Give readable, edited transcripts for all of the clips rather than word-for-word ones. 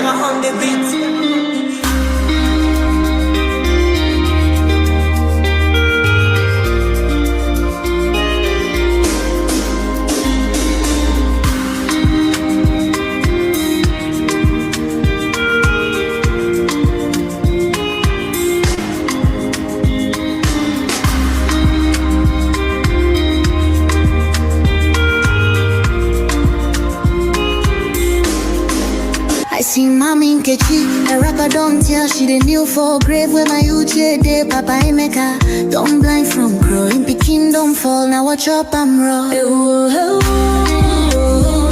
them on the beat. I see mommy in Kechi, a rapper don't tell she the new for grave where my uche de papa emeka. Don't blind from growing, Peking don't fall, now watch up I'm raw.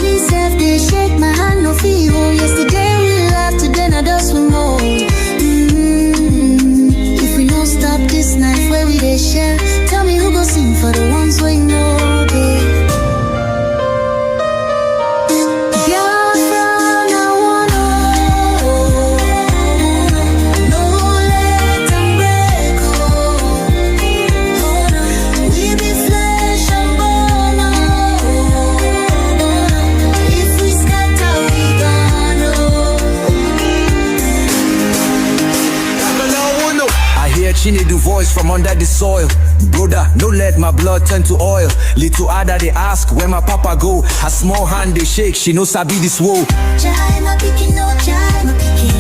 Me self they shake my hand no feel. Yesterday we laughed, today now dust we more. If we don't stop this night where we they share, tell me who go sing for the ones we know they. She need the voice from under the soil. Brother, no let my blood turn to oil. Little Ada they ask where my papa go. Her small hand they shake, she knows I be this woe.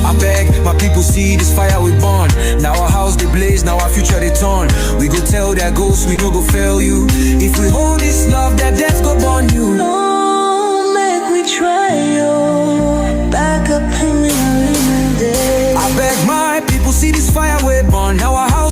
I beg my people see this fire we burn. Now our house they blaze, now our future they turn. We go tell their ghosts we no go fail you. If we hold this love, that death go burn you. No, make we try yo. Back up in the day. I beg my people see this fire we burn. Now our house.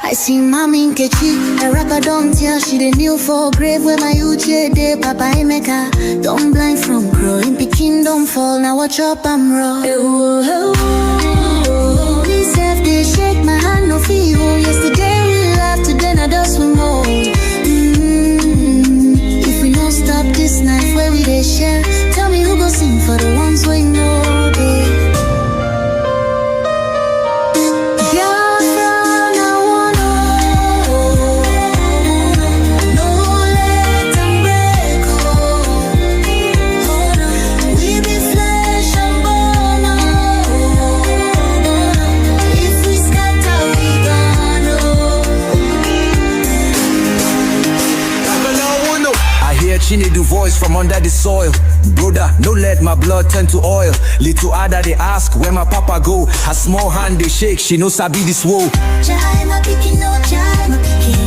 I see mommy in Kechi, a rapper don't tell she the new for grave where my uche de papa emeka. Don't blind from growing, Peking don't fall, now watch up I'm raw. Me self they shake my hand no feel. Yesterday we laughed, today now dust we more. If we don't stop this night where we they share, tell me who go sing for the ones we know they. She need the voice from under the soil. Brother, no let my blood turn to oil. Little Ada they ask where my papa go. Her small hand they shake, she knows I be this woe.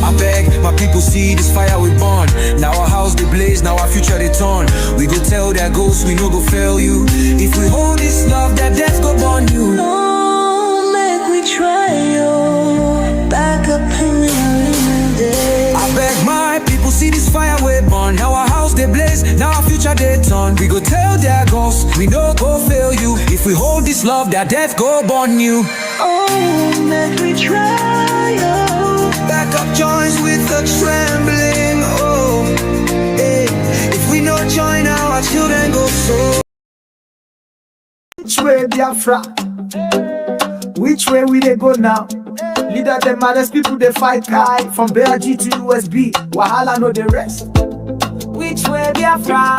I beg my people see this fire we burn. Now our house they blaze, now our future they turn. We go tell their ghosts we no go fail you. If we hold this love, that death go burn you. No, make we try yo. Back up in the day. I beg my people see this fire we burn. Now our house they blaze, now our future they turn. We go tell their ghosts we no go fail you. If we hold this love, that death go burn you. Oh, make we try yo. Back up joins with a trembling. Oh, hey. If we no join, our children go so. Which way Biafra? Which way we they go now? Leader them maddest people they fight guy. From BRG to USB, Wahala know the rest. Which way Biafra?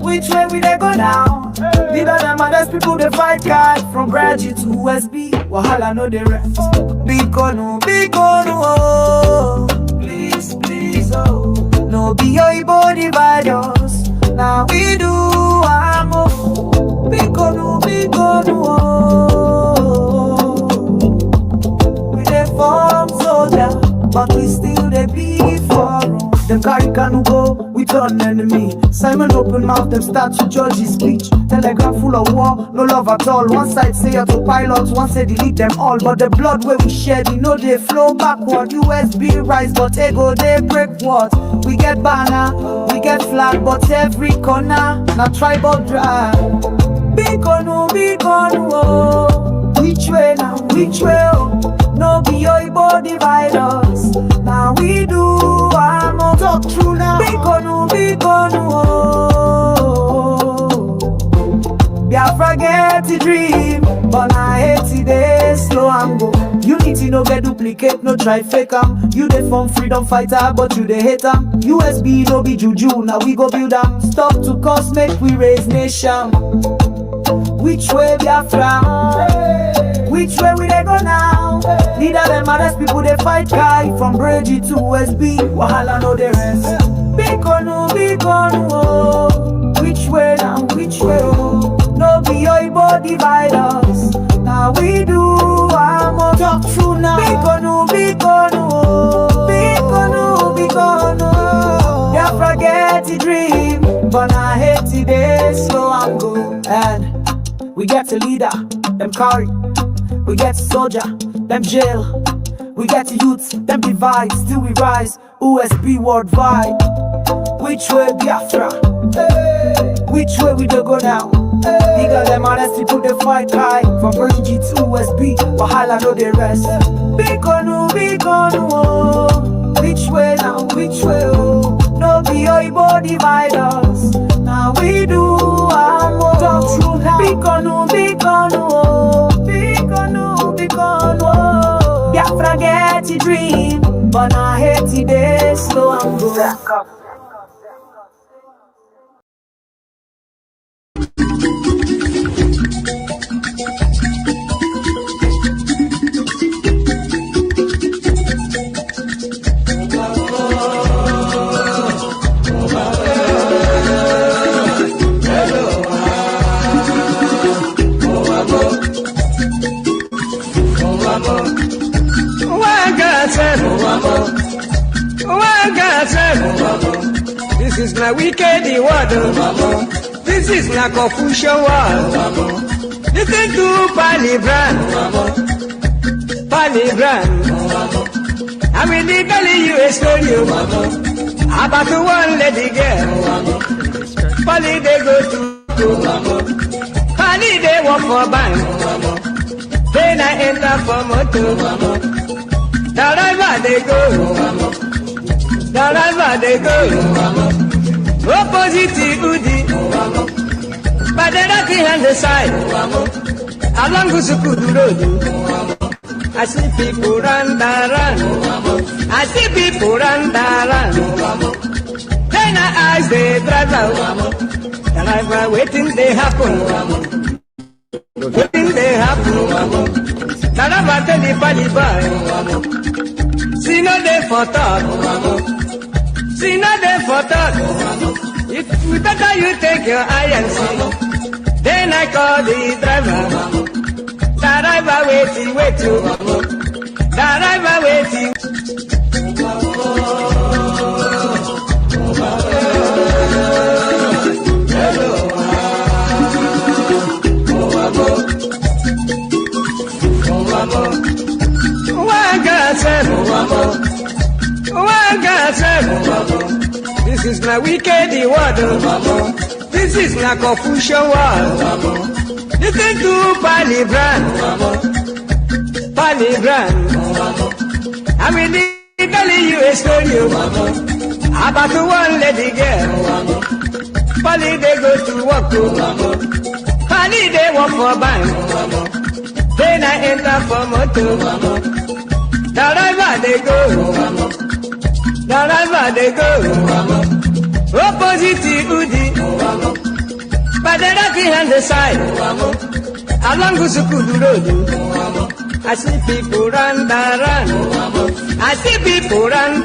Which way we they go now? Leader them maddest people they fight guy. From BRG to USB, Wahala know the rest. Big no, oh. Please, please, oh. No be your Igbo divide us. Now we do amo. Big no, oh. We dey form soldier, but we still dey be for. Them carry canoe go, we turn enemy. Simon open mouth, them start to judge his speech. Telegram full of war, no love at all. One side say autopilot, one say delete them all. But the blood where we shed, we know they flow backward. USB rise, but ego they break what? We get banner, we get flag, but every corner, now tribal drive. Big on, oh. Which way now, which way, oh. No be your Igbo divide us. Now we do amo. Talk true now. Big on, oh. Biafra get the dream, but I hate it, they slow and go. no get duplicate, no try fake 'em. You dey form freedom fighter, but you dey hate 'em. USB no be juju, now we go build 'em. Stop to cause, make we raise nation. Which way Biafra? Which way we dey go now? Leader them arrest people, they fight guy from Bridgie to USB. Wahala no dey rest. Big on, oh. Which way now? Which way oh? No be your body divide us. Now we do, I'm on talk true now. Big on, oh. Big on, oh. Biafra get the dream, but I hate today, slow and go. And we get a leader, them carry. We get a soldier, them jail. We get the youth, them divide. Still we rise, USB worldwide. Which way Biafra? Which way we do go now? Nigga, them arrest people, they fight high. From Bridgie to USB, Wahala no they rest. Big on, oh. Which way now? Which way oh? No be your body divide us. Now we do, I'm more talk true now. Big on, oh. Big on, oh. Biafra get the dream, but I hate today, slow and go. This is my wicked word. This is my confusion word. Listen to Palibran. I will tell you a story about one lady girl. Pali they go to Pali they walk for bank. Then I enter for motor. The river they go. The river they go. Opposite Udi. But the lucky hand the side. Along Gusukudu Road. I see people run. I see people run. Then I ask the driver. The driver waiting they happen. Waiting they happen. The driver tell the Palibai. See no day for talk. See no day for talk. If we better you take your eye and see. Then I call the driver. The driver waiting. The driver waiting. This is my wicked word. This is my confusion word. Listen to Palibran. I will tell you a story about one lady girl. Pali they go to work. Pali they walk for bank. Then I enter for motor. The river they go. The river they go. Opposite Udi. But the lucky hand the side. Along Gusukudu Road. I see people run. I see people run.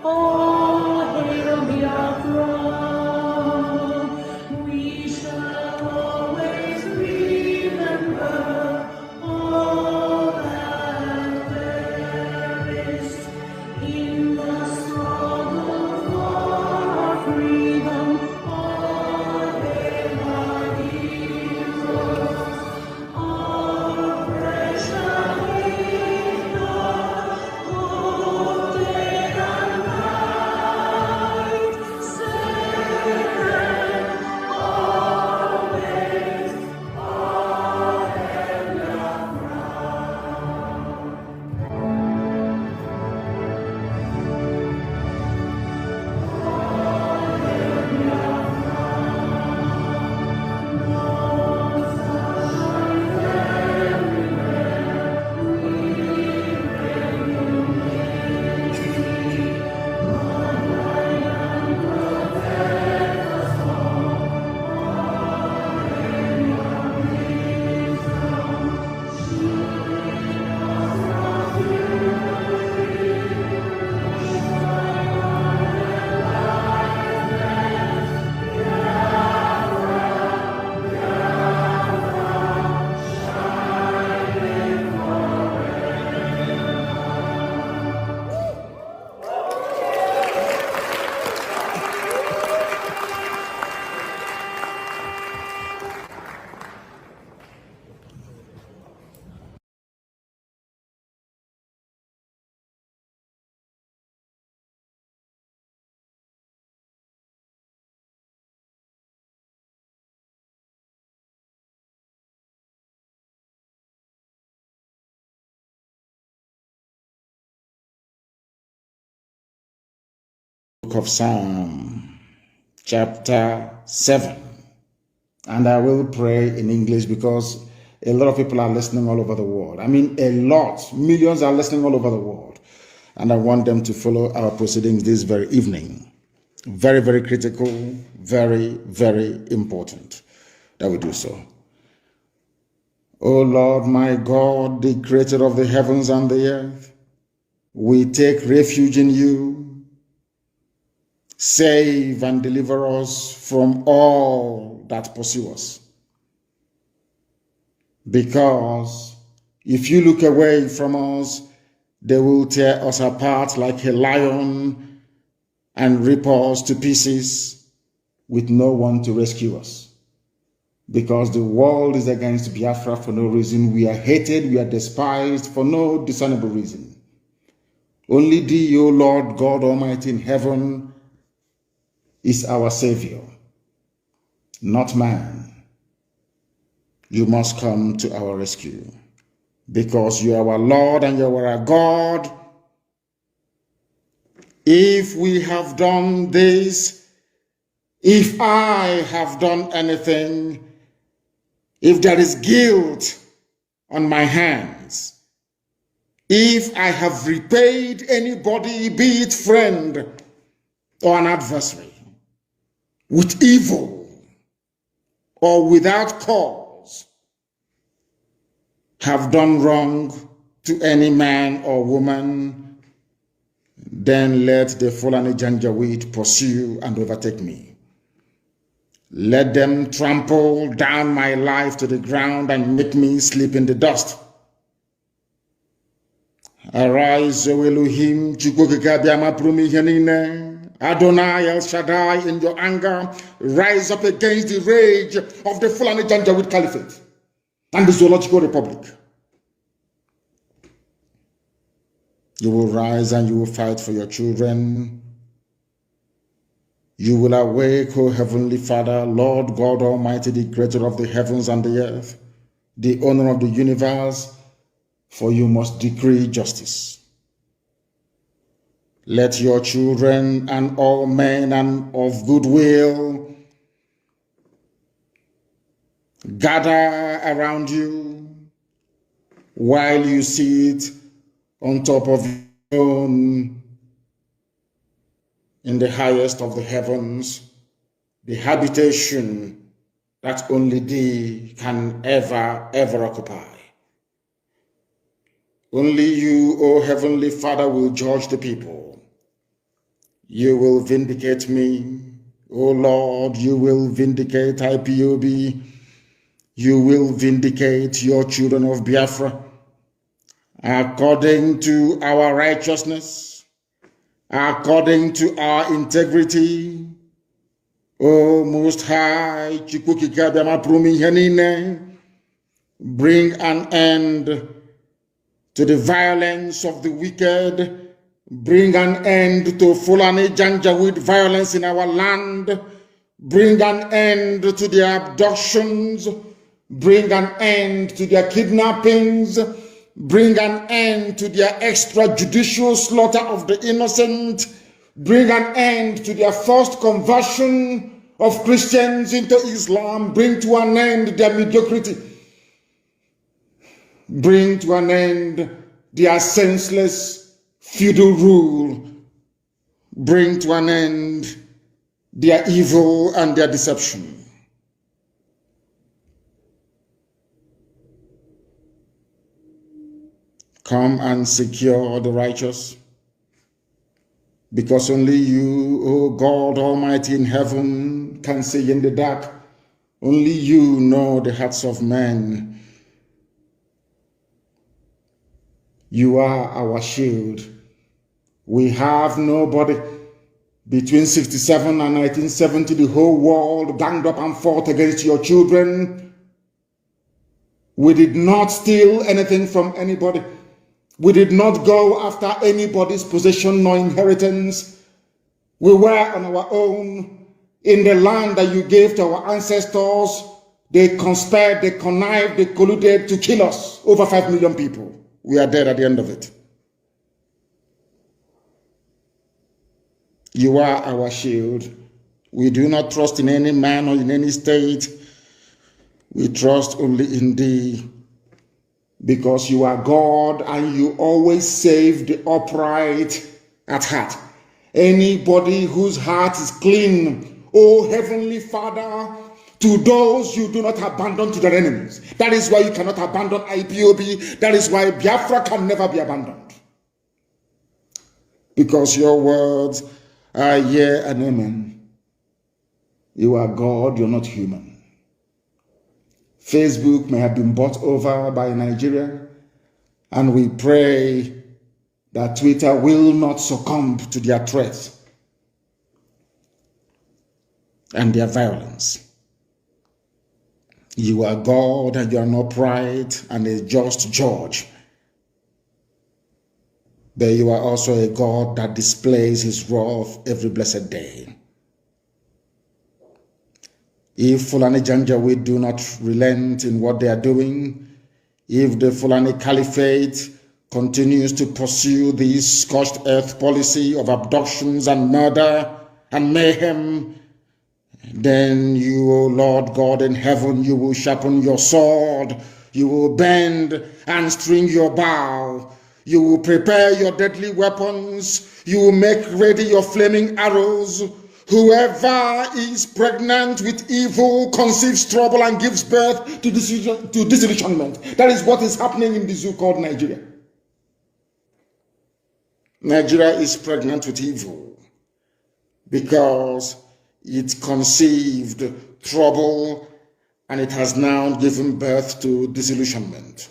Oh, hail Biafra, we shall always remember all that perished in the struggle for our freedom. All hail our heroes, our precious heroes, who did and died, sacred always. All hail Biafra. Book of Psalm, chapter 7. And I will pray in English because a lot of people are listening all over the world. I mean, a lot. Millions are listening all over the world. And I want them to follow our proceedings this very evening. Very, very critical, very, very important that we do so. O Lord, my God, the creator of the heavens and the earth, we take refuge in you. Save and deliver us from all that pursue us. Because if you look away from us, they will tear us apart like a lion and rip us to pieces with no one to rescue us. Because the world is against Biafra for no reason. We are hated, we are despised for no discernible reason. Only thee, O Lord God Almighty in heaven, is our Savior, not man. You must come to our rescue because you are our Lord and you are our God. If we have done this, if I have done anything, if there is guilt on my hands, if I have repaid anybody, be it friend or an adversary, with evil or without cause, have done wrong to any man or woman, then let the Fulani Janjaweed pursue and overtake me. Let them trample down my life to the ground and make me sleep in the dust. Arise, O Elohim, Adonai El Shaddai, in your anger, rise up against the rage of the Fulani Janjaweed Caliphate and the Zoological Republic. You will rise and you will fight for your children. You will awake, O Heavenly Father, Lord God Almighty, the creator of the heavens and the earth, the owner of the universe, for you must decree justice. Let your children and all men and of goodwill gather around you while you sit on top of your throne in the highest of the heavens, the habitation that only thee can ever occupy. Only you, O Heavenly Father, will judge the people. you will vindicate me. O Lord, you will vindicate IPOB. You will vindicate your children of Biafra according to our righteousness, according to our integrity. O Most High, bring an end to the violence of the wicked. Bring an end to Fulani Janjaweed violence in our land. Bring an end to their abductions. Bring an end to their kidnappings. Bring an end to their extrajudicial slaughter of the innocent. Bring an end to their forced conversion of Christians into Islam. Bring to an end their mediocrity. Bring to an end their senseless feudal rule. Bring to an end their evil and their deception. Come and secure the righteous, because only you, O God Almighty in heaven, can see in the dark. Only you know the hearts of men. You are our shield. We have nobody. Between 67 and 1970, the whole world ganged up and fought against your children. We did not steal anything from anybody. We did not go after anybody's possession nor inheritance. We were on our own in the land that you gave to our ancestors. They conspired, they connived, they colluded to kill us. Over 5 million people. We are dead at the end of it. You are our shield. We do not trust in any man or in any state. We trust only in thee, because you are God and you always save the upright at heart. Anybody whose heart is clean, O Heavenly Father, to those you do not abandon to their enemies. That is why you cannot abandon IPOB. That is why Biafra can never be abandoned. Because your words are yea and amen. You are God, you're not human. Facebook may have been bought over by Nigeria, and we pray that Twitter will not succumb to their threats and their violence. You are God, and you are an upright and a just judge. But you are also a God that displays his wrath every blessed day. If Fulani Janjaweed do not relent in what they are doing, if the Fulani Caliphate continues to pursue this scorched earth policy of abductions and murder and mayhem, then you, O Lord God in heaven, you will sharpen your sword, you will bend and string your bow, you will prepare your deadly weapons, you will make ready your flaming arrows. Whoever is pregnant with evil conceives trouble and gives birth to disillusionment. That is what is happening in the zoo called Nigeria. Nigeria is pregnant with evil because it conceived trouble and it has now given birth to disillusionment.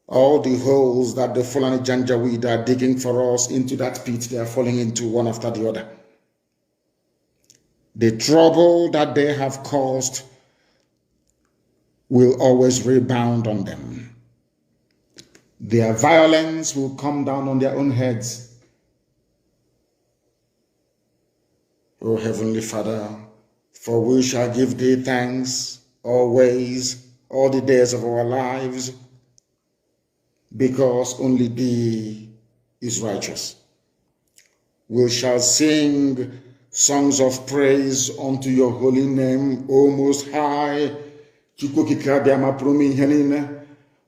All the holes that the Fulani Janjaweed are digging for us into that pit, they are falling into one after the other. The trouble that they have caused will always rebound on them. Their violence will come down on their own heads. O Heavenly Father, for we shall give thee thanks always, all the days of our lives, because only thee is righteous. We shall sing songs of praise unto your holy name, O Most High.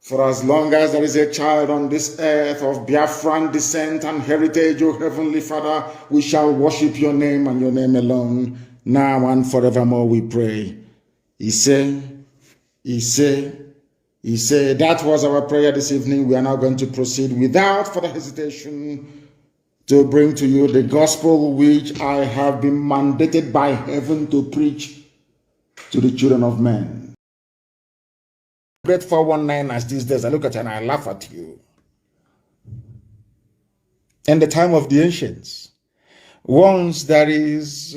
For as long as there is a child on this earth of Biafran descent and heritage, O Heavenly Father, we shall worship your name and your name alone, now and forevermore, we pray. He said, that was our prayer this evening. We are now going to proceed without further hesitation to bring to you the gospel which I have been mandated by heaven to preach to the children of men. Great 419ers these days, I look at you and I laugh at you. In the time of the ancients, once there is,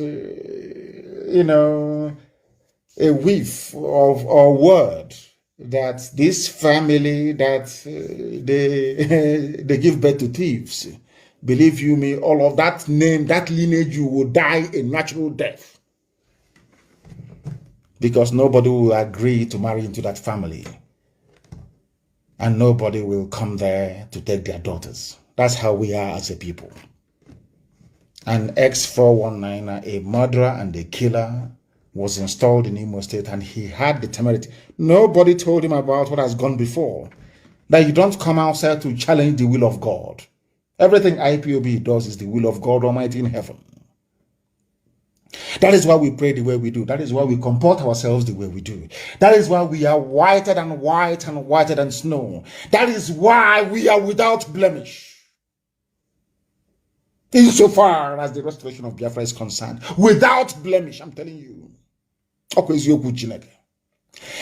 a whiff of a word that this family that they give birth to thieves, believe you me, all of that name, that lineage, you will die a natural death, because nobody will agree to marry into that family, and nobody will come there to take their daughters. That's how we are as a people. An ex-419er, a murderer and a killer, was installed in Imo State, and he had the temerity. Nobody told him about what has gone before, that you don't come outside to challenge the will of God. Everything IPOB does is the will of God Almighty in heaven. That is why we pray the way we do. That is why we comport ourselves the way we do. That is why we are whiter than white and whiter than snow. That is why we are without blemish, insofar as the restoration of Biafra is concerned. Without blemish, I'm telling you.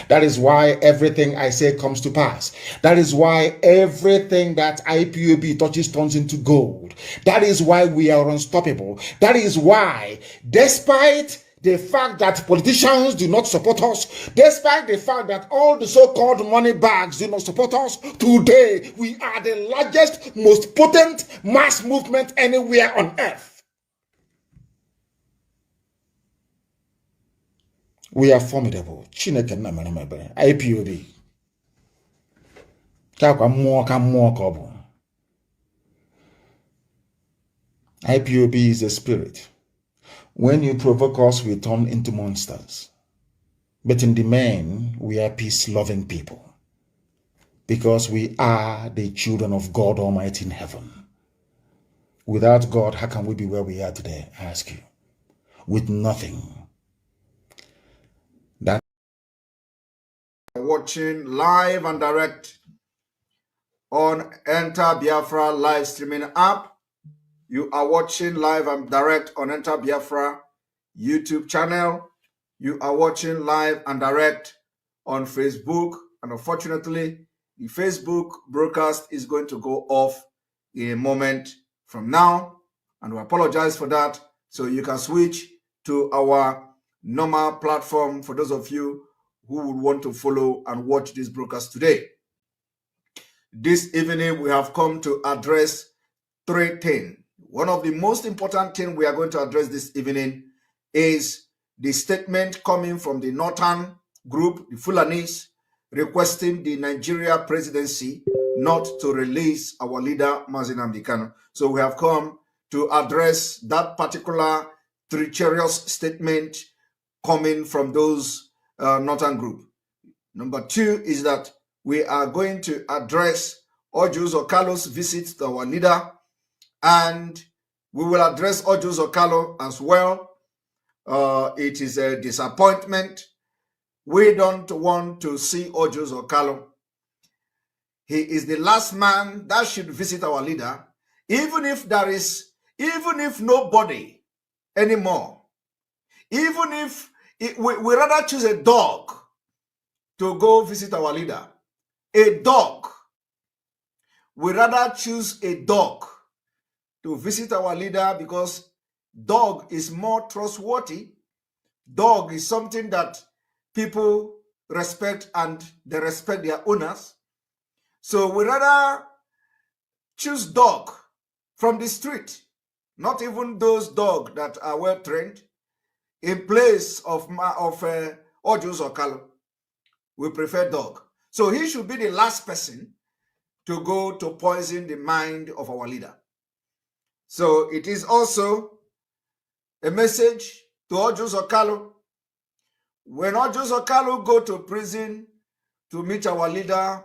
That is why everything I say comes to pass. That is why everything that IPOB touches turns into gold. That is why we are unstoppable. That is why, despite the fact that politicians do not support us, despite the fact that all the so-called money bags do not support us, today we are the largest, most potent mass movement anywhere on earth. We are formidable. Chineke na mere mebere. IPOB. IPOB is a spirit. When you provoke us, we turn into monsters. But in the main, we are peace-loving people, because we are the children of God Almighty in heaven. Without God, how can we be where we are today? I ask you. With nothing. That watching live and direct on Enter Biafra live streaming app. You are watching live and direct on Enter Biafra YouTube channel. You are watching live and direct on Facebook. And unfortunately, the Facebook broadcast is going to go off in a moment from now. And we apologize for that. So you can switch to our normal platform for those of you who would want to follow and watch this broadcast today. This evening, we have come to address 3 things. One of the most important things we are going to address this evening is the statement coming from the Northern group, the Fulanis, requesting the Nigeria presidency not to release our leader, Mazi Nnamdi Kanu. So we have come to address that particular treacherous statement coming from those Northern group. Number 2 is that we are going to address Ojus Okalo's visit to our leader, and we will address Ojus Okalo as well. It is a disappointment. We don't want to see Ojus Okalo. He is the last man that should visit our leader, even if nobody anymore, even if we rather choose a dog to go visit our leader. A dog. We rather choose a dog to visit our leader, because dog is more trustworthy. Dog is something that people respect, and they respect their owners. So we rather choose dog from the street, not even those dogs that are well trained, in place of Ojus Okalo. We prefer dog. So he should be the last person to go to poison the mind of our leader. So it is also a message to Ojus Okalo. When Ojus Okalo go to prison to meet our leader,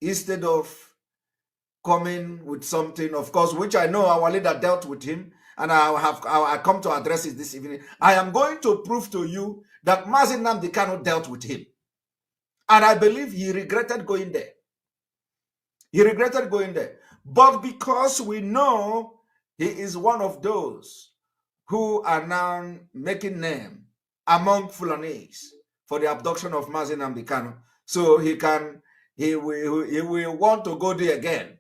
instead of coming with something, of course, which I know our leader dealt with him, and I come to address it this evening, I am going to prove to you that Mazi Nnamdi Kanu dealt with him. And I believe he regretted going there. He regretted going there. But because we know he is one of those who are now making name among Fulanese for the abduction of Mazi Nnamdi Kanu. So he will want to go there again.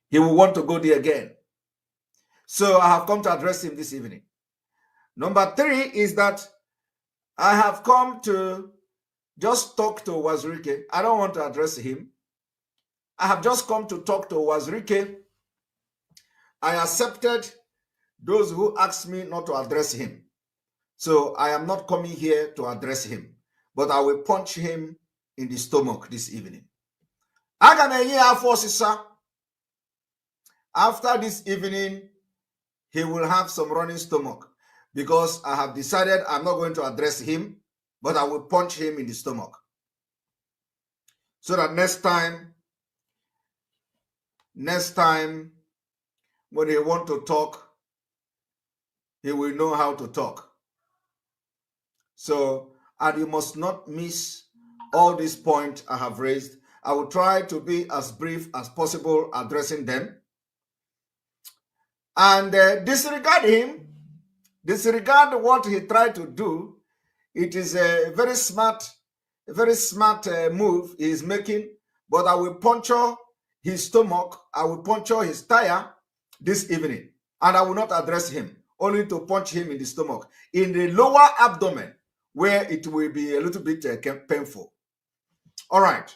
He will want to go there again. So I have come to address him this evening. Number 3 is that I have come to just talk to Wazirike. I don't want to address him. I have just come to talk to Wazirike. I accepted those who asked me not to address him. So I am not coming here to address him, but I will punch him in the stomach this evening. After this evening, he will have some running stomach because I have decided I'm not going to address him, but I will punch him in the stomach. So that next time when he want to talk, he will know how to talk. So, and you must not miss all these points I have raised. I will try to be as brief as possible addressing them. And disregard him, disregard what he tried to do. It is a very smart move he is making, but I will puncture his stomach, I will puncture his tire this evening, and I will not address him, only to punch him in the stomach, in the lower abdomen, where it will be a little bit painful. All right.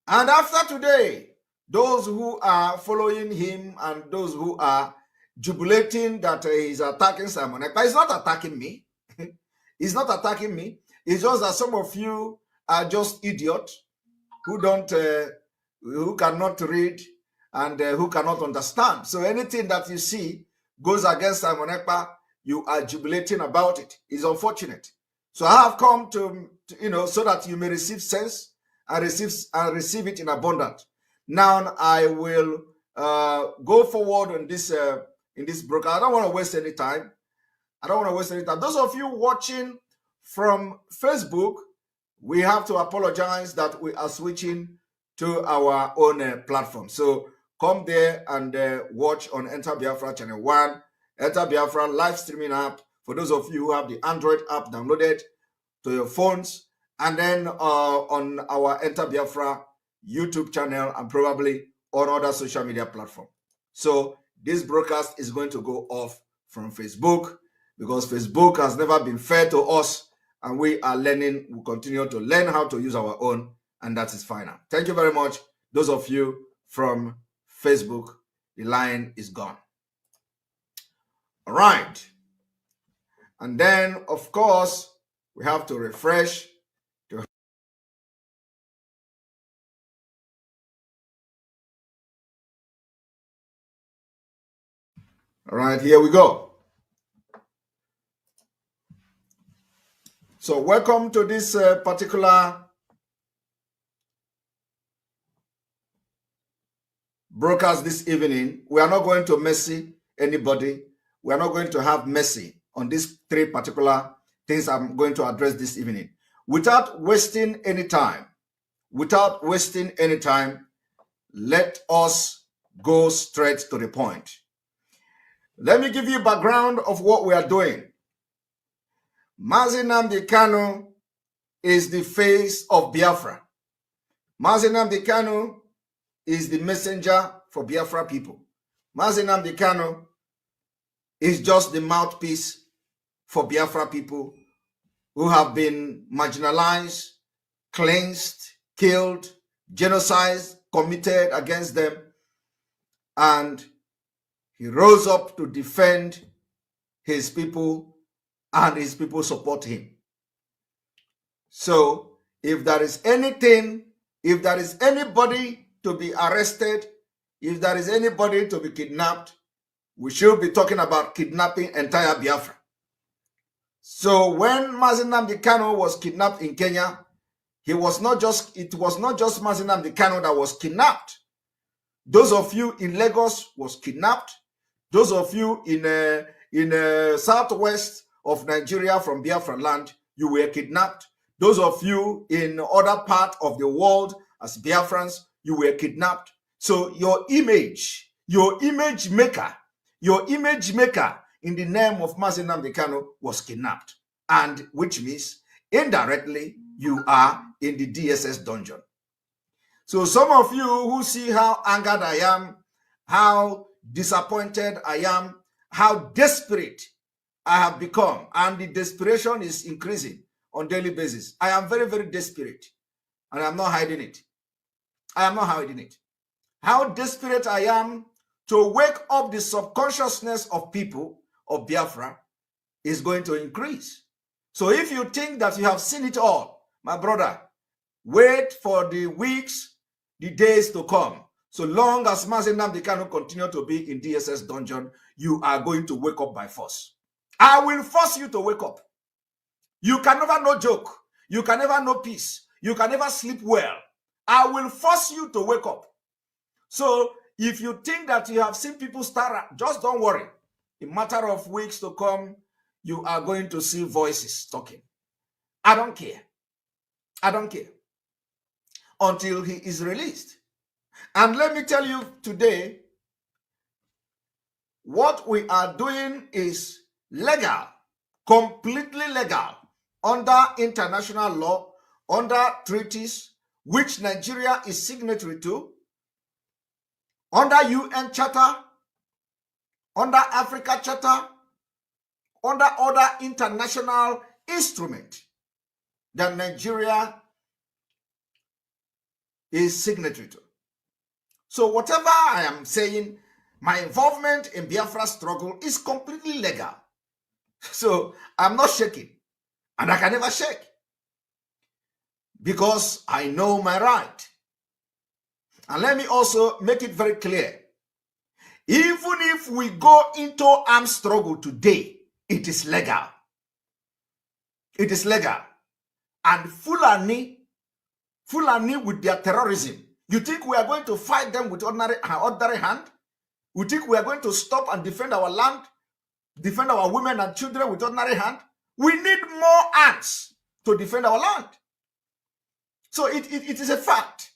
And after today, those who are following him and those who are jubilating that he's attacking Simone Ekpa, he's not attacking me. He's not attacking me. It's just that some of you are just idiots who don't, who cannot read and who cannot understand. So anything that you see goes against Simone Ekpa, you are jubilating about it. It's unfortunate. So I have come to so that you may receive sense and receive it in abundance. Now I will go forward in this broadcast. I don't want to waste any time. Those of you watching from Facebook, we have to apologize that we are switching to our own platform. So come there and watch on Enter Biafra Channel 1, Enter Biafra live streaming app. For those of you who have the Android app downloaded to your phones, and then on our Enter Biafra YouTube channel and probably on other social media platforms. So this broadcast is going to go off from Facebook because Facebook has never been fair to us, and we are learning, we continue to learn how to use our own, and that is final. Thank you very much. Those of you from Facebook, the line is gone. All right. And then, of course, we have to refresh. All right, here we go. So welcome to this particular broadcast this evening. We are not going to mercy anybody. We are not going to have mercy on these 3 particular things I'm going to address this evening. Without wasting any time, let us go straight to the point. Let me give you background of what we are doing. Mazi Nnamdi Kanu is the face of Biafra. Mazi Nnamdi Kanu is the messenger for Biafra people. Mazi Nnamdi Kanu is just the mouthpiece for Biafra people who have been marginalized, cleansed, killed, genocide committed against them, and he rose up to defend his people, and his people support him. So if there is anything, if there is anybody to be arrested, if there is anybody to be kidnapped, we should be talking about kidnapping entire Biafra. So when Mazi Nnamdi Kanu was kidnapped in Kenya, it was not just Mazi Nnamdi Kanu that was kidnapped. Those of you in Lagos was kidnapped. Those of you in southwest of Nigeria from Biafra land, you were kidnapped. Those of you in other part of the world as Biafrans, you were kidnapped. So your image maker, Your image maker in the name of Mazi Nnamdi Kanu was kidnapped, and which means indirectly you are in the DSS dungeon. So some of you who see how angered I am, how disappointed I am, how desperate I have become, and the desperation is increasing on a daily basis. I am very, very desperate, and I'm not hiding it. I am not hiding it. How desperate I am to wake up the subconsciousness of people of Biafra is going to increase. So if you think that you have seen it all, my brother, wait for the weeks, the days to come. So long as Mazi Nnamdi Kanu continue to be in DSS dungeon, you are going to wake up by force. I will force you to wake up. You can never know joke. You can never know peace. You can never sleep well. I will force you to wake up. So if you think that you have seen people start, just don't worry. In a matter of weeks to come, you are going to see voices talking. I don't care. I don't care. Until he is released. And let me tell you today, what we are doing is legal, completely legal, under international law, under treaties, which Nigeria is signatory to, under UN Charter, under Africa Charter, under other international instruments that Nigeria is signatory to. So whatever I am saying, my involvement in Biafra struggle is completely legal. So I'm not shaking, and I can never shake, because I know my right. And let me also make it very clear, even if we go into armed struggle today, it is legal. It is legal. And Fulani with their terrorism, you think we are going to fight them with ordinary hand? You think we are going to stop and defend our land, defend our women and children with ordinary hand? We need more hands to defend our land. So it is a fact.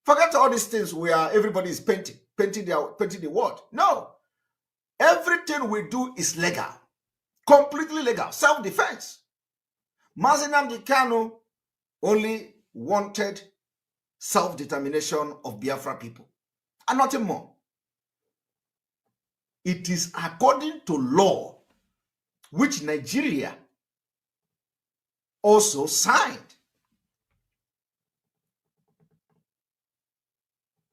Forget all these things where everybody is painting the world. No. Everything we do is legal. Completely legal. Self-defense. Mazi Nnamdi Kanu only wanted self-determination of Biafra people, and nothing more. It is according to law, which Nigeria also signed.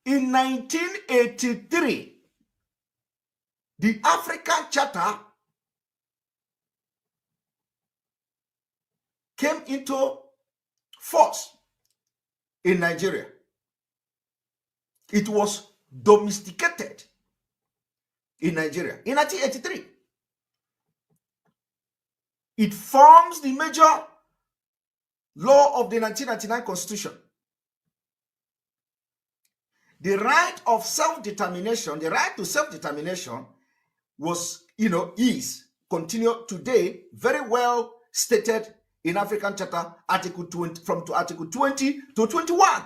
In 1983, the African Charter came into force in Nigeria. It was domesticated in Nigeria in 1983. It forms the major law of the 1999 Constitution. The right of self-determination, the right to self-determination was, is continued today, very well stated in African Charter, Article 20, from Article 20 to 21.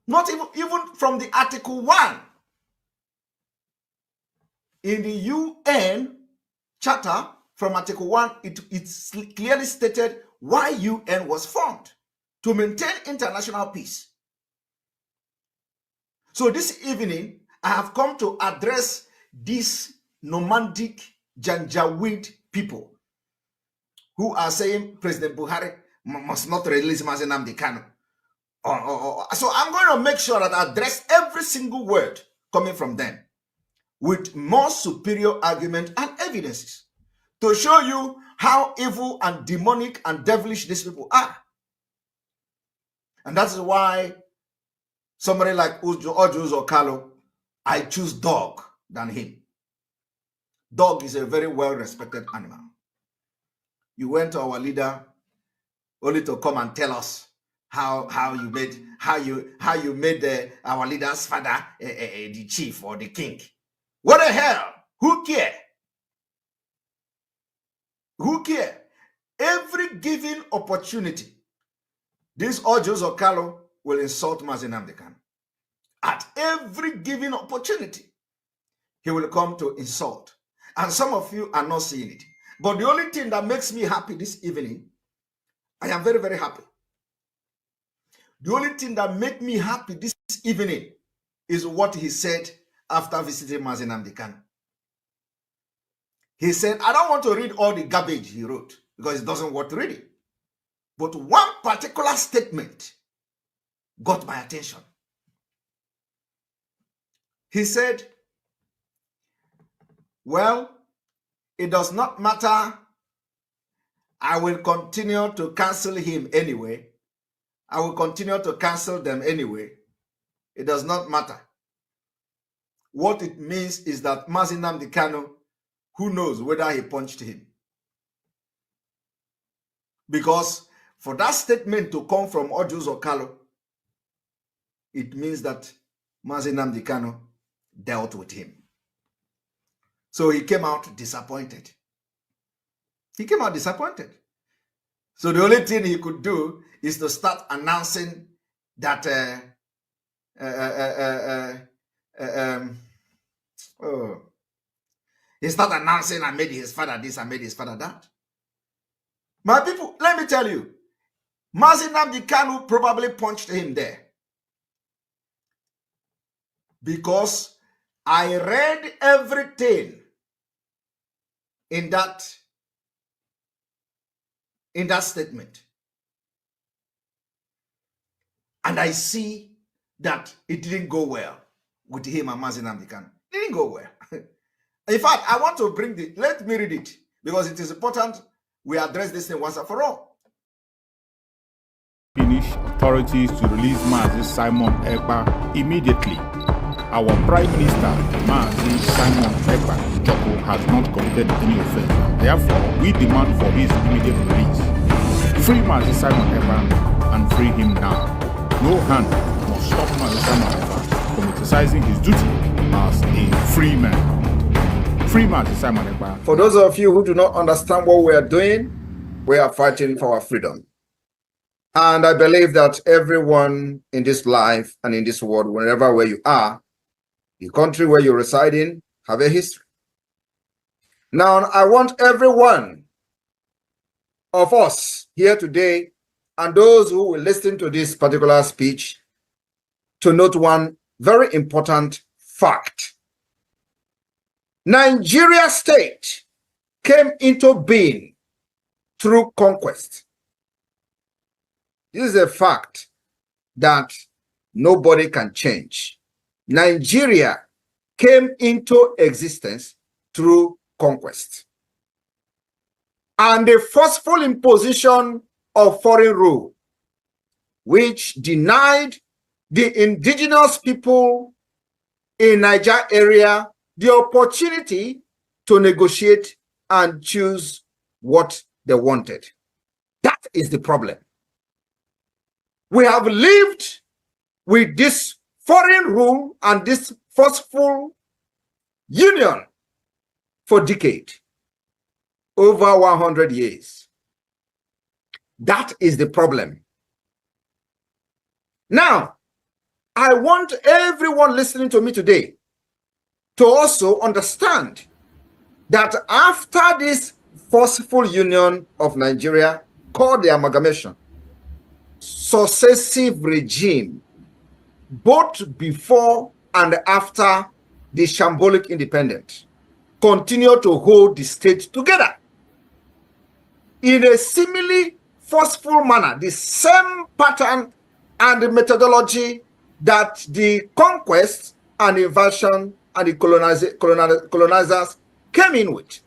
Not even from the Article 1 in the UN Charter, from Article 1, it's clearly stated why UN was formed: to maintain international peace. So this evening, I have come to address these nomadic Janjaweed people who are saying President Buhari must not release Mazi Nnamdi Kanu. So I'm going to make sure that I address every single word coming from them with more superior argument and evidences to show you how evil and demonic and devilish these people are. And that's why somebody like Ojo Okalo, I choose dog than him. Dog is a very well-respected animal. You went to our leader only to come and tell us how you made our leader's father the chief or the king. What the hell? Who care? Who care? Every given opportunity, this Ojo Okalo will insult Mazi Nnamdi Kanu. At every given opportunity, he will come to insult. And some of you are not seeing it. But the only thing that makes me happy this evening, I am very, very happy. The only thing that made me happy this evening is what he said after visiting Mazi Nnamdi Kanu. He said, I don't want to read all the garbage he wrote because it doesn't worth reading. But one particular statement got my attention. He said, well, it does not matter. I will continue to cancel him anyway. I will continue to cancel them anyway. It does not matter. What it means is that Mazi Nnamdi Kanu, who knows whether he punched him? Because for that statement to come from Ojus Okalo, it means that Mazi Nnamdi Kanu dealt with him. So he came out disappointed. He came out disappointed. So the only thing he could do is to start announcing that he started announcing, I made his father this, I made his father that. My people, let me tell you, Mazi Nnamdi Kanu probably punched him there. Because I read everything in that statement. And I see that it didn't go well with him and Mazi Nnamdi Kanu. It didn't go well. In fact, I want to bring let me read it because it is important we address this thing once and for all. Finish authorities to release Mazi Simon Ekpa immediately. Our Prime Minister, Mazi Simon Ekpa Joko, has not committed any offense, and therefore we demand for his immediate release. Free Mazi Simon Ekpa and free him now. No hand must stop Mazi Simon Ekpa from exercising his duty as a free man. Free Mazi Simon Ekpa. For those of you who do not understand what we are doing, we are fighting for our freedom. And I believe that everyone in this life and in this world, wherever where you are, the country where you reside in, have a history. Now, I want every one of us here today and those who will listen to this particular speech to note one very important fact. Nigeria state came into being through conquest. This is a fact that nobody can change. Nigeria came into existence through conquest. And the forceful imposition of foreign rule, which denied the indigenous people in Niger area the opportunity to negotiate and choose what they wanted. That is the problem. We have lived with this foreign rule and this forceful union for decades, over 100 years. That is the problem. Now, I want everyone listening to me today to also understand that after this forceful union of Nigeria, called the amalgamation, successive regime, both before and after the shambolic independence, continue to hold the state together in a similarly forceful manner, the same pattern and the methodology that the conquest and invasion and the colonizers came in with.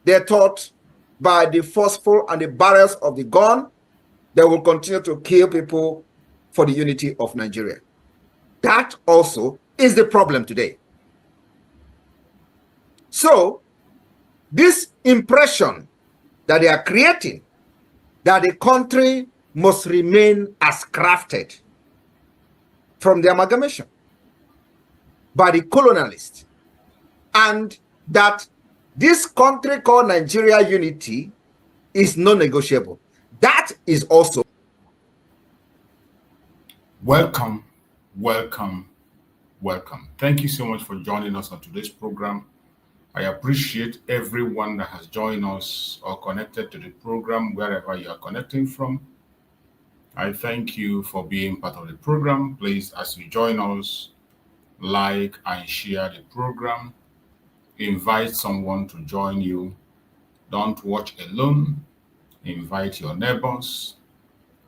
They thought by the forceful and the barrels of the gun, they will continue to kill people for the unity of Nigeria. That also is the problem today. So, this impression that they are creating, that the country must remain as crafted from the amalgamation by the colonialists, and that this country called Nigeria unity is non-negotiable. That is also. Welcome welcome, welcome. Thank you so much for joining us on today's program. I appreciate everyone that has joined us or connected to the program wherever you are connecting from. I thank you for being part of the program. Please, as you join us, like and share the program. Invite someone to join you. Don't watch alone. Invite your neighbors.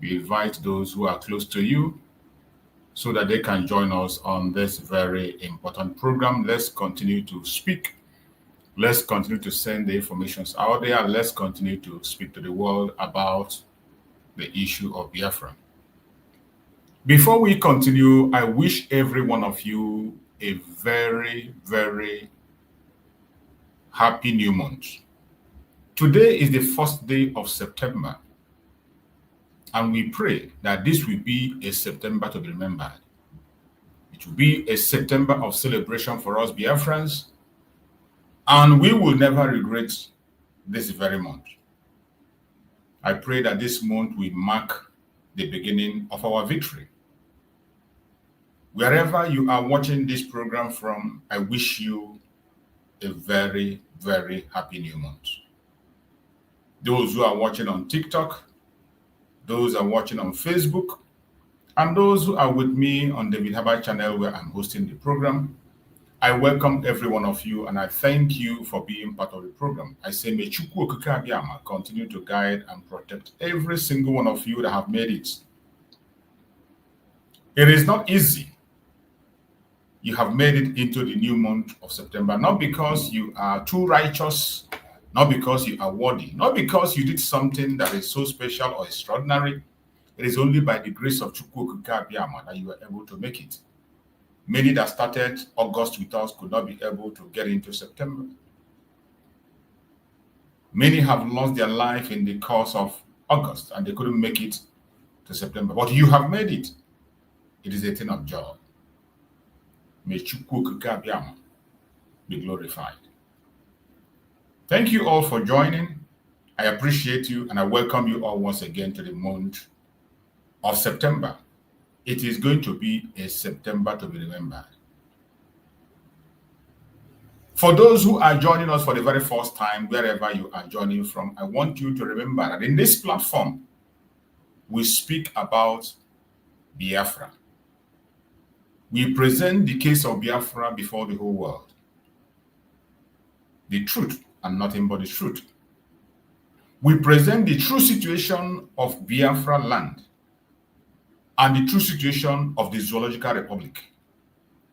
Invite those who are close to you so that they can join us on this very important program. Let's continue to speak. Let's continue to send the information out there. Let's continue to speak to the world about the issue of Biafra. Before we continue, I wish every one of you a very, very happy new month. Today is the first day of September, and we pray that this will be a September to be remembered. It will be a September of celebration for us Biafrans, and we will never regret this very month. I pray that this month will mark the beginning of our victory. Wherever you are watching this program from, I wish you a very, very happy new month. Those who are watching on TikTok, those who are watching on Facebook, and those who are with me on the David channel where I'm hosting the program, I welcome every one of you and I thank you for being part of the program. I say, may Chukwu Okike Abiyama continue to guide and protect every single one of you that have made it. It is not easy. You have made it into the new month of September, not because you are too righteous, not because you are worthy, not because you did something that is so special or extraordinary. It is only by the grace of Chukwu Okike Abiyama that you are able to make it. Many that started August with us could not be able to get into September. Many have lost their life in the course of August and they couldn't make it to September. But you have made it. It is a thing of joy. May Chukwu Okike Abiyama be glorified. Thank you all for joining. I appreciate you and I welcome you all once again to the month of September. It is going to be a September to be remembered. For those who are joining us for the very first time, wherever you are joining from, I want you to remember that in this platform, we speak about Biafra. We present the case of Biafra before the whole world. The truth and nothing but the truth. We present the true situation of Biafra land and the true situation of the Zoological Republic.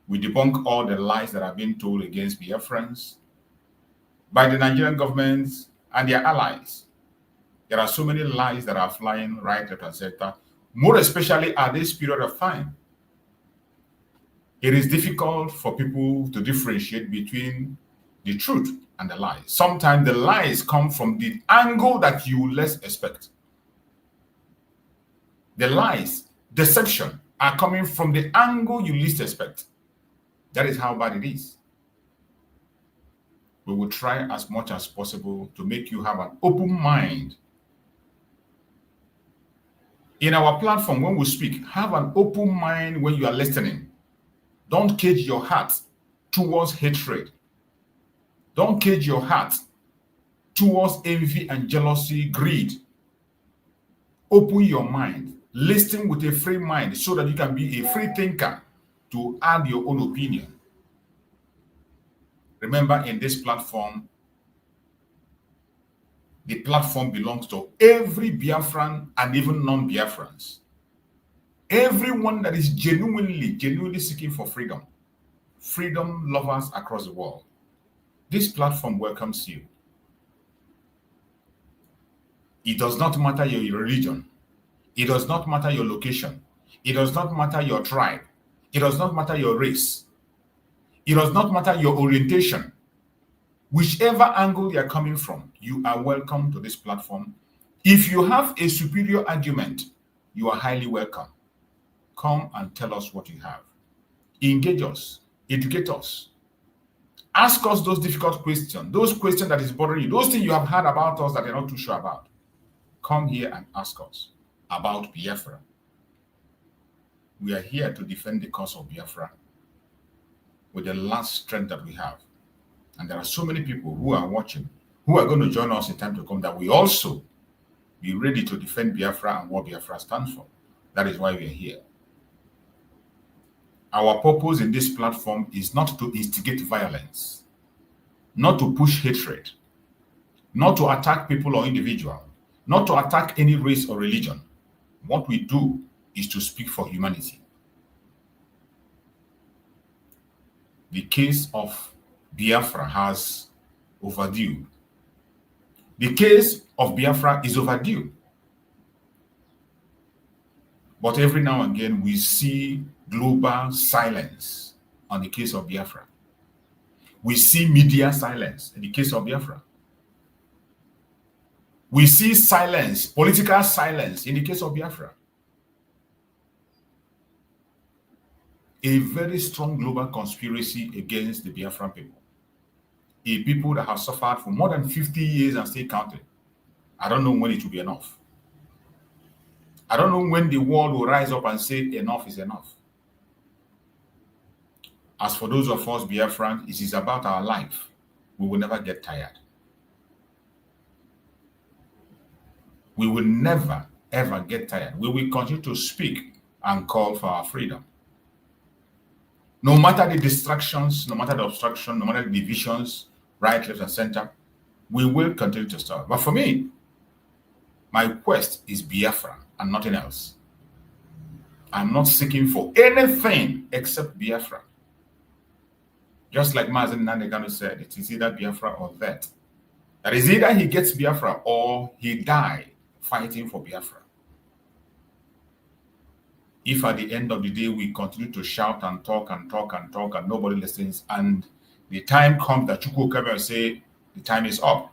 We debunk all the lies that have been told against Biafrans by the Nigerian government and their allies. There are so many lies that are flying right, left, and center, more especially at this period of time. It is difficult for people to differentiate between the truth and the lies. Sometimes the lies come from the angle that you less expect. The lies, deception, are coming from the angle you least expect. That is how bad it is. We will try as much as possible to make you have an open mind. In our platform, when we speak, have an open mind when you are listening. Don't cage your heart towards hatred. Don't cage your heart towards envy and jealousy, greed. Open your mind. Listen with a free mind so that you can be a free thinker to add your own opinion. Remember, in this platform, the platform belongs to every Biafran and even non-Biafrans. Everyone that is genuinely seeking for freedom. Freedom lovers across the world. This platform welcomes you. It does not matter your religion. It does not matter your location. It does not matter your tribe. It does not matter your race. It does not matter your orientation. Whichever angle you are coming from, you are welcome to this platform. If you have a superior argument, you are highly welcome. Come and tell us what you have. Engage us. Educate us. Ask us those difficult questions, those questions that is bothering you, those things you have heard about us that you're not too sure about. Come here and ask us about Biafra. We are here to defend the cause of Biafra with the last strength that we have. And there are so many people who are watching, who are going to join us in time to come, that we also be ready to defend Biafra and what Biafra stands for. That is why we are here. Our purpose in this platform is not to instigate violence, not to push hatred, not to attack people or individuals, not to attack any race or religion. What we do is to speak for humanity. The case of Biafra has overdue. The case of Biafra is overdue. But every now and again, we see global silence on the case of Biafra. We see media silence in the case of Biafra. We see silence, political silence in the case of Biafra. A very strong global conspiracy against the Biafran people. A people that have suffered for more than 50 years and still counting. I don't know when it will be enough. I don't know when the world will rise up and say enough is enough. As for those of us Biafran, it is about our life. We will never get tired. We will never, ever get tired. We will continue to speak and call for our freedom. No matter the distractions, no matter the obstruction, no matter the divisions, right, left, and center, we will continue to serve. But for me, my quest is Biafra and nothing else. I'm not seeking for anything except Biafra. Just like Mazen Nandekano said, it is either Biafra or that. That is either he gets Biafra or he dies fighting for Biafra. If at the end of the day we continue to shout and talk and talk and talk and nobody listens, and the time comes that Chukwu come and say the time is up,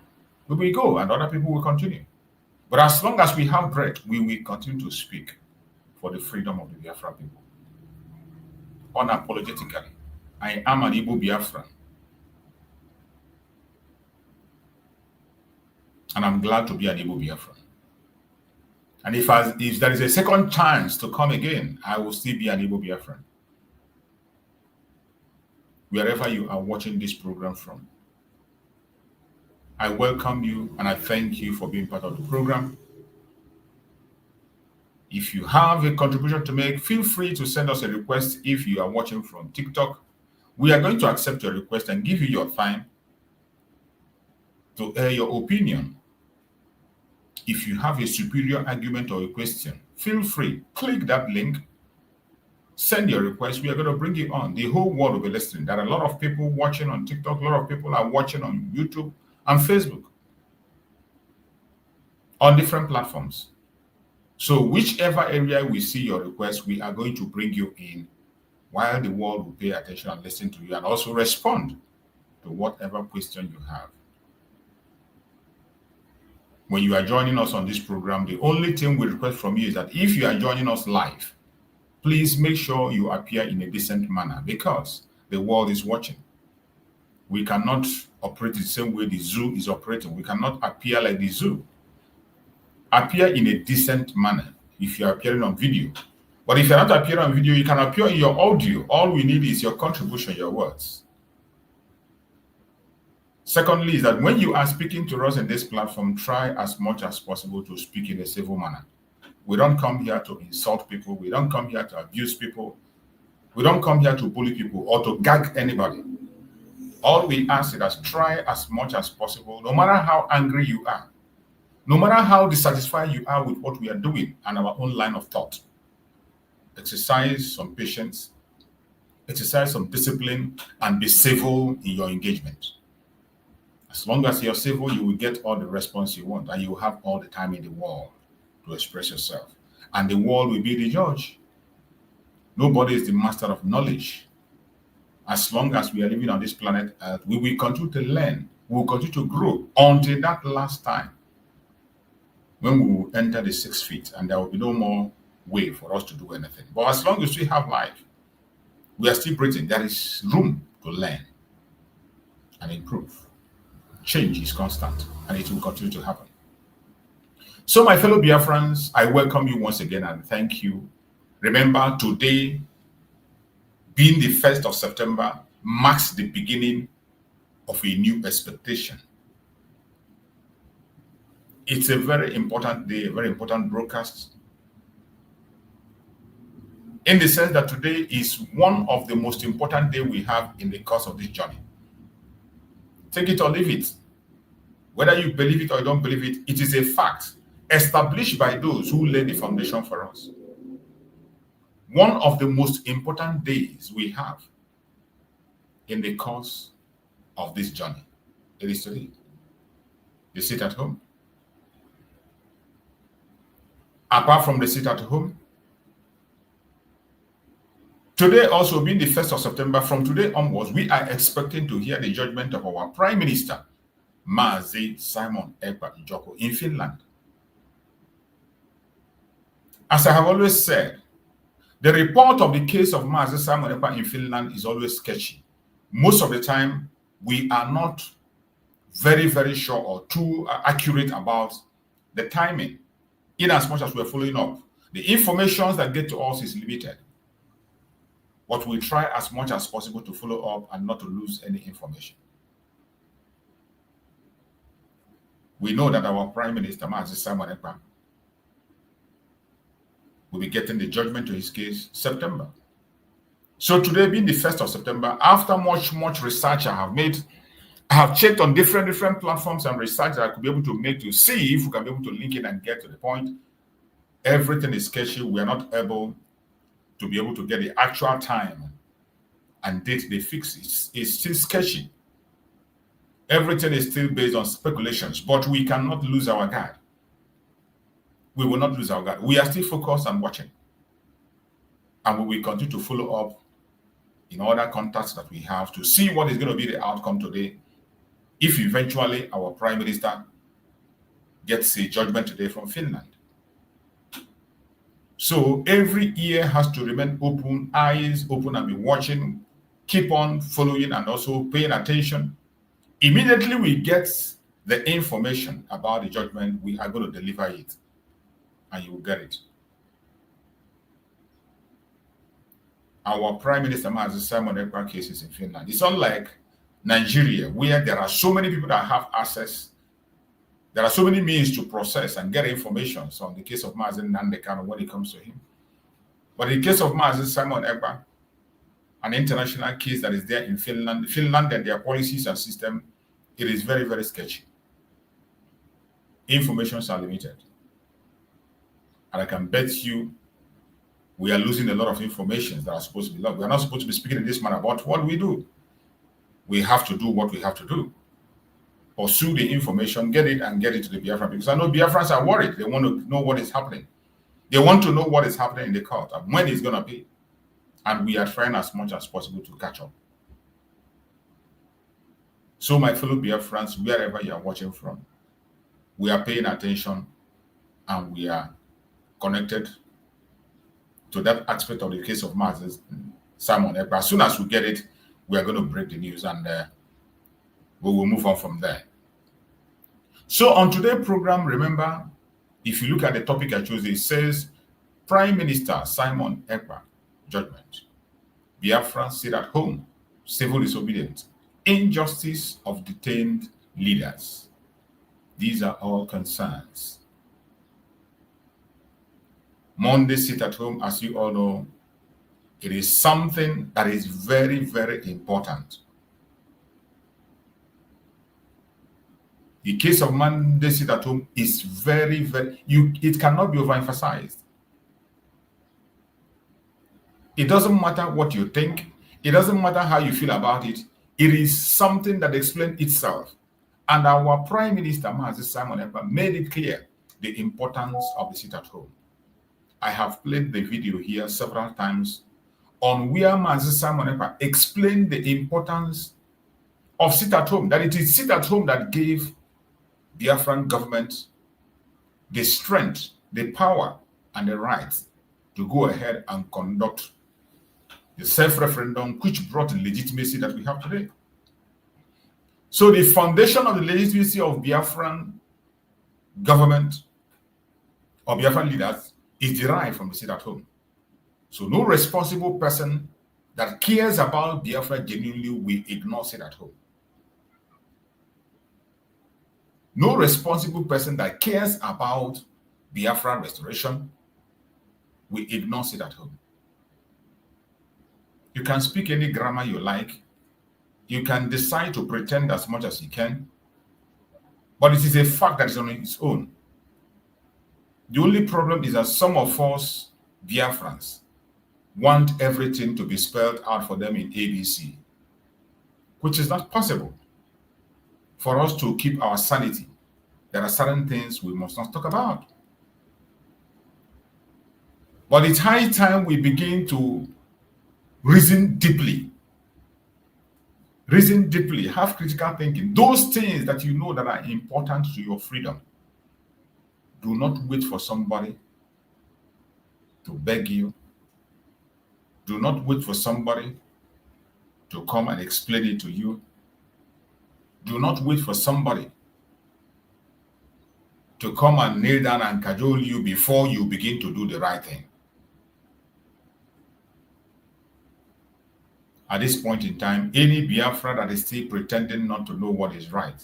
we will go and other people will continue. But as long as we have breath, we will continue to speak for the freedom of the Biafra people. Unapologetically, I am an Igbo Biafran. And I'm glad to be an Igbo Biafran. And if there is a second chance to come again, I will still be an Igbo Biafran. Wherever you are watching this program from, I welcome you and I thank you for being part of the program. If you have a contribution to make, feel free to send us a request. If you are watching from TikTok, we are going to accept your request and give you your time to air your opinion. If you have a superior argument or a question, feel free, click that link, send your request. We are going to bring you on. The whole world will be listening. There are a lot of people watching on TikTok, a lot of people are watching on YouTube and Facebook, on different platforms. So whichever area we see your request, we are going to bring you in while the world will pay attention and listen to you and also respond to whatever question you have. When you are joining us on this program, the only thing we request from you is that if you are joining us live, please make sure you appear in a decent manner because the world is watching. We cannot operate the same way the zoo is operating. We cannot appear like the zoo. Appear in a decent manner if you are appearing on video. But if you're not appearing on video, you can appear in your audio. All we need is your contribution, your words. Secondly, is that when you are speaking to us in this platform, try as much as possible to speak in a civil manner. We don't come here to insult people. We don't come here to abuse people. We don't come here to bully people or to gag anybody. All we ask is that try as much as possible, no matter how angry you are, no matter how dissatisfied you are with what we are doing and our own line of thought. Exercise some patience, exercise some discipline, and be civil in your engagement. As long as you're civil, you will get all the response you want, and you will have all the time in the world to express yourself. And the world will be the judge. Nobody is the master of knowledge. As long as we are living on this planet Earth, we will continue to learn, we will continue to grow until that last time when we will enter the 6 feet and there will be no more way for us to do anything. But as long as we have life, we are still breathing. There is room to learn and improve. Change is constant and it will continue to happen. So my fellow Biafrans, I welcome you once again and thank you Remember, today, being the 1st of September, marks the beginning of a new expectation. It's a very important day, a very important broadcast, in the sense that today is one of the most important days we have in the course of this journey. Take it or leave it. Whether you believe it or you don't believe it, it is a fact established by those who laid the foundation for us. One of the most important days we have in the course of this journey. It is today. You sit at home. Apart from the sit at home, today also being the 1st of September, from today onwards, we are expecting to hear the judgment of our Prime Minister, Mazi Simon Ekpa in Finland. As I have always said, the report of the case of Mazi Simon Ekpa in Finland is always sketchy. Most of the time, we are not very, very sure or too accurate about the timing, in as much as we're following up. The information that get to us is limited. But we try as much as possible to follow up and not to lose any information. We know that our Prime Minister, Mazi Simon Ekpa, will be getting the judgment to his case September. So today being the 1st of September, after much research I have made, I have checked on different platforms and research that I could be able to make to see if we can be able to link it and get to the point. Everything is sketchy. We are not able to be able to get the actual time and date they fix it. It's still sketchy. Everything is still based on speculations, but we cannot lose our guard. We will not lose our guard. We are still focused on watching. And we will continue to follow up in other contacts that we have to see what is going to be the outcome today, if eventually our Prime Minister gets a judgment today from Finland. So every ear has to remain open, eyes open, and be watching, keep on following and also paying attention. Immediately we get the information about the judgment, we are going to deliver it, and you will get it. Our Prime Minister Mazi Simon Ekpa cases in Finland. It's unlike Nigeria, where there are so many people that have access. There are so many means to process and get information. So in the case of Mazi Nandekano, when it comes to him. But in the case of Mazi Simon Ekpa, an international case that is there in Finland and their policies and system, it is very, very sketchy. Informations are limited. And I can bet you we are losing a lot of information that are supposed to be lost. We are not supposed to be speaking in this manner about what we do. We have to do what we have to do. Pursue the information, get it to the Biafran. Because I know Biafrans are worried. They want to know what is happening. They want to know what is happening in the court and when it's going to be. And we are trying as much as possible to catch up. So my fellow Biafrans, wherever you are watching from, we are paying attention and we are connected to that aspect of the case of Mazi Simon Ekpa. As soon as we get it, we are going to break the news and we will move on from there. So on today's program, remember, if you look at the topic I chose, it says Prime Minister Simon Ekpa judgment. Biafrans sit at home, civil disobedience, injustice of detained leaders. These are all concerns. Monday sit at home, as you all know, it is something that is very, very important. The case of Monday sit at home is very, it cannot be overemphasized. It doesn't matter what you think. It doesn't matter how you feel about it. It is something that explains itself. And our Prime Minister, Mazi Simon Ekpa, made it clear the importance of the sit at home. I have played the video here several times on where Mazi Simon Ekpa explained the importance of sit at home, that it is sit at home that gave the Biafran government the strength, the power, and the right to go ahead and conduct the self-referendum which brought the legitimacy that we have today. So the foundation of the legitimacy of Biafran government or Biafran leaders is derived from the sit at home. So no responsible person that cares about Biafra genuinely will ignore it at home. No responsible person that cares about Biafra restoration will ignore it at home. You can speak any grammar you like. You can decide to pretend as much as you can. But it is a fact that is on its own. The only problem is that some of us Biafrans want everything to be spelled out for them in ABC, which is not possible. For us to keep our sanity, there are certain things we must not talk about. But it's high time we begin to reason deeply. Reason deeply, have critical thinking. Those things that you know that are important to your freedom. Do not wait for somebody to beg you. Do not wait for somebody to come and explain it to you. Do not wait for somebody to come and kneel down and cajole you before you begin to do the right thing. At this point in time, any Biafra that is still pretending not to know what is right,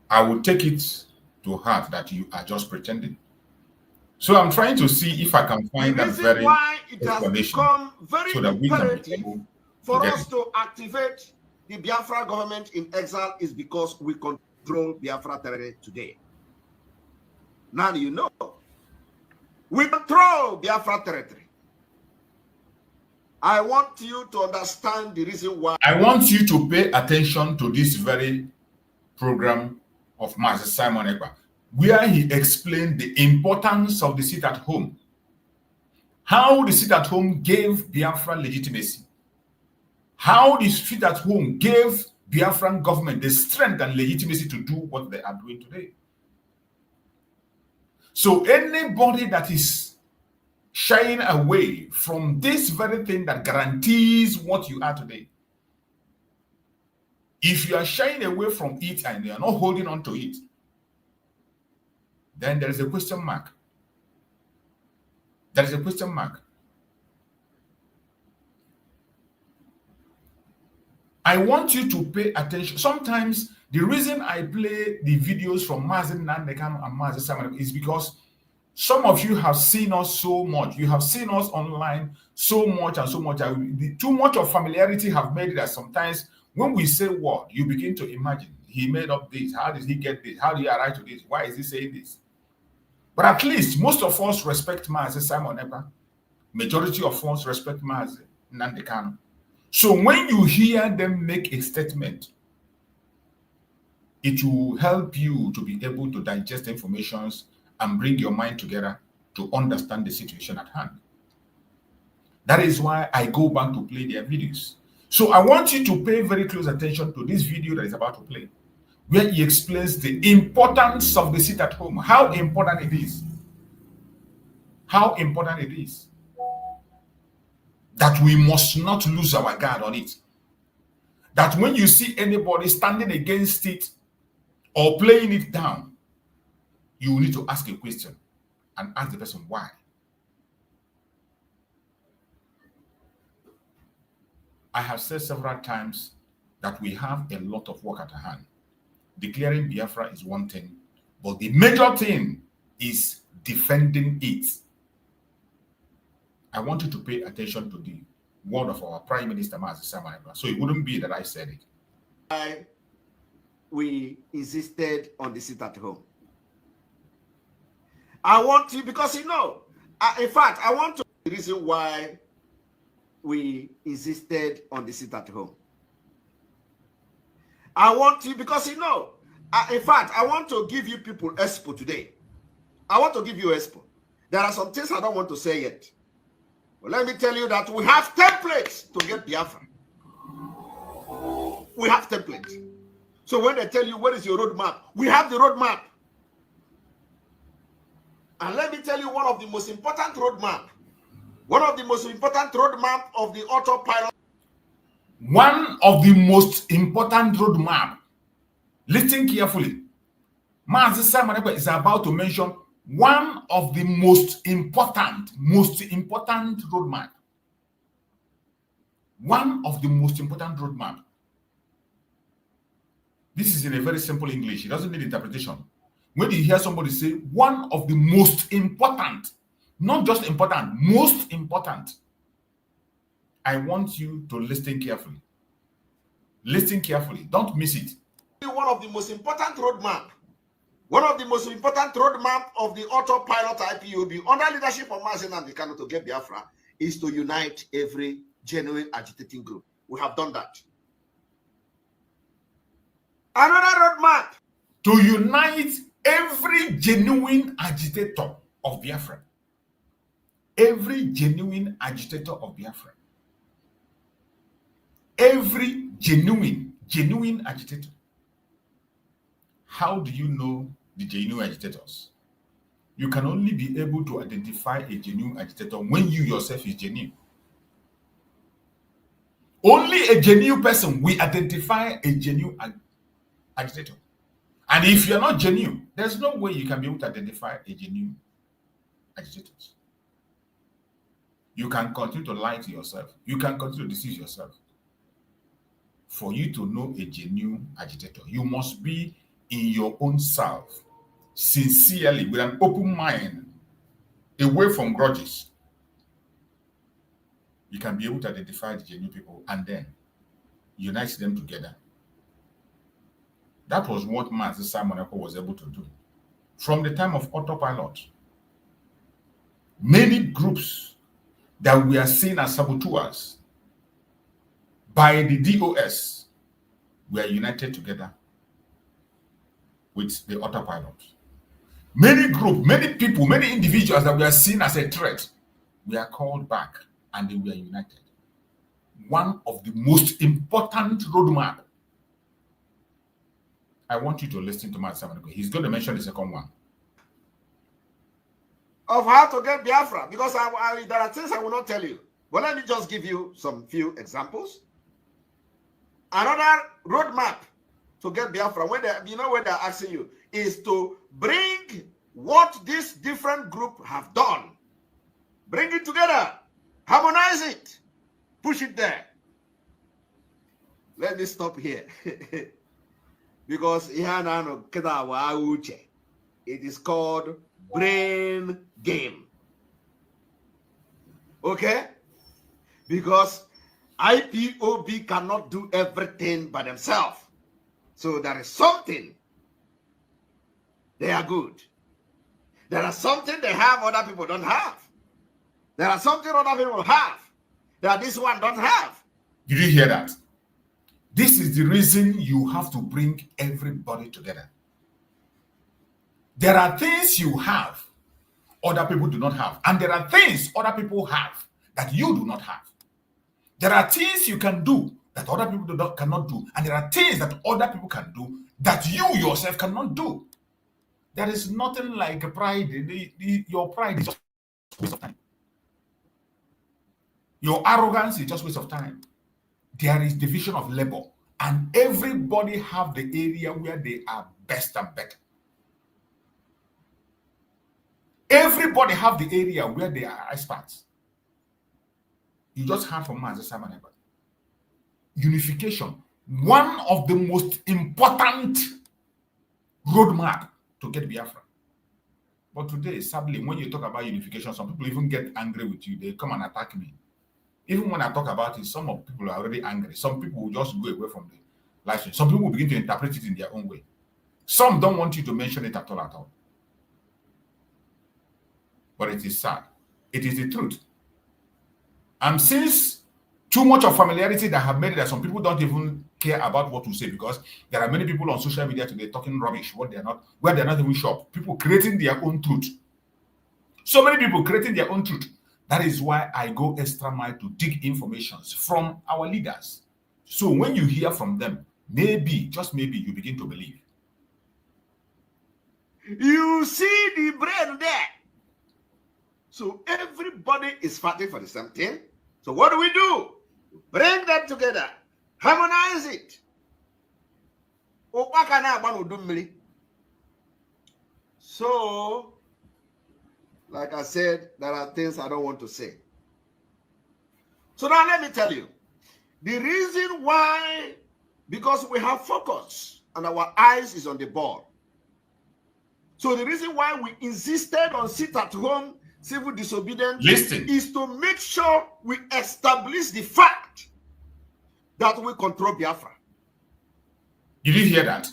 I will take it to heart that you are just pretending. So I'm trying to see if I can find that very why it has explanation become very so that we can imperative be able for to us to activate the Biafra government in exile is because we control Biafra territory today. Now you know, we control Biafra territory. I want you to understand the reason why. I want you to pay attention to this very program of Master Simon Ekpa, where he explained the importance of the sit at home, how the sit at home gave Biafra legitimacy, how the sit at home gave Biafran government the strength and legitimacy to do what they are doing today. So anybody that is shying away from this very thing that guarantees what you are today, if you are shying away from it and you are not holding on to it, then there is a question mark. There is a question mark. I want you to pay attention. Sometimes the reason I play the videos from Mazen Nandekam and Mazen Simon is because some of you have seen us so much. You have seen us online so much and so much. Too much of familiarity have made it that sometimes when we say word, you begin to imagine, he made up this. How did he get this? How did he arrive to this? Why is he saying this? But at least most of us respect Mazen Simon Ekpa. Majority of us respect Mazen Nandekam. So when you hear them make a statement, it will help you to be able to digest information and bring your mind together to understand the situation at hand. That is why I go back to play their videos. So I want you to pay very close attention to this video that is about to play, where he explains the importance of the sit at home, how important it is. How important it is. That we must not lose our guard on it. That when you see anybody standing against it or playing it down, you will need to ask a question and ask the person why. I have said several times that we have a lot of work at hand. Declaring Biafra is one thing, but the major thing is defending it. I want you to pay attention to the word of our Prime Minister, Mazi Simon Ekpa, so it wouldn't be that I said it. Why we insisted on the sit at home. I want you, because you know, in fact, I want to the reason why we insisted on the sit at home. I want you, because you know, in fact, I want to give you people expo today. I want to give you expo. There are some things I don't want to say yet. But let me tell you that we have templates to get Biafra. We have templates. So when they tell you, what is your roadmap? We have the roadmap. And let me tell you one of the most important roadmap. One of the most important roadmap of the autopilot. One of the most important roadmap. Listen carefully. Mazi Simon Ekpa is about to mention one of the most important roadmap. One of the most important roadmap. This is in a very simple English. It doesn't need interpretation. When you hear somebody say one of the most important, not just important, most important, I want you to listen carefully. Listen carefully. Don't miss it. One of the most important roadmap. One of the most important roadmap of the autopilot IPOB under leadership of Mazen and Kanu to get Biafra is to unite every genuine agitating group. We have done that. Another roadmap. To unite every genuine agitator of Biafra. Every genuine agitator of Biafra. Every genuine agitator. How do you know the genuine agitators? You can only be able to identify a genuine agitator when you yourself is genuine. Only a genuine person will identify a genuine agitator. And if you're not genuine, there's no way you can be able to identify a genuine agitator. You can continue to lie to yourself. You can continue to deceive yourself. For you to know a genuine agitator, you must be in your own self, sincerely, with an open mind, away from grudges. You can be able to identify the genuine people and then unite them together. That was what Master Simon Ekpa was able to do. From the time of autopilot, many groups that we are seen as saboteurs by the DOS were united together with the autopilot. Many groups, many people, many individuals that we are seen as a threat, we are called back and they were united. One of the most important roadmap. I want you to listen to Master Simon Ekpa. He's going to mention the second one. Of how to get Biafra, because there are things I will not tell you. But let me just give you some few examples. Another roadmap to get Biafra, when they're asking you, is to bring what this different group have done. Bring it together. Harmonize it. Push it there. Let me stop here. Because it is called brain game. Okay? Because IPOB cannot do everything by themselves. So there is something they are good. There are something they have other people don't have. There are something other people have that this one don't have. Did you hear that? This is the reason you have to bring everybody together. There are things you have other people do not have. And there are things other people have that you do not have. There are things you can do that other people cannot do. And there are things that other people can do that you yourself cannot do. There is nothing like pride. Your pride is just a waste of time. Your arrogance is just a waste of time. There is division of labor. And everybody have the area where they are best and better. Everybody have the area where they are experts. You just heard from Master Simon Ekpa. Unification, one of the most important roadmap to get Biafra. But today, sadly, when you talk about unification, some people even get angry with you. They come and attack me. Even when I talk about it, some of people are already angry. Some people will just go away from the live stream. Some people will begin to interpret it in their own way. Some don't want you to mention it at all. But it is sad. It is the truth. And since too much of familiarity that have made it that some people don't even care about what to say, because there are many people on social media today talking rubbish, where they're not even sure. People creating their own truth. So many people creating their own truth. That is why I go extra mile to dig information from our leaders. So when you hear from them, maybe, just maybe, you begin to believe. You see the brain there. So everybody is fighting for the same thing. So what do? Bring them together. Harmonize it. So Like I said, there are things I don't want to say. So now let me tell you. The reason why, because we have focus and our eyes is on the ball. So the reason why we insisted on sit-at-home civil disobedience is to make sure we establish the fact that we control Biafra. Did you hear that?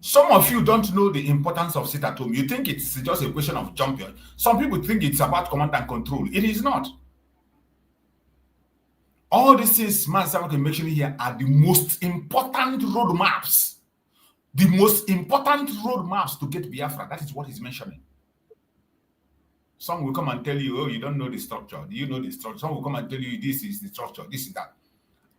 Some of you don't know the importance of sit-at-home. You think it's just a question of jumping. Some people think it's about command and control. It is not. All these things man can mention here are the most important roadmaps. The most important roadmaps to get Biafra. That is what he's mentioning. Some will come and tell you, oh, you don't know the structure. Do you know the structure? Some will come and tell you, this is the structure, this is that.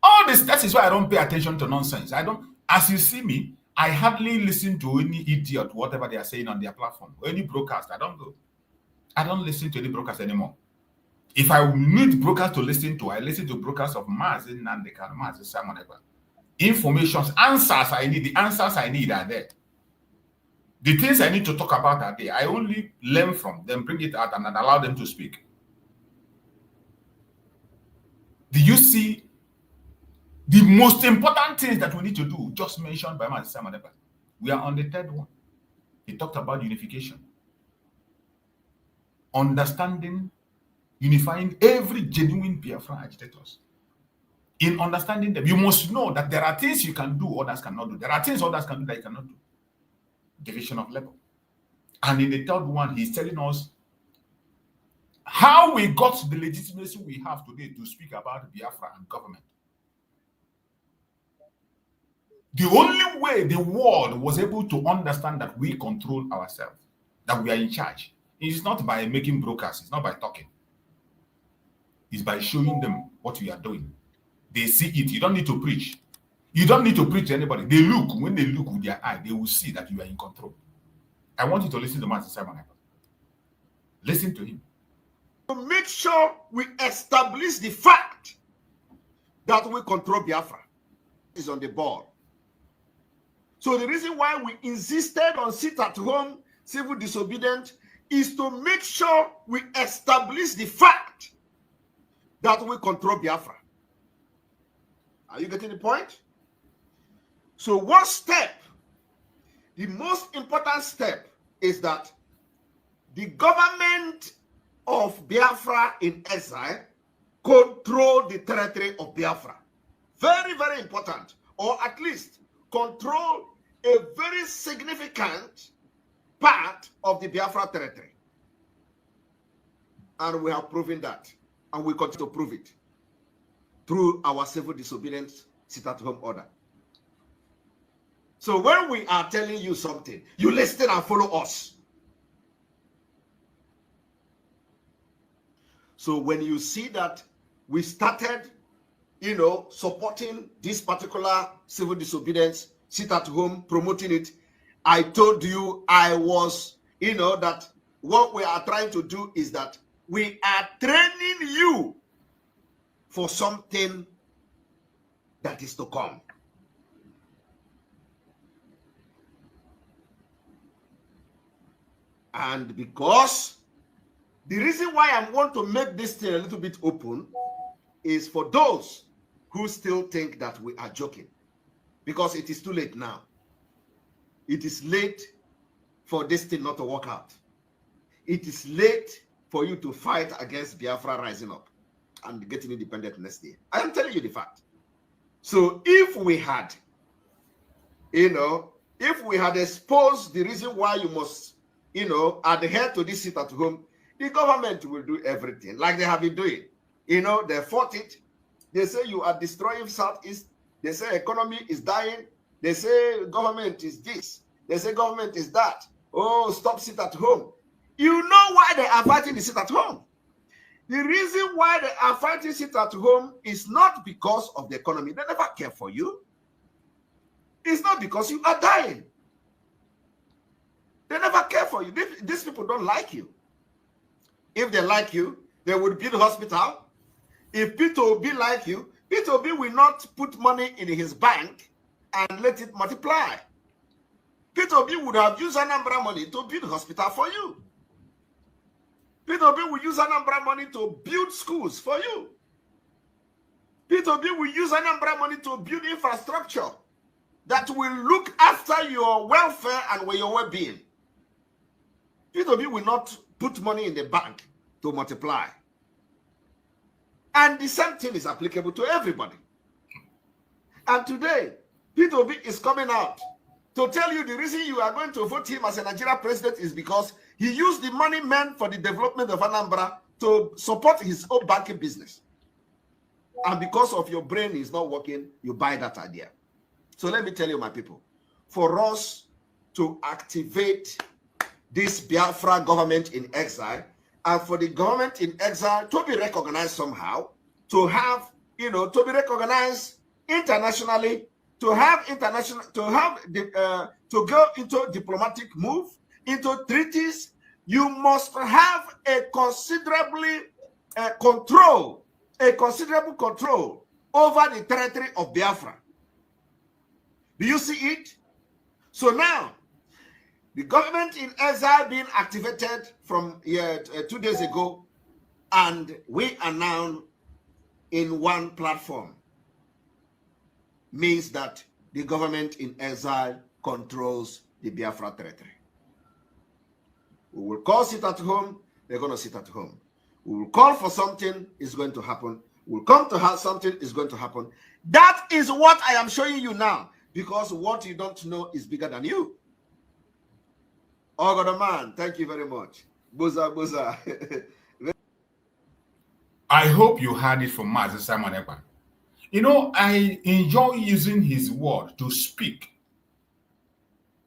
All this, that is why I don't pay attention to nonsense. I don't, as you see me, I hardly listen to any idiot, whatever they are saying on their platform, or any broadcast. I don't go. I don't listen to any broadcast anymore. If I need broadcast to listen to, I listen to broadcasts of Mazin Nandeka, Mazin Simone. Informations, answers I need, the answers I need are there. The things I need to talk about are there. I only learn from them, bring it out, and allow them to speak. Do you see the most important things that we need to do, just mentioned by Mazin Simone? We are on the third one. He talked about unification. Understanding, unifying every genuine Biafran agitators. In understanding them, you must know that there are things you can do, others cannot do. There are things others can do that you cannot do. Division of labor. And in the third one, he's telling us how we got the legitimacy we have today to speak about Biafra and government. The only way the world was able to understand that we control ourselves, that we are in charge, is not by making broadcasts, it's not by talking. It's by showing them what we are doing. They see it. You don't need to preach. You don't need to preach to anybody. They look. When they look with their eye, they will see that you are in control. I want you to listen to Master Simon. Listen to him. To make sure we establish the fact that we control Biafra is on the board. So the reason why we insisted on sit-at-home civil disobedience is to make sure we establish the fact that we control Biafra. Are you getting the point? So one step, the most important step, is that the government of Biafra in exile control the territory of Biafra. Very, very important. Or at least control a very significant part of the Biafra territory. And we have proven that. And we continue to prove it through our civil disobedience sit-at-home order. So when we are telling you something, you listen and follow us. So when you see that we started, supporting this particular civil disobedience sit-at-home, promoting it, I told you I was, that what we are trying to do is that we are training you for something that is to come. And because the reason why I want to make this thing a little bit open is for those who still think that we are joking, because it is too late now. It is late for this thing not to work out. It is late for you to fight against Biafra rising up and getting independent next year. I am telling you the fact. So if we had, if we had exposed the reason why you must, adhere to this sit-at-home, the government will do everything like they have been doing. They fought it. They say you are destroying Southeast. They say economy is dying. They say government is this. They say government is that. Oh, stop sit-at-home. You know why they are fighting the sit-at-home. The reason why they are fighting sit-at-home is not because of the economy. They never care for you. It's not because you are dying. They never care for you. These people don't like you. If they like you, they would build a hospital. If Peter Obi like you, Peter Obi will not put money in his bank and let it multiply. Peter Obi would have used Anambra money to build a hospital for you. P2B will use Anambra money to build schools for you. P2B will use Anambra money to build infrastructure that will look after your welfare and your well-being. P2B will not put money in the bank to multiply. And the same thing is applicable to everybody. And today, P2B is coming out to tell you the reason you are going to vote him as a Nigeria president is because he used the money meant for the development of Anambra to support his own banking business. And because of your brain is not working, you buy that idea. So let me tell you, my people, for us to activate this Biafra government in exile, and for the government in exile to be recognized somehow, to have, to be recognized internationally, to go into diplomatic move, into treaties, you must have a considerable control over the territory of Biafra. Do you see it? So now, the government in exile being activated from 2 days ago, and we are now in one platform, means that the government in exile controls the Biafra territory. We will call sit at home, they're going to sit at home. We will call for something, it's going to happen. We'll come to have something, is going to happen. That is what I am showing you now, because what you don't know is bigger than you. Oh, man, thank you very much. Buza, buza. I hope you heard it from Mazi Simon Ekpa. I enjoy using his word to speak.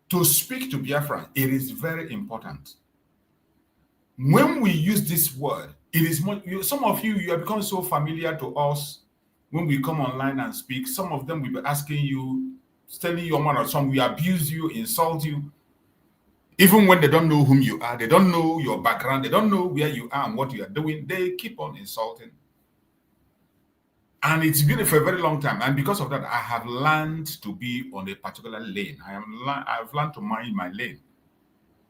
To speak to Biafran, it is very important. When we use this word, it is more, some of you have become so familiar to us when we come online and speak. Some of them will be asking you, telling you or some, we abuse you, insult you. Even when they don't know whom you are, they don't know your background, they don't know where you are and what you are doing, they keep on insulting. And it's been for a very long time. And because of that, I have learned to be on a particular lane. I've learned to mind my lane,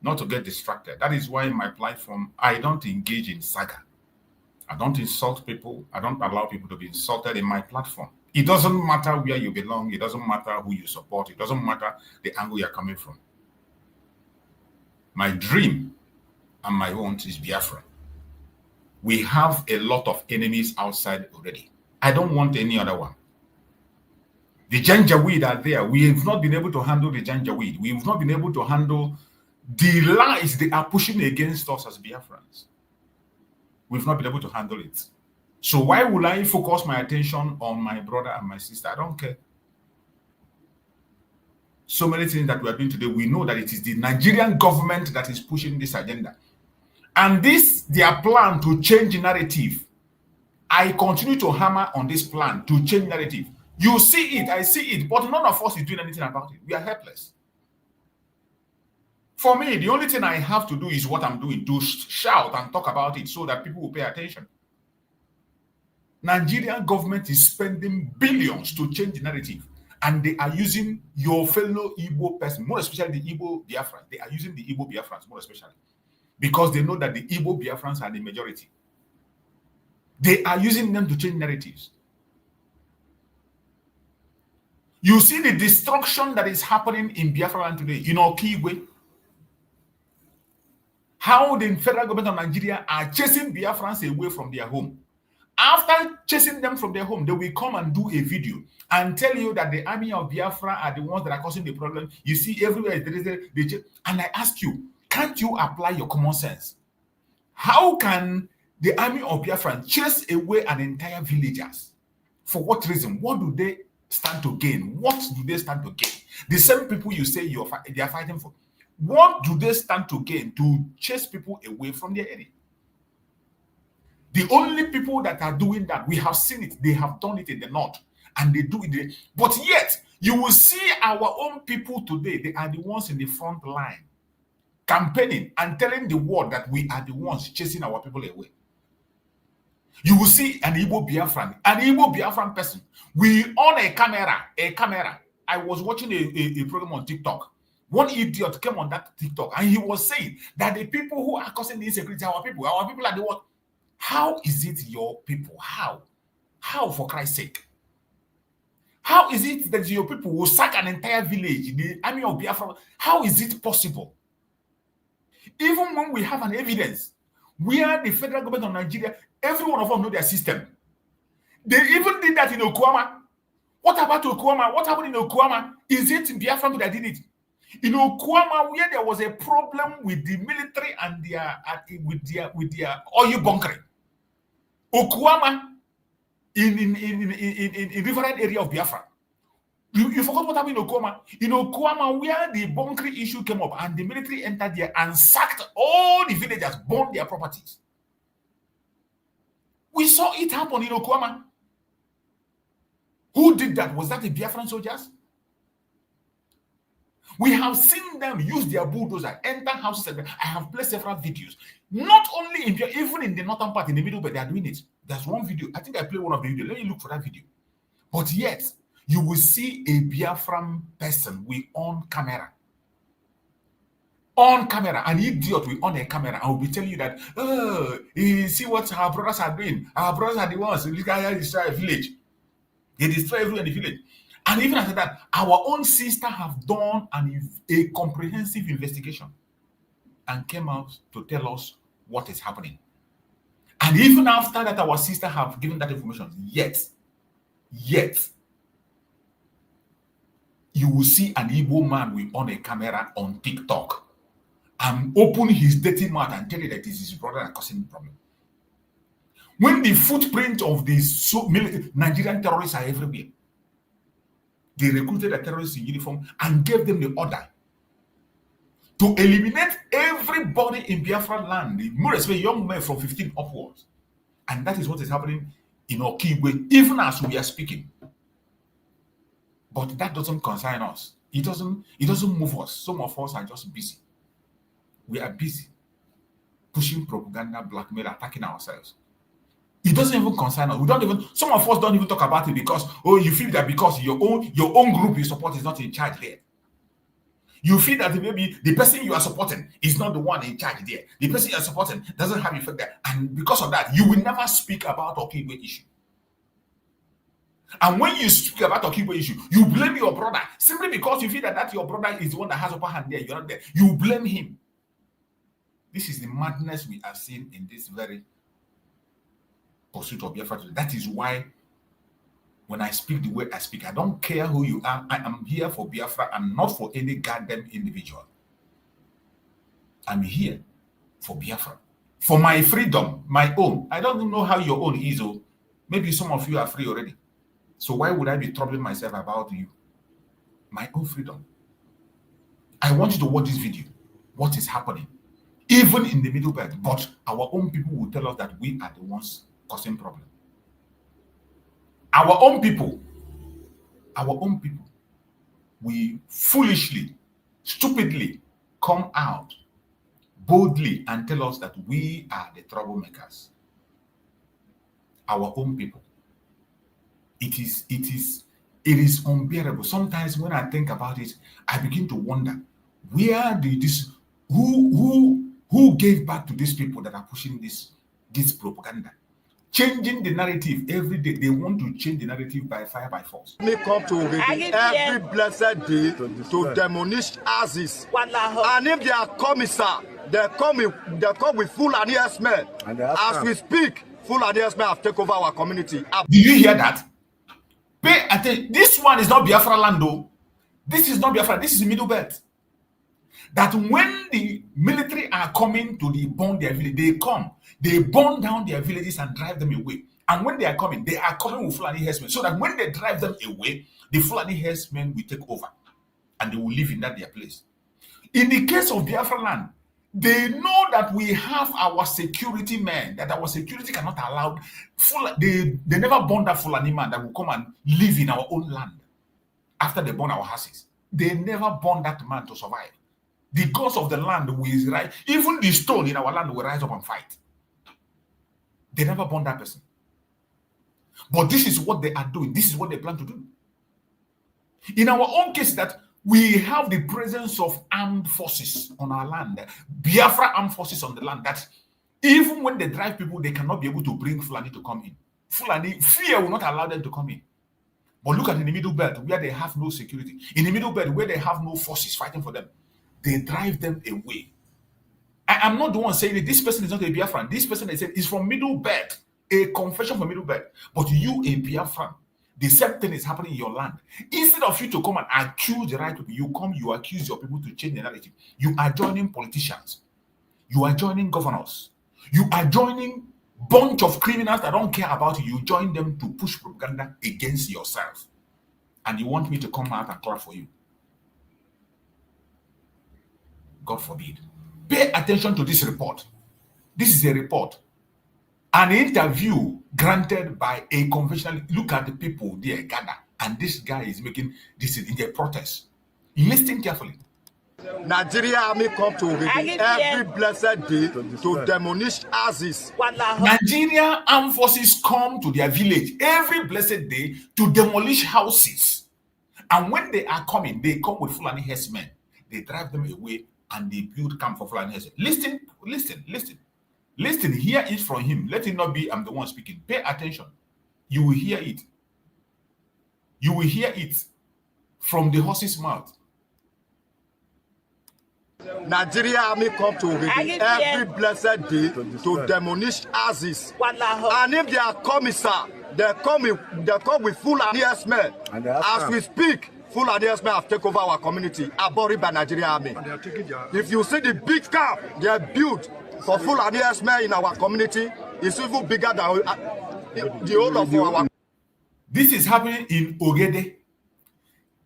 not to get distracted. That is why in my platform, I don't engage in saga. I don't insult people. I don't allow people to be insulted in my platform. It doesn't matter where you belong. It doesn't matter who you support. It doesn't matter the angle you're coming from. My dream and my want is Biafra. We have a lot of enemies outside already. I don't want any other one. The Janjaweed are there. We have not been able to handle the Janjaweed. We have not been able to handle the lies they are pushing against us as Biafrans. We've not been able to handle it. So why will I focus my attention on my brother and my sister? I don't care. So many things that we are doing today, we know that it is the Nigerian government that is pushing this agenda. And this, their plan to change narrative, I continue to hammer on this plan to change narrative. You see it, I see it, but none of us is doing anything about it. We are helpless. For me, the only thing I have to do is what I'm doing, to shout and talk about it so that people will pay attention. Nigerian government is spending billions to change the narrative, and they are using your fellow Igbo person, more especially the Igbo Biafrans. They are using the Igbo Biafrans more especially because they know that the Igbo Biafrans are the majority. They are using them to change narratives. You see the destruction that is happening in Biafra land today, in Okigwe. How the federal government of Nigeria are chasing Biafrans away from their home. After chasing them from their home, they will come and do a video and tell you that the army of Biafra are the ones that are causing the problem. You see everywhere there is and I ask you, can't you apply your common sense? How can the army of Biafra chase away an entire villagers? For what reason? What do they stand to gain? What do they stand to gain? The same people you say they are fighting for. What do they stand to gain to chase people away from their area? The only people that are doing that, we have seen it, they have done it in the north, and they do it. But yet, you will see our own people today, they are the ones in the front line, campaigning and telling the world that we are the ones chasing our people away. You will see an Igbo Biafran person. We on a camera. I was watching a program on TikTok. One idiot came on that TikTok and he was saying that the people who are causing the insecurity are our people are the what? How is it your people? How? How, for Christ's sake? How is it that your people will sack an entire village, the army of Biafra? How is it possible? Even when we have an evidence where the federal government of Nigeria, every one of them know their system. They even did that in Okwama. What about Okwama? What happened in Okwama? Is it Biafran that did it? In Okwama, where there was a problem with the military and with their oil bunkering. Okwama in different area of Biafra. You forgot what happened in Okwama. In Okwama, where the bunkering issue came up and the military entered there and sacked all the villagers, burned their properties. We saw it happen in Okwama. Who did that? Was that the Biafran soldiers? We have seen them use their bulldozer, enter houses. I have placed several videos. Not only in even in the northern part, in the middle, but they are doing it. There's one video. I think I played one of the videos. Let me look for that video. But yet, you will see a Biafran person with on camera. On camera, an idiot will on a camera and will be telling you that, oh, you see what our brothers are doing. Our brothers are the ones who destroy a village. They destroy everyone in the village. And even after that, our own sister have done a comprehensive investigation and came out to tell us what is happening. And even after that, our sister have given that information. Yet, you will see an Igbo man with on a camera on TikTok and open his dirty mouth and tell you that it is his brother that causing the problem. When the footprint of these Nigerian terrorists are everywhere, they recruited the terrorists in uniform and gave them the order to eliminate everybody in Biafra land, more especially young men from 15 upwards. And that is what is happening in Okigwe, even as we are speaking. But that doesn't concern us. It doesn't move us. Some of us are just busy. We are busy pushing propaganda, blackmail, attacking ourselves. It doesn't even concern us. Some of us don't even talk about it because, oh, you feel that because your own group you support is not in charge there. You feel that maybe the person you are supporting is not the one in charge there. The person you are supporting doesn't have effect there. And because of that, you will never speak about Okigwe issue. And when you speak about Okigwe issue, you blame your brother simply because you feel that your brother is the one that has upper hand there. You're not there. You blame him. This is the madness we are seeing in this very pursuit of Biafra. That is why when I speak the way I speak, I don't care who you are. I am here for Biafra and not for any goddamn individual. I'm here for Biafra. For my freedom, my own. I don't even know how your own is. Or maybe some of you are free already. So why would I be troubling myself about you? My own freedom. I want you to watch this video. What is happening? Even in the Middle Belt. But our own people will tell us that we are the ones causing problem. Our own people, we foolishly, stupidly come out boldly and tell us that we are the troublemakers. Our own people. It is unbearable. Sometimes when I think about it, I begin to wonder, where did this, who gave back to these people that are pushing this propaganda? Changing the narrative every day. They want to change the narrative by fire, by force. Me come to every blessed day to demolish houses. And if they are commissar, they come with full and yes men. As we speak, full and yes men have taken over our community. Do you hear that? Pay attention. This one is not Biafra land, though. This is not Biafra. This is the Middle Belt. That when the military are coming to burn their village, they burn down their villages and drive them away. And when they are coming with Fulani herdsmen. So that when they drive them away, the Fulani herdsmen will take over and they will live in their place. In the case of Biafra land, they know that we have our security men, that our security cannot allow. They never burn that Fulani man that will come and live in our own land after they burn our houses. They never burn that man to survive. The gods of the land will rise. Even the stone in our land will rise up and fight. They never burn that person. But this is what they are doing. This is what they plan to do. In our own case, that We have the presence of armed forces on our land, Biafra armed forces on the land, that even when they drive people, they cannot be able to bring Fulani to come in. Fulani, fear will not allow them to come in. But look at in the Middle Belt, where they have no security. In the Middle Belt, where they have no forces fighting for them, they drive them away. I'm not the one saying it. This person is not a Biafran. This person is from Middle Belt, a confession from Middle Belt. But you, a Biafran, the same thing is happening in your land. Instead of you to come and accuse the right people, you come, you accuse your people to change the narrative. You are joining politicians. You are joining governors. You are joining bunch of criminals that don't care about you. You join them to push propaganda against yourself. And you want me to come out and clap for you. God forbid. Pay attention to this report. This is a report. An interview granted by a conventional. Look at the people there gather. And this guy is making this in their protest. Listen carefully. Nigeria army come to every blessed day to demolish houses. Nigeria armed forces come to their village every blessed day to demolish houses. And when they are coming, they come with Fulani herdsmen. They drive them away and they build camp for Fulani herdsmen. Listen, hear it from him. Let it not be I'm the one speaking. Pay attention. You will hear it. You will hear it from the horse's mouth. Nigeria army come to every blessed day to demolish houses. And if they are coming, sir, they come with Fulani herdsmen. As we speak, Fulani herdsmen have taken over our community, abhorred by Nigeria army. If you see the big camp they have built for Fulani herdsmen in our community, it's even bigger than the whole of our. This is happening in Ogede.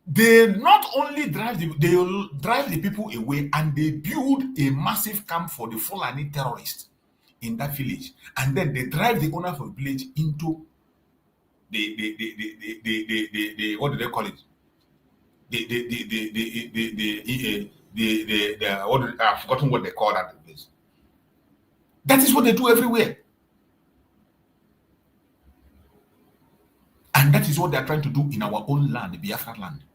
They not only drive the people away, and they build a massive camp for the Fulani terrorists in that village, and then they drive the owner of the village into the what do they call it? I've forgotten what they call that place. That is what they do everywhere. And that is what they are trying to do in our own land, the Biafra land.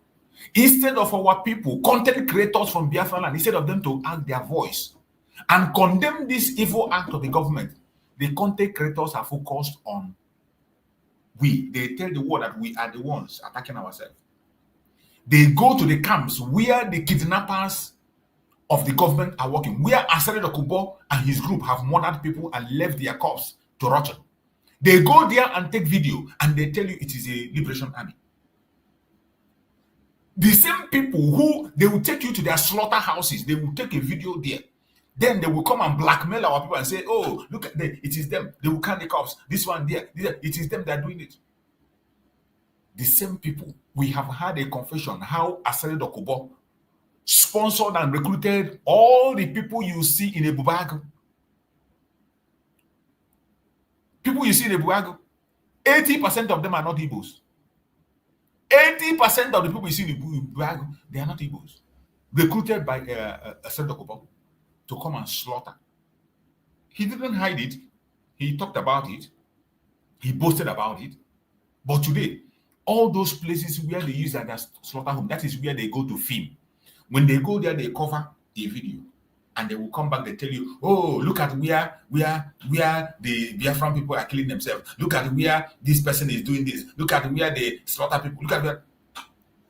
Instead of our people, content creators from Biafra land, instead of them to act their voice and condemn this evil act of the government, the content creators are focused on we. They tell the world that we are the ones attacking ourselves. They go to the camps where the kidnappers of the government are working, where Asare Dokubo and his group have murdered people and left their corpses to rot. They go there and take video, and they tell you it is a liberation army. The same people who they will take you to their slaughterhouses, they will take a video there. Then they will come and blackmail our people and say, oh, look at them, it is them. They will count the cops. This one there, it is them that are doing it. The same people, we have had a confession how Asare Dokubo sponsored and recruited all the people you see in Ebubago. People you see in Ebubago, 80% of them are not Igbos. 80% of the people you see in Ebubago, they are not Igbos. Recruited by Asare Dokubo to come and slaughter. He didn't hide it. He talked about it. He boasted about it. But today, all those places where they use that as slaughter home, that is where they go to film. When they go there, they cover a video. And they will come back, they tell you, oh, look at where the Biafran people are killing themselves. Look at where this person is doing this. Look at where they slaughter people. Look at where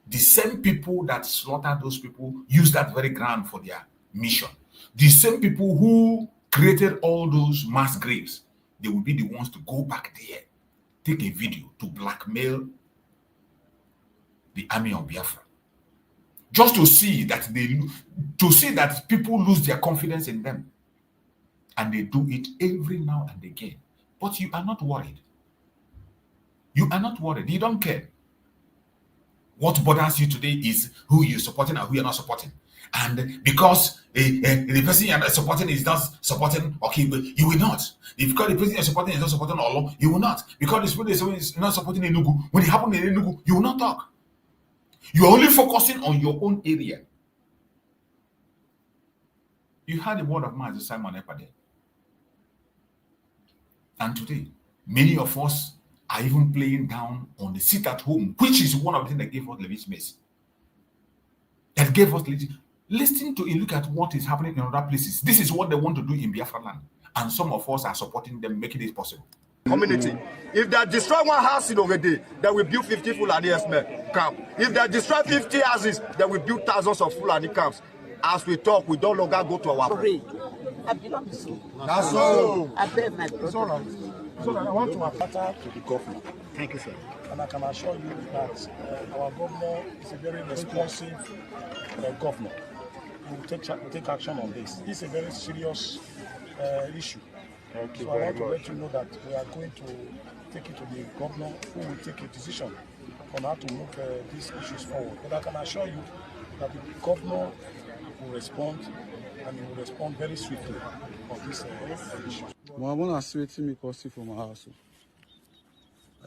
the same people that slaughter those people use that very ground for their mission. The same people who created all those mass graves, they will be the ones to go back there, take a video to blackmail the army of Biafra. Just to see that people lose their confidence in them. And they do it every now and again. But you are not worried. You are not worried. You don't care. What bothers you today is who you're supporting and who you're not supporting. And because the person you're not supporting is not supporting, okay, but you will not. If because the person you're supporting is not supporting Allah, you will not. Because the person is not supporting Enugu, when it happens in Enugu, you will not talk. You're only focusing on your own area. You heard the word of man, Simone Ekpa. And today, many of us are even playing down on the seat at home, which is one of the things that gave us legitimacy. gave us listen to it. Look at what is happening in other places. This is what they want to do in Biafra land, and some of us are supporting them, making it possible. Community. If they destroy one house in already, they will build 50 Fulani herdsmen camp. If they destroy 50 houses, they will build thousands of Fulani camps. As we talk, we don't longer go to our Sorry, I belong to you. That's all. I pay my brother. So I want to apply to the governor. Thank you, sir. And I can assure you that our governor is a very responsive governor. He will take action on this. It's a very serious issue. Thank you so very I want to much. let you know that we are going to take it to the governor, who will take a decision on how to move these issues forward. But I can assure you that the governor will respond, and he will respond very swiftly on this issue. Well, I want to see me costly for my house.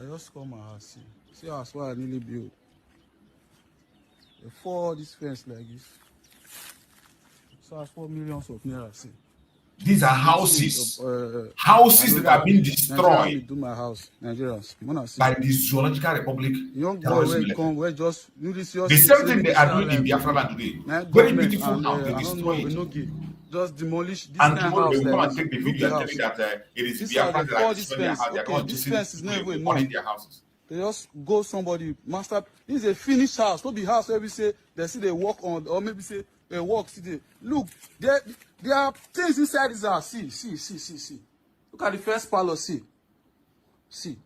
I just call my house. See house where I nearly built. Before this fence like this. So I 4 millions of naira. See. These are houses. Houses that are being destroyed do my house, Nigerians. by the Zoological Republic. The same thing they are doing in Biafra land today. Very beautiful house. They destroy it. Just demolish this and kind tomorrow house. they will come and take the video and tell me that it is Biafra that are destroying their house. They are not this fence is not even burning enough. their houses. They just go somebody master. This is a finished house. Not be house where we say they see they work on, or maybe say they work. See they look. There are things inside this house. See. Look at the first parlor. See. See.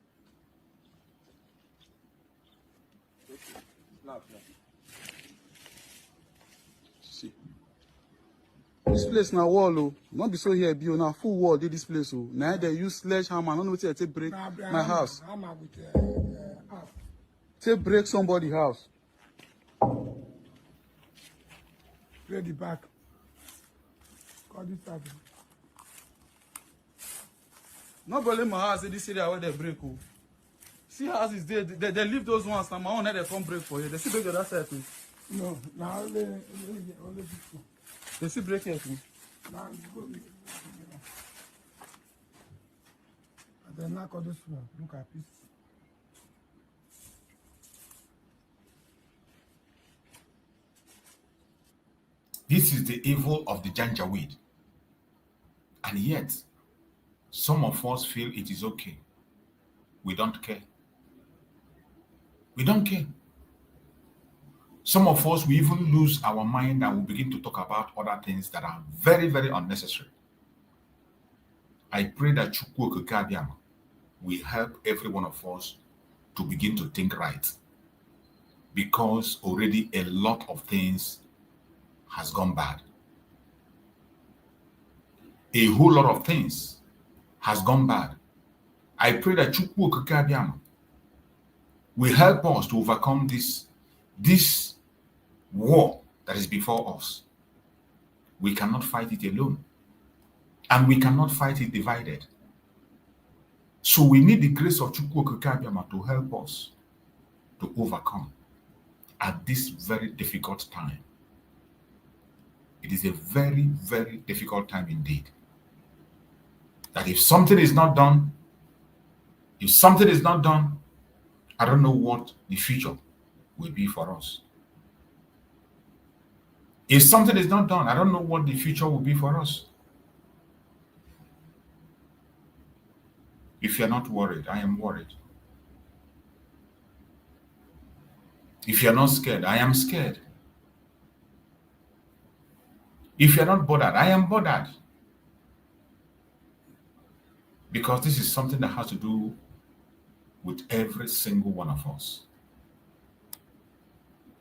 This place now wall, oh. Not be so here, be now full wall. Did this place, oh. Now they use sledgehammer. I don't know what they break my house. Take break somebody's house. Ready back. Got this out. Nobody in my house in this area where they break, oh. See houses there. They leave those ones. Now my own they come break for you. They see break the other side too. No, now only people. They see break here too. Now go. And then knock on this one. Look at this. This is the evil of the Janjaweed. And yet, some of us feel it is okay. We don't care. We don't care. Some of us, we even lose our mind and we begin to talk about other things that are very, very unnecessary. I pray that Chukwu Okike will help every one of us to begin to think right. Because already a lot of things has gone bad. A whole lot of things has gone bad. I pray that Chukwu Okike will help us to overcome this war that is before us. We cannot fight it alone. And we cannot fight it divided. So we need the grace of Chukwu Okike to help us to overcome at this very difficult time. It is a very, very difficult time indeed. That if something is not done, I don't know what the future will be for us. If something is not done, I don't know what the future will be for us. If you're not worried, I am worried. If you're not scared, I am scared. If you're not bothered, I am bothered. Because this is something that has to do with every single one of us.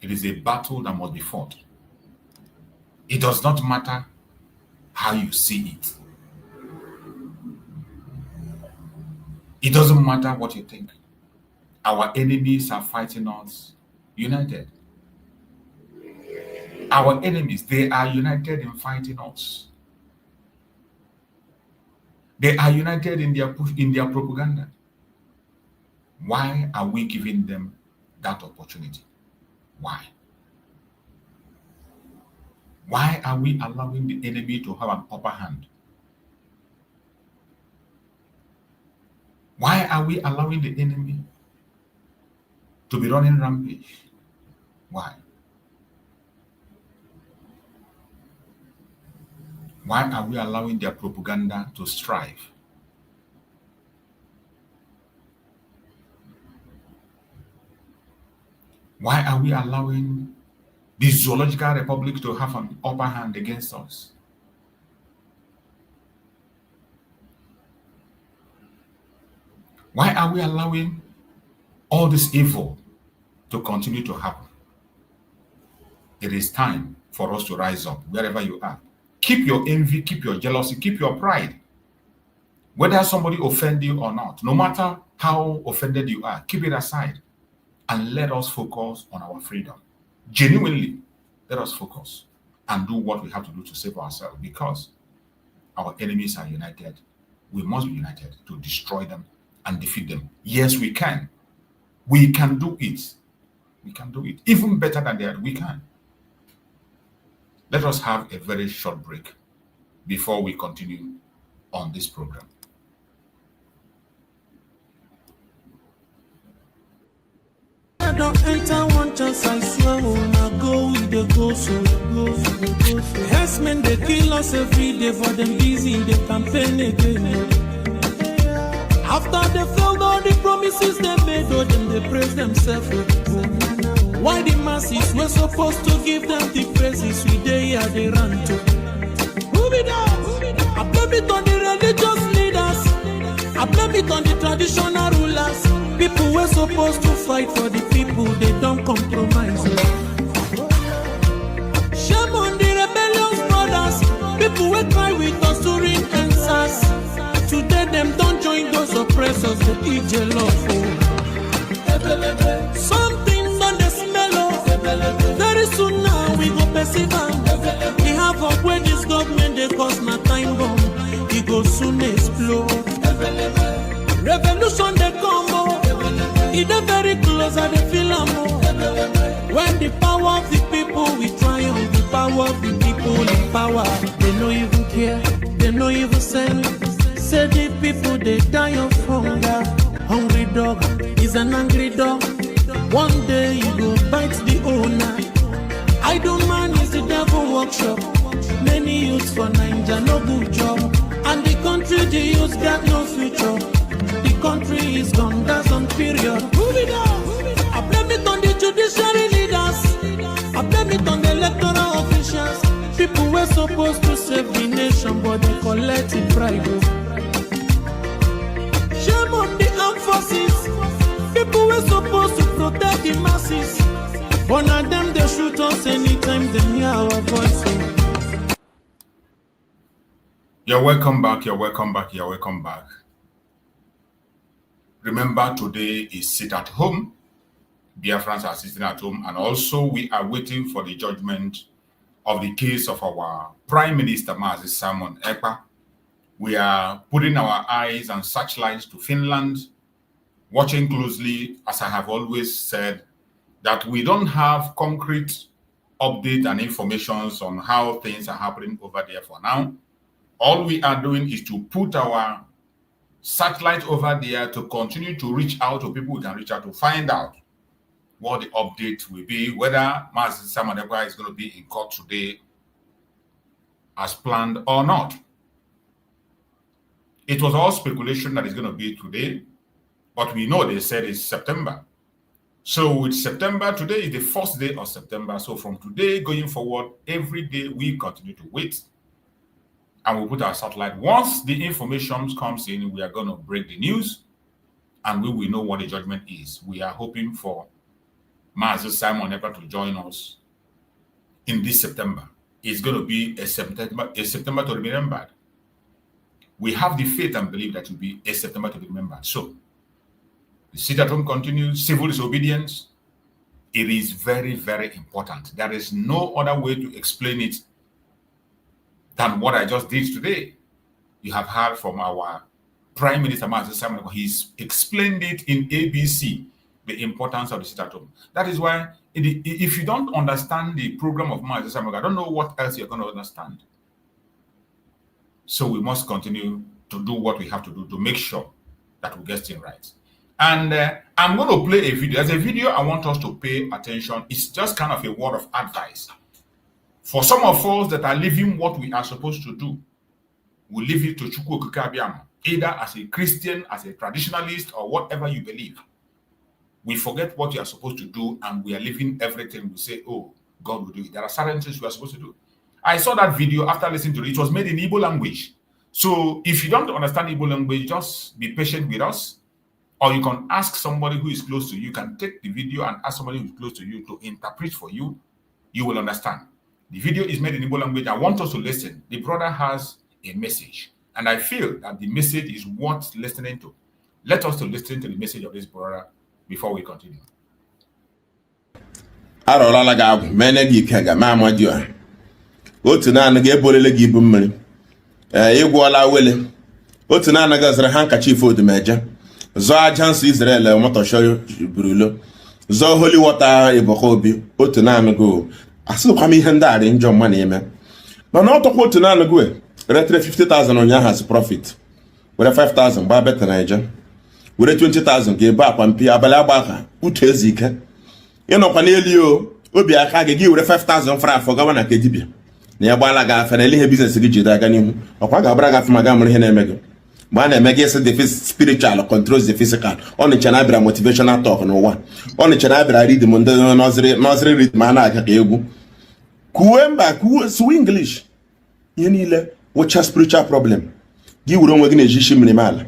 It is a battle that must be fought. It does not matter how you see it. It doesn't matter what you think. Our enemies are fighting us united. Our enemies, they are united in fighting us. They are united in their propaganda. Why are we giving them that opportunity? Why? Why are we allowing the enemy to have an upper hand? Why are we allowing the enemy to be running rampage? Why? Why are we allowing their propaganda to strive? Why are we allowing the Zoological Republic to have an upper hand against us? Why are we allowing all this evil to continue to happen? It is time for us to rise up wherever you are. Keep your envy, keep your jealousy, keep your pride. Whether somebody offend you or not, no matter how offended you are, keep it aside and let us focus on our freedom. Genuinely, let us focus and do what we have to do to save ourselves, because our enemies are united. We must be united to destroy them and defeat them. Yes, we can. We can do it. We can do it. Even better than that, we can. Let us have a very short break before we continue on this program. I don't enter one chance, I swear, I go with the go so. Yes, men, they kill us every day for them busy, they campaign again. After they failed all the promises they made, oh, them they praise themselves. Why the masses were supposed to give them the praises we they here they run to? Move it up. I blame it on the religious leaders. I blame it on the traditional rulers. People were supposed to fight for the people, they don't compromise. Shame on the rebellious brothers. People will cry with us during answers. Today them don't join those oppressors, they eat your love. Something on the smell of. Very soon now we go perceive. We have up where this government they cause my time bomb. It go soon explode. Revolution they come more. It is very close and they feel more. When the power of the people we triumph, the power of the people in power. They no even care, they no even send. Say the people they die of hunger. Hungry dog is an angry dog. One day you go bite the owner. Idle man is the devil workshop. Many youths for Nigeria no good job. And the country the youths got no future. The country is gone, that's on period. Move it on. I blame it on the judiciary leaders. I blame it on the electoral officials. People were supposed to save the nation, but they collect in pride. Shame on the armed forces. People were supposed to protect the masses. But now them they shoot us anytime they hear our voice. You're welcome back, you're welcome back, you're welcome back. Remember, today is sit at home. Biafrans are sitting at home, and also we are waiting for the judgment of the case of our Prime Minister, Simone Ekpa. We are putting our eyes and searchlights to Finland, watching closely, as I have always said, that we don't have concrete update and informations on how things are happening over there for now. All we are doing is to put our satellite over there to continue to reach out to people we can reach out to find out what the update will be, whether Simone Ekpa is going to be in court today as planned or not. It was all speculation that it's going to be today, but we know they said it's September. So it's September. Today is the first day of September. So from today going forward, every day we continue to wait. And we'll put our satellite. Once the information comes in, we are going to break the news and we will know what the judgment is. We are hoping for Simone Ekpa to join us in this September. It's going to be a September to be remembered. We have the faith and belief that it will be a September to be remembered. So the sit at home continues. Civil disobedience. It is very, very important. There is no other way to explain it than what I just did today. You have heard from our Prime Minister, Simone Ekpa. He's explained it in ABC, the importance of the sit at home. That is why, if you don't understand the program of Simone Ekpa, I don't know what else you're going to understand. So we must continue to do what we have to do to make sure that we get things right. And I'm going to play a video. There's a video I want us to pay attention. It's just kind of a word of advice For some of us that are living what we are supposed to do, we leave it to Chukwu Okike Abiama, either as a Christian, as a traditionalist, or whatever you believe. We forget what you are supposed to do, and we are leaving everything. We say, oh, God will do it. There are certain things we are supposed to do. I saw that video after listening to it. It was made in Igbo language. So if you don't understand Igbo language, just be patient with us. Or you can ask somebody who is close to you. You can take the video and ask somebody who is close to you to interpret for you. You will understand. The video is made in Igbo language. I want us to listen. The brother has a message. And I feel that the message is worth listening to. Let us to listen to the message of this brother before we continue. Arola ga mene gi kega ma amadio otu na anaga ebolele gi bu mmiri igwola wele otu na anaga zara handkerchief odumeje zo ajansi Israel motosho burulo zo holy water iboko obi otu na anago asukwa mi ihe ndari njo mma na eme mana otokwa otu na anago retre 50,000 onya has profit were 5,000 ba beta naija were 20,000 ga ebe akwa mpi abala agbaka utu ezike ịnọkwa n'elu obi aka gị were 5,000 fra afọ gawa na nke dibịa na ya gbala ga afa na ele ihe biznes gị jide aga n'ihu ọkwa ga-abara gị afọ ma ga mụrụ ihe na-eme gị mgbe a na-eme gị esi the spiritual controls the physical ọ nịcha na abịara motivational talk n'ụwa ọ nịcha na abịara rhythm ndị nọziri rhythm a na-aga ka egwu kuwe mba kuwe suwe English ihe niile wụcha spiritual problem gị were onwe gị na-eji isi mmiri ala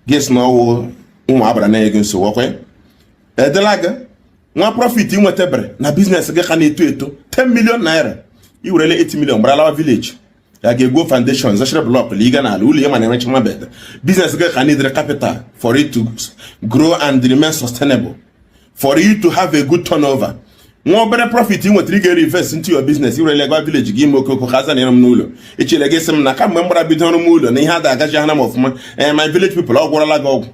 gị si na ọwụ ụmụ abara na ego nsogbu ọkwa edela gị nwa profit inwetebere na business gị ka na-eto eto 10 million naira iwerele 8 million bralawa village ya ga-egwo foundation zachara block liga na ala ụlọ ihe ma na-enwechi nwa bed business gị ka need capital for it to grow and remain sustainable for you to have a good turnover nwa obere profit inwetara ị ga-reinvest into your business iwerele gwa village gị ime okoko ka azana m n'ụlọ echele gị sị m na kamgbe m gbara bido ọrụ m ụlọ na ihe a da-agaji ha na m ọfụma my village people ọ gwọrọla gị ọgwụ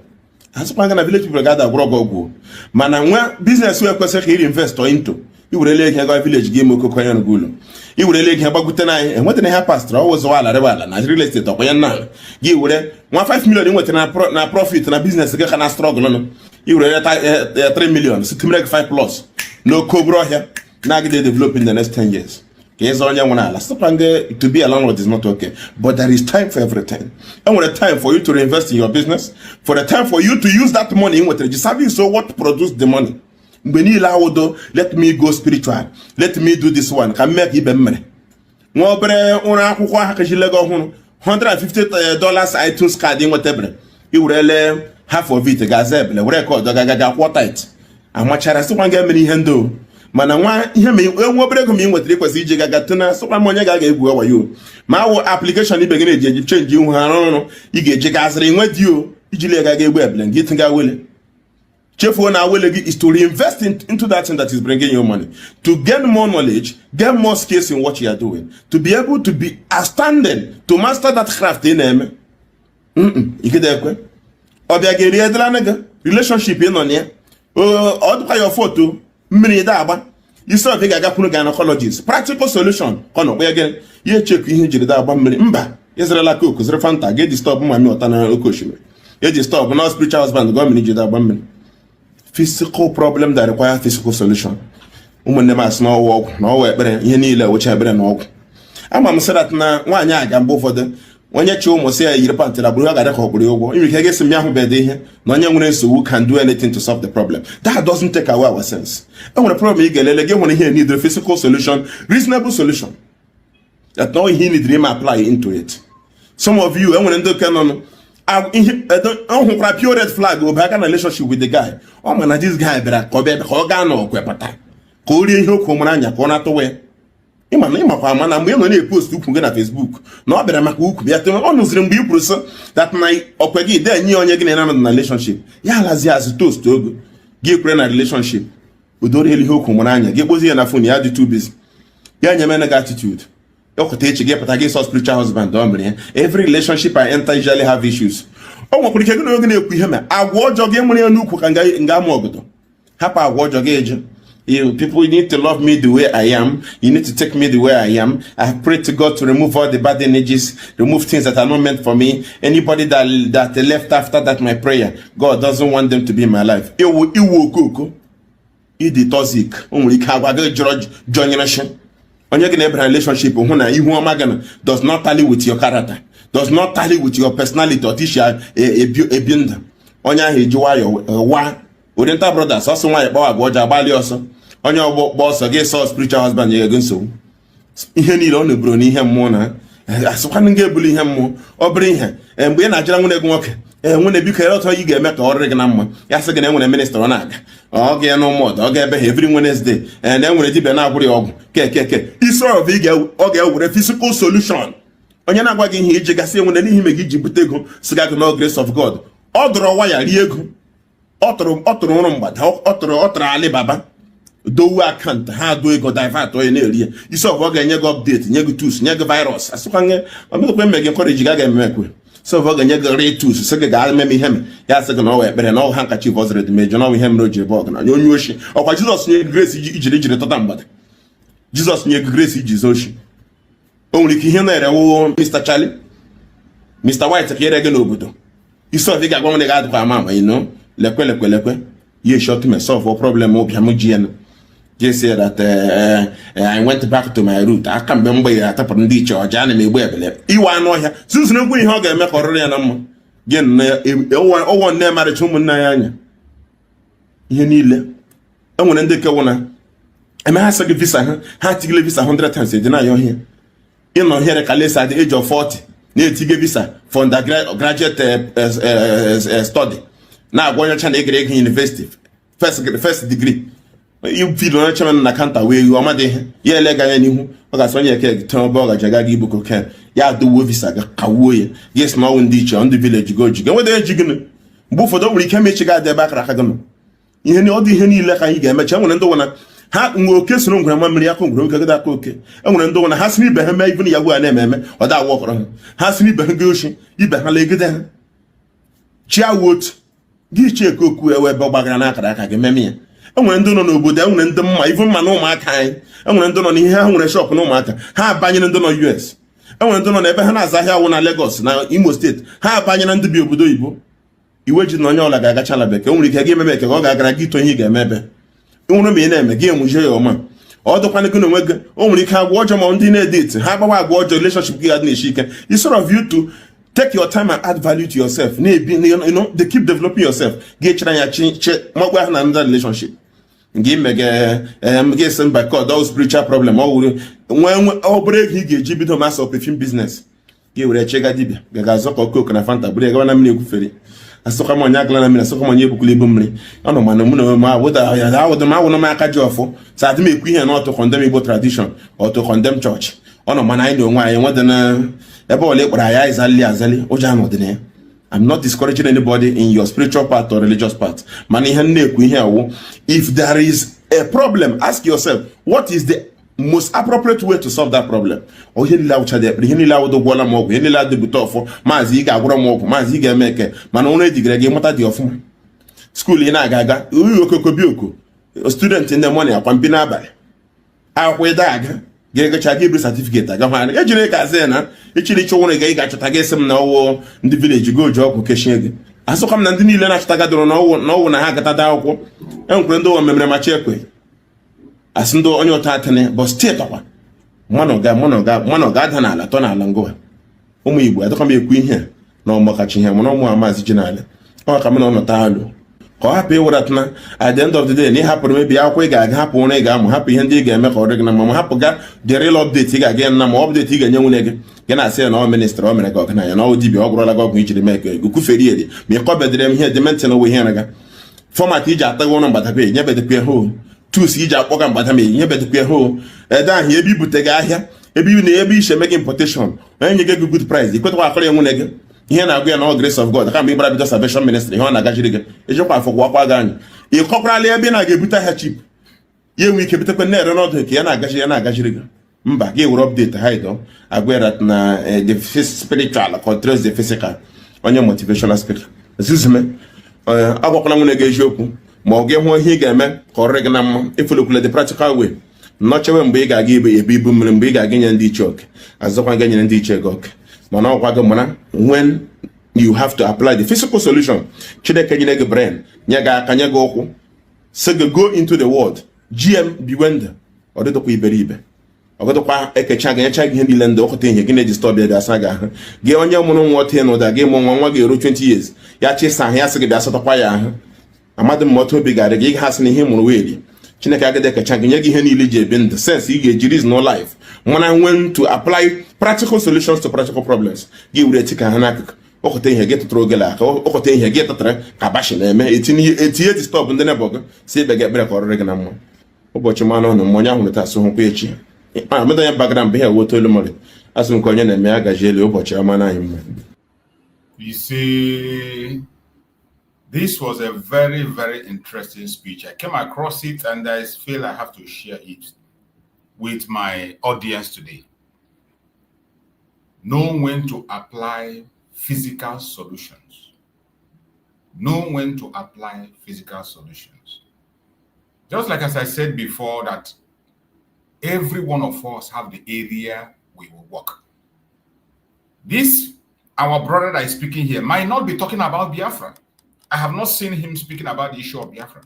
asụkwa na village people ga-ada gwọrọ gị ọgwụ mana nwa business wee kwesịrị ka iri invest into iwerele ego gwa village gị ime okoko ya n'ụlọ iwerele ego gbagute na anyị enwetara ihe pastor ọwụzọ ala rịba ala na real estate ọkwa ya nna gị were nwa 5 million inwetara na profit na business gị ka na struggle nọ iwerele 3 million sitimere gị 5 plus n'okoburu ọhịa na-agide develop in the next 10 years is only one ala. To be a landlord is not okay, but there is time for everything. And when a time for you to reinvest in your business, for the time for you to use that money in what service, so what produced the money. Let me go spiritual. Let me do this one. Can make even money. $150 iTunes card in whatever. You will half of it. Gazelle record. What it? And much I still want to get many handle. Mana nwa ihe me enwobere go mi nwetere kwesi ije gaga tuna so kwa monye gaga egwu awa yo ma wo application ibe gene eje change ihu ha runu I ga eje gaziri nwe dio ijile gaga egwu ebele ngi tinga wele chefu na wele gi is to reinvest into that thing that is bringing you money, to gain more knowledge, get more skills in what you are doing, to be able to be outstanding, to master that craft in them. Ikidekwe obia geri edela naga relationship in on here o your photo mmiri da agba isi of ga agapụrụ gynecologists practical solution kono we again ye check ihe jiri da agba mmiri mba Israel ka okuzire fanta get disturb mami otana okoshime ye disturb no spiritual husband go mmiri jiri da agba mmiri. Physical problem that require physical solution ụmụnne m asị na ọwụ ọgwụ na ọwụ ekpere ihe niile wecha ekpere na ọgwụ ama m sị that na nwaanyị aga mgbe ụfọdụ onye chi ụmụ sị ya yiri pantị na bụrụ ya ga-adị ka ọkpụrụ ụgwọ ime ike ga-esi m ahụ bede ihe na onye nwere nsogbu can do anything to solve the problem. That doesn't take away our sense. Enwere problem ị ga-elele gị nwere ihe need physical solution, reasonable solution that no he need to apply into it. Some of you enwere ndị oke nọ pure red flag over a relationship with the guy. Oh man, this guy better go back no kwepata. Ka ori ihe okwu mara anya ka ọ na-atọ we. Ịma kwa mana mgbe ị nọ na-epost ukwu gị na Facebook na ọ bịara maka ukwu bịa te ọ nụziri mgbe i kwuru sị that na ọkwe gị de nye onye gị na relationship ya alazi azụ toast ogo gị kwere na relationship udori ihe okwu mara anya gị kpozi ya na phone ya dị too busy ya nye mena attitude. Spiritual husband. Every relationship I enter usually have issues. People need to love me the way I am. You need to take me the way I am. I have prayed to God to remove all the bad energies, remove things that are not meant for me. Anybody that left after that my prayer, God doesn't want them to be in my life. onye gị na-ebere relationship hụ na ihu ọma gị does not tally with your character, does not tally with your personality, otishi ebi ndụ, onye ahụ eji nwayọ wa Oriental Brothers ọsọ nwaanyị kpawa agwa ọjọọ agbalị ọsọ, onye ọgbọ ọsọ gị sọ spiritual husband nye gị nsogbu. Ihe niile ọ na-eburu n'ihe mmụọ na asịkwanụ gị ebulu ihe mmụọ ọ bụrụ ihe mgbe ị na-ajara nwunye gị nwoke nwunye biko ere ọtọ ị ga-eme ka ọ rịrị gị na mma, ya sị gị na enwere minista ọ na-aga ọ ga n'ụmụ ọdụ ọ ga-ebe ha every Wednesday na enwere dibịa na-agwụrụ ya ọgwụ keke isi ọ ga-ewere physical solution. Onye na-agwa gị ihe iji gasị enwere n'ihi ime gị ji bute ego siga gị no grace of God, ọ dụrụ waya rie ego, ọ tụrụ ụrụ mgbada, ọ tụrụ Alibaba dowe akant ha do ego divert onye na-eri ya isi ọ ga-enye gị update, nye gị tools, nye gị virus, asịkwanye omekwe mme gị encourage ga ga-emekwe so ọ ga-enye gị re tools sị gị ga-eme ihe ya sị gị na ọwa ekpere na ọha nkachi vọzred mejọ na ihe mere o jiri bọọgụ na onye oshi ọkwa Jizọs nye grace ijiri tọta mgbada, Jizọs nye grace iji zo oshi. O nwere ike ihe na-erewo Mr. Charlie, Mr. White ka ere gị n'obodo isi ọ ga-agwa nwere ga-adịkwa ama lekwe ye short me solve a problem obiam jienu. Just say that I went back to my root. I can't remember at the Pondicho or Johnny Mayweather. You are no here. Susan, no way, hog and make already an ammo. Again, one name marriage woman. You need I want to take a one. I'm asking visa, had to give visa 100 times. Deny you here. You know, here at the age of 40, need to give visa for undergraduate study. Now, going to China University, first degree. You feel on a chairman na counter where you are made. Yeah, lega any who got Sonia Keg, Turbo, Jagagi Buko can. Ya do Wovisa, Kawoy. Yes, now in ditch on the village go. What they jigging? Buffo don't we can make you got their back Rakagan. You know the Henny Laka, you get much. I want to do one. Ha no kiss no grandma Miriaco, Groga cookie. I want to do one. Has me behind even Yawa name or that walk on. Has me behind Gushi, you behind leg then. Chia wood. Give you a cook where Bobaganaka can me. I went on obodo enwere ndị mma even ma na ụmụaka anyị enwere ndị nọ n'ihe ha nwere shop na ụmụaka ha abanyere ndị nọ US enwere ndị nọ n'ebe ha na-aza ahịa awụ na Lagos na Imo steeti ha abanyere ndị bi obodo oyibo iwe ji na onye ọla ga-agacha ala bekee nwere ike gị ememe ka ọ ga-agara gị ito ihe ị ga-emebe nwere ma ị na-eme gị enwuje ya ọma ọ dịkwana gị n'onwe gị o nwere ike agwa ọjọọ ma ndị na-edit ha agbawa agwa ọjọọ relationship gị adị na-eshi ike instead of you to take your time and add value to yourself they keep developing yourself gị chịra ya magwa ha na ndị relationship gị mege send by call those spiritual problem ọ wụrụ ọ bụrụ ego ị ga-eji bido masa perfume business gị were chega dibịa ga-azọkọ coke na fanta bụrụ gawa na mmiri ekwufere asọkọ m onye agala na mmiri asọkọ m onye ebukwula ibu mmiri ọ nọ mana mụ na m awụdụ m awụ na m aka ji ọfụ sa adị m ekwu ihe na ọtụ condemn Igbo tradition ọtụ condemn church ọ nọ mana anyị na onwe anyị nwedị na ebe ọla ịkpọrọ anyị azali ụjọ anọdị na ya. I'm not discouraging anybody in your spiritual part or religious part. If there is a problem, ask yourself, what is the most appropriate way to solve that problem? Oh, he allowed the Walla Mog, he allowed the Butofo, Maziga, Gramok, Maziga Meke, Manone de Gregimata de Offman. School in Agaga, Uyoko, a student in the morning upon Pinaba. Our dag. Get give certificate. I got my Zena, each one again got to take some now in the village go job occasion. I saw come Nandini Lena Tagado no one I had a dao and Grando and Memra Cheque. As no on your tatane, but state one. Monogad Hana, Tona Lango. Umi, I don't come a queen here. No more catching him, no more Maziginale. Or coming on a talo. Happy with that at the end of the day, they happen maybe our way happy I'm happy and they game or happy the real update again. I'm update again. Young leg. Can I say no minister or America? Can I know DB or Grolago which they make a good fairy? Me a copy them here, dimension over here. Former teacher at the one but I pay, never the queer home. Two siege at Pogam but I mean, never the queer home. Down here, be put a guy here. Maybe she make importation. When you get a good price, you could walk on your leg. Here now we are no grace of God. I can't be bribed with salvation ministry. You want to get it? It's your part for Wapagan. You corporally have been a good hardship. You will keep it up and never not to Kiana Gashiriga. Mba, give update hide. I wear at the spiritual controls the physical on your motivational speaker. Zuzme, I walk along with a joke. More game one here, game, correct number if you look at the practical way. Not when big I give a big boom and big again and the choke. As the one again and the choke. When you have to apply the physical solution, brain, go into the world, GM Biwenda, or the Beribe. ọgọdọkwa ekecha ga-enyecha gị ihe niile ndị ọkọta ihe gị na-ejistọb ya ga-asa gị ahụ gị onye mụrụ nwa ote n'ụda gị mụ nwa gị eru 20 years ya chịsa ahụ ya sị gị bịa satọkwa ya ahụ amadị m otu obi gara gị ị ha sị na ihe mụrụ weri Chineke agadi ekecha gị nye gị ihe niile ji ebi ndụ sense ị ga-eji reason no life mana when to apply practical solutions to practical problems gị were echi ka ha n'akụkụ ọkọta ihe gị tụtụrụ ogele aka ọkọta ihe gị tụtara ka bashi na-eme etinye distọb ndị nebọ gị si ebe gị ekpere ka ọrịrị gị na mma ụbọchị mmanụ ọnụ mmanya ahụ taa sụhụkwa echi ameda ya bagara mgbe ihe woto elu mmadụ asị m ka onye na-eme ya gaji elu ụbọchị ọma na anyị mma. You see, this was a very, very interesting speech. I came across it and I feel I have to share it with my audience today. Know when to apply physical solutions. Know when to apply physical solutions. Just like as I said before, that every one of us have the area we will work. This, our brother that is speaking here, might not be talking about Biafra. I have not seen him speaking about the issue of Biafra.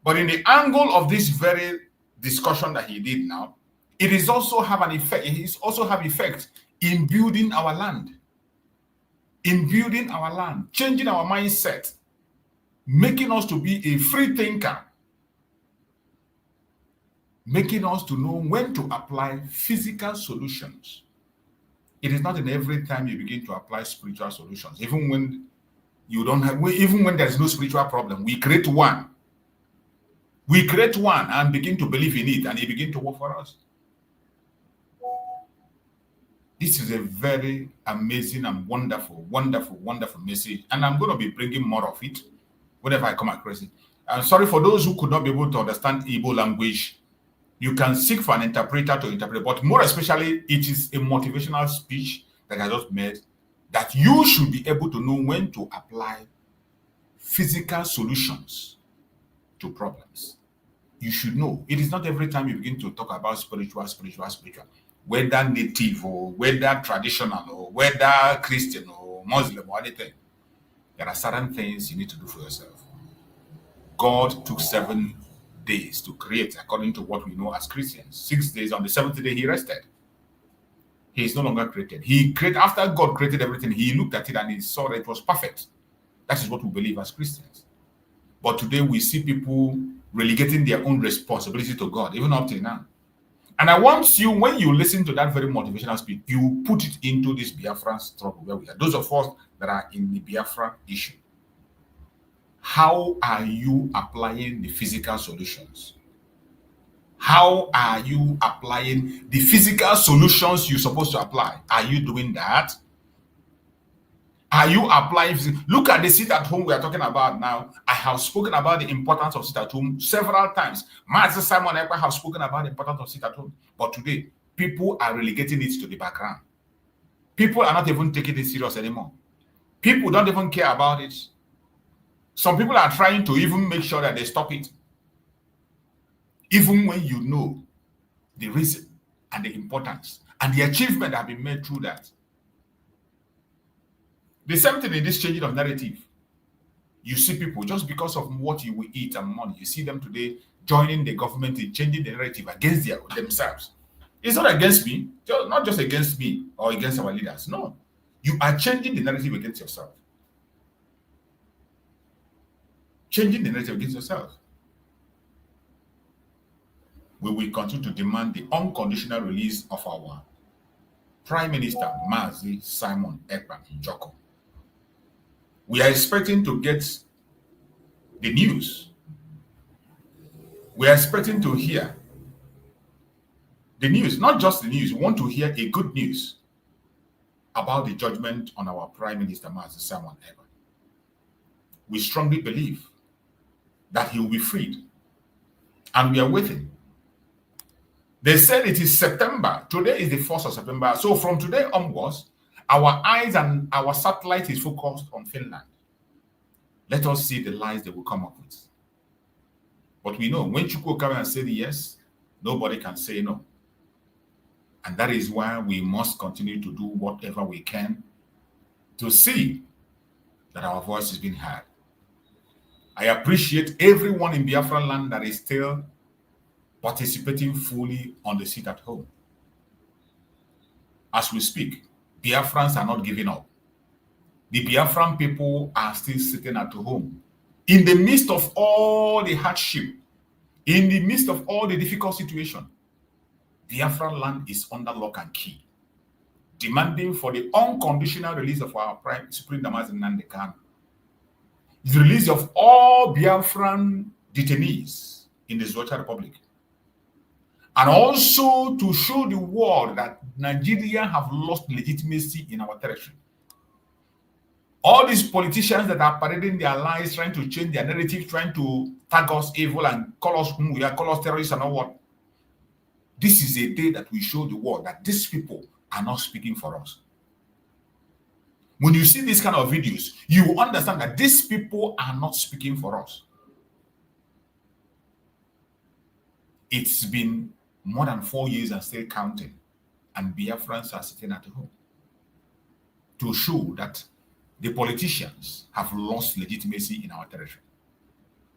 But in the angle of this very discussion that he did now, it is also have an effect. It is also have effect in building our land. In building our land, changing our mindset, making us to be a free thinker, making us to know when to apply physical solutions. It is not in every time you begin to apply spiritual solutions. Even when you don't have, even when there's no spiritual problem, we create one. We create one and begin to believe in it, and it begins to work for us. This is a very amazing and wonderful, wonderful, wonderful message. And I'm going to be bringing more of it whenever I come across it. I'm sorry for those who could not be able to understand Igbo language. You can seek for an interpreter to interpret, but more especially, it is a motivational speech that I just made, that you should be able to know when to apply physical solutions to problems. You should know. It is not every time you begin to talk about spiritual, whether native or whether traditional or whether Christian or Muslim or anything. There are certain things you need to do for yourself. God took 7 days to create, according to what we know as Christians. 6 days, on the 7th day, he rested. He is no longer created. He created, after God created everything, he looked at it and he saw that it was perfect. That is what we believe as Christians. But today we see people relegating their own responsibility to God, even up till now. And I want you, when you listen to that very motivational speech, you put it into this Biafran struggle where we are. Those of us that are in the Biafra issue. How are you applying the physical solutions? How are you applying the physical solutions you're supposed to apply? Are you doing that? Are you applying? Look at the sit at home we are talking about now. I have spoken about the importance of sit at home several times. Master Simon Ekpa have spoken about the importance of sit at home. But today, people are relegating it to the background. People are not even taking it serious anymore. People don't even care about it. Some people are trying to even make sure that they stop it. Even when you know the reason and the importance and the achievement that have been made through that. The same thing in this changing of narrative. You see people, just because of what you will eat and money, you see them today joining the government in changing the narrative against themselves. It's not against me, not just against me or against our leaders. No. You are changing the narrative against yourself. Changing the narrative against yourself. We will continue to demand the unconditional release of our Prime Minister, Mazi Simon Ekpa Njoko. We are expecting to get the news. We are expecting to hear the news, not just the news. We want to hear a good news about the judgment on our Prime Minister, Mazi Simon Ekpa. We strongly believe that he will be freed, and we are waiting. They said it is September. Today is the 1st of September. So from today onwards, our eyes and our satellite is focused on Finland. Let us see the lies they will come up with. But we know when Chukwu come and say yes, nobody can say no. And that is why we must continue to do whatever we can to see that our voice is being heard. I appreciate everyone in Biafran land that is still participating fully on the seat at home. as we speak, Biafrans are not giving up. The Biafran people are still sitting at home. In the midst of all the hardship, in the midst of all the difficult situation, Biafran land is under lock and key, demanding for the unconditional release of our Supreme Damazin Nnamdi Kanu, the release of all Biafran detainees in the Zocha Republic, and also to show the world that Nigeria have lost legitimacy in our territory. All these politicians that are parading their lies, trying to change their narrative, trying to tag us evil and call us whom we are, call us terrorists and all what. This is a day that we show the world that these people are not speaking for us. When you see these kind of videos, you will understand that these people are not speaking for us. It's been more than 4 years and still counting, and Biafrans are sitting at home to show that the politicians have lost legitimacy in our territory.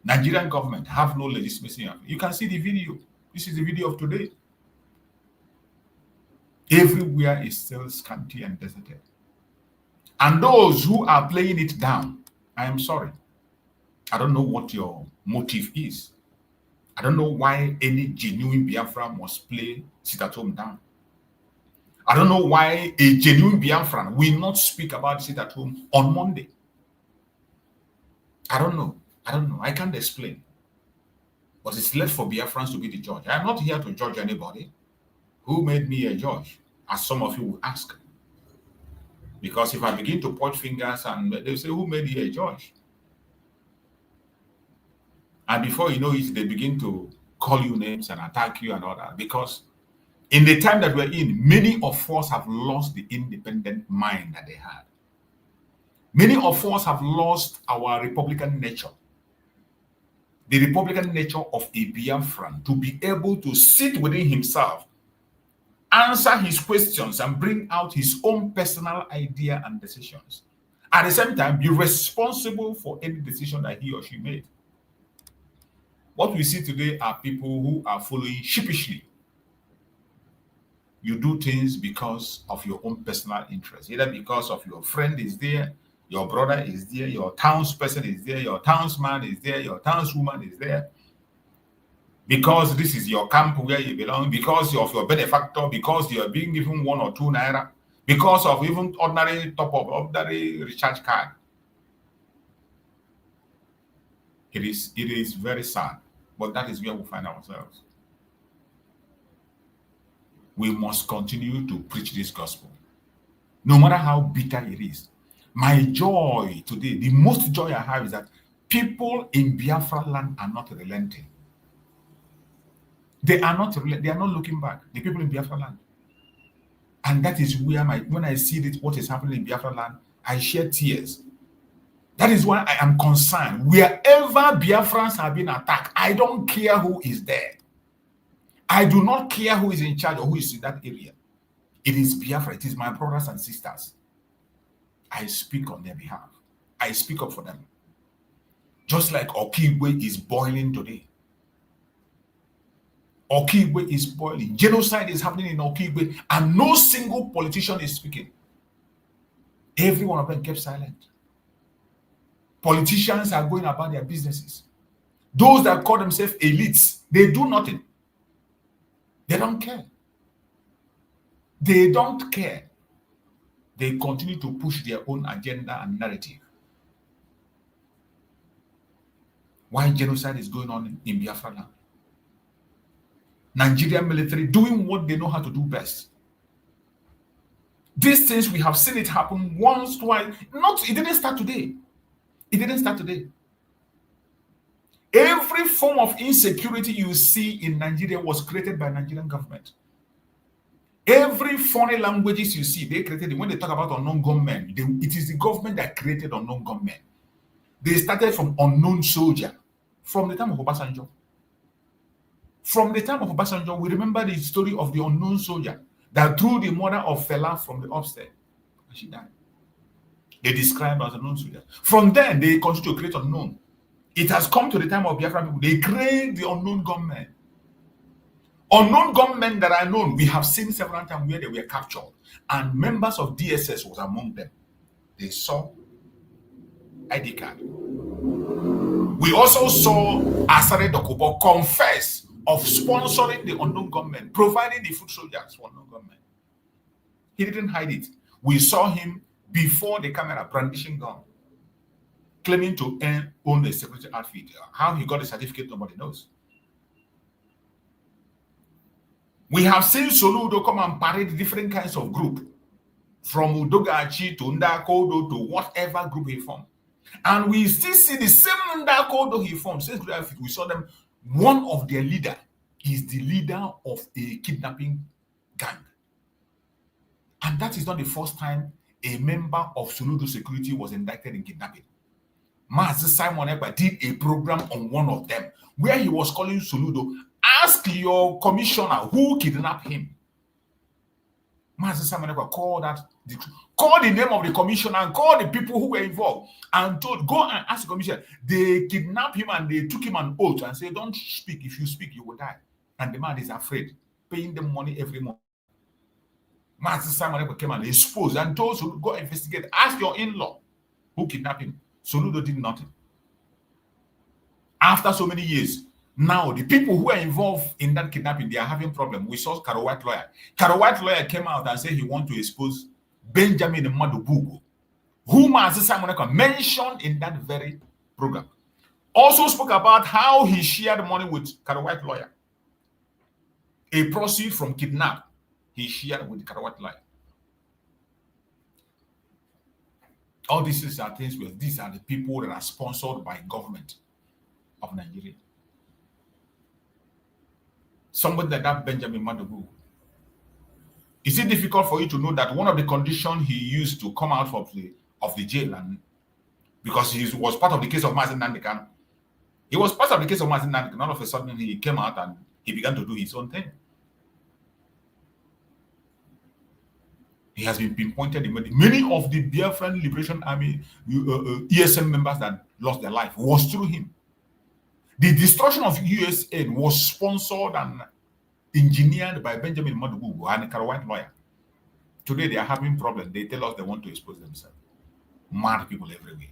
Nigerian government have no legitimacy. You can see the video. This is the video of today. Everywhere is still scanty and deserted. And those who are playing it down, I am sorry. I don't know what your motive is. I don't know why any genuine Biafran must play sit at home down. I don't know why a genuine Biafran will not speak about sit at home on Monday. I don't know. I can't explain. But it's left for Biafrans to be the judge. I'm not here to judge anybody. Who made me a judge? As some of you will ask. Because if I begin to point fingers and they say, who made you a judge? And before you know it, they begin to call you names and attack you and all that. Because in the time that we're in, many of us have lost the independent mind that they had. Many of us have lost our Republican nature. The Republican nature of a Biafran, to be able to sit within himself, answer his questions, and bring out his own personal idea and decisions. At the same time, be responsible for any decision that he or she made. What we see today are people who are following sheepishly. You do things because of your own personal interest, either because of your friend is there, your brother is there, your townsperson is there, your townsman is there, your townswoman is there. Because this is your camp where you belong, because of your benefactor, because you are being given 1 or 2 naira, because of even ordinary top-up, ordinary recharge card. It is very sad, but that is where we find ourselves. We must continue to preach this gospel, no matter how bitter it is. My joy today, the most joy I have is that people in Biafra land are not relenting. They are not looking back. The people in Biafra land. And that is where when I see what is happening in Biafra land, I shed tears. That is why I am concerned. Wherever Biafrans have been attacked, I don't care who is there. I do not care who is in charge or who is in that area. It is Biafra. It is my brothers and sisters. I speak on their behalf. I speak up for them. Just like Okigwe is boiling today. Okigwe is boiling. Genocide is happening in Okigwe, and no single politician is speaking. Every one of them kept silent. Politicians are going about their businesses. Those that call themselves elites, they do nothing. They don't care. They don't care. They continue to push their own agenda and narrative. Why genocide is going on in Biafra land? Nigerian military doing what they know how to do best. These things, we have seen it happen once, twice. It didn't start today. It didn't start today. Every form of insecurity you see in Nigeria was created by Nigerian government. Every foreign languages you see, they created it. When they talk about unknown gunmen, it is the government that created unknown gunmen. They started from unknown soldier from the time of Obasanjo. From the time of Obasanjo, we remember the story of the unknown soldier that threw the mother of Fela from the upstairs and she died. They described as unknown soldier. From then, they continue to create unknown. It has come to the time of Biafra people. They create the unknown gunmen. Unknown gunmen that are known, we have seen several times where they were captured, and members of DSS was among them. They saw ID card. We also saw Asare Dokubo confess of sponsoring the unknown gunmen, providing the food soldiers for unknown gunmen. He didn't hide it. We saw him before the camera brandishing gun, claiming to own a security outfit. How he got a certificate, nobody knows. We have seen Soludo come and parade different kinds of group, from Udogachi to Ndakodo to whatever group he formed. And we still see the same Ndakodo he formed. Since we saw them, one of their leader is the leader of a kidnapping gang. And that is not the first time a member of Soludo security was indicted in kidnapping. Master Simon Ekpa did a program on one of them where he was calling Soludo, ask your commissioner who kidnapped him. Master Simon Ekpa called the name of the commissioner and called the people who were involved and told, go and ask the commissioner. They kidnapped him and they took him an oath and said, don't speak. If you speak, you will die. And the man is afraid, paying them money every month. Master Simon Ekpa came and exposed and told Soludo, go investigate. Ask your in-law who kidnapped him. Soludo did nothing. After so many years, now the people who are involved in that kidnapping, they are having problem. We saw Karo White lawyer. Karo White lawyer came out and said he wants to expose Benjamin Madubugo, who Master Simon Ekpa mentioned in that very program. Also spoke about how he shared money with Karo White lawyer. A proceed from kidnap, he shared with Karo White lawyer. All these are things where these are the people that are sponsored by government of Nigeria. Somebody like that Benjamin Madubu. Is it difficult for you to know that one of the conditions he used to come out of the jail, and because he was part of the case of Mazi Nnamdi Kanu, he was part of the case of Mazi Nnamdi Kanu, all of a sudden he came out and he began to do his own thing. He has been pinpointed in many of the Biafran Liberation Army ESM members that lost their life was through him. The destruction of USN was sponsored and engineered by Benjamin Madubu and a Karo White lawyer. Today they are having problems. They tell us they want to expose themselves. Mad people everywhere.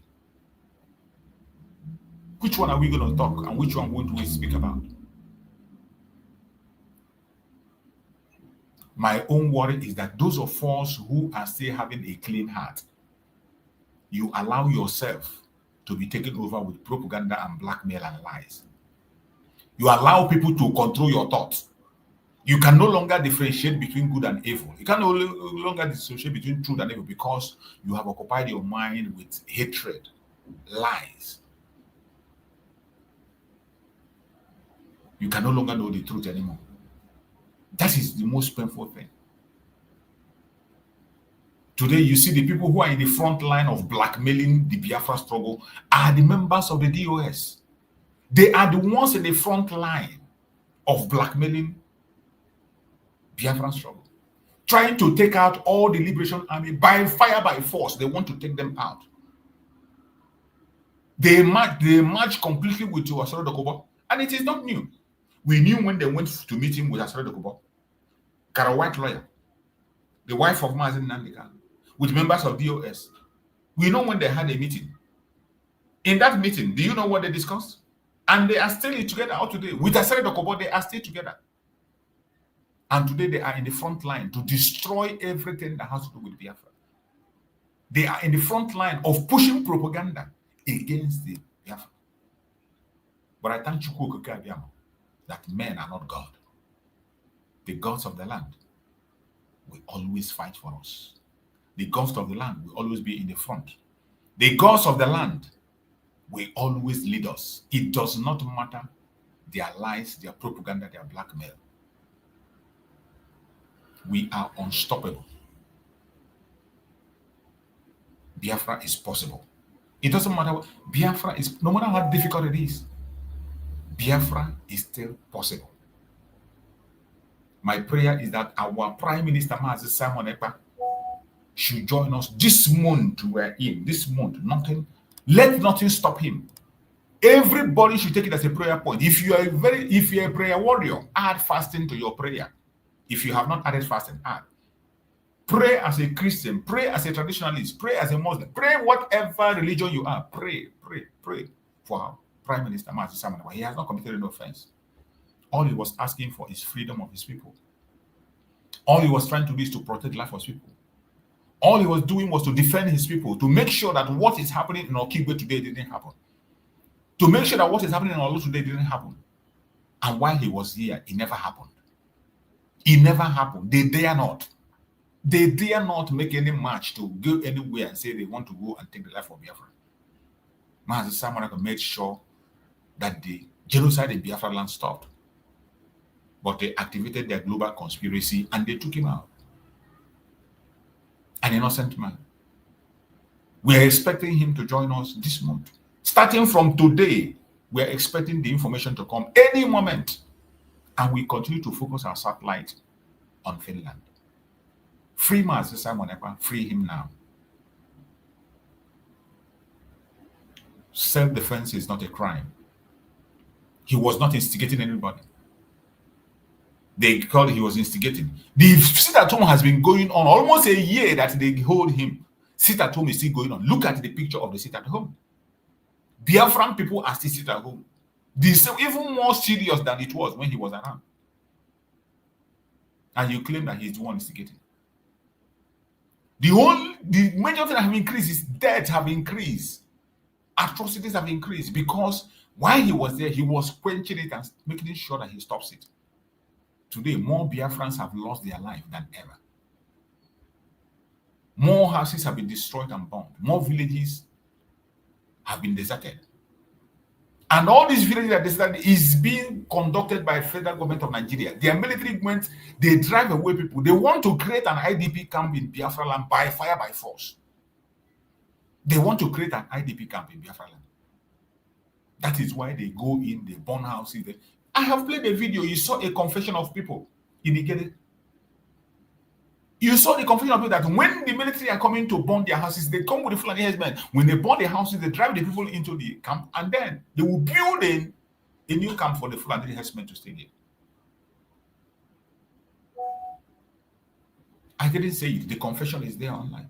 Which one are we going to talk and which one won't we speak about? My own worry is that those of us who are still having a clean heart, you allow yourself to be taken over with propaganda and blackmail and lies. You allow people to control your thoughts. You can no longer differentiate between good and evil. You can no longer differentiate between truth and evil because you have occupied your mind with hatred, lies. You can no longer know the truth anymore. That is the most painful thing. Today, you see the people who are in the front line of blackmailing the Biafra struggle are the members of the DOS. They are the ones in the front line of blackmailing Biafran struggle, trying to take out all the Liberation Army by fire, by force. They want to take them out. They march completely with Asare Dokubo, and it is not new. We knew when they went to meet him with Asare Dokubo, Karo White lawyer, the wife of Mazi Nnamdi Kanu, with members of DOS. We know when they had a meeting. In that meeting, do you know what they discussed? And they are still together out today. With Asare Dokubo, they are still together. And today they are in the front line to destroy everything that has to do with Biafra. They are in the front line of pushing propaganda against the Biafra. But I thank you that men are not God. The gods of the land will always fight for us. The gods of the land will always be in the front. The gods of the land will always lead us. It does not matter their lies, their propaganda, their blackmail. We are unstoppable. Biafra is possible. It doesn't matter what Biafra is, no matter how difficult it is, Biafra is still possible. My prayer is that our Prime Minister, Mazi Simon Ekpa, should join us this month we're in. This month, let nothing stop him Everybody should take it as a prayer point. If you're a prayer warrior, add fasting to your prayer. If you have not added fasting, add. Pray as a Christian, pray as a traditionalist, pray as a Muslim, pray whatever religion you are. Pray for our Prime Minister Simone. He has not committed any offense. All he was asking for is freedom of his people. All he was trying to do is to protect life of his people. All he was doing was to defend his people, to make sure that what is happening in Okigwe today didn't happen. To make sure that what is happening in Olu today didn't happen. And while he was here, it never happened. It never happened. They dare not. They dare not make any march to go anywhere and say they want to go and take the life of Biafra. Mazi Simone made sure that the genocide in Biafra land stopped. But they activated their global conspiracy and they took him out. An innocent man. We are expecting him to join us this month. Starting from today, we are expecting the information to come any moment. And we continue to focus our satellite on Finland. Free Mazi Simone Ekpa, free him now. Self-defense is not a crime. He was not instigating anybody. They called he was instigating. The sit-at-home has been going on almost a year that they hold him. Sit-at-home is still going on. Look at the picture of the sit-at-home. Biafran people are still sit-at-home. This is even more serious than it was when he was around. And you claim that he's the one instigating. The major thing that have increased is deaths have increased. Atrocities have increased because while he was there, he was quenching it and making sure that he stops it. Today, more Biafrans have lost their life than ever. More houses have been destroyed and burned. More villages have been deserted. And all these villages that deserted is being conducted by the federal government of Nigeria. Their military went, they drive away people. They want to create an IDP camp in Biafra land by fire, by force. They want to create an IDP camp in Biafra land. That is why they go in, they burn houses. I have played a video. You saw a confession of people in Ikede. You saw the confession of people that when the military are coming to burn their houses, they come with the Fulani herdsmen. When they burn the houses, they drive the people into the camp, and then they will build a new camp for the Fulani herdsmen to stay there. I didn't say it. The confession is there online.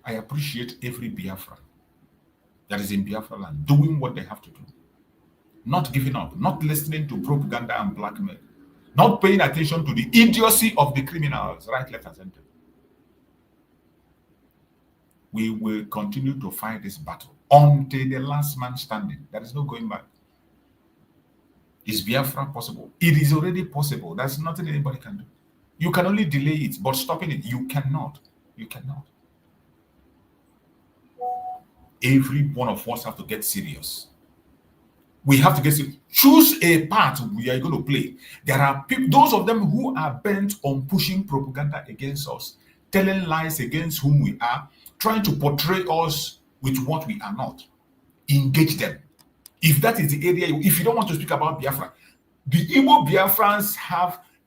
I appreciate every Biafran that is in Biafra land doing what they have to do. Not giving up, not listening to propaganda and blackmail, not paying attention to the idiocy of the criminals, right, left, and center. We will continue to fight this battle until the last man standing. There is no going back. Is Biafra possible? It is already possible. There's nothing anybody can do. You can only delay it, but stopping it, you cannot. You cannot. Every one of us have to get serious. We have to get serious. Choose a part we are going to play. There are people, those of them who are bent on pushing propaganda against us, telling lies against whom we are, trying to portray us with what we are not. Engage them. If that is the area, if you don't want to speak about Biafra, the Igbo Biafrans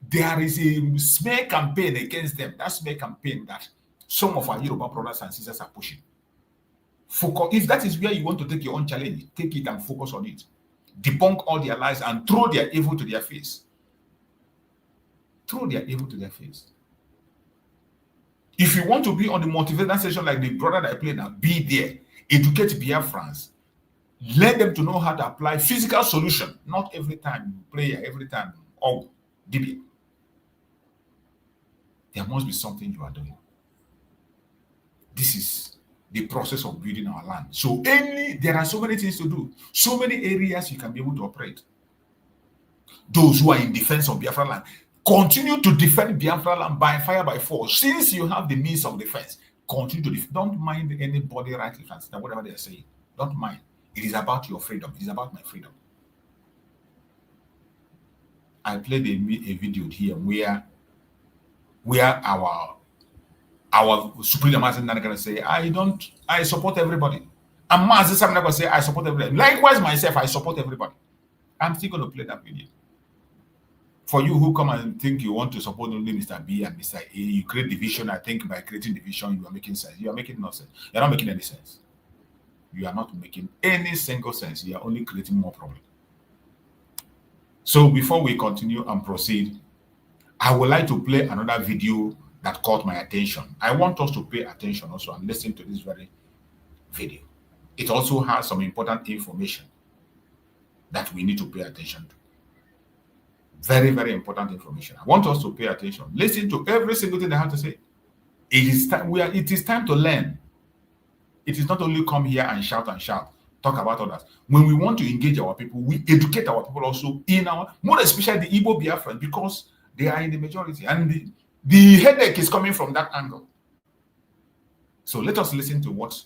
there is a smear campaign against them. That smear campaign that some of our Yoruba brothers and sisters are pushing. Focus. If that is where you want to take your own challenge, take it and focus on it. Debunk all their lies and throw their evil to their face. Throw their evil to their face. If you want to be on the motivational session like the brother that I played now, be there. Educate Biafrans. Let them to know how to apply physical solution. Not every time prayer, every time, oh, DB. There must be something you are doing. This is the process of building our land. So there are so many things to do, so many areas you can be able to operate. Those who are in defense of Biafra land, continue to defend Biafra land by fire, by force. Since you have the means of defense, continue to defend. Don't mind anybody rightly translated, whatever they are saying. Don't mind. It is about your freedom. It is about my freedom. I played a video here where our Supreme Master is going to say, I support everybody. And Master is going to say, I support everybody. Likewise, myself, I support everybody. I'm still going to play that video. For you who come and think you want to support only Mr. B and Mr. A, you create division. I think by creating division, you are making sense. You are making no sense. You're not making any sense. you are not making any single sense. You are only creating more problems. So before we continue and proceed, I would like to play another video that caught my attention. I want us to pay attention also and listen to this very video. It also has some important information that we need to pay attention to. Very, very important information. I want us to pay attention. Listen to every single thing they have to say. It is time. It is time to learn. It is not only come here and shout, talk about others. When we want to engage our people, we educate our people also in our, more especially the Igbo Biafrans, because they are in the majority, and the headache is coming from that angle. So let us listen to what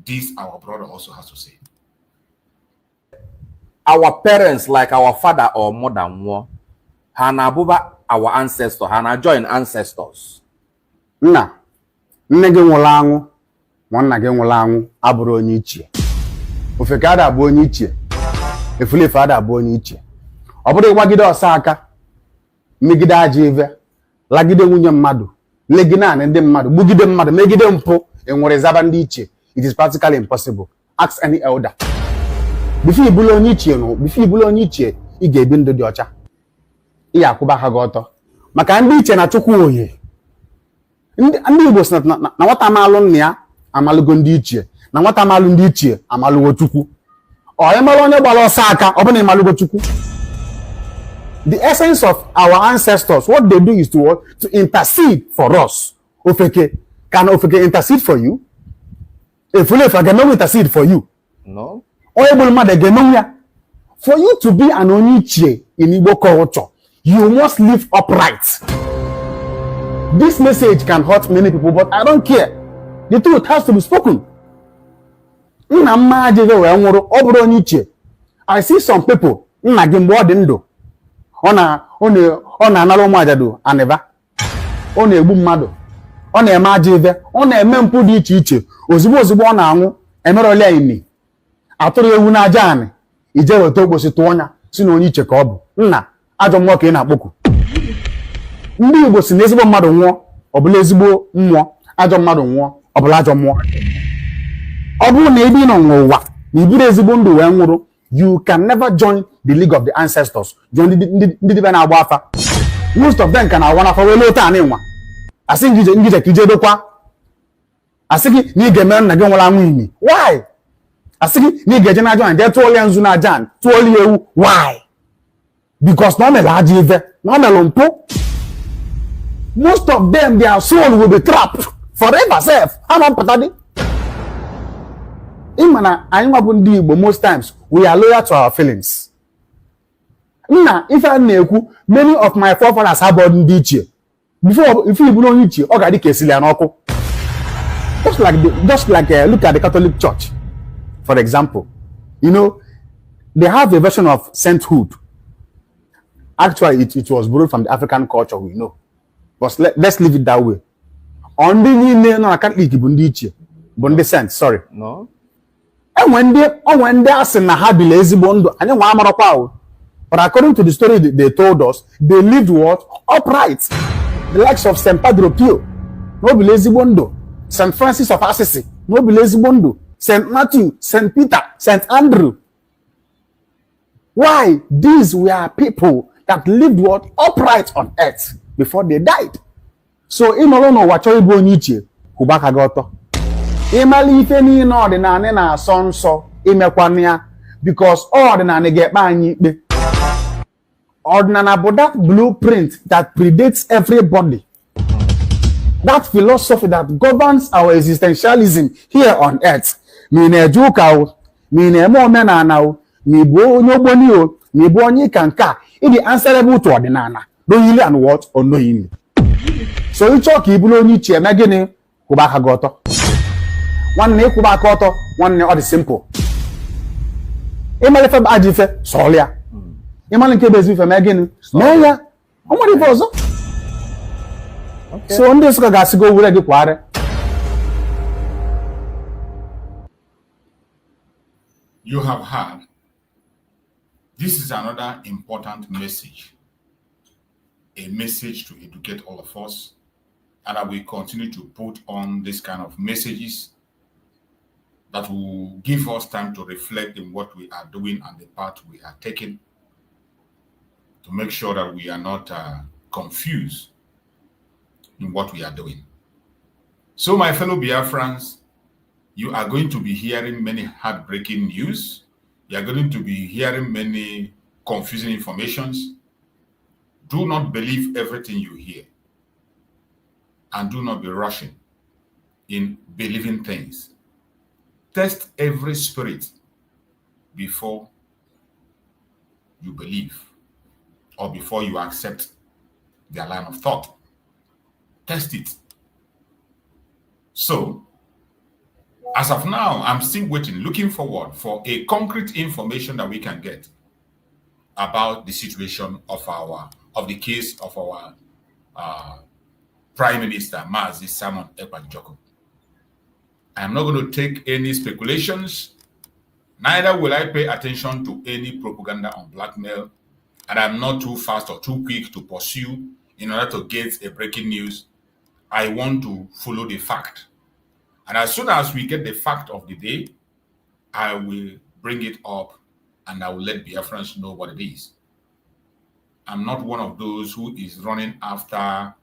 this our brother also has to say. Our parents, like our father or mother, Hanabuba, our ancestor, Hana join ancestors. Nna, nne gị nwụrụ anwụ, nwanna gị nwụrụ anwụ, abụrụ onye ichie. Ofeke ada abụ onye ichie, efulefe ada abụ onye ichie. Ọ bụrụ ịgbagide ọsa aka, megide aja ive, lagide nwunye mmadụ, legide anị ndị mmadụ, gbugide mmadụ, megide mpụ, enwere zaba ndị ichie. It is practically impossible. Ask any elder. Before you bulo onye ichie no, before you bulo onye ichie, ị ga-ebi ndụ dị ọcha. Ị akwụba aka gị ọtọ. Maka ndị ichie na chukwu oye. Ndị Igbo sị na nwata amalụ nna ya amalụgo ndị ichie, na nwata amalụ ndị ichie amalụgo chukwu. Ọ ịmalụ onye gbara ọsọ aka, ọ bụ na ịmalụgo chukwu. The essence of our ancestors, what they do is to intercede for us. Ofeke, can Ofeke intercede for you? If I can intercede for you. No. For you to be an Onichie in Igbo culture, you must live upright. This message can hurt many people, but I don't care. The truth has to be spoken. I see some people, ona analo majadu aneva ona egbu mmadụ ona eme aja ive ona eme mpụ dị iche iche ozugbo ọ na-anwụ emerọla ini atụrụ ewu na aja anị ije weta ogbosi tụọ ọnya si na onye iche ka ọ bụ nna ajọ mmụọ ka ị na-akpọku. Ndị Igbo si na ezigbo mmadụ nwụọ ọbụla ezigbo mmụọ, ajọ mmadụ nwụọ ọbụla ajọ mmụọ. Ọ bụrụ na ebe ị nọ n'ụwa na iburu ezigbo ndụ wee nwụrụ, you can never join the league of the ancestors. Join the na-agba. Most of them can want to follow time. I think you kije dokwa. I think ni gemen na gwen wala nwini. Why? I think ni geje na join. They told you nzu na jan. Told you why? Because no me laji eve. No me lompo. Most of them, their soul will be trapped forever. Self. How long patadi? But most times we are loyal to our feelings. Now, if I know many of my forefathers have been ditched. Before, if you belong to okay, just like look at the Catholic Church, for example. You know, they have a version of sainthood. Actually, it was borrowed from the African culture, we know. But let's leave it that way. Only no Catholic Bundi saint, sorry. No. And when they ask na ha be lazy bondo, and but according to the story they told us, they lived what? Upright. The likes of St. Padre Pio, no be lazy bondo. St. Francis of Assisi, no be lazy bondo. St. Matthew, St. Peter, St. Andrew. Why? These were people that lived what? Upright on earth before they died. So imolono wachori bo niche kubaka goto. Imali ife ni no ordinary na sonso imekwania because ordinary get banyi ikpe. Ordinary but that blueprint that predates everybody. That philosophy that governs our existentialism here on earth. Mine juka mine mo menana mi bo nyoboni o mi bo onyi kanka. It is answerable to ordinary. Knowingly and what? Unknowingly. So you talk ibulo onyi che megini kubaka goto. One ne kubaka goto, one ne all the simple. Imalefe ajife solia. Imale kebezi fe megini. Meya. Omori bozo. So on this gasi go wure di kware. You have heard. This is another important message. A message to educate all of us, and I will continue to put on this kind of messages that will give us time to reflect in what we are doing and the path we are taking, to make sure that we are not confused in what we are doing. So, my fellow Biafrans, you are going to be hearing many heartbreaking news. You are going to be hearing many confusing informations. Do not believe everything you hear. And do not be rushing in believing things. Test every spirit before you believe or before you accept their line of thought. Test it. So, as of now, I'm still waiting, looking forward for a concrete information that we can get about the situation of the case of our Prime Minister, Mazi Simon Ekpa. I am not going to take any speculations, neither will I pay attention to any propaganda on blackmail, and I'm not too fast or too quick to pursue in order to get a breaking news. I want to follow the fact. And as soon as we get the fact of the day, I will bring it up and I will let Biafrans know what it is. I'm not one of those who is running after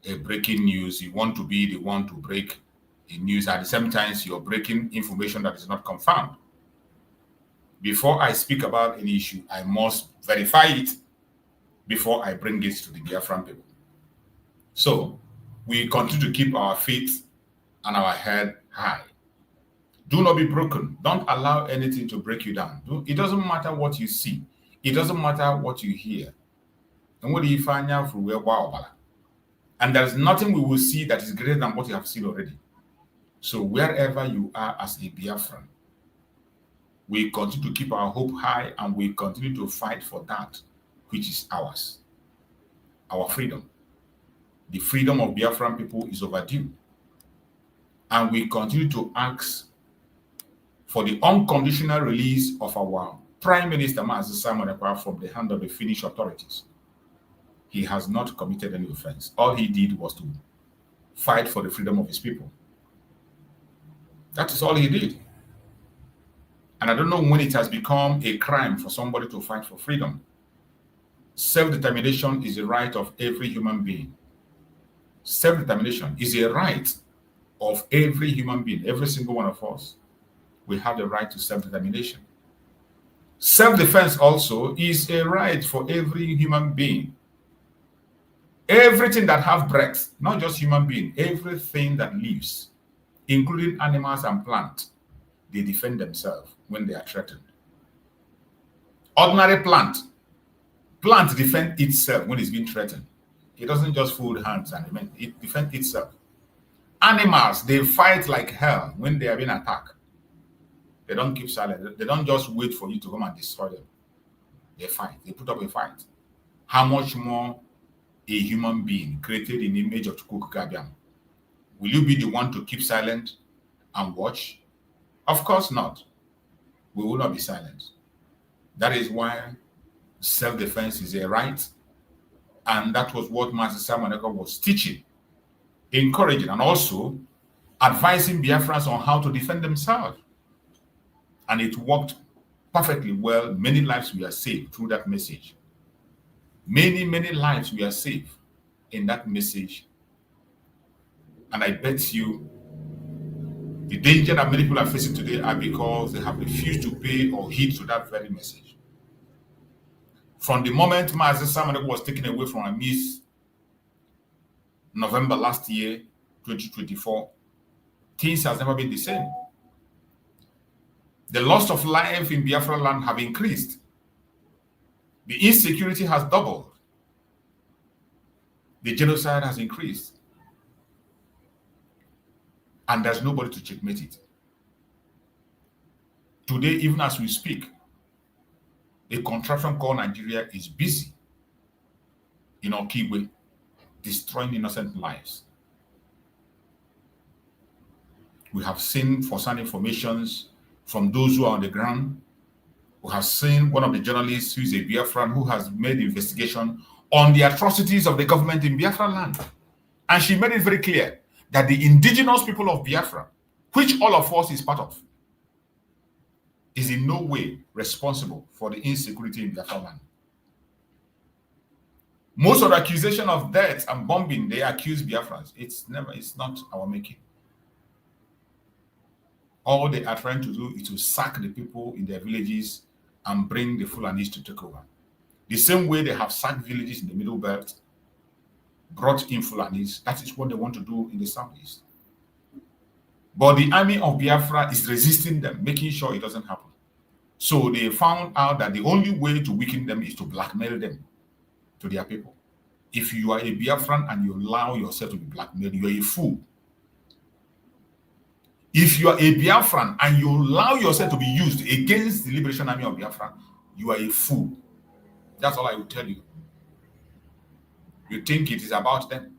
a breaking news. You want to be the one to break a news. At the same time, you're breaking information that is not confirmed. Before I speak about an issue, I must verify it before I bring it to the Biafran people. So we continue to keep our feet and our head high. Do not be broken. Don't allow anything to break you down. It doesn't matter what you see. It doesn't matter what you hear. And there's nothing we will see that is greater than what you have seen already. So wherever you are as a Biafran, we continue to keep our hope high and we continue to fight for that which is ours, our freedom. The freedom of Biafran people is overdue. And we continue to ask for the unconditional release of our Prime Minister, Mazi Simon Ekpa, from the hand of the Finnish authorities. He has not committed any offense. All he did was to fight for the freedom of his people. That is all he did. And I don't know when it has become a crime for somebody to fight for freedom. Self-determination is a right of every human being. Self-determination is a right of every human being, every single one of us. We have the right to self-determination. Self-defense also is a right for every human being. Everything that have breath, not just human being, everything that lives, including animals and plants, they defend themselves when they are threatened. Ordinary plant defends itself when it's being threatened. It doesn't just fold hands and it defends itself. Animals, they fight like hell when they are being attacked. They don't keep silent. They don't just wait for you to come and destroy them. They fight. They put up a fight. How much more a human being created in the image of Chukwuka Gabiam? Will you be the one to keep silent and watch? Of course not. We will not be silent. That is why self-defense is a right. And that was what Mazi Simon Ekpa was teaching, encouraging, and also advising Biafrans on how to defend themselves. And it worked perfectly well. Many lives were saved through that message. Many, many lives were saved in that message. And I bet you the danger that many people are facing today are because they have refused to pay or heed to that very message. From the moment Mazi Simon Ekpa was taken away from our midst, November last year, 2024, things has never been the same. The loss of life in Biafra land have increased. The insecurity has doubled. The genocide has increased. And there's nobody to checkmate it. Today, even as we speak, a contraption called Nigeria is busy in Okigwe, destroying innocent lives. We have seen first-hand informations from those who are on the ground. We have seen one of the journalists who is a Biafran who has made the investigation on the atrocities of the government in Biafra land. And she made it very clear that the indigenous people of Biafra, which all of us is part of, is in no way responsible for the insecurity in Biafra land. Most of the accusation of death and bombing, they accuse Biafrans. It's not our making. All they are trying to do is to sack the people in their villages and bring the Fulanis to take over. The same way they have sacked villages in the Middle Belt, brought in Fulanis, that is what they want to do in the Southeast. But the army of Biafra is resisting them, making sure it doesn't happen. So they found out that the only way to weaken them is to blackmail them to their people. If you are a Biafran and you allow yourself to be blackmailed, you are a fool. If you are a Biafran and you allow yourself to be used against the Liberation Army of Biafra, you are a fool. That's all I will tell you. You think it is about them.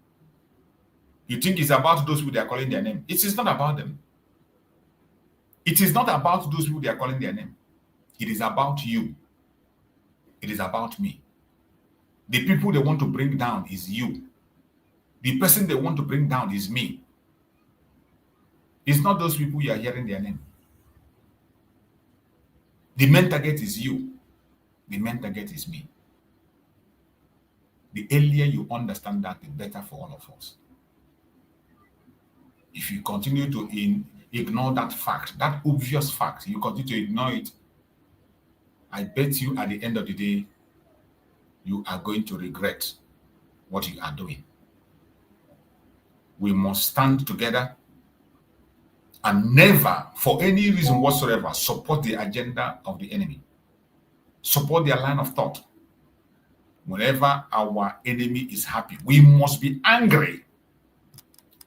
You think it's about those people they are calling their name. It is not about them. It is not about those people they are calling their name. It is about you. It is about me. The people they want to bring down is you. The person they want to bring down is me. It's not those people you are hearing their name. The main target is you. The main target is me. The earlier you understand that, the better for all of us. If you continue to ignore that fact, that obvious fact, you continue to ignore it, I bet you at the end of the day, you are going to regret what you are doing. We must stand together and never, for any reason whatsoever, support the agenda of the enemy. Support their line of thought. Whenever our enemy is happy, we must be angry.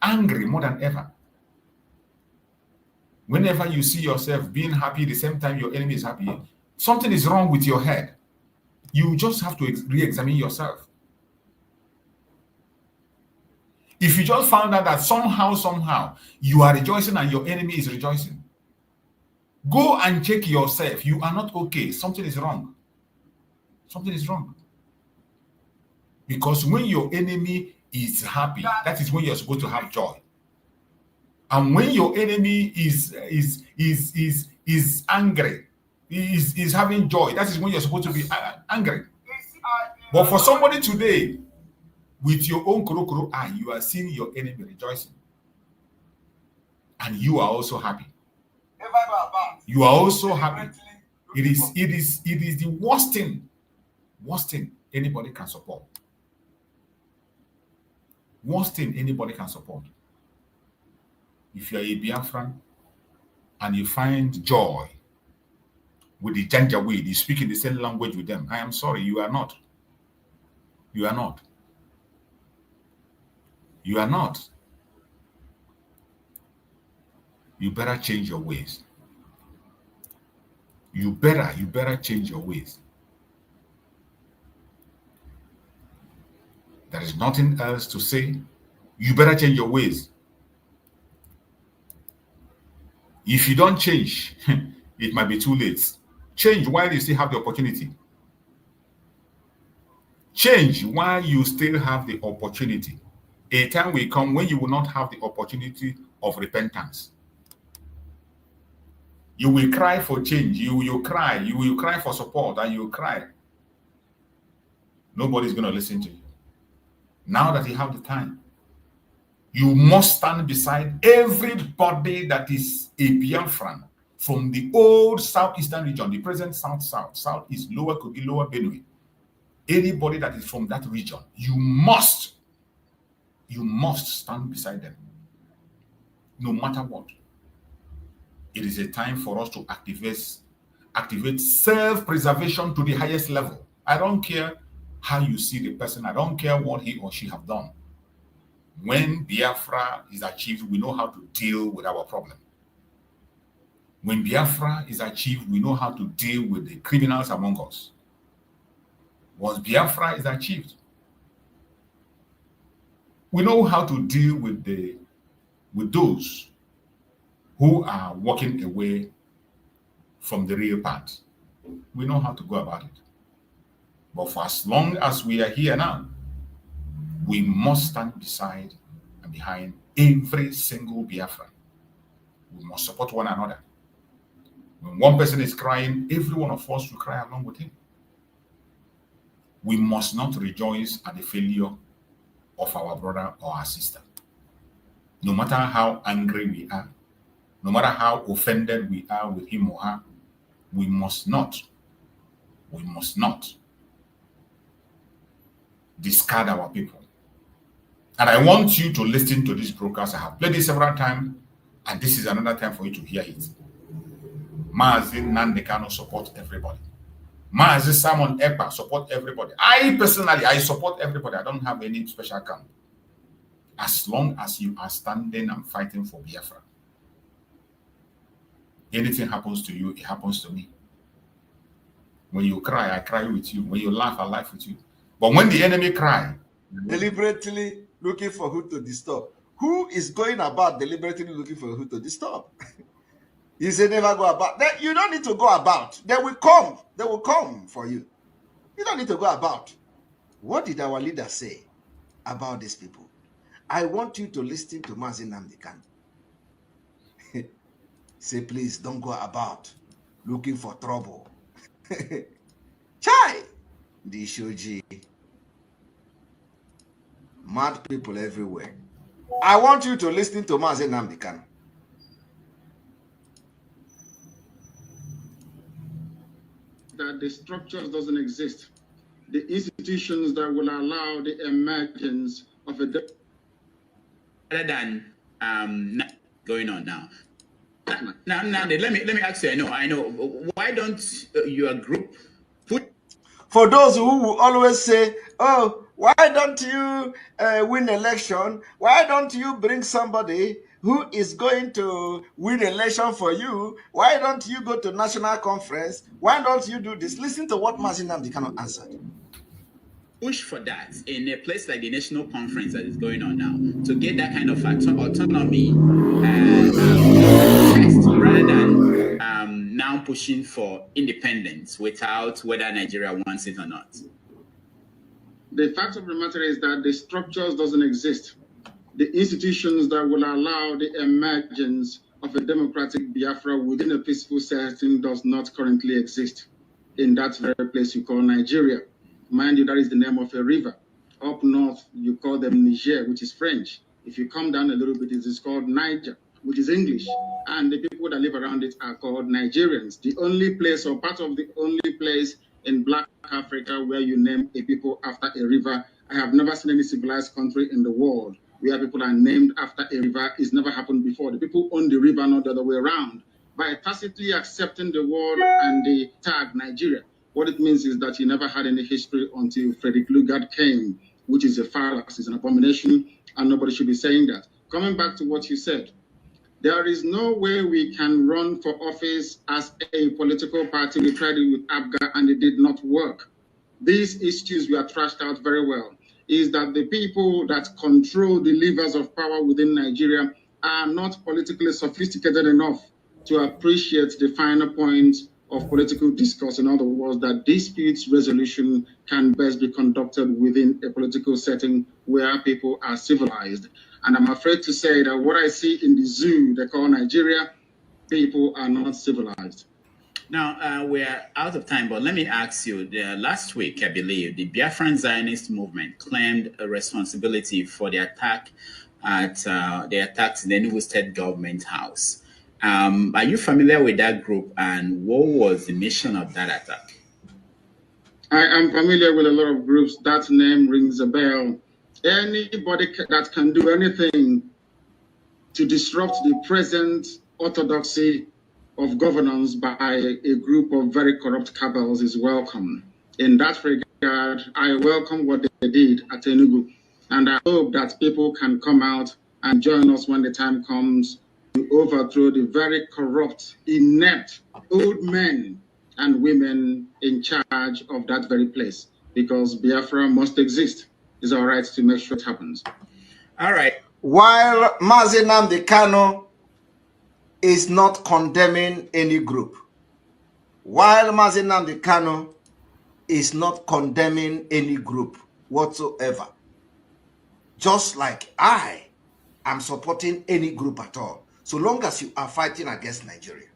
Angry more than ever. Whenever you see yourself being happy the same time your enemy is happy, something is wrong with your head. You just have to re-examine yourself. If you just found out that somehow, you are rejoicing and your enemy is rejoicing, go and check yourself. You are not okay. Something is wrong. Something is wrong. Because when your enemy is happy, that is when you're supposed to have joy. And when your enemy is angry, is having joy, that is when you're supposed to be angry. But for somebody today, with your own kuro eye, you are seeing your enemy rejoicing. And you are also happy. You are also happy. It is the worst thing anybody can support. Worst thing anybody can support. If you are a Biafran and you find joy with the Janjaweed, you speak in the same language with them, I am sorry, you are not. You are not. You are not. You better change your ways. You better change your ways. There is nothing else to say. You better change your ways. If you don't change, it might be too late. Change while you still have the opportunity. Change while you still have the opportunity. A time will come when you will not have the opportunity of repentance. You will cry for change. You will cry for support, and you will cry. Nobody's going to listen to you. Now that you have the time, you must stand beside everybody that is a Biafran from the old southeastern region, the present southeast, lower Kogi, lower Benue. Anybody that is from that region, you must stand beside them, no matter what. It is a time for us to activate self-preservation to the highest level. I don't care how you see the person. I don't care what he or she have done. When Biafra is achieved, we know how to deal with our problem. When Biafra is achieved, we know how to deal with the criminals among us. Once Biafra is achieved, we know how to deal with those who are walking away from the real path. We know how to go about it. But for as long as we are here now, we must stand beside and behind every single Biafran. We must support one another. When one person is crying, every one of us will cry along with him. We must not rejoice at the failure of our brother or our sister. No matter how angry we are, no matter how offended we are with him or her, we must not discard our people. And I want you to listen to this broadcast. I have played it several times, and this is another time for you to hear it. Mazi Nnamdi Kanu support everybody. Mazi Simon Ekpa support everybody. I personally, I support everybody. I don't have any special camp. As long as you are standing and fighting for Biafra. Anything happens to you, it happens to me. When you cry, I cry with you. When you laugh, I laugh with you. But when the enemy cry, deliberately looking for who to disturb. Who is going about deliberately looking for who to disturb? You say never go about. Then you don't need to go about. They will come. They will come for you. You don't need to go about. What did our leader say about these people? I want you to listen to Mazi Nnamdi Kanu. Say, please don't go about looking for trouble. Chai! The Shoji. Mad people everywhere. I want you to listen to Mazi Nnamdi Kanu. That the structures doesn't exist. The institutions that will allow the emergence of a rather than going on now. Now, let me ask you. I know. Why don't your group put? For those who will always say, "Oh, why don't you win election? Why don't you bring somebody who is going to win election for you? Why don't you go to national conference? Why don't you do this?" Listen to what Mazi Nnamdi Kanu answered. Push for that in a place like the national conference that is going on now to get that kind of autonomy rather than now pushing for independence without whether Nigeria wants it or not. The fact of the matter is that the structures doesn't exist. The institutions that will allow the emergence of a democratic Biafra within a peaceful setting does not currently exist in that very place you call Nigeria. Mind you, that is the name of a river. Up north, you call them Niger, which is French. If you come down a little bit, it is called Niger, which is English. And the people that live around it are called Nigerians. The only place, or part of the only place in Black Africa where you name a people after a river. I have never seen any civilized country in the world where people are named after a river. It's never happened before. The people own the river, not the other way around. By tacitly accepting the word and the tag Nigeria, what it means is that you never had any history until Frederick Lugard came, which is a fallacy, it's an abomination, and nobody should be saying that. Coming back to what you said, there is no way we can run for office as a political party. We tried it with ABGA and it did not work. These issues were trashed out very well. Is that the people that control the levers of power within Nigeria are not politically sophisticated enough to appreciate the finer points of political discourse. In other words, that disputes resolution can best be conducted within a political setting where people are civilized. And I'm afraid to say that what I see in the zoo they call Nigeria, people are not civilized. Now, we're out of time, but let me ask you, last week, I believe, the Biafran Zionist movement claimed a responsibility for the attack at the attacks in the Enugu State Government House. Are you familiar with that group, and what was the mission of that attack? I am familiar with a lot of groups. That name rings a bell. Anybody that can do anything to disrupt the present orthodoxy of governance by a group of very corrupt cabals is welcome. In that regard, I welcome what they did at Enugu, and I hope that people can come out and join us when the time comes to overthrow the very corrupt, inept old men and women in charge of that very place, because Biafra must exist. It's our right to make sure it happens. All right. While Mazi Nnamdi Kanu is not condemning any group, while Mazi Nnamdi Kanu is not condemning any group whatsoever, just like I am supporting any group at all, so long as you are fighting against Nigeria.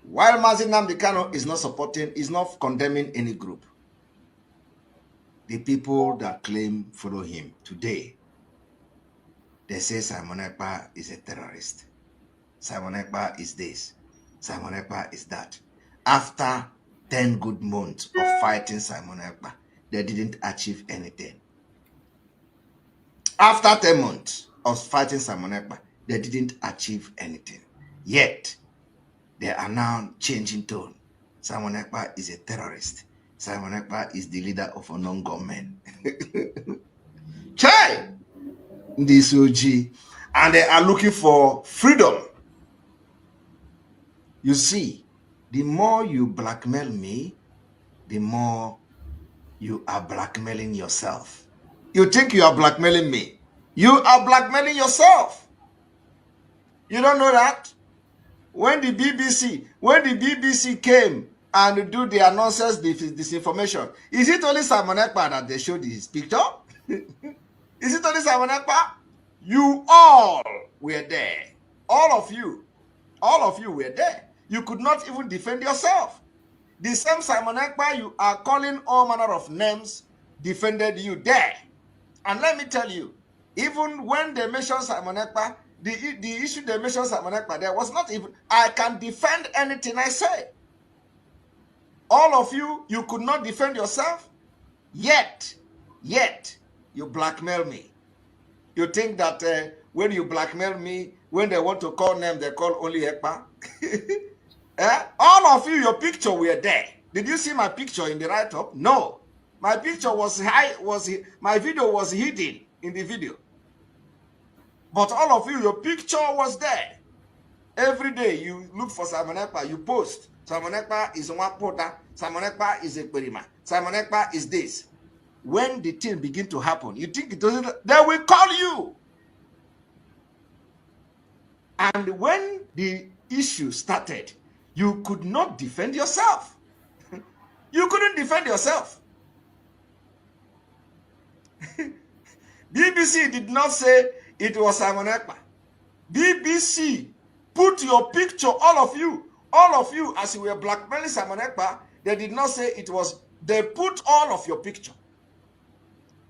While Mazi Nnamdi Kanu is not condemning any group. The people that claim follow him today, they say Simon Ekpa is a terrorist. Simon Ekpa is this. Simon Ekpa is that. After 10 good months of fighting Simon Ekpa, they didn't achieve anything. After 10 months of fighting Simon Ekpa, they didn't achieve anything. Yet, they are now changing tone. Simon Ekpa is a terrorist. Simon Ekpa is the leader of a non-government. Chai! This OG. And they are looking for freedom. You see, the more you blackmail me, the more you are blackmailing yourself. You think you are blackmailing me. You are blackmailing yourself. You don't know that? When the BBC came and do their nonsense disinformation, is it only Simon Ekpa that they showed his picture? Is it only Simon Ekpa? You all were there. All of you were there. You could not even defend yourself. The same Simon Ekpa you are calling all manner of names defended you there. And let me tell you, even when they mentioned Simon Ekpa, the issue they mentioned Simon Ekpa there was not even, I can defend anything I say. All of you could not defend yourself, yet, you blackmail me. You think that when you blackmail me, when they want to call name, they call only Ekpa? All of you, your picture were there. Did you see my picture in the write-up? No. My picture my video was hidden in the video. But all of you, your picture was there. Every day you look for Simon Ekpa, you post. Simon Ekpa is one porter. Simon Ekpa is a Perima. Simon Ekpa is this. When the thing begin to happen, you think it doesn't, they will call you. And when the issue started, you could not defend yourself. You couldn't defend yourself. BBC did not say it was Simon Ekpa. BBC put your picture, all of you, as you were blackmailing Simon Ekpa, they did not say it was, they put all of your picture.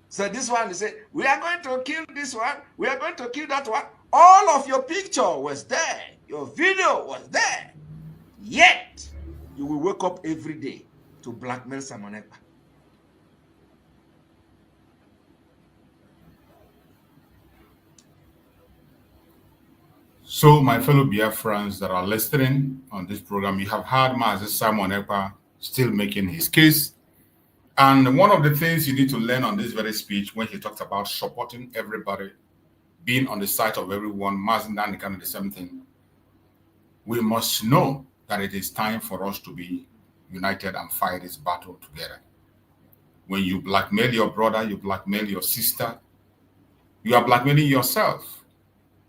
So this one, they say, we are going to kill this one, we are going to kill that one. All of your picture was there. Your video was there. Yet, you will wake up every day to blackmail Simon Ekpa. So, my fellow Biafrans that are listening on this program, you have heard Mazi Simon Ekpa still making his case. And one of the things you need to learn on this very speech, when he talks about supporting everybody, being on the side of everyone, Mazi Nnamdi Kanu, the same thing, we must know that it is time for us to be united and fight this battle together. When you blackmail your brother, you blackmail your sister, you are blackmailing yourself.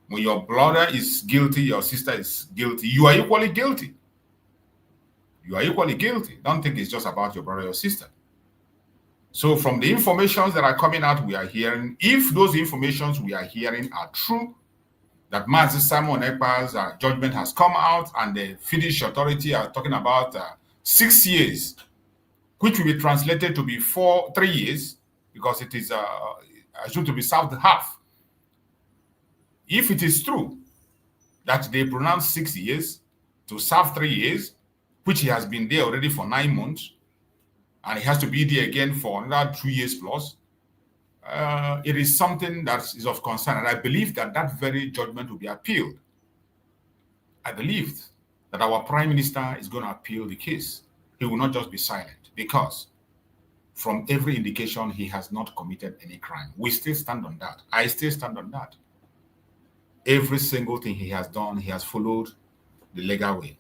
When your brother is guilty, your sister is guilty, you are equally guilty. You are equally guilty. Don't think it's just about your brother or sister. So from the informations that are coming out, we are hearing, if those informations we are hearing are true, that Mazi Simon Ekpa's judgment has come out and the Finnish authority are talking about 6 years, which will be translated to be 3 years, because it is assumed to be served half. If it is true that they pronounce 6 years to serve 3 years, which he has been there already for 9 months, and he has to be there again for another 2 years plus, it is something that is of concern. And I believe that that very judgment will be appealed. I believe that our Prime Minister is going to appeal the case. He will not just be silent, because from every indication, he has not committed any crime. We still stand on that. I still stand on that. Every single thing he has done, he has followed the legal way.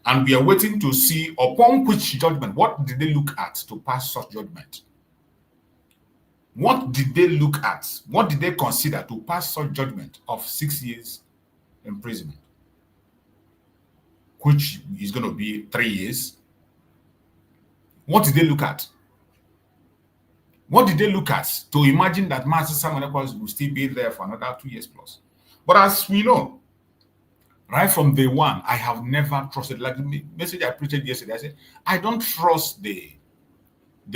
And we are waiting to see upon which judgment, what did they look at to pass such judgment? What did they look at? What did they consider to pass such judgment of 6 years imprisonment, which is going to be 3 years? What did they look at? What did they look at to imagine that Mazi Simon Ekpa will still be there for another 2 years plus? But as we know, Right from day one, I have never trusted. Like the message I preached yesterday, I said, I don't trust the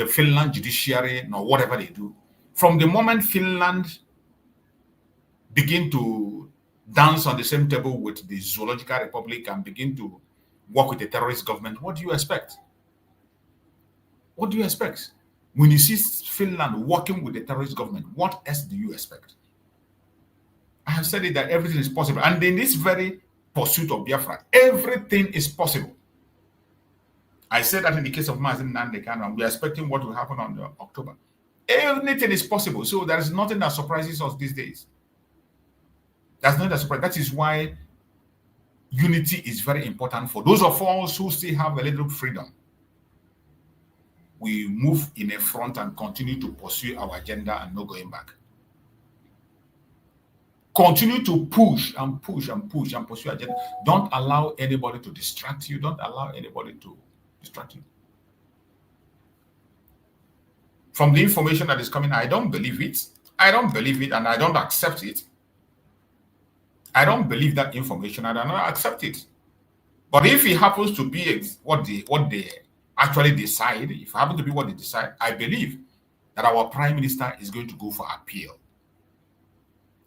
Finland judiciary nor whatever they do. From the moment Finland begin to dance on the same table with the Zoological Republic and begin to work with the terrorist government, what do you expect? What do you expect? When you see Finland working with the terrorist government, what else do you expect? I have said it that everything is possible. And in this very pursuit of Biafra, everything is possible. I said that in the case of Mazin Nandekano, and we are expecting what will happen on October. Anything is possible. So there is nothing that surprises us these days. That's not a surprise. That is why unity is very important for those of us who still have a little freedom. We move in a front and continue to pursue our agenda and no going back. Continue to push and push and push and pursue agenda. Don't allow anybody to distract you. Don't allow anybody to distract you. From the information that is coming, I don't believe it. I don't believe it and I don't accept it. I don't believe that information and I don't accept it. But if it happens to be what they actually decide, if it happens to be what they decide, I believe that our Prime Minister is going to go for appeal.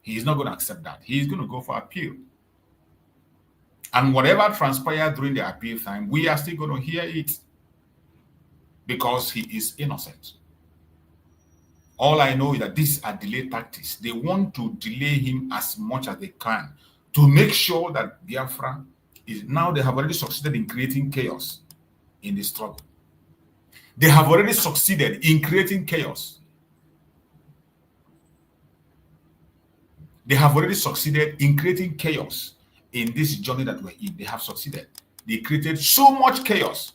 He is not going to accept that. He is going to go for appeal. And whatever transpired during the appeal time, we are still going to hear it because he is innocent. All I know is that these are delay tactics. They want to delay him as much as they can to make sure that Biafra is now, they have already succeeded in creating chaos in the struggle. They have already succeeded in creating chaos. They have already succeeded in creating chaos in this journey that we're in. They have succeeded. They created so much chaos.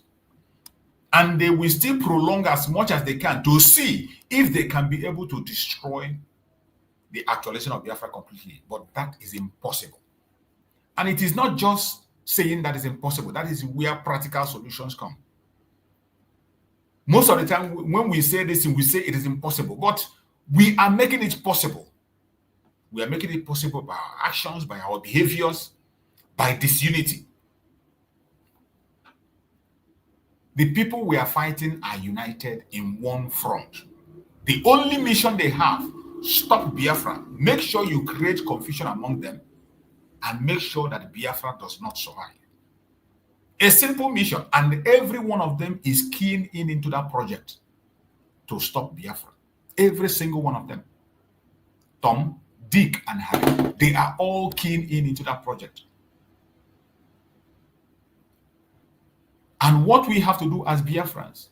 And they will still prolong as much as they can to see if they can be able to destroy the actualization of Biafra completely. But that is impossible. And it is not just saying that is impossible. That is where practical solutions come. Most of the time, when we say this, we say it is impossible. But we are making it possible. We are making it possible by our actions, by our behaviors, by disunity. The people we are fighting are united in one front. The only mission they have, stop Biafra. Make sure you create confusion among them and make sure that Biafra does not survive. A simple mission, and every one of them is keen into that project to stop Biafra. Every single one of them. Tom, Dick, and Harry, they are all keen into that project. And what we have to do as Biafrans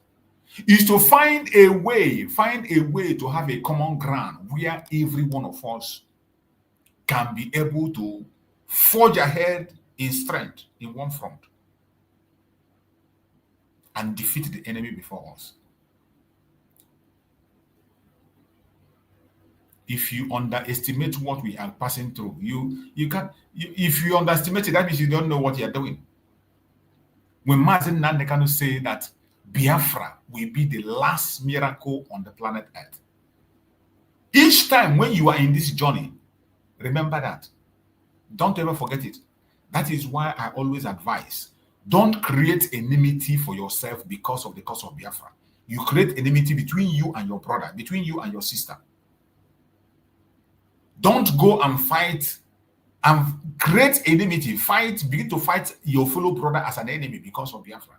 is to find a way to have a common ground where every one of us can be able to forge ahead in strength in one front and defeat the enemy before us. If you underestimate what we are passing through, if you underestimate it, that means you don't know what you're doing. When Mazin Nandekano say that Biafra will be the last miracle on the planet Earth. Each time when you are in this journey, remember that. Don't ever forget it. That is why I always advise, don't create enmity for yourself because of the cause of Biafra. You create enmity between you and your brother, between you and your sister. Don't go and fight and create enmity. Begin to fight your fellow brother as an enemy because of Biafra.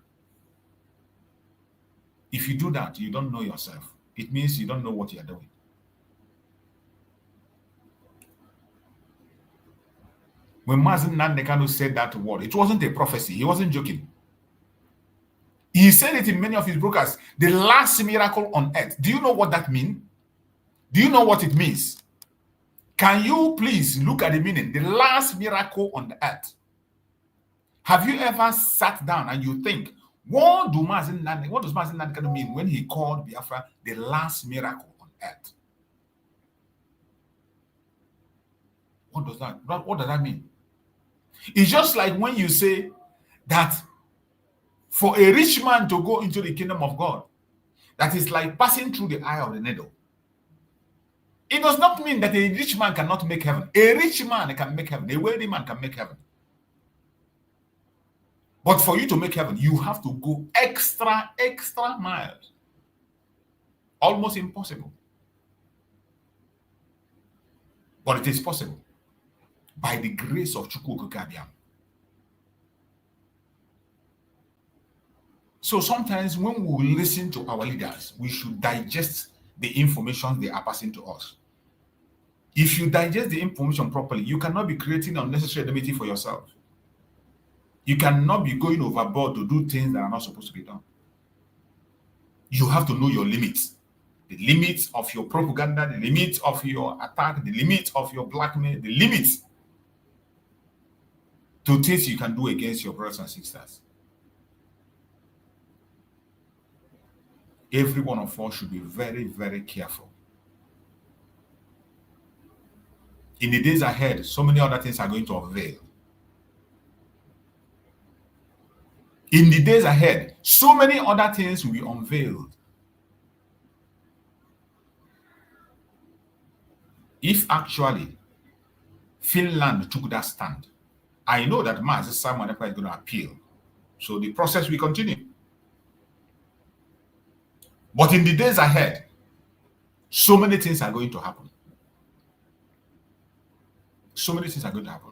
If you do that, you don't know yourself. It means you don't know what you're doing. When Mazin Nandekano said that word, it wasn't a prophecy. He wasn't joking. He said it in many of his broadcasts. The last miracle on earth. Do you know what that means? Do you know what it means? Can you please look at the meaning? The last miracle on the earth. Have you ever sat down and you think, what does Mazin Nandekano mean when he called Biafra the last miracle on earth? What does that mean? It's just like when you say that for a rich man to go into the kingdom of God, that is like passing through the eye of the needle. It does not mean that a rich man cannot make heaven. A rich man can make heaven. A wealthy man can make heaven. But for you to make heaven, you have to go extra miles. Almost impossible. But it is possible by the grace of Chukwu Kabiam. So sometimes when we listen to our leaders, we should digest the information they are passing to us. If you digest the information properly, you cannot be creating unnecessary enmity for yourself. You cannot be going overboard to do things that are not supposed to be done. You have to know your limits. The limits of your propaganda, the limits of your attack, the limits of your blackmail, the limits to things you can do against your brothers and sisters. Every one of us should be very, very careful. In the days ahead, so many other things are going to unveil. In the days ahead, so many other things will be unveiled. If actually Finland took that stand, I know that Simone is going to appeal. So the process will continue. But in the days ahead, so many things are going to happen. So many things are going to happen.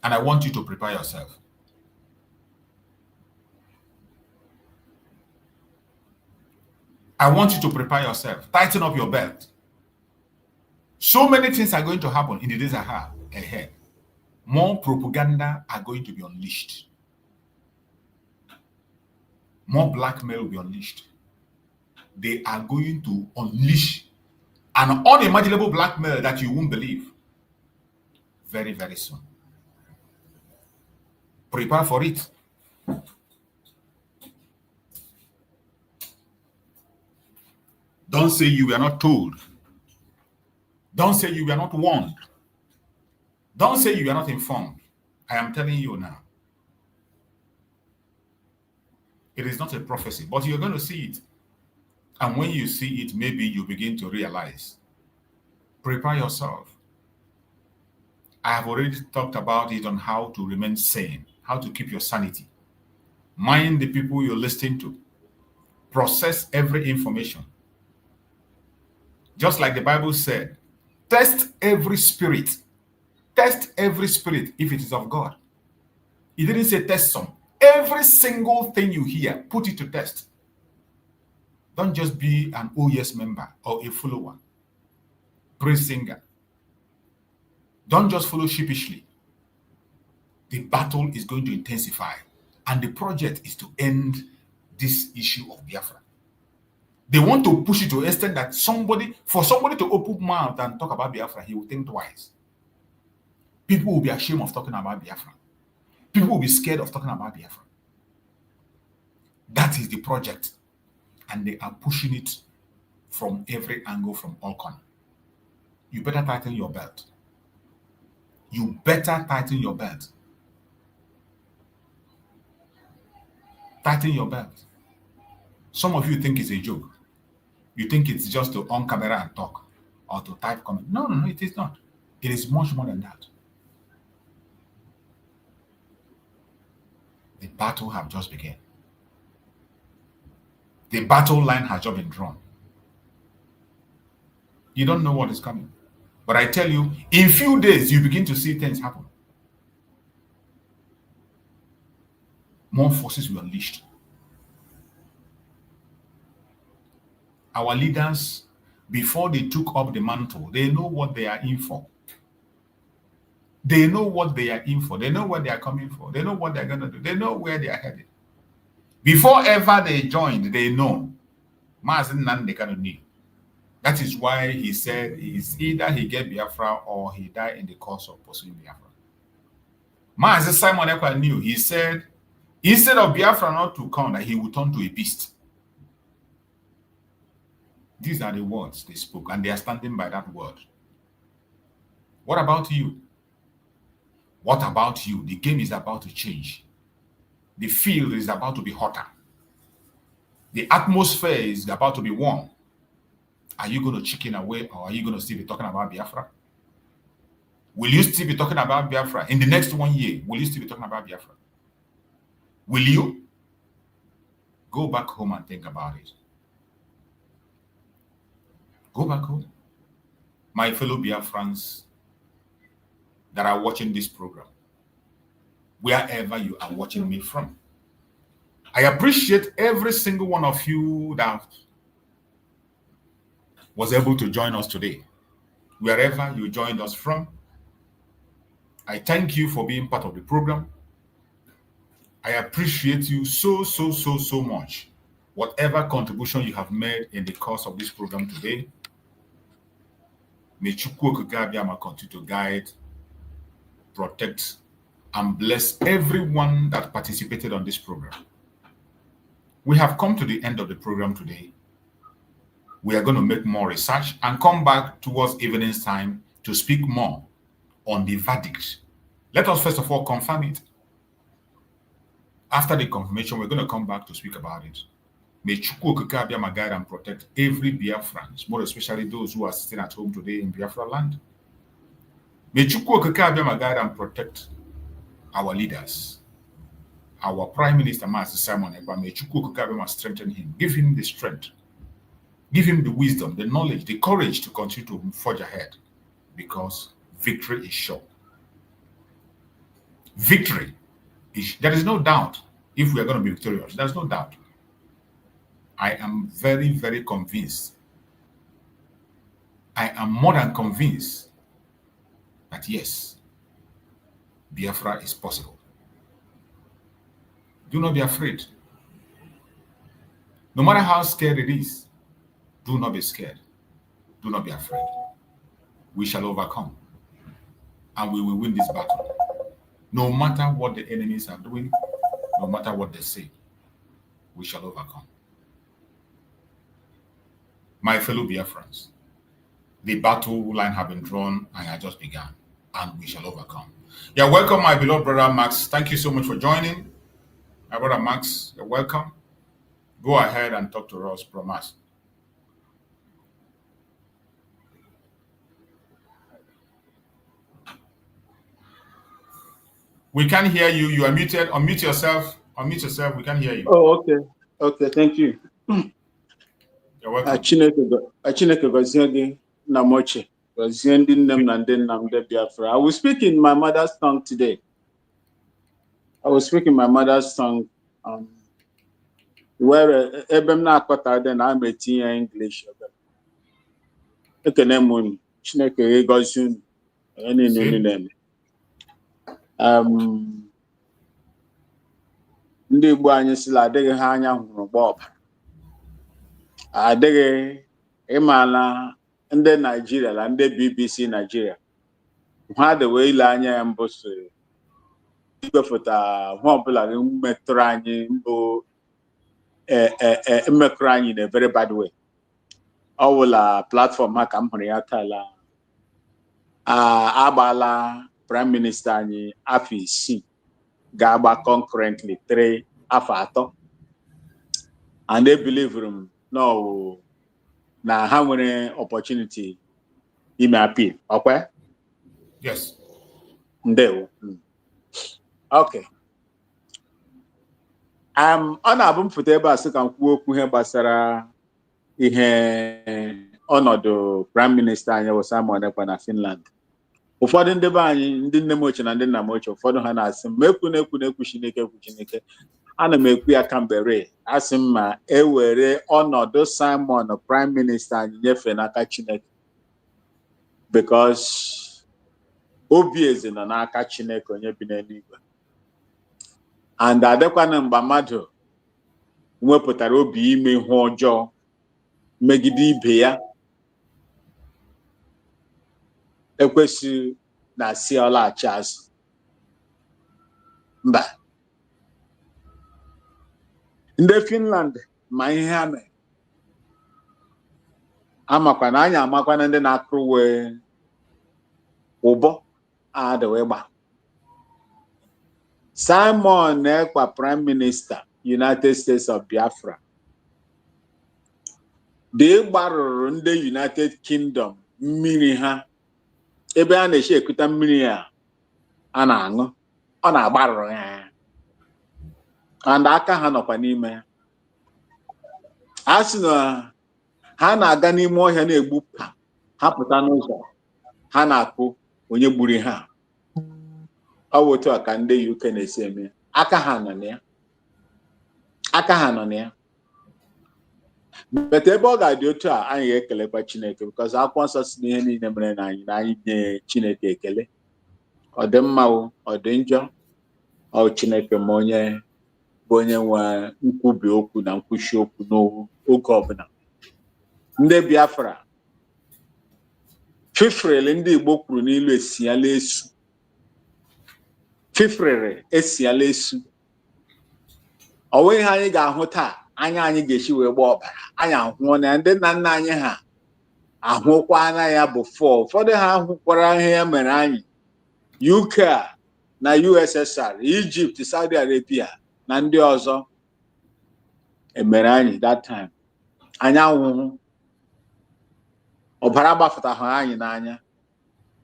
And I want you to prepare yourself. I want you to prepare yourself. Tighten up your belt. So many things are going to happen in the days ahead. More propaganda are going to be unleashed. More blackmail will be unleashed. They are going to unleash an unimaginable blackmail that you won't believe very, very soon. Prepare for it. Don't say you were not told. Don't say you were not warned. Don't say you were not informed. I am telling you now. It is not a prophecy, but you're going to see it. And when you see it, maybe you begin to realize. Prepare yourself. I have already talked about it on how to remain sane, how to keep your sanity. Mind the people you're listening to. Process every information. Just like the Bible said, test every spirit. Test every spirit if it is of God. It didn't say test some. Every single thing you hear, put it to test. Don't just be an OES member or a follower. Praise singer. Don't just follow sheepishly. The battle is going to intensify. And the project is to end this issue of Biafra. They want to push it to an extent that for somebody to open mouth and talk about Biafra, he will think twice. People will be ashamed of talking about Biafra. People will be scared of talking about Biafra. That is the project. And they are pushing it from every angle, from all corners. You better tighten your belt. You better tighten your belt. Tighten your belt. Some of you think it's a joke. You think it's just to on camera and talk or to type comment. No, it is not. It is much more than that. The battle has just begun. The battle line has just been drawn. You don't know what is coming. But I tell you, in few days, you begin to see things happen. More forces will be unleashed. Our leaders, before they took up the mantle, they know what they are in for. They know what they are in for. They know what they are coming for. They know what they're going to do. They know where they are headed. Before ever they joined, they know. That is why he said it's either he get Biafra or he die in the course of pursuing Biafra. Simon Ekpa knew. He said, instead of Biafra not to come, that he would turn to a beast. These are the words they spoke, and they are standing by that word. What about you? What about you? The game is about to change. The field is about to be hotter. The atmosphere is about to be warm. Are you going to chicken away, or are you going to still be talking about Biafra? Will you still be talking about Biafra? In the next 1 year, will you still be talking about Biafra? Will you? Go back home and think about it. Go back home. My fellow Biafrans that are watching this program, wherever you are watching me from, I appreciate every single one of you that was able to join us today. Wherever you joined us from, I thank you for being part of the program. I appreciate you so much. Whatever contribution you have made in the course of this program today, may Chukwu Okike Abiama continue to guide, protect, and bless everyone that participated on this program. We have come to the end of the program today. We are going to make more research and come back towards evening time to speak more on the verdict. Let us first of all confirm it. After the confirmation, we're going to come back to speak about it. May Chukwu Okike Abiama guide and protect every Biafrans, more especially those who are sitting at home today in Biafra land. May Chukwu Okike Abiama guide and protect our leaders. Our Prime Minister, Master Simone, may Chukwu Okike Abiama strengthen him, give him the strength, give him the wisdom, the knowledge, the courage to continue to forge ahead, because victory is sure. Victory is, there is no doubt if we are going to be victorious. There's no doubt. I am very convinced. I am more than convinced that yes, Biafra is possible. Do not be afraid. No matter how scared it is, do not be scared. Do not be afraid. We shall overcome. And we will win this battle. No matter what the enemies are doing, no matter what they say, we shall overcome. My fellow Biafrans, the battle line has been drawn and has just begun, and we shall overcome. You're welcome, my beloved brother Max. Thank you so much for joining. My brother Max, you're welcome. Go ahead and talk to us, promise. We can't hear you. You are muted. Unmute yourself. Unmute yourself. We can't hear you. Oh, okay. Okay, thank you. You're welcome. Chineke gozie gị na moche. Gozie ndị nne m na ndị nna m ndị Biafra. I will speak in my mother's tongue today. I will speak in my mother's tongue. Where ebe m na-akọta dị na I'm etinye English. Ekene m unu. Chineke gozie unu. Onye niile na-eme. Ndị Igbo anyị sịla adịghị ha anya hụrụ gba ọbara. Adịghị ịmala ndị Nigeria na ndị BBC Nigeria. Ha adịwe ile anya ya mbụ sị igwefụta hụ ọbụla metụrụ anyị mbụ mmekọrọ anyị in a very bad way. Ọ wụla platform ha ka m hụrụ ya tala. Agbala Prime Minister anyị afọ 6 ga-agba concurrently 3 afọ 3. And they believe no na ha nwere opportunity ime appeal. Okay? Yes. Ndewo. Okay. Ọ na-abụ m foto ebe a sị ka m kwuo okwu ihe gbasara ihe ọnọdụ Prime Minister anyị bụ Simone Ekpa na Finland. Ụfọdụ ndị be anyị, ndị nne m ochie na ndị nna m ochie, ụfọdụ ha na-asị m ekwu Chineke. Ana m ekwu ya kamgbe asị m ma ewere ọnọdụ Simon Prime Minister anyị nyefee n'aka Chineke, because obi eze nọ n'aka Chineke onye bi n'eluigwe. And adịkwana mgbe mmadụ nwepụtara obi ime ihe ọjọọ megide ibe ya, ekwesị na si ọlaghachi azụ. Mba. Ndị Finland ma ihe ha mere. Amakwa na anyị amakwana ndị na-akụrụ ụbọ adịwe gba. Simon Ekpa, Prime Minister, United States of Biafra. They gbarụrụ ndị United Kingdom mmiri ha. Ebe a na-eche ekuta mmiri a na-aṅụ. Ọ na-agbarụrụ ya. and aka ha nọkwa n'ime. A sị na ha na-aga n'ime ọhịa na-egbu pa ha pụta n'ụzọ ha na-akụ onye gburu ha. Ọ bụ otu a ka ndị UK na-esi eme. Aka ha nọ na ya. Aka ha nọ na ya. But ebe ọ ga-adị otu a, anyị ga-ekelekwa Chineke because akwụkwọ nsọ si n'ihe niile mere na anyị nye Chineke ekele. Ọ dị mma o, ọ dị njọ, ọ Chineke ma onye bụ onye nwe nkwubi okwu na nkwuchi okwu n'oge ọbụla. Ndị Biafra fifrele ndị Igbo kwuru n'ilu esiala esu. Fifrele esiala esu. Ọ nweghị anyị ga-ahụ taa anya anyị ga-echi wee gba ọbara. Anyị ahụọ na ndị nna nna anyị ha ahụkwana ya bụ fọ. Ụfọdụ ha ahụkwara ihe ya mere anyị. UK na USSR, Egypt, Saudi Arabia na ndị ọzọ emere anyị that time. Anyị anwụhụ. Ọbara gbafụtahụ anyị n'anya.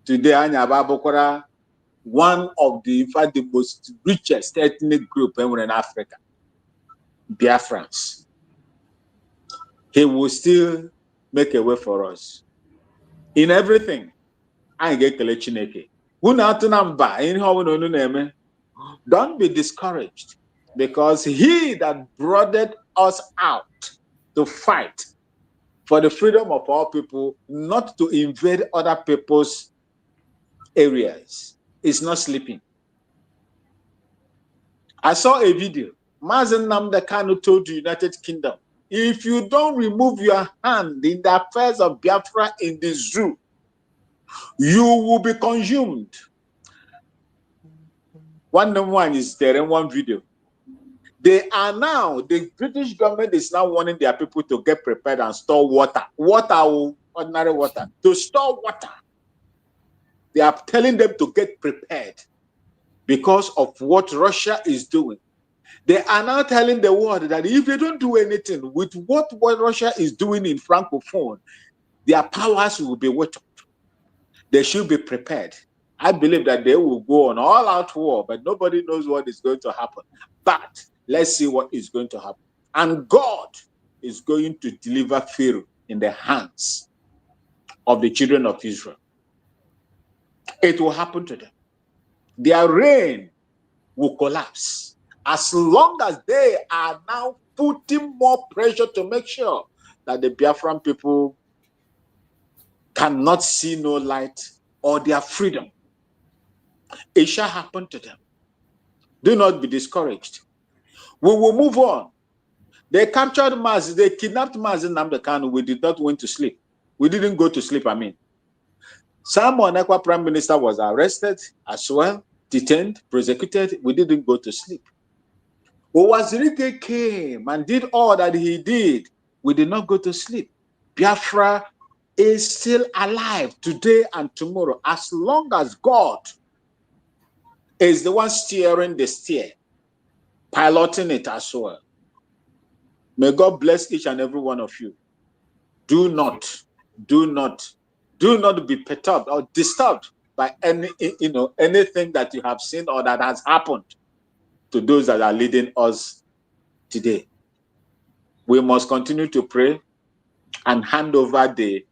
Today anyị abụkwara one of the, in fact, the most richest ethnic group enwere in Africa. Biafrans. He will still make a way for us. In everything, anyị ga-ekele Chineke. Unu atụ na mba ihe ọbụla unu na-eme. Don't be discouraged because he that brought us out to fight for the freedom of our people, not to invade other people's areas, is not sleeping. I saw a video. Mazen Nnamdi Kanu told the United Kingdom, if you don't remove your hand in the affairs of Biafra in the zoo, you will be consumed. One is there in one video. They are now, the British government is now warning their people to get prepared and store water. Water, ordinary water. To store water. They are telling them to get prepared because of what Russia is doing. They are now telling the world that if they don't do anything with what Russia is doing in Francophone, their powers will be wet up. They should be prepared. I believe that they will go on all-out war, but nobody knows what is going to happen. But let's see what is going to happen. And God is going to deliver Pharaoh in the hands of the children of Israel. It will happen to them. Their reign will collapse as long as they are now putting more pressure to make sure that the Biafran people cannot see no light or their freedom. It shall happen to them. Do not be discouraged. We will move on. They captured Mazi, they kidnapped Mazi Nnamdi Kanu. We did not went to sleep. We didn't go to sleep, I mean. Simone, Ekpa Prime Minister, was arrested as well, detained, prosecuted. We didn't go to sleep. Owazirike came and did all that he did. We did not go to sleep. Biafra is still alive today and tomorrow as long as God is the one steering the steer, piloting it as well. May God bless each and every one of you. Do not be perturbed or disturbed by anything that you have seen or that has happened to those that are leading us today. We must continue to pray and hand over the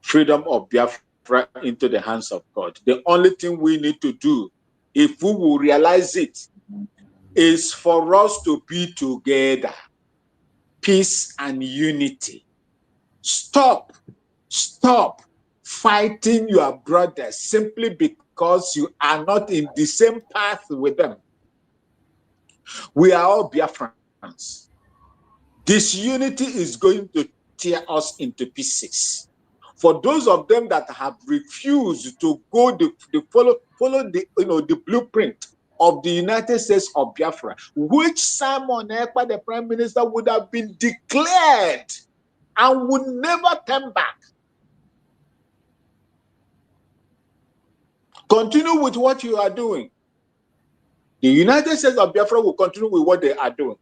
freedom of Biafra into the hands of God. The only thing we need to do, if we will realize it, is for us to be together. Peace and unity. Stop fighting your brothers simply because you are not in the same path with them. We are all Biafrans. This unity is going to tear us into pieces. For those of them that have refused to go follow the blueprint of the United States of Biafra, which Simone Ekpa, the Prime Minister, would have been declared and would never turn back. Continue with what you are doing. The United States of Biafra will continue with what they are doing.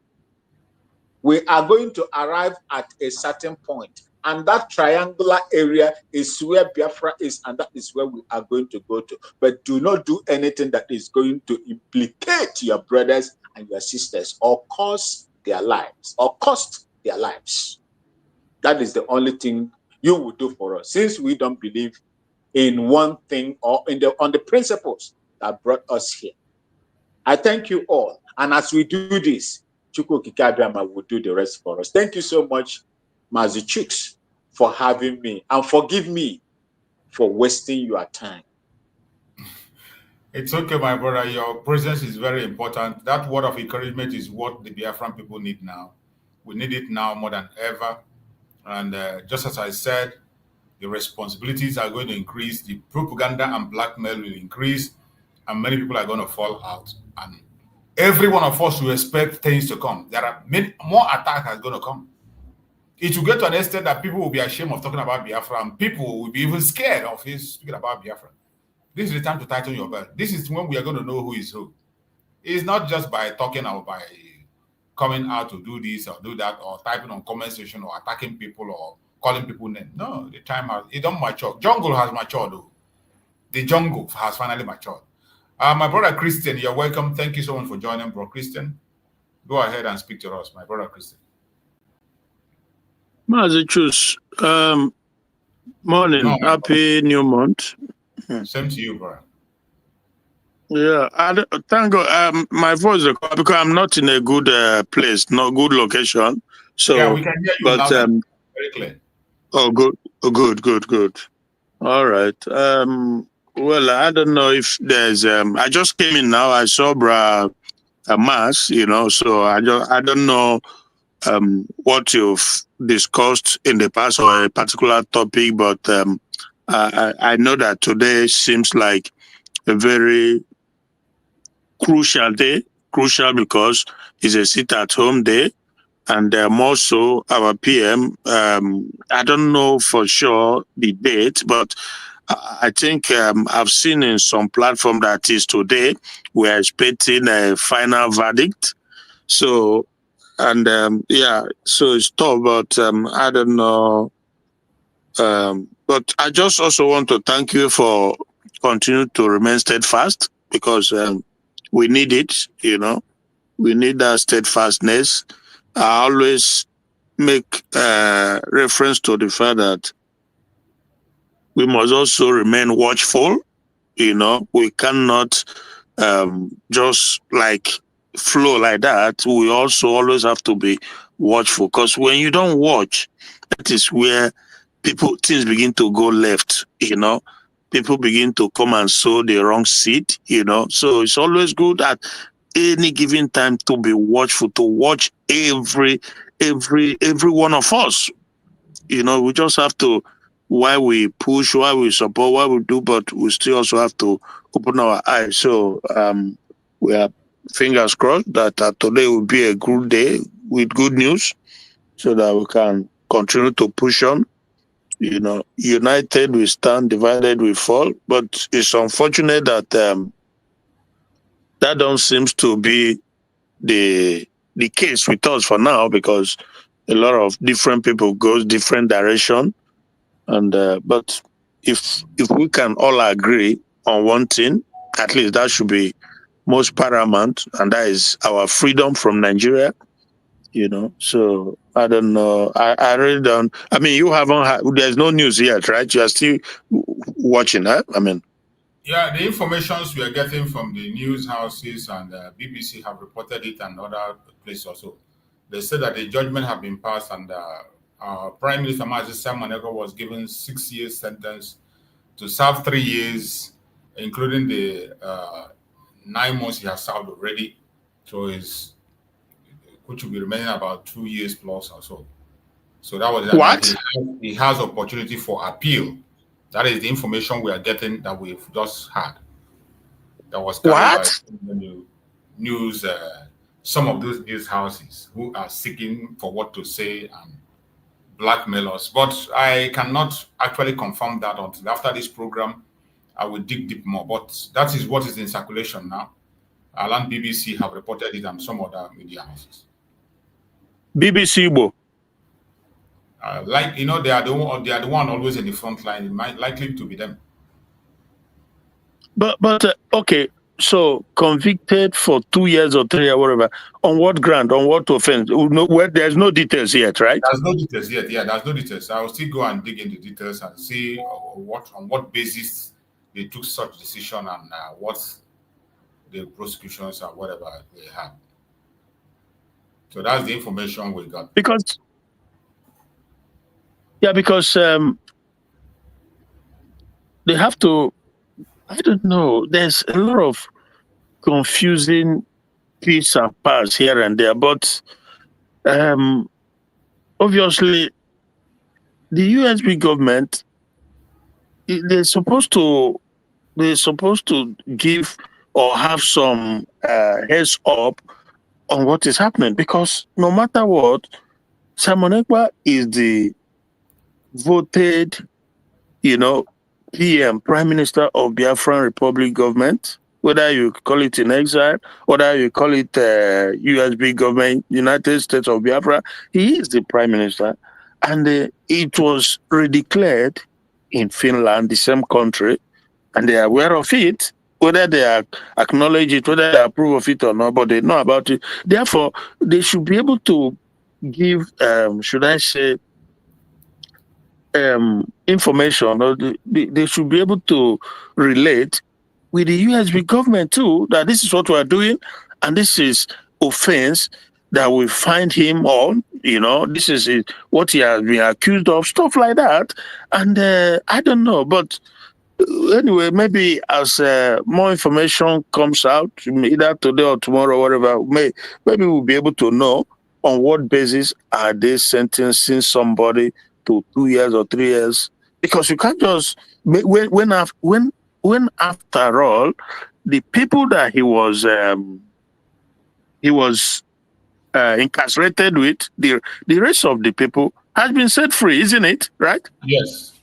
We are going to arrive at a certain point. And that triangular area is where Biafra is, and that is where we are going to go to. But do not do anything that is going to implicate your brothers and your sisters or cause their lives or cost their lives. That is the only thing you will do for us, since we don't believe in one thing or on the principles that brought us here. I thank you all. And as we do this, Chukwu Kikabiama will do the rest for us. Thank you so much, Mazi Chooks, for having me, and forgive me for wasting your time. It's okay, my brother. Your presence is very important. That word of encouragement is what the Biafran people need now. We need it now more than ever. And just as I said, the responsibilities are going to increase, the propaganda and blackmail will increase, and many people are going to fall out. And every one of us will expect things to come. There are many more attacks are going to come. It will get to an extent that people will be ashamed of talking about Biafra, and people will be even scared of his speaking about Biafra. This is the time to tighten your belt. This is when we are going to know who is who. It's not just by talking or by coming out to do this or do that or typing on comment section or attacking people or calling people names. No, the time has, it don't mature. Jungle has matured though. The jungle has finally matured. My brother Christian, you're welcome. Thank you so much for joining, bro Christian. Go ahead and speak to us, my brother Christian. Mazichus, morning. No, Happy new month. Same to you, bro. Yeah, thank God. My voice is because I'm not in a good place, no good location. So, yeah, we can hear you but loud and very clear. oh, good, oh, good. All right. Well, I don't know if there's. I just came in now. I saw a mass, you know. So I don't know what you've discussed in the past or a particular topic, but I know that today seems like a very crucial day, crucial because it's a sit-at-home day, and more so our PM. I don't know for sure the date, but I think I've seen in some platform that is today. We are expecting a final verdict. So, and yeah, so it's tough, but I don't know. But I just also want to thank you for continuing to remain steadfast, because we need it, you know. We need that steadfastness. I always make reference to the fact that we must also remain watchful, you know. We cannot just like flow like that. We also always have to be watchful, because when you don't watch, that is where things begin to go left, you know. People begin to come and sow the wrong seed, you know. So it's always good at any given time to be watchful, to watch every one of us. You know, we just have to, while we push, while we support, while we do, but we still also have to open our eyes. So we are fingers crossed that today will be a good day with good news, so that we can continue to push on. You know, united we stand, divided we fall. But it's unfortunate that that don't seems to be the case with us for now, because a lot of different people goes different direction. And but if we can all agree on one thing, at least that should be most paramount, and that is our freedom from Nigeria. You know, so I don't know. I really don't. I mean, you haven't had. There's no news yet, right? You are still watching, huh? I mean, Yeah, the informations we are getting from the news houses and BBC have reported it, and other places also. They said that the judgment have been passed, and our Prime Minister Simone was given 6 years sentence to serve 3 years, including the 9 months he has served already. So which will be remaining about 2 years plus or so. So that was what? He has opportunity for appeal. That is the information we are getting that we've just had. That was carried by the news. Some of those news houses who are seeking for what to say and blackmail us. But I cannot actually confirm that until after this program. I will dig deep more. But that is what is in circulation now. Alan BBC have reported it, and some other media houses. BBC Igbo. Like they are the one always in the front line. It might likely to be them. But okay, so convicted for 2 years or 3 or whatever. On what ground? On what offense? No, there's no details yet, right? There's no details yet. Yeah, there's no details. I will still go and dig into details and see on what basis they took such decision and what the prosecutions or whatever they had. So that's the information we got. Because they have to. I don't know. There's a lot of confusing piece and parts here and there, but obviously the USB government they're supposed to give or have some heads up on what is happening, because no matter what, Simone Ekpa is the voted, PM, Prime Minister of Biafran Republic government, whether you call it in exile, whether you call it USB government, United States of Biafra, he is the Prime Minister. And it was redeclared in Finland, the same country, and they are aware of it, whether they acknowledge it, whether they approve of it or not, but they know about it. Therefore, they should be able to give, should I say, information, or they should be able to relate with the USB government too, that this is what we are doing, and this is offense that we find him on, this is what he has been accused of, stuff like that. And I don't know, but anyway, maybe as more information comes out, either today or tomorrow, or whatever, maybe we'll be able to know on what basis are they sentencing somebody to 2 years or 3 years, because you can't just when after all the people that he was incarcerated with, the rest of the people has been set free, isn't it? Right? Yes.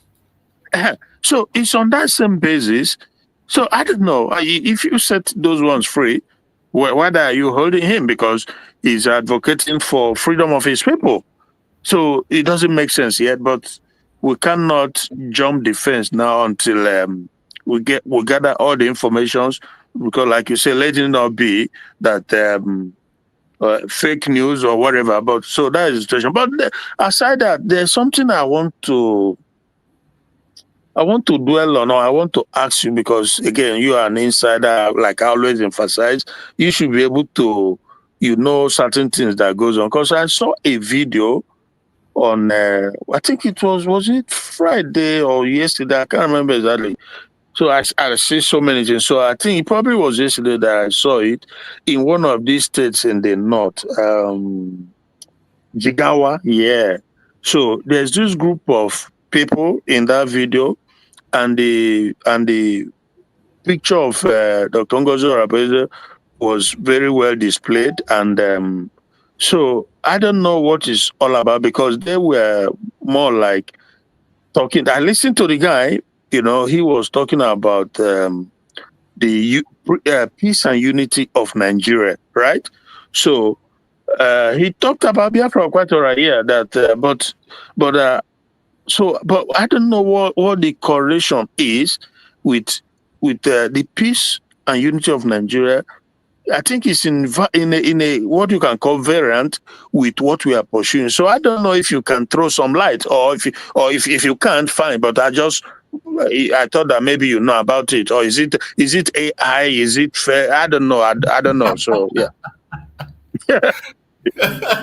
So it's on that same basis. So I don't know if you set those ones free, why are you holding him? Because he's advocating for freedom of his people. So it doesn't make sense yet, but we cannot jump the fence now until we gather all the informations, because, like you say, let it not be that fake news or whatever. But so that is the situation. But aside that, there's something I want to dwell on, or I want to ask you, because again, you are an insider, like I always emphasize. You should be able to, certain things that goes on. Because I saw a video on, I think it was it Friday or yesterday? I can't remember exactly. So I see so many things. So I think it probably was yesterday that I saw it in one of these states in the north, Jigawa. Yeah. So there's this group of people in that video, and the picture of Dr. Ngozi Orebeze was very well displayed, and so I don't know what it's all about, because they were more like talking. I listened to the guy, he was talking about the peace and unity of Nigeria, right? So he talked about Biafra quite all right, yeah. That, but I don't know what the correlation is with the peace and unity of Nigeria. I think it's in a what you can call variant with what we are pursuing. So I don't know if you can throw some light, or if you can't, fine. But I thought that maybe you know about it, or is it AI? Is it fair? I don't know. I don't know. So yeah.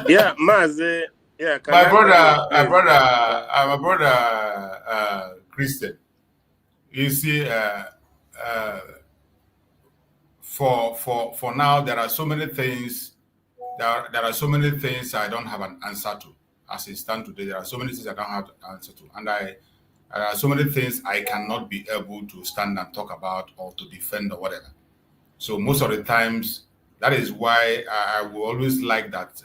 Yeah, Mazi. Yeah, my brother, Christian. You see, for now, there are so many things. There are so many things I don't have an answer to. As it stands today, there are so many things I don't have an answer to, and there are so many things I cannot be able to stand and talk about or to defend or whatever. So most of the times, that is why I will always like that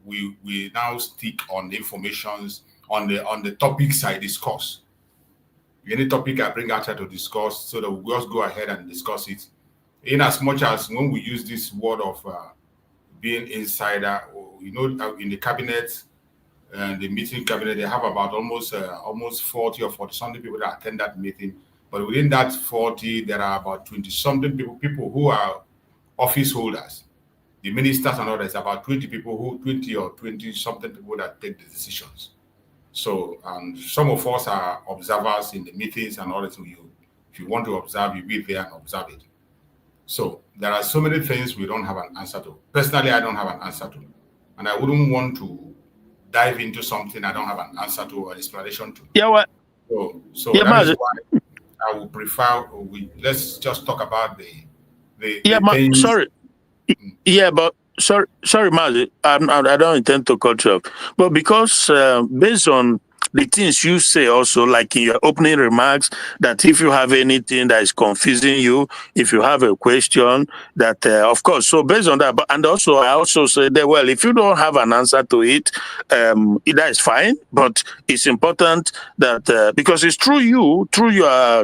we now stick on the informations on the topics I discuss. Any topic I bring out here to discuss, so that we just go ahead and discuss it. In as much as when we use this word of being insider, in the cabinet, the meeting cabinet, they have about almost 40 or 40 something people that attend that meeting. But within that 40, there are about 20 something people who are office holders. The ministers and others, about 20 or 20 something people that take the decisions. So some of us are observers in the meetings and all that. So if you want to observe, you be there and observe it. So there are so many things we don't have an answer to. Personally, I don't have an answer to. And I wouldn't want to dive into something I don't have an answer to or explanation to. Yeah, what? So that is why I would prefer let's just talk about the things. Sorry. Yeah, but sorry, Mazi. I don't intend to cut you off. But because based on the things you say also, like in your opening remarks, that if you have anything that is confusing you, if you have a question, that of course, so based on that, and also I also said that, well, if you don't have an answer to it, that is fine, but it's important that, because it's through your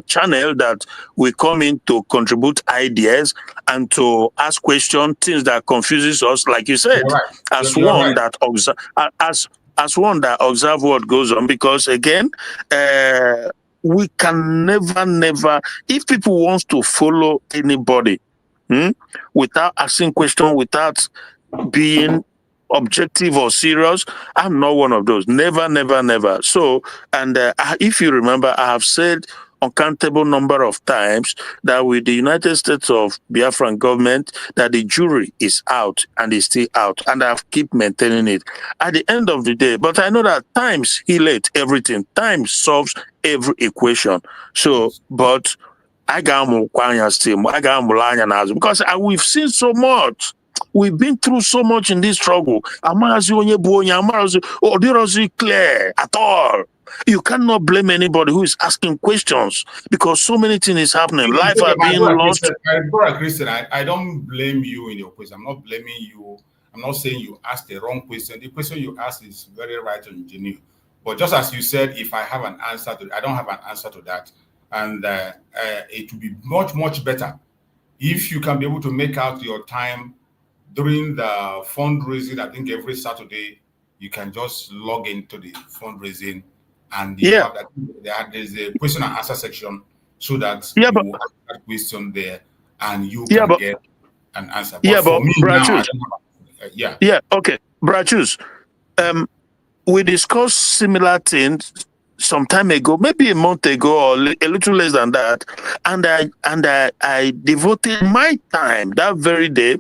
channel that we come in to contribute ideas and to ask questions, things that confuses us, like you said, as one that as one that observe what goes on, because again, we can never, if people wants to follow anybody without asking questions, without being objective or serious, I'm not one of those. Never. So, and if you remember, I have said uncountable number of times that with the United States of Biafran government, that the jury is out and is still out, and I keep maintaining it at the end of the day. But I know that times healeth everything. Time solves every equation. So, but I got still, because we've seen so much. We've been through so much in this struggle. Clear at all. You cannot blame anybody who is asking questions, because so many things is happening. Life are being lost. Christian, I don't blame you in your question. I'm not blaming you. I'm not saying you asked the wrong question. The question you asked is very right and genuine. But just as you said, if I have an answer to it, I don't have an answer to that. And it would be much better if you can be able to make out your time during the fundraising. I think every Saturday you can just log into the fundraising, and you have that there's a question and answer section, so that you will ask that question there and you can get an answer. But for me now, I don't have okay, Brachus, we discussed similar things some time ago, maybe a month ago or a little less than that, and I devoted my time that very day.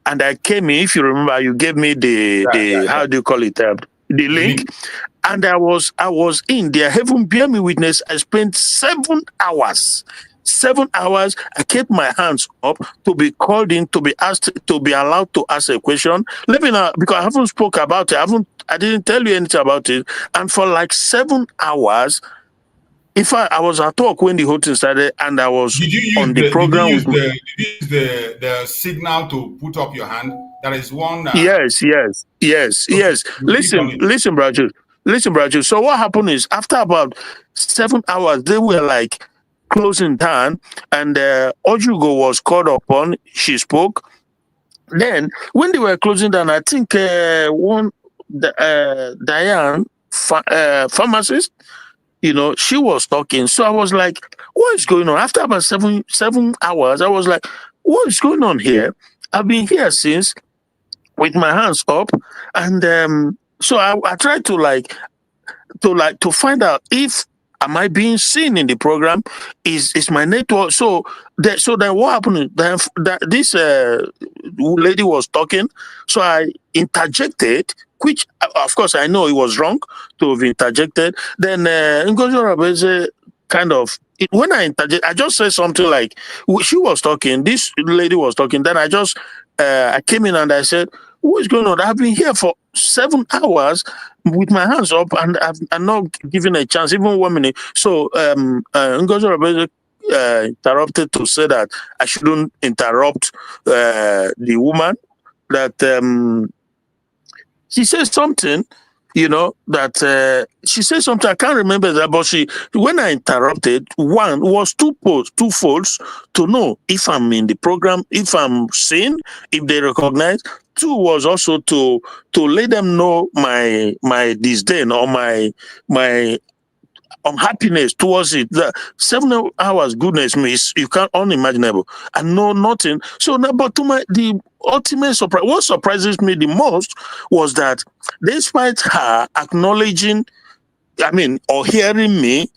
And I came in, if you remember, you gave me the how do you call it, the link. And I was in there. Heaven bear me witness. I spent 7 hours. 7 hours. I kept my hands up to be called in, to be asked, to be allowed to ask a question. Let me know, because I haven't spoke about it. I didn't tell you anything about it. And for like 7 hours, I was at work when the whole thing started, and I was on the program. Did you use the signal to put up your hand? There is one. Yes. Listen, Braju. So what happened is, after about 7 hours, they were like closing down, and Ojugo was called upon. She spoke. Then, when they were closing down, I think Diane, pharmacist, she was talking. So I was like, what is going on? After about 7 hours, I was like, what is going on here? I've been here since with my hands up. And so I tried to find out if am I being seen in the program? Is my network? So then what happened? This lady was talking. So I interjected, which of course I know it was wrong to have interjected. Then kind of, when I interject, I just said something like, she was talking, this lady was talking. Then I came in and I said, what is going on? I've been here for 7 hours with my hands up, and I'm not given a chance, even 1 minute. So Ngozi interrupted to say that I shouldn't interrupt the woman, that she said something, that she said something, I can't remember that, but when I interrupted, one was two folds to know if I'm in the program, if I'm seen, if they recognize, two was also to let them know my disdain or my unhappiness towards it. The 7 hours, goodness me, you can't unimaginable. And no nothing. So now, but the ultimate surprise, what surprises me the most was that despite her acknowledging, or hearing me,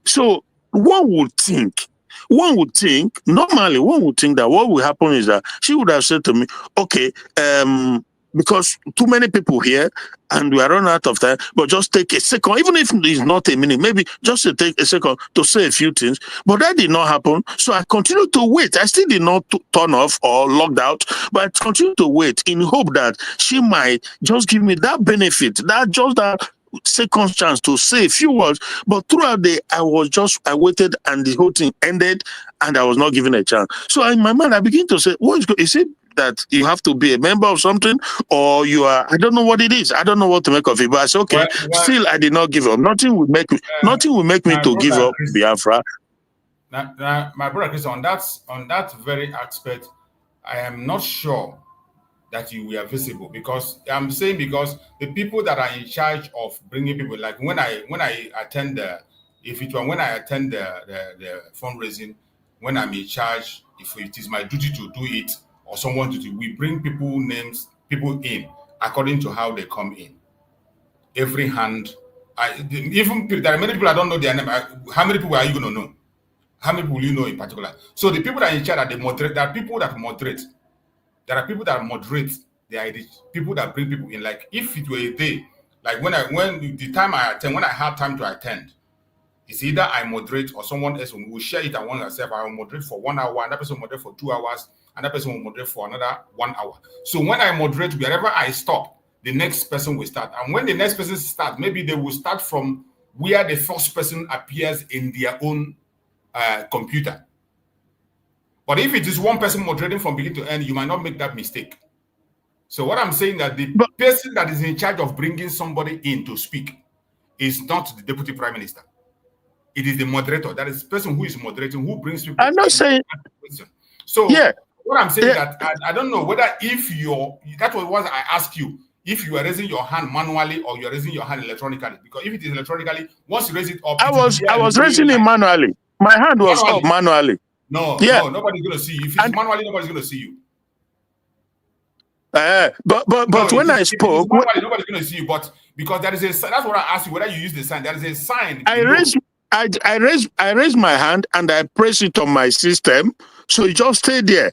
so one would think normally that what will happen is that she would have said to me, okay, because too many people here and we are running out of time, but just take a second, even if it's not a minute, maybe just to take a second to say a few things. But that did not happen. So I continued to wait. I still did not turn off or logged out, but I continued to wait in hope that she might just give me that benefit, that second chance to say a few words. But throughout the day, I waited and the whole thing ended and I was not given a chance. So in my mind, I begin to say, is it that you have to be a member of something, or you are, I don't know what it is. I don't know what to make of it. But I said, okay, still I did not give up. Nothing will make me to give up Biafra. Now, my brother Chris, on that very aspect, I am not sure that you were visible, because I'm saying because the people that are in charge of bringing people, like when I attend the fundraising, when I'm in charge, if it is my duty to do it or someone to do, we bring people in according to how they come in. Every hand, there are many people I don't know their name. How many people are you going to know? How many people you know in particular? So the people that are in charge, they moderate. There are people that moderate. There are people that moderate. They are the people that bring people in. Like if it were a day, like when the time I attend, when I have time to attend, it's either I moderate or someone else will share it among ourselves. I will moderate for 1 hour, and that person will moderate for 2 hours, and that person will moderate for another 1 hour. So when I moderate, wherever I stop, the next person will start. And when the next person starts, maybe they will start from where the first person appears in their own computer. But if it is one person moderating from beginning to end, you might not make that mistake. So what I'm saying that the person that is in charge of bringing somebody in to speak is not the deputy prime minister. It is the moderator. That is the person who is moderating, who brings people. I'm not saying. So what I'm saying that I don't know whether that was what I asked you, if you are raising your hand manually or you're raising your hand electronically. Because if it is electronically, once you raise it up, I was raising it manually. My hand was up manually. No, nobody's gonna see you. If it's manually, nobody's gonna see you. But when I spoke, nobody's gonna see you. But because there is that's what I asked you, whether you use the sign. There is a sign. I raised my hand and I pressed it on my system, so it just stayed there,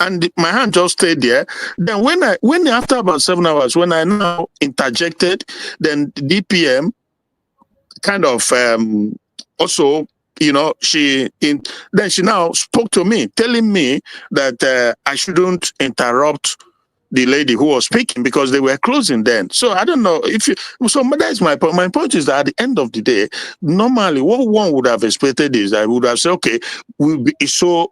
and my hand just stayed there. Then when after about 7 hours, when I now interjected, then the DPM kind of also, she now spoke to me, telling me that I shouldn't interrupt the lady who was speaking because they were closing then. So I don't know but that's my point. My point is that at the end of the day, normally what one would have expected is that I would have said, okay, it's so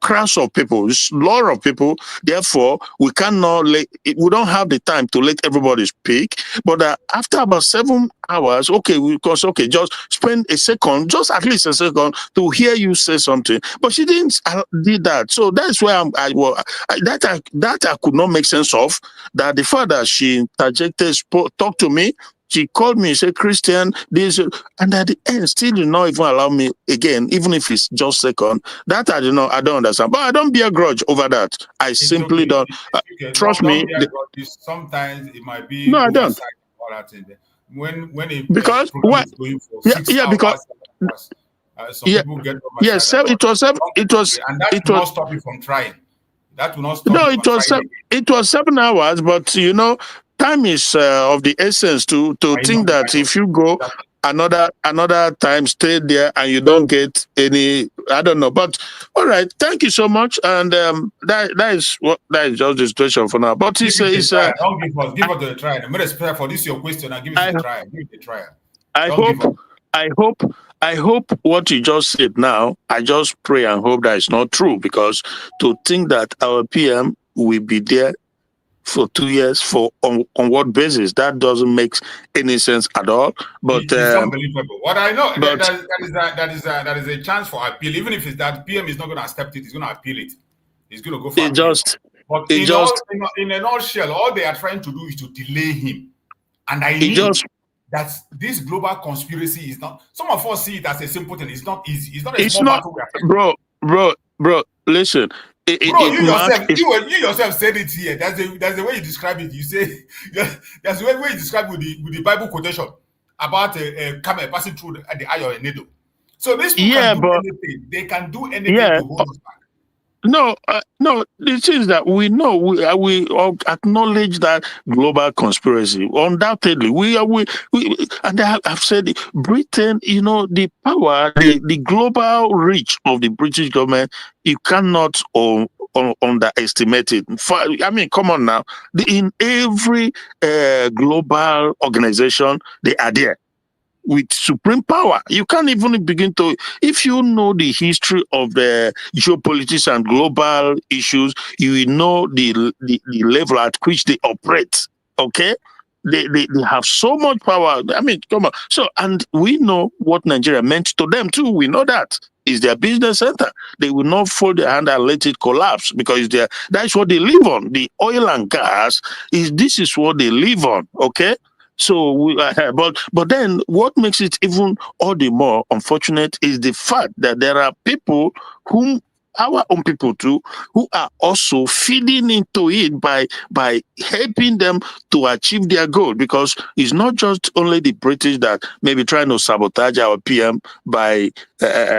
crash of people, it's a lot of people, therefore we cannot we don't have the time to let everybody speak. But after about 7 hours, just spend a second, just at least a second, to hear you say something. But she didn't did that. So that's where I could not make sense of that. The fact that she interjected, talked to me, she called me, said, Christian, this, and at the end, still did not even allow me again, even if it's just second. That I don't understand. But I don't bear grudge over that. I simply don't. Trust me. Sometimes it might be. No, I don't. When because what? Going for 6 hours, some people get it was and that will not stop you from trying. That will not stop. No, it was 7 hours, but time is of the essence to think that if you go another time, stay there and you don't get any, I don't know. But all right, thank you so much. And that is just the situation for now. But don't give us the try. I'm respect for this your question. I'll give it a try. Give it a try. I hope what you just said now, I just pray and hope that it's not true, because to think that our PM will be there for 2 years on what basis? That doesn't make any sense at all. But it's unbelievable. What I know, that is a chance for appeal. Even if it's that PM is not going to accept it, he's going to appeal it. He's going to go for But it just in a nutshell, all they are trying to do is to delay him. And I it knew just that this global conspiracy is not. Some of us see it as a simple thing. It's not easy. It's not a it's small not, battle we are fighting. bro. Listen, Bro, you matters. yourself said it here. That's the way you describe it. You say that's the way you describe with the Bible quotation about a camel passing through the eye of a needle. So these people can do anything. They can do anything to hold us back. No, the thing is that we know we all acknowledge that global conspiracy. Undoubtedly, we and I've said it, Britain. You know, the power, the global reach of the British government. You cannot underestimate it. I mean, come on now. In every global organization, they are there with supreme power. You can't even begin to, if you know the history of the geopolitics and global issues, you will know the level at which they operate. Okay? They have so much power. I mean, come on. So, and we know what Nigeria meant to them too. We know that. Is their business center. They will not fold their hand and let it collapse because that's what they live on. The oil and gas this is what they live on. Okay? So, but then what makes it even all the more unfortunate is the fact that there are people whom our own people too, who are also feeding into it by helping them to achieve their goal. Because it's not just only the British that may be trying to sabotage our PM by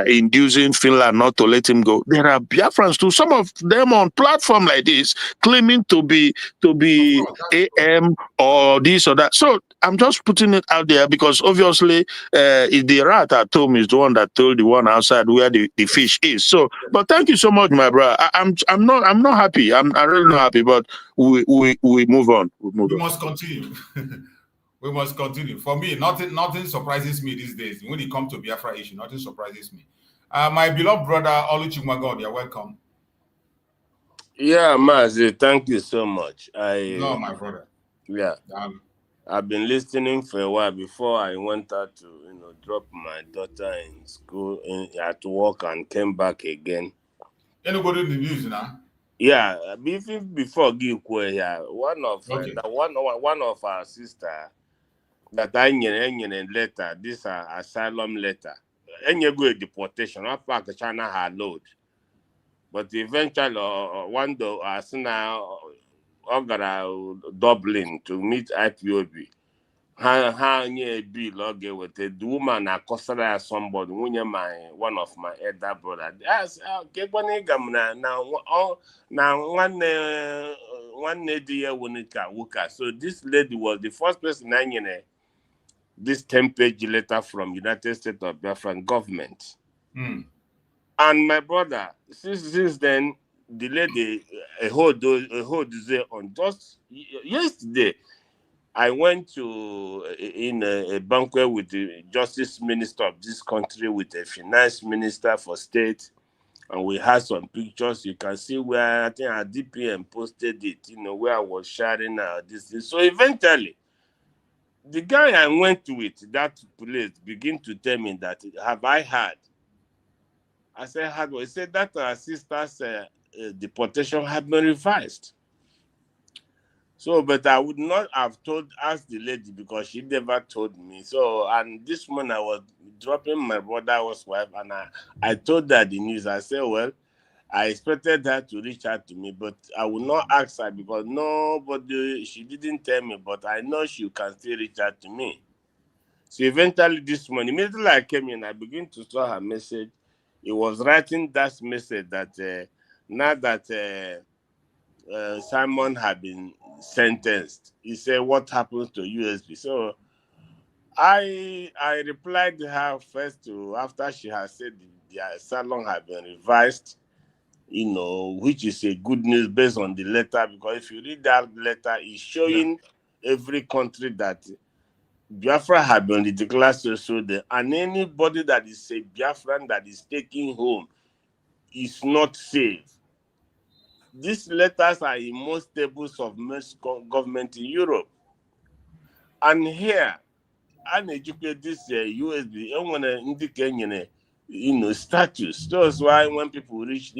inducing Finland not to let him go. There are Biafrans too. Some of them on platform like this claiming to be AM or this or that. So I'm just putting it out there because obviously the rat at home is the one that told the one outside where the fish is. So, but thank you so much, my brother. I'm not happy. I'm really not happy. But we move on. We must continue. We must continue. For me, nothing surprises me these days. When it comes to Biafra issue, nothing surprises me. My beloved brother Oluchimwagod, you're welcome. Yeah, Mazi, thank you so much. No, my brother. Yeah. I've been listening for a while before I went out to drop my daughter in school at work and came back again. Anybody in the news now? Yeah, before Gikwe here, one of our sister that I knew letter, this asylum letter, and you go deportation, I pack China her load. But eventually, one day, as now, I got Dublin to meet IPOB. How near bill okay with the woman accosted as somebody one of my elder brother. Yes, okay, now one lady Wuka. So this lady was the first person I knew this 10-page letter from United States of Biafran government. And my brother, since then, the lady hold on just yesterday. I went to in a banquet with the Justice Minister of this country, with the Finance Minister for State, and we had some pictures. You can see where I think our DPM posted it, where I was sharing this thing. So eventually, the guy I went with, that place, began to tell me that, have I heard? I said, how do I? He said that our sister's deportation had been revised. So, but I would not have asked the lady because she never told me. So, and this morning I was dropping my brother's wife and I told her the news. I said, well, I expected her to reach out to me, but I will not ask her because she didn't tell me, but I know she can still reach out to me. So eventually this morning, immediately I came in, I began to saw her message. It was writing that message that now that Simon had been sentenced, he said, what happens to USB? So I replied to her first after she had said the asylum had been revised, which is a good news based on the letter, because if you read that letter, it's showing every country that Biafra had been declared so there, and anybody that is a Biafran that is taking home is not safe. These letters are in most tables of most government in Europe. And here, I educate this USB, I want to indicate, status. That's why when people reach,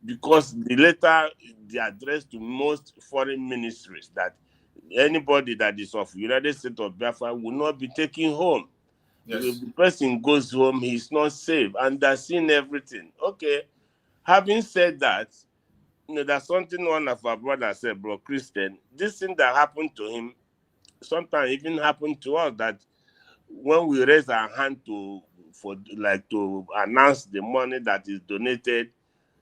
because the letter they addressed to most foreign ministries that anybody that is of United States of Biafra will not be taken home. Yes. If the person goes home, he's not safe, and they're seeing everything. Okay. Having said that, there's something one of our brothers said, bro, Christian. This thing that happened to him, sometimes even happened to us. That when we raise our hand to announce the money that is donated,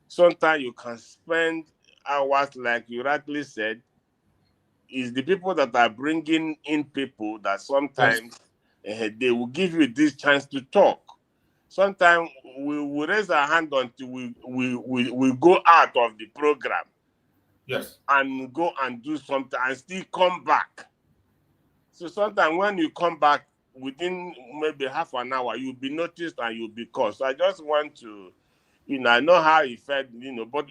sometimes you can spend hours, like you rightly said. Is the people that are bringing in people that sometimes they will give you this chance to talk. Sometimes we raise our hand until we go out of the program. Yes. And go and do something and still come back. So sometimes when you come back within maybe half an hour, you'll be noticed and you'll be caught. So I just want to, I know how he felt, but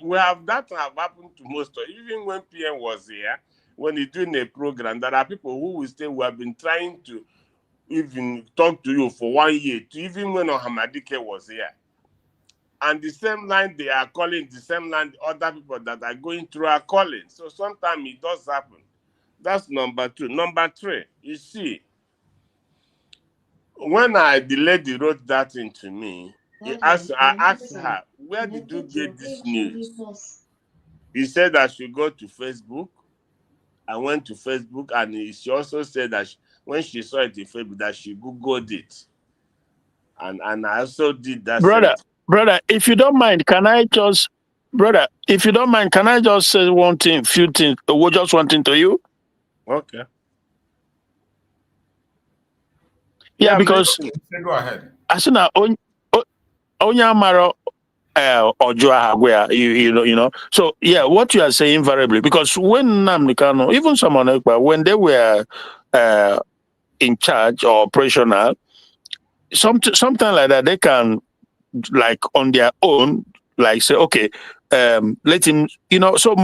that have happened to most of, even when PM was here, when he's doing a program, there are people who will say, we have been trying to even talk to you for 1 year, to even when Ohamadike was here. And the same line they are calling, the same line the other people that are going through are calling. So sometimes it does happen. That's number 2. Number 3, you see, when the lady wrote that into me, I asked her, where did you get this news? He said I should go to Facebook. I went to Facebook, and she also said that when she saw it in Facebook, that she Googled it. And I also did that. Brother, if you don't mind, can I just say one thing, few things, just one thing to you? Okay. Yeah, because go ahead. As soon as Onyamaro you know. So yeah, what you are saying invariably, because when Namikano, even someone Ekpa, when they were in charge or operational, something like that, they can, like on their own, like say, okay, let him, so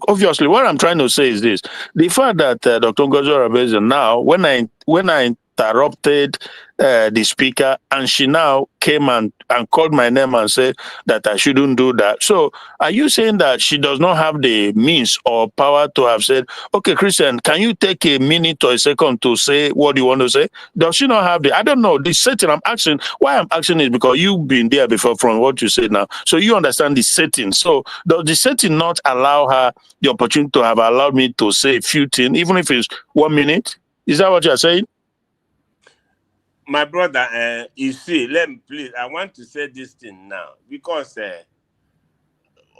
obviously what I'm trying to say is this: the fact that Dr. Ngozi Arabeze now, when I interrupted the speaker, and she now came and called my name and said that I shouldn't do that. So are you saying that she does not have the means or power to have said, okay, Christian, can you take a minute or a second to say what you want to say? Does she not have I don't know, the setting I'm asking, why I'm asking is because you've been there before from what you say now. So you understand the setting. So does the setting not allow her the opportunity to have allowed me to say a few things, even if it's 1 minute? Is that what you're saying? My brother, you see, let me please, I want to say this thing now, because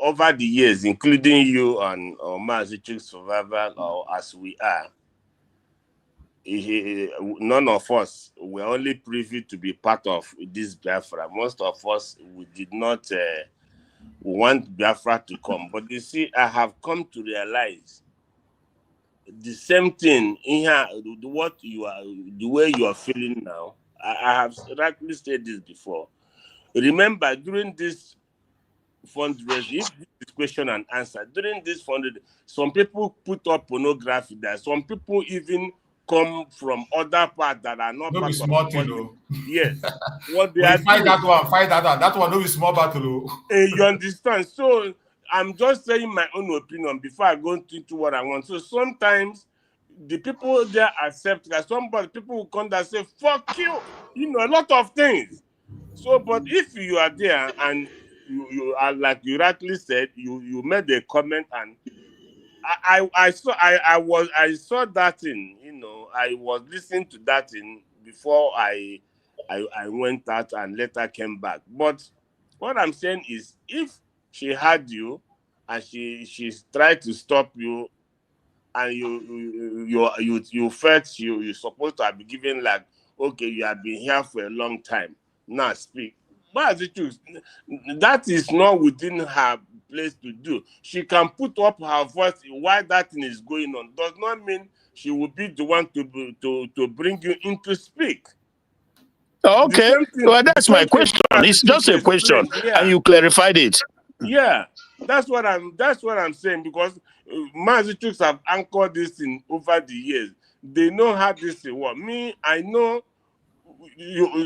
over the years, including you and Mazichuk Survival, or as we are, none of us were only privy to be part of this Biafra. Most of us, we did not want Biafra to come. But you see, I have come to realize the same thing in here, the way you are feeling now. I have rightly said this before. Remember, during this fundraising, if this is question and answer, during this fundraising, some people put up pornography there. Some people even come from other parts that are not No part be small of thing, Yes. What they we are fight doing. that one, fight that one. That one no be small battle. You understand? So I'm just saying my own opinion before I go into what I want. So sometimes the people there accept that people will come and say, fuck you, a lot of things. So, but if you are there and you are, like you rightly said, you made a comment, and I saw that thing, I was listening to that thing before I went out and later came back. But what I'm saying is, if she had you and she's tried to stop you, and you felt you're supposed to have been given, like, okay, you have been here for a long time, now speak. But the truth, that is not within her place to do. She can put up her voice while that thing is going on. Does not mean she will be the one to bring you in to speak. Okay, well, that's my question. It's just a question, and you clarified it. Yeah, that's what I'm saying, because Mazichus have anchored this in over the years. They know how this works. Me, I know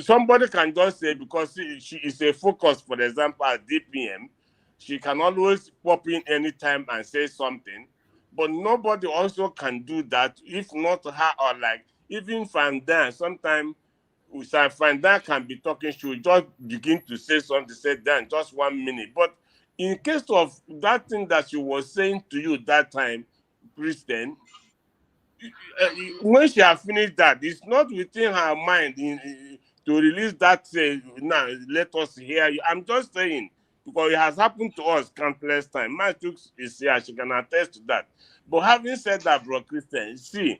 somebody can just say, because she is a focus, for example, at DPM, She can always pop in anytime and say something, but nobody also can do that if not her, or like even Fandan. Sometimes Fandan can be talking, she will just begin to say something, say then just 1 minute. But in case of that thing that she was saying to you that time, Christian, when she has finished that, it's not within her mind to release that, say, now let us hear you. I'm just saying, because it has happened to us countless times. My Chuk is here, she can attest to that. But having said that, bro, Christian, see,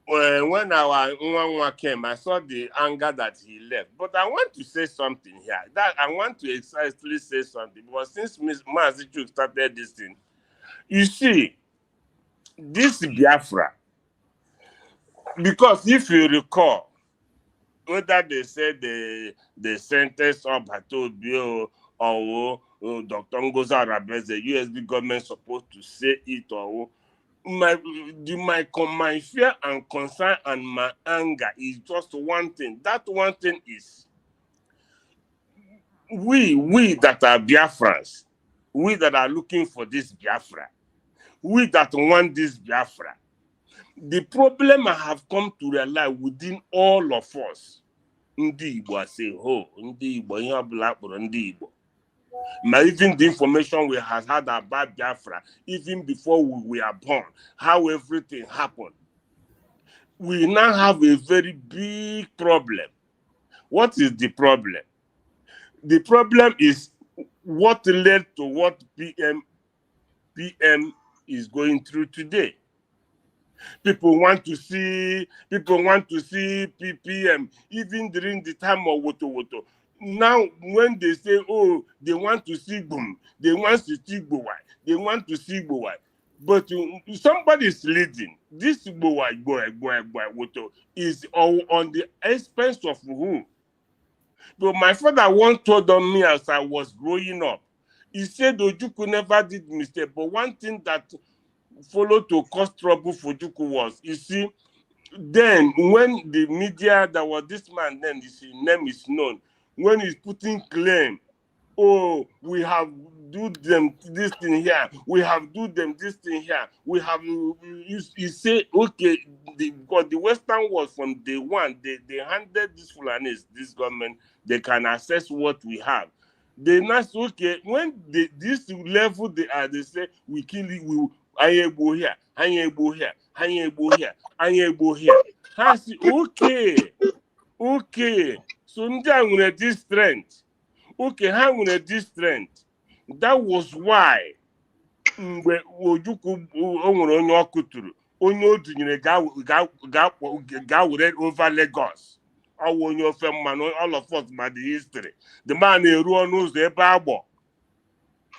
when our Nwanwa came, I saw the anger that he left. But I want to say something here. That I want to exactly say something, because since Mazi Chuk started this thing, you see, this Biafra, because if you recall, whether they said the sentence of Batobio or Dr. Ngoza Rabez, the USB government supposed to say it, or my fear and concern and my anger is just one thing. That one thing is we that are Biafrans, we that are looking for this Biafra, we that want this Biafra. The problem I have come to realize within all of us, Ndi Igbo as a whole, Ndi Igbo, ihe ọbụla akpọrọ Ndi Igbo. Even the information we have had about Biafra, even before we were born, how everything happened, we now have a very big problem. What is the problem? The problem is what led to what PM is going through today. People want to see PPM even during the time of Woto. Now, when they say, oh, they want to see boom, they want to see Bowai, they want to see Bowai. But somebody is leading. This Bowai, Woto is all on the expense of who? But my father once told on me as I was growing up, he said Ojuku never did mistake, but one thing that followed to cause trouble for Juku was, you see, then when the media, that was this man, then his name is known, when he's putting claim, oh, we have do them this thing here, we have do them this thing here, we have, you say, okay, because the Western world from day one, they handed this Fulanis, this government, they can assess what we have. They not okay, when this level they are, they say, we kill it, we go here, go here, go here, go here. I say, okay. So now we this strength. Okay, how we this strength? That was why mgbe Ojuku onwere onye ọkụturu, onye odunyere ga were over Lagos. Onye ofe mmanụ, all of us by the history. The man eru ọnụ ụzọ ebe agbọ.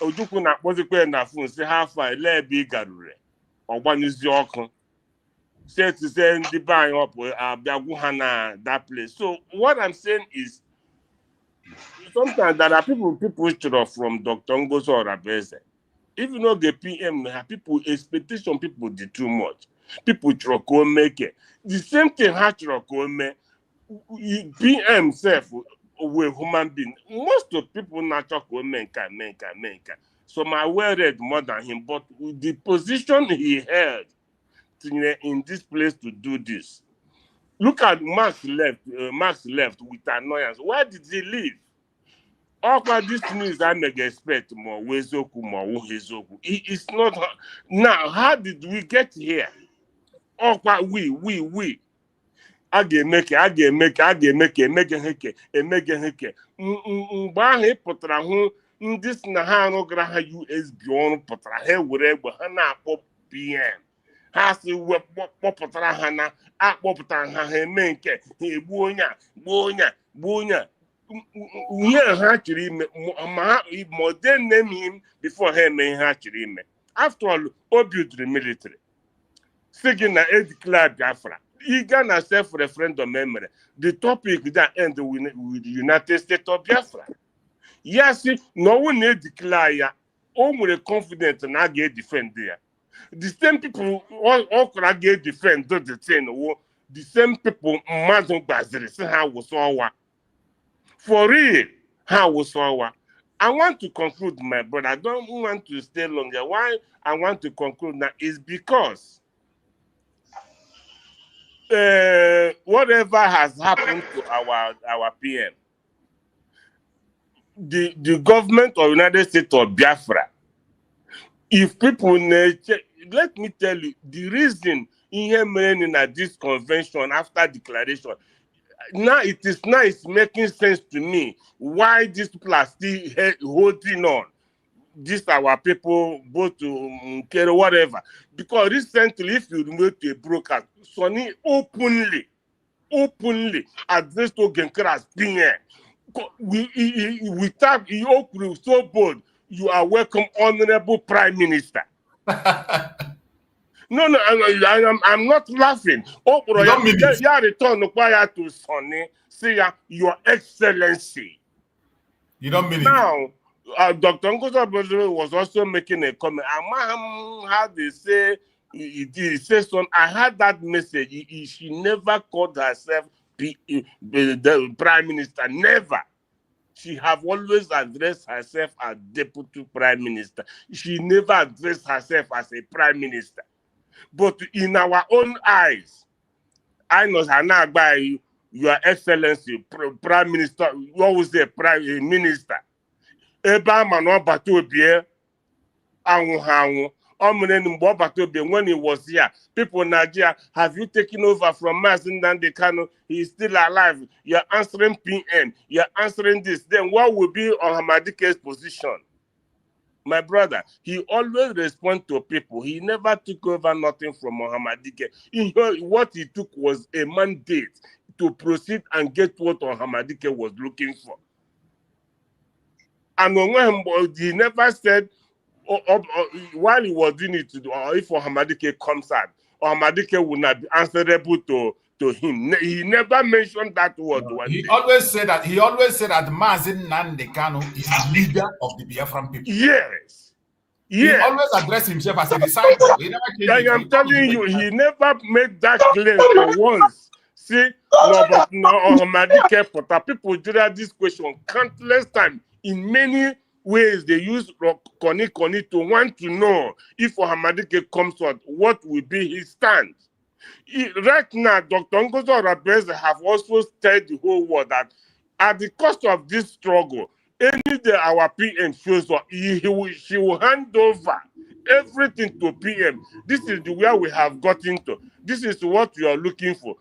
Ojukwu na-akpọzikwa na phone si ha fa ele ebe ị garure. Ọgbanyụzi ọkụ. Say to say ndị be anyị ọpụ abịagwu ha na that place. So what I'm saying is, sometimes there are people from Dr. Ngozo or Abeze. If you know the PM, people expectation people did too much. People make it. The same thing PM self with human being. Most of people not make. So my well read more than him, but the position he held in this place to do this. Look at Max left with annoyance. Why did he leave? All this news I may expect more Wezoku, more Uhezoku. It's not now. How did we get here? All we. I make this na ha no gra ha USB on potra he were ha na akpọ PM. Ha si we kpọpụtara ha na akpọpụtara ha ha eme nke ha egbu onya. Yeah, actually, more than name him before him, actually. After all, obvious the military. Second, I declare Biafra. Eager na self-referendum memory. The topic that end with the United States of Biafra. Yes, no one declare. All with confidence and I get defend there. The same people all could get defend the thing. The same people, Mazon Bazir, say how was all. For real, how was our I want to conclude, my brother. I don't want to stay longer. Why I want to conclude now is because whatever has happened to our PM, the government of United States of Biafra, if people let me tell you the reason in this convention after declaration. Now it's making sense to me why these people are still holding on. These our people, both to care whatever. Because recently, if you remember to a broker, Sonny openly addressed to Genker as being without he so bold. You are welcome, Honorable Prime Minister. No, I'm not laughing. Oh, bro, you return to Sonny, say Your Excellency. You don't mean now, Dr. Ngozo was also making a comment. How they say, he says, son, I had that message. She never called herself the Prime Minister. Never. She have always addressed herself as Deputy Prime Minister. She never addressed herself as a Prime Minister. But in our own eyes, I know now by Your Excellency, Prime Minister, what was the Prime Minister? Eba mano batobie anwu when he was here, people in Nigeria, have you taken over from Mazen Nnamdi Kanu? He is still alive. You're answering PM. You're answering this. Then what will be on Hamadike's position? My brother, he always responds to people. He never took over nothing from Muhammadike. What he took was a mandate to proceed and get what Muhammadike was looking for. And when he never said, while he was doing it, if Muhammadike comes out, Muhammadike will not be answerable to him. He never mentioned that word. He always said that Mazen Nnamdi Kanu is the leader of the Biafran people. Yes. He always addressed himself as a disciple. He never I am telling you, he never made that claim for once. See, but Muhammadike, people do this question countless times. In many ways, they use Koni to want to know if Muhammadike comes out, what will be his stand. Right now, Dr. Ngozo Rabeze have also said the whole world that at the cost of this struggle, any day our PM shows up, she will hand over everything to PM. This is the way we have gotten to. This is what you are looking for.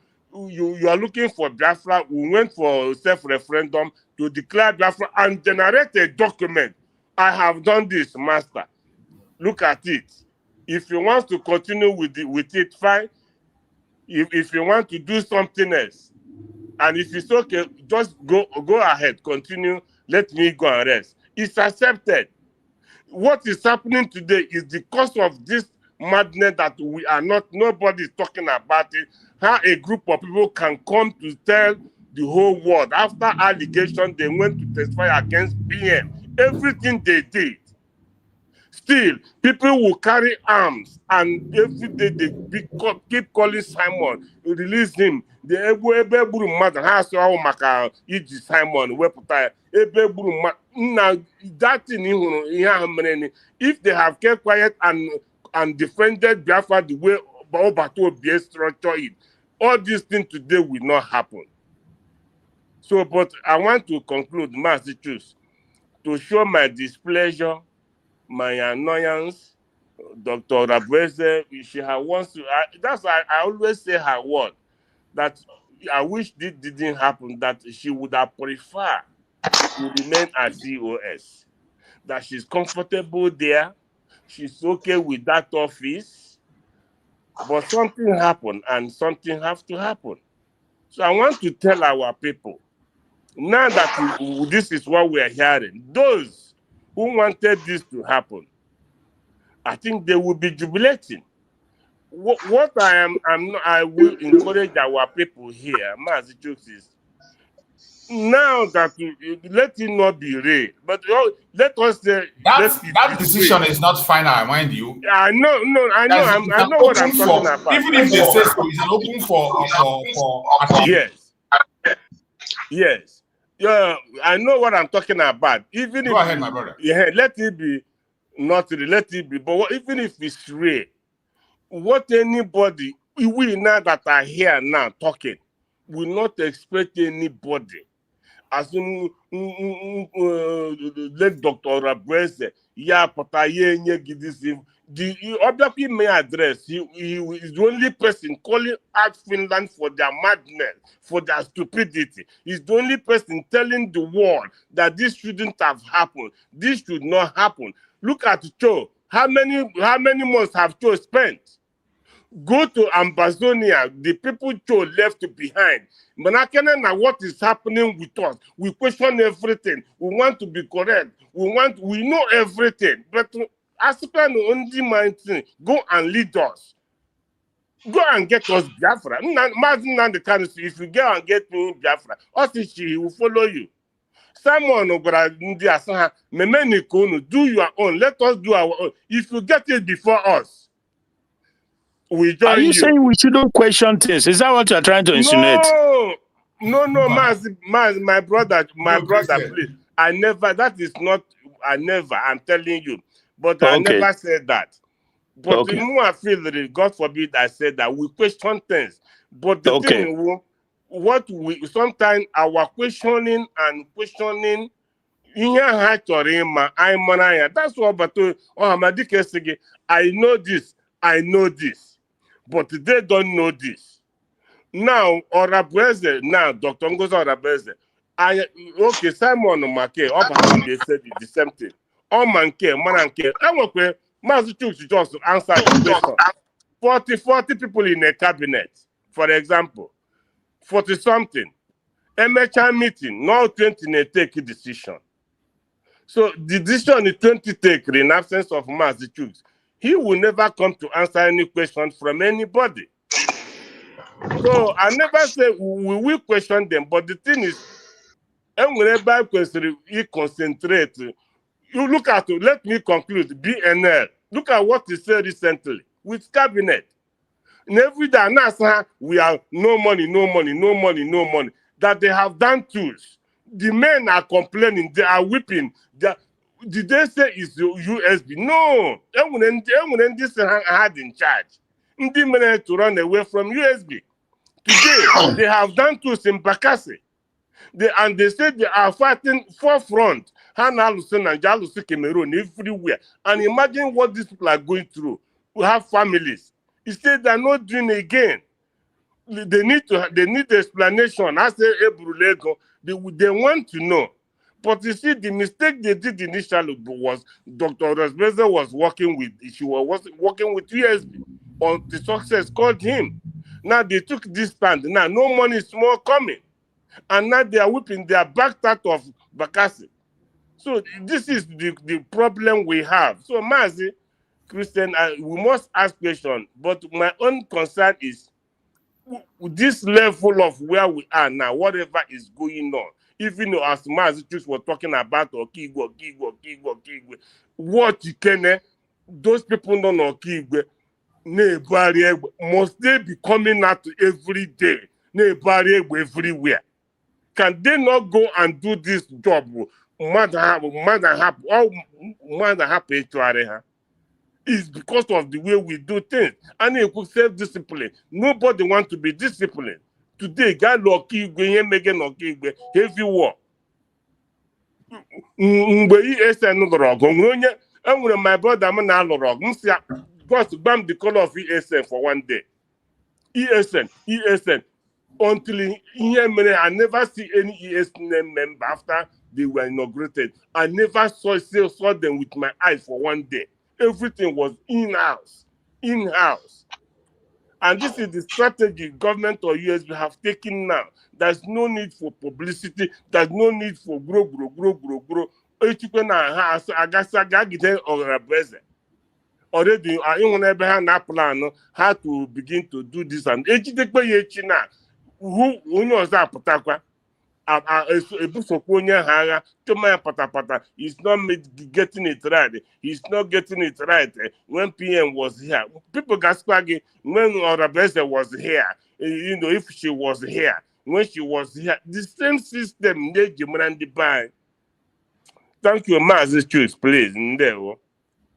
You are looking for Biafra. We went for self-referendum to declare Biafra and generate a document. I have done this, master. Look at it. If you want to continue with it, fine. If you want to do something else, and if it's okay, just go ahead, continue. Let me go and rest. It's accepted. What is happening today is the cause of this madness that we are not. Nobody is talking about it. How a group of people can come to tell the whole world after allegation they went to testify against PM. Everything they did. Still, people will carry arms, and every day they keep calling Simon, release him. The ebe buru mmadụ ha asị ọhụụ maka iji Simon wepụta ebe buru mmadụ. Now that thing ihe ahụ mere, if they have kept quiet and defended Biafra the way Obato Obie structure it, all these things today will not happen. So, but I want to conclude, Master Choose, to show my displeasure, my annoyance. Dr. Rabeze, she wants to. That's why I always say her word. That I wish this didn't happen. That she would have preferred to remain at COS. That she's comfortable there. She's okay with that office. But something happened, and something has to happen. So I want to tell our people, now that this is what we are hearing, those who wanted this to happen, I think they will be jubilating. What I will encourage our people here, Mazi Jokes, is now that let it not be real, but let us say that decision is not final, mind you. I know. I know what I'm talking about. Even if they say so, it's an open for Yes. Yeah, I know what I'm talking about. Even Go if ahead, my brother. Yeah, let it be, not let it be. But even if it's real, what anybody, we now that are here now talking, will not expect anybody. As in, let Dr. Rabrese, yeah, but I give this. The other may address, he is the only person calling out Finland for their madness, for their stupidity. He's the only person telling the world that this shouldn't have happened. This should not happen. Look at Cho. How many months have Cho spent? Go to Ambazonia, the people Cho left behind. Manakana, now what is happening with us? We question everything. We want to be correct. We know everything. But as only mind thing, go and lead us. Go and get us Biafra. Imagine the kind of, if you go and get me Biafra, he will follow you. Simone, do your own. Let us do our own. If you get it before us, we join Are you saying we shouldn't question things? Is that what you're trying to insinuate? No, my brother, please. I'm telling you. But I never said that. But the more I feel that, God forbid I said that, we question things. But the thing, what we, sometimes our questioning, that's what, but I know this, but they don't know this. Now, Orabreze, now, Dr. Ngozi Orabreze, okay, Simon Make, they said the same thing. Mananke, Master Chooks just answer the question. 40 people in a cabinet, for example, 40-something. MHR meeting, no 20 they take a decision. So the decision is 20 take in absence of Master Chooks. He will never come to answer any question from anybody. So I never say we will question them, but the thing is, and whenever you concentrate, you look at, let me conclude, BNL, look at what he said recently with cabinet. And every day, we have no money, that they have done tools. The men are complaining, they are weeping. Did they say it's USB? No. And this had in charge. They managed to run away from USB. Today, they have done tools in Bakassi. They said they are fighting forefront. Hana Lucen and Jalusi Cameroon everywhere. And imagine what these people are going through. We have families. He said they're not doing it again. They need explanation. I say Ebrulego. They want to know. But you see, the mistake they did initially was Dr. Rosbeza was working with USB. Or the success called him. Now they took this stand. Now no money is more coming. And now they are whipping their back out of Bakassi. So this is the problem we have. So Mazi, Christian, we must ask questions. But my own concern is this level of where we are now, whatever is going on. Even though as Mazi just were talking about Okigwe, what you can, those people don't know Okigwe, must they be coming out every day? Everywhere. Can they not go and do this job? It's because of the way we do things. And it could self-discipline. Nobody wants to be disciplined. Today, God lucky heavy war. My brother just bam the color of ESN for one day. ESN. Until I never see any ESN member after they were inaugurated. I never saw them with my eyes for one day. Everything was in-house. And this is the strategy government or USB have taken now. There's no need for publicity. There's no need for grow. Already, I plan how to begin to do this. And who knows that? He's not getting it right. He's not getting it right. When PM was here, people got squaggy when Orabese was here. If she was here, when she was here. The same system, thank you, Master Choose, please.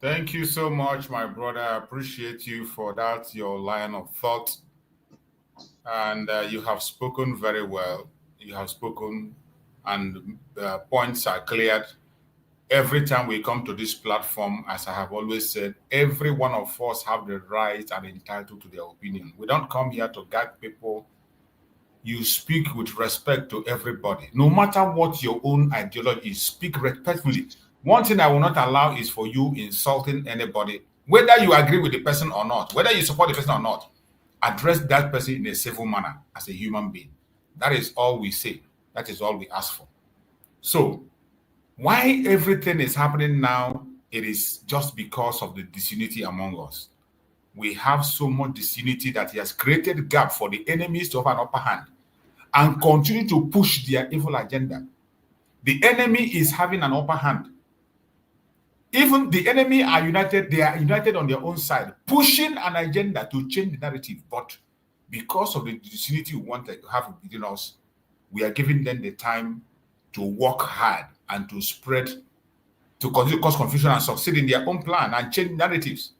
Thank you so much, my brother. I appreciate you for that, your line of thought. And you have spoken very well. You have spoken, and points are cleared. Every time we come to this platform, as I have always said, every one of us have the right and entitled to their opinion. We don't come here to gag people. You speak with respect to everybody. No matter what your own ideology is, speak respectfully. One thing I will not allow is for you insulting anybody, whether you agree with the person or not, whether you support the person or not. Address that person in a civil manner as a human being. That is all we say. That is all we ask for. So, why everything is happening now, it is just because of the disunity among us. We have so much disunity that it has created a gap for the enemies to have an upper hand and continue to push their evil agenda. The enemy is having an upper hand. Even the enemy are united, they are united on their own side, pushing an agenda to change the narrative. But because of the disunity we want to have within us, we are giving them the time to work hard and to spread, to continue to cause confusion and succeed in their own plan and change narratives.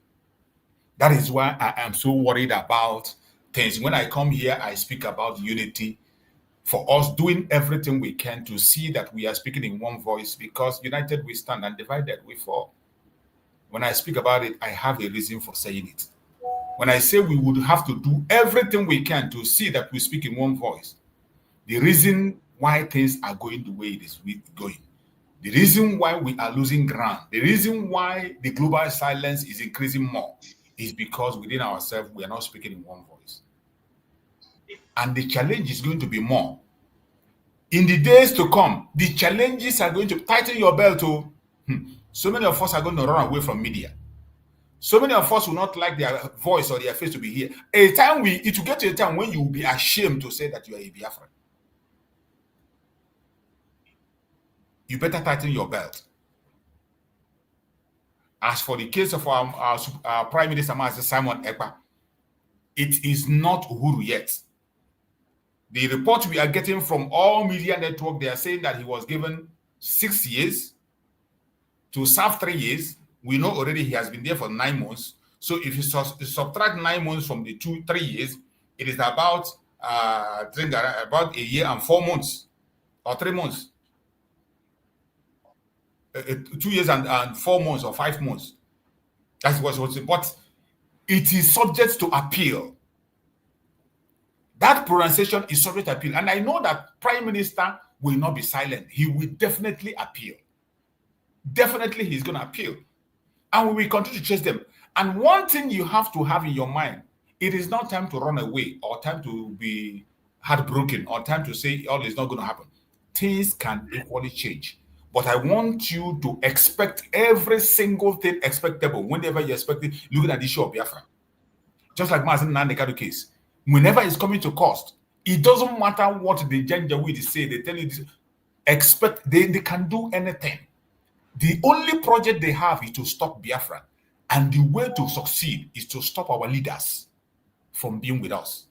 That is why I am so worried about things. When I come here, I speak about unity, for us doing everything we can to see that we are speaking in one voice, because united we stand and divided we fall. When I speak about it, I have a reason for saying it. When I say we would have to do everything we can to see that we speak in one voice, the reason why things are going the way it is going, the reason why we are losing ground, the reason why the global silence is increasing more, is because within ourselves we are not speaking in one voice. And the challenge is going to be more. In the days to come, the challenges are going to tighten your belt. So many of us are going to run away from media. So many of us will not like their voice or their face to be here. It will get to a time when you will be ashamed to say that you are a Biafran. You better tighten your belt. As for the case of our Prime Minister, Master Simon Ekpa, it is not Uhuru yet. The report we are getting from all media network, they are saying that he was given 6 years to serve 3 years. We know already he has been there for 9 months. So if you subtract 9 months from the 3 years, it is about a year and 4 months or 3 months. 2 years and 4 months or 5 months. That's what's but it is subject to appeal. That pronunciation is subject to appeal. And I know that Prime Minister will not be silent. He will definitely appeal. Definitely he's going to appeal. And we will continue to chase them. And one thing you have to have in your mind, it is not time to run away or time to be heartbroken or time to say all is not going to happen. Things can equally change. But I want you to expect every single thing expectable whenever you expect it, looking at the issue of Biafra. Just like Mazen Nandekado case. Whenever it's coming to cost, it doesn't matter what the Janjaweed say, they tell you this, expect they can do anything. The only project they have is to stop Biafra. And the way to succeed is to stop our leaders from being with us.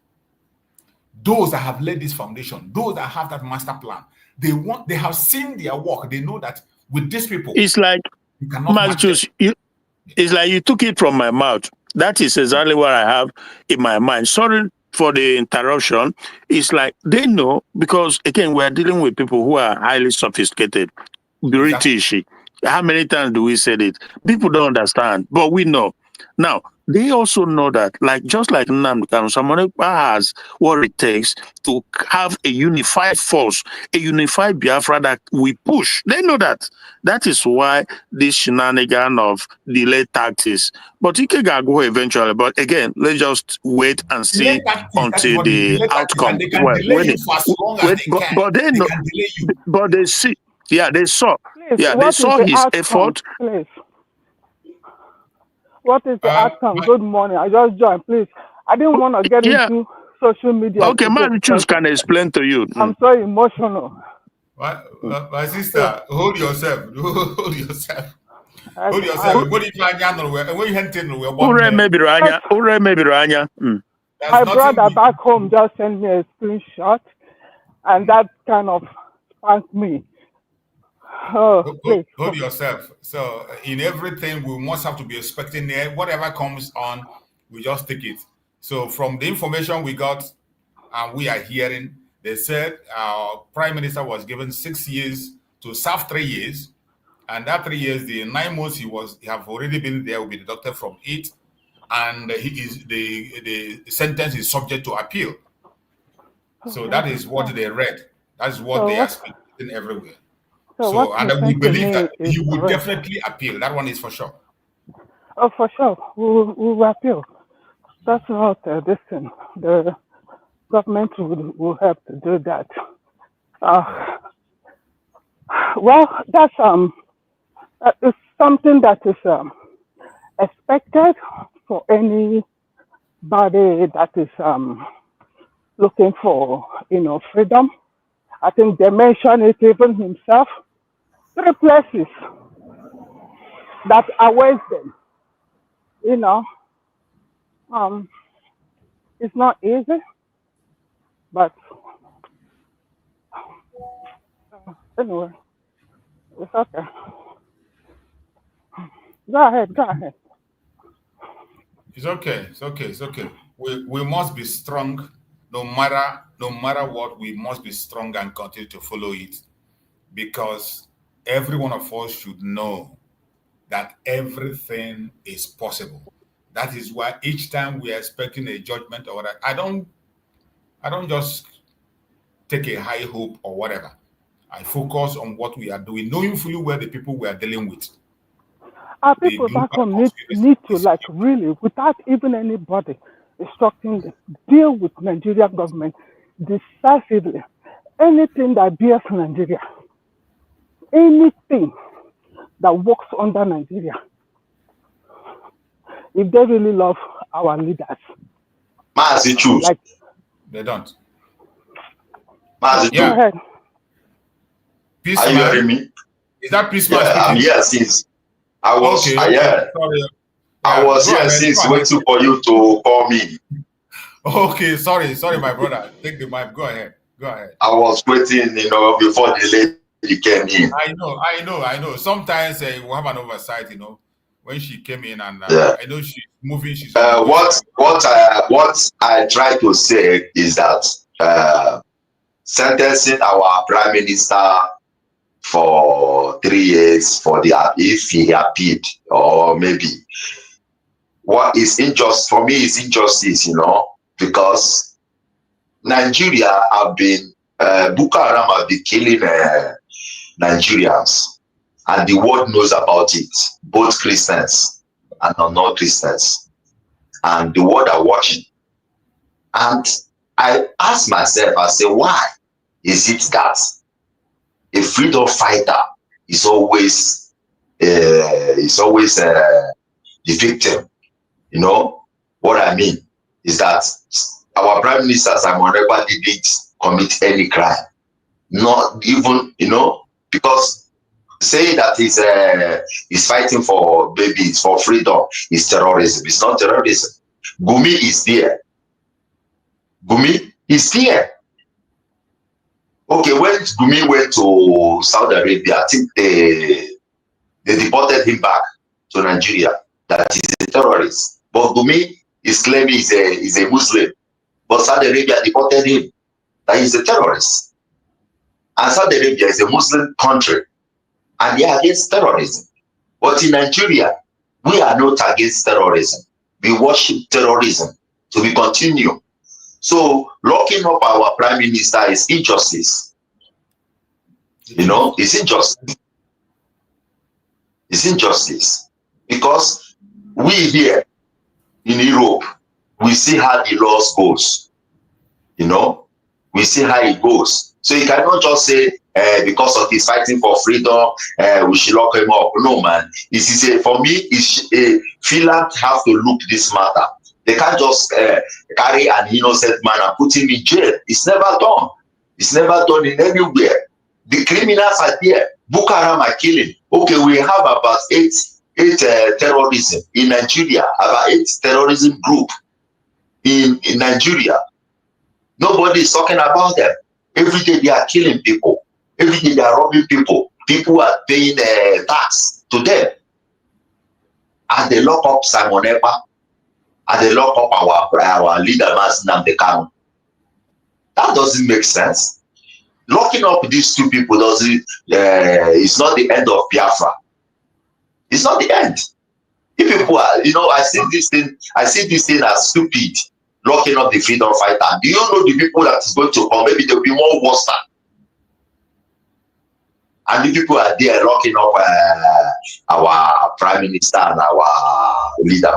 Those that have laid this foundation, those that have that master plan, they have seen their work. They know that with these people, it's like it's like you took it from my mouth. That is exactly what I have in my mind. Sorry for the interruption. It's like they know, because again, we're dealing with people who are highly sophisticated, British. How many times do we say it? People don't understand, but we know. Now, they also know that, like just like Nnamdi, someone has what it takes to have a unified force, a unified Biafra that we push. They know that. That is why this shenanigan of delayed taxes. But it can go eventually. But again, let's just wait and see until the outcome. They can delay you for as long as they can. But they know. But they see. Yeah, they saw. Please, yeah, they saw his effort. Please. What is the outcome? Good morning. I just joined, please. I didn't want to get into social media. Okay, man, choose can explain to you. I'm so emotional. My sister, hold yourself. Hold yourself. Hold yourself. What if you hunting? My brother back home just sent me a screenshot and that kind of spanked me. Oh, please. Hold yourself. So in everything, we must have to be expecting there. Whatever comes on, we just take it. So from the information we got and we are hearing, they said our prime minister was given 6 years to serve 3 years, and that 3 years, the 9 months he have already been there will be deducted from it, and the sentence is subject to appeal. So that is what they read. That is what they are speaking everywhere. So and we believe that he would definitely appeal. That one is for sure. Oh, for sure. We will appeal. That's not this thing. The government will have to do that. Well, that's it's something that is expected for anybody that is looking for, freedom. I think they mentioned it even himself. 3 places that awaits them. It's not easy, but anyway, it's okay. Go ahead. It's okay. We must be strong, no matter what. We must be strong and continue to follow it, because every one of us should know that everything is possible. That is why each time we are expecting a judgment or whatever, I don't just take a high hope or whatever. I focus on what we are doing, knowing fully well the people we are dealing with. Our people back home need to really, without even anybody instructing them, deal with Nigerian government decisively. Anything that bears Nigeria, anything that works under Nigeria, if they really love our leaders. Mazi choose. They don't. Mazi, go ahead. Peace, are you hearing me? Is that Peace? Yeah, I'm here since I was I was here since waiting for you to call me. Okay, sorry, my brother. Take the mic. Go ahead. I was waiting, before the lady came in. I know. Sometimes we have an oversight, when she came in, and I know she's moving. She's what I try to say is that sentencing our prime minister for 3 years if he appealed, or maybe what is injustice for me is injustice, because Nigeria have been Boko Haram have been killing Nigerians, and the world knows about it, both Christians and non-Christians, and the world are watching. And I ask myself, I say, why is it that a freedom fighter is always the victim? What I mean is that our prime minister Simone didn't commit any crime, not even because saying that he's fighting for babies, for freedom, is terrorism. It's not terrorism. Gumi is there. Okay, when Gumi went to Saudi Arabia, I think they deported him back to Nigeria. That is a terrorist. But Gumi is claiming he's a Muslim. But Saudi Arabia deported him. That is a terrorist. And Saudi Arabia is a Muslim country, and they are against terrorism. But in Nigeria, we are not against terrorism. We worship terrorism. So we continue. So locking up our prime minister is injustice. It's injustice. It's injustice. Because we here in Europe, we see how the laws goes. We see how it goes. So you cannot just say, because of his fighting for freedom, we should lock him up. No, man. For me, Finland have to look this matter. They can't just carry an innocent man and put him in jail. It's never done. It's never done in anywhere. The criminals are there. Boko Haram are killing. Okay, we have about eight terrorism in Nigeria. About 8 terrorism group in Nigeria. Nobody is talking about them. Every day they are killing people. Every day they are robbing people. People are paying tax to them. And they lock up Simone Ekpa. And they lock up our leader, Mas Namdekano. That doesn't make sense. Locking up these two people doesn't. It's not the end of Biafra. It's not the end. If people are, I see this thing as stupid. Locking up the freedom fighter. Do you know the people that is going to come? Maybe they'll be more worse than. And the people are there locking up our prime minister and our leader,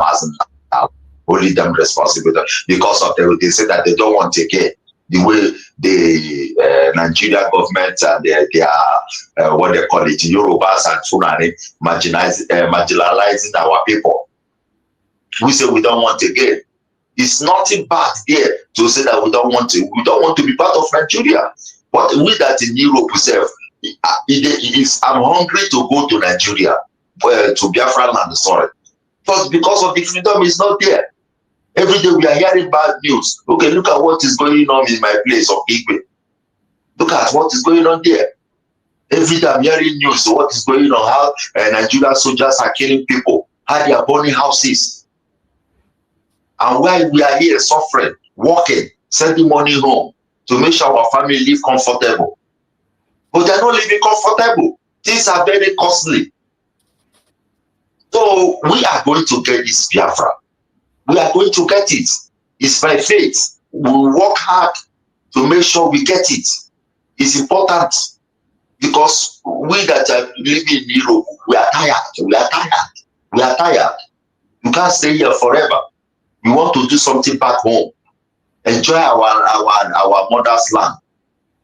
holding them responsible because of they say that they don't want to get the way the Nigerian government and they are what they call it, Yorubas and Fulani marginalizing our people. We say we don't want to get. It's nothing bad there to say that we don't want to be part of Nigeria. But we that in Europe itself, I'm hungry to go to Nigeria, to Biafran land, sorry. But because of the freedom is not there. Every day we are hearing bad news. Okay, look at what is going on in my place of Ekpa. Look at what is going on there. Every day I'm hearing news of what is going on, how Nigerian soldiers are killing people, how they are burning houses. And while we are here suffering, working, sending money home to make sure our family live comfortable. But they're not living comfortable. Things are very costly. So we are going to get this Biafra. We are going to get it. It's by faith. We will work hard to make sure we get it. It's important because we that are living in Europe, we are tired. We are tired. We are tired. You can't stay here forever. We want to do something back home. Enjoy our mother's land.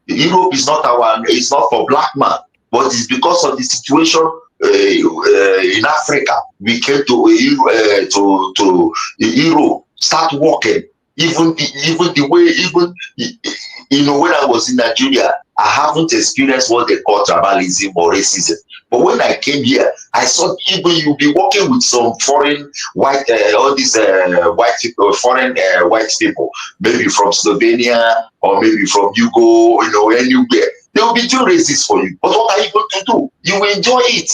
Europe is not it's not for black man, but it's because of the situation in Africa. We came to Europe, start working. Even the way, when I was in Nigeria, I haven't experienced what they call tribalism or racism. But when I came here, I saw even you'll be working with some foreign white, all these white people, foreign white people, maybe from Slovenia or maybe from Yugo, anywhere. They will be doing racist for you. But what are you going to do? You will enjoy it.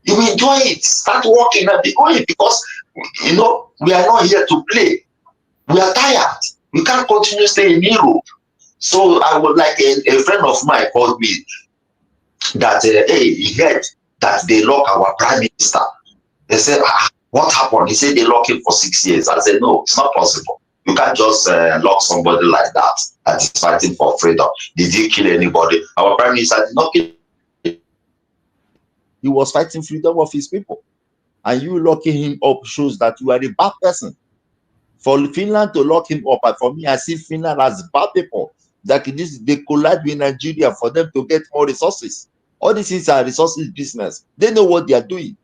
You will enjoy it. Start working and be going because, we are not here to play. We are tired. We can't continue staying in Europe. So I would like a friend of mine called me that he heard that they lock our prime minister. They said, what happened? He said they lock him for 6 years. I said, no, it's not possible. You can't just lock somebody like that is fighting for freedom. Did he kill anybody? Our prime minister did not kill. He was fighting freedom of his people. And you locking him up shows that you are a bad person. For Finland to lock him up, and for me, I see Finland as bad people. That they collide with Nigeria for them to get more resources. All these things are resources business. They know what they are doing.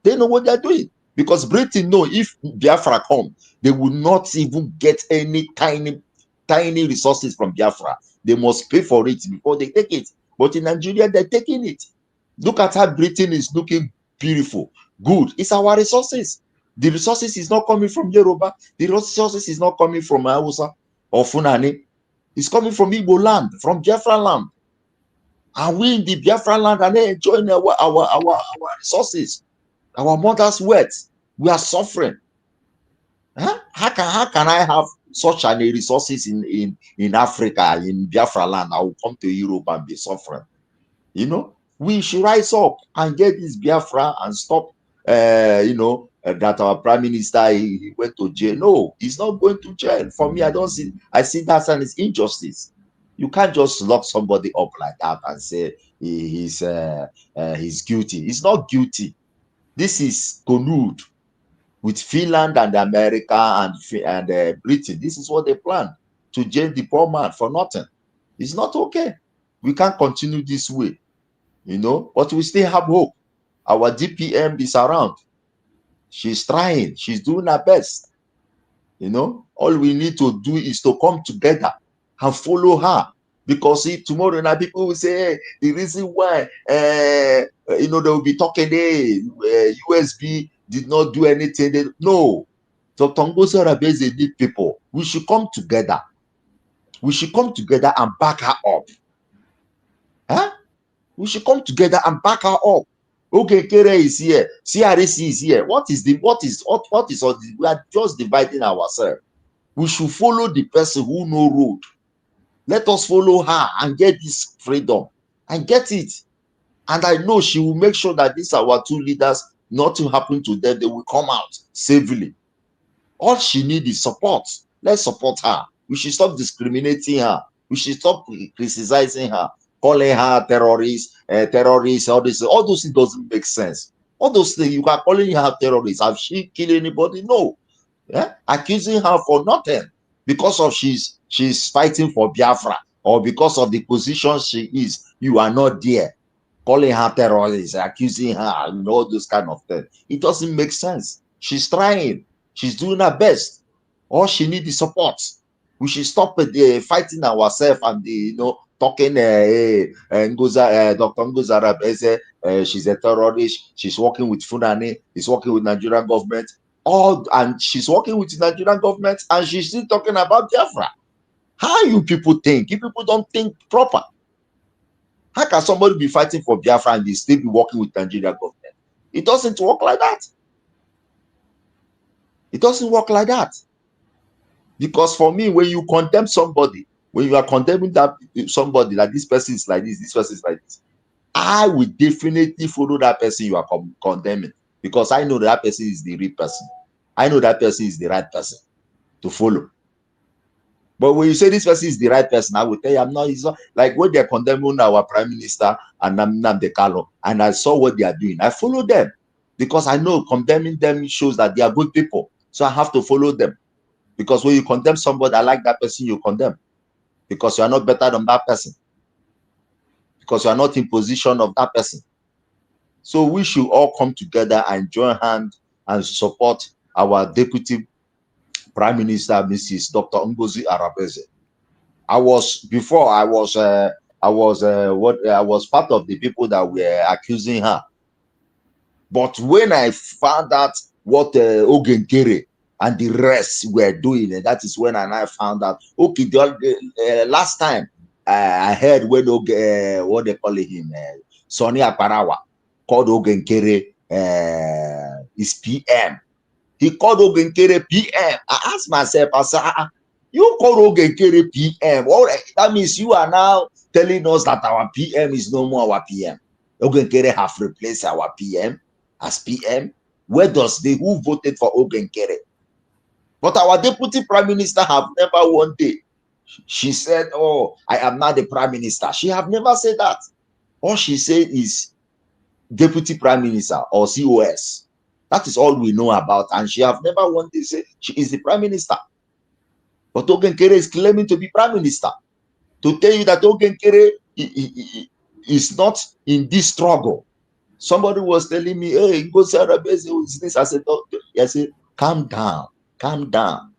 They know what they are doing. Because Britain know if Biafra come, they will not even get any tiny resources from Biafra. They must pay for it before they take it. But in Nigeria, they're taking it. Look at how Britain is looking beautiful, good. It's our resources. The resources is not coming from Yoruba. The resources is not coming from Hausa or Funani. It's coming from Igbo land, from Biafra land. And we in the Biafra land are enjoying our resources, our mother's wealth. We are suffering. Huh? How can I have such a resources in Africa, in Biafra land? I will come to Europe and be suffering. We should rise up and get this Biafra and stop, that our prime minister he went to jail. No, he's not going to jail. For me, I see that as injustice. You can't just lock somebody up like that and say he's guilty. He's not guilty. This is collude with Finland and America and Britain. This is what they plan, to jail the poor man for nothing. It's not okay. We can't continue this way, but we still have hope. Our DPM is around. She's trying. She's doing her best. All we need to do is to come together and follow her. Because if tomorrow now people will say, hey, the reason why, they will be talking, USB did not do anything. No. So Tongo Sarabese need people. We should come together We should come together and back her up. Huh? We should come together and back her up. Okay, Kere is here, CRC is here. What is all this? We are just dividing ourselves. We should follow the person who know road. Let us follow her and get this freedom and get it. And I know she will make sure that these our two leaders, nothing happen to them. They will come out safely. All she needs is support. Let's support her. We should stop discriminating her. We should stop criticizing her, calling her terrorists, all those things doesn't make sense. All those things, you are calling her terrorists. Have she killed anybody? No. Yeah? Accusing her for nothing because of she's fighting for Biafra or because of the position she is. You are not there. Calling her terrorists, accusing her, and all those kind of things. It doesn't make sense. She's trying. She's doing her best. All she needs is support. We should stop fighting ourselves and talking. Dr. Ngoza she's a terrorist. She's working with Funani. She's working with Nigerian government. And she's working with the Nigerian government, and she's still talking about Biafra. How you people think? You people don't think proper. How can somebody be fighting for Biafra and they still be working with Nigerian government? It doesn't work like that. It doesn't work like that. Because for me, when you condemn somebody, when you are condemning that somebody, like this person is like this person is like this, I will definitely follow that person you are condemning, because I know that person is the real person. I know that person is the right person to follow. But when you say this person is the right person, I will tell you, I'm not. It's not like when they're condemning our Prime Minister and Nnamdi Kanu, and I saw what they are doing. I follow them because I know condemning them shows that they are good people. So I have to follow them. Because when you condemn somebody, I like that person you condemn. Because you are not better than that person. Because you are not in position of that person. So we should all come together and join hands and support our Deputy Prime Minister, Mrs. Dr. Ngozi Arabeze. I was part of the people that were accusing her. But when I found out what Ogenkere and the rest were doing, and that is when I found out, okay, last time I heard when what they call him, Sonny Akparawa, called Ogenkere is PM. He called Ogenkere PM. I asked myself, I said, you called Ogenkere PM. All right, that means you are now telling us that our PM is no more our PM. Ogenkere have replaced our PM as PM. Where does who voted for Ogenkere? But our Deputy Prime Minister have never one day. She said, oh, I am not the Prime Minister. She have never said that. All she said is Deputy Prime Minister or COS. That is all we know about. And she have never one day said she is the Prime Minister. But Ogenkere is claiming to be Prime Minister. To tell you that Ogenkere is not in this struggle. Somebody was telling me, hey, go this. I said, calm down. Calm down.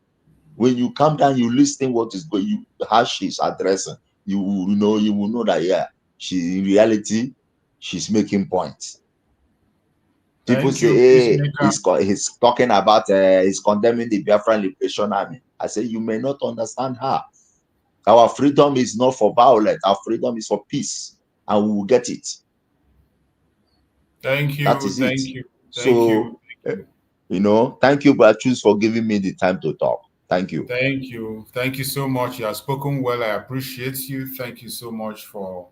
When you calm down, you listen what is going, how she's addressing. You will know that, yeah, she in reality, she's making points. People say, hey, he's talking about, he's condemning the Biafran Liberation Army. I say, you may not understand her. Our freedom is not for violence. Our freedom is for peace. And we will get it. Thank you. That is Thank it. you. So, thank you, Brachus, for giving me the time to talk. Thank you. Thank you. Thank you so much. You have spoken well. I appreciate you. Thank you so much for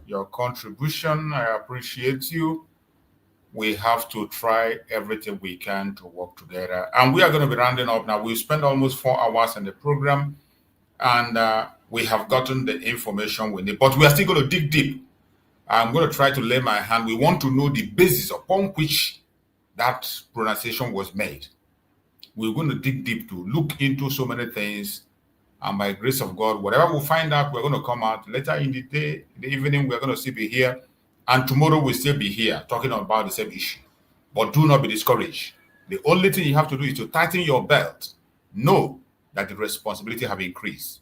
your contribution. I appreciate you. We have to try everything we can to work together. And we are going to be rounding up now. We've spent almost 4 hours in the program, and we have gotten the information we need. But we are still going to dig deep. I'm going to try to lay my hand. We want to know the basis upon which that pronunciation was made. We're going to dig deep to look into so many things. And by grace of God, whatever we find out, we're going to come out later in the day, in the evening, we're going to still be here. And tomorrow we'll still be here talking about the same issue. But do not be discouraged. The only thing you have to do is to tighten your belt. Know that the responsibility have increased.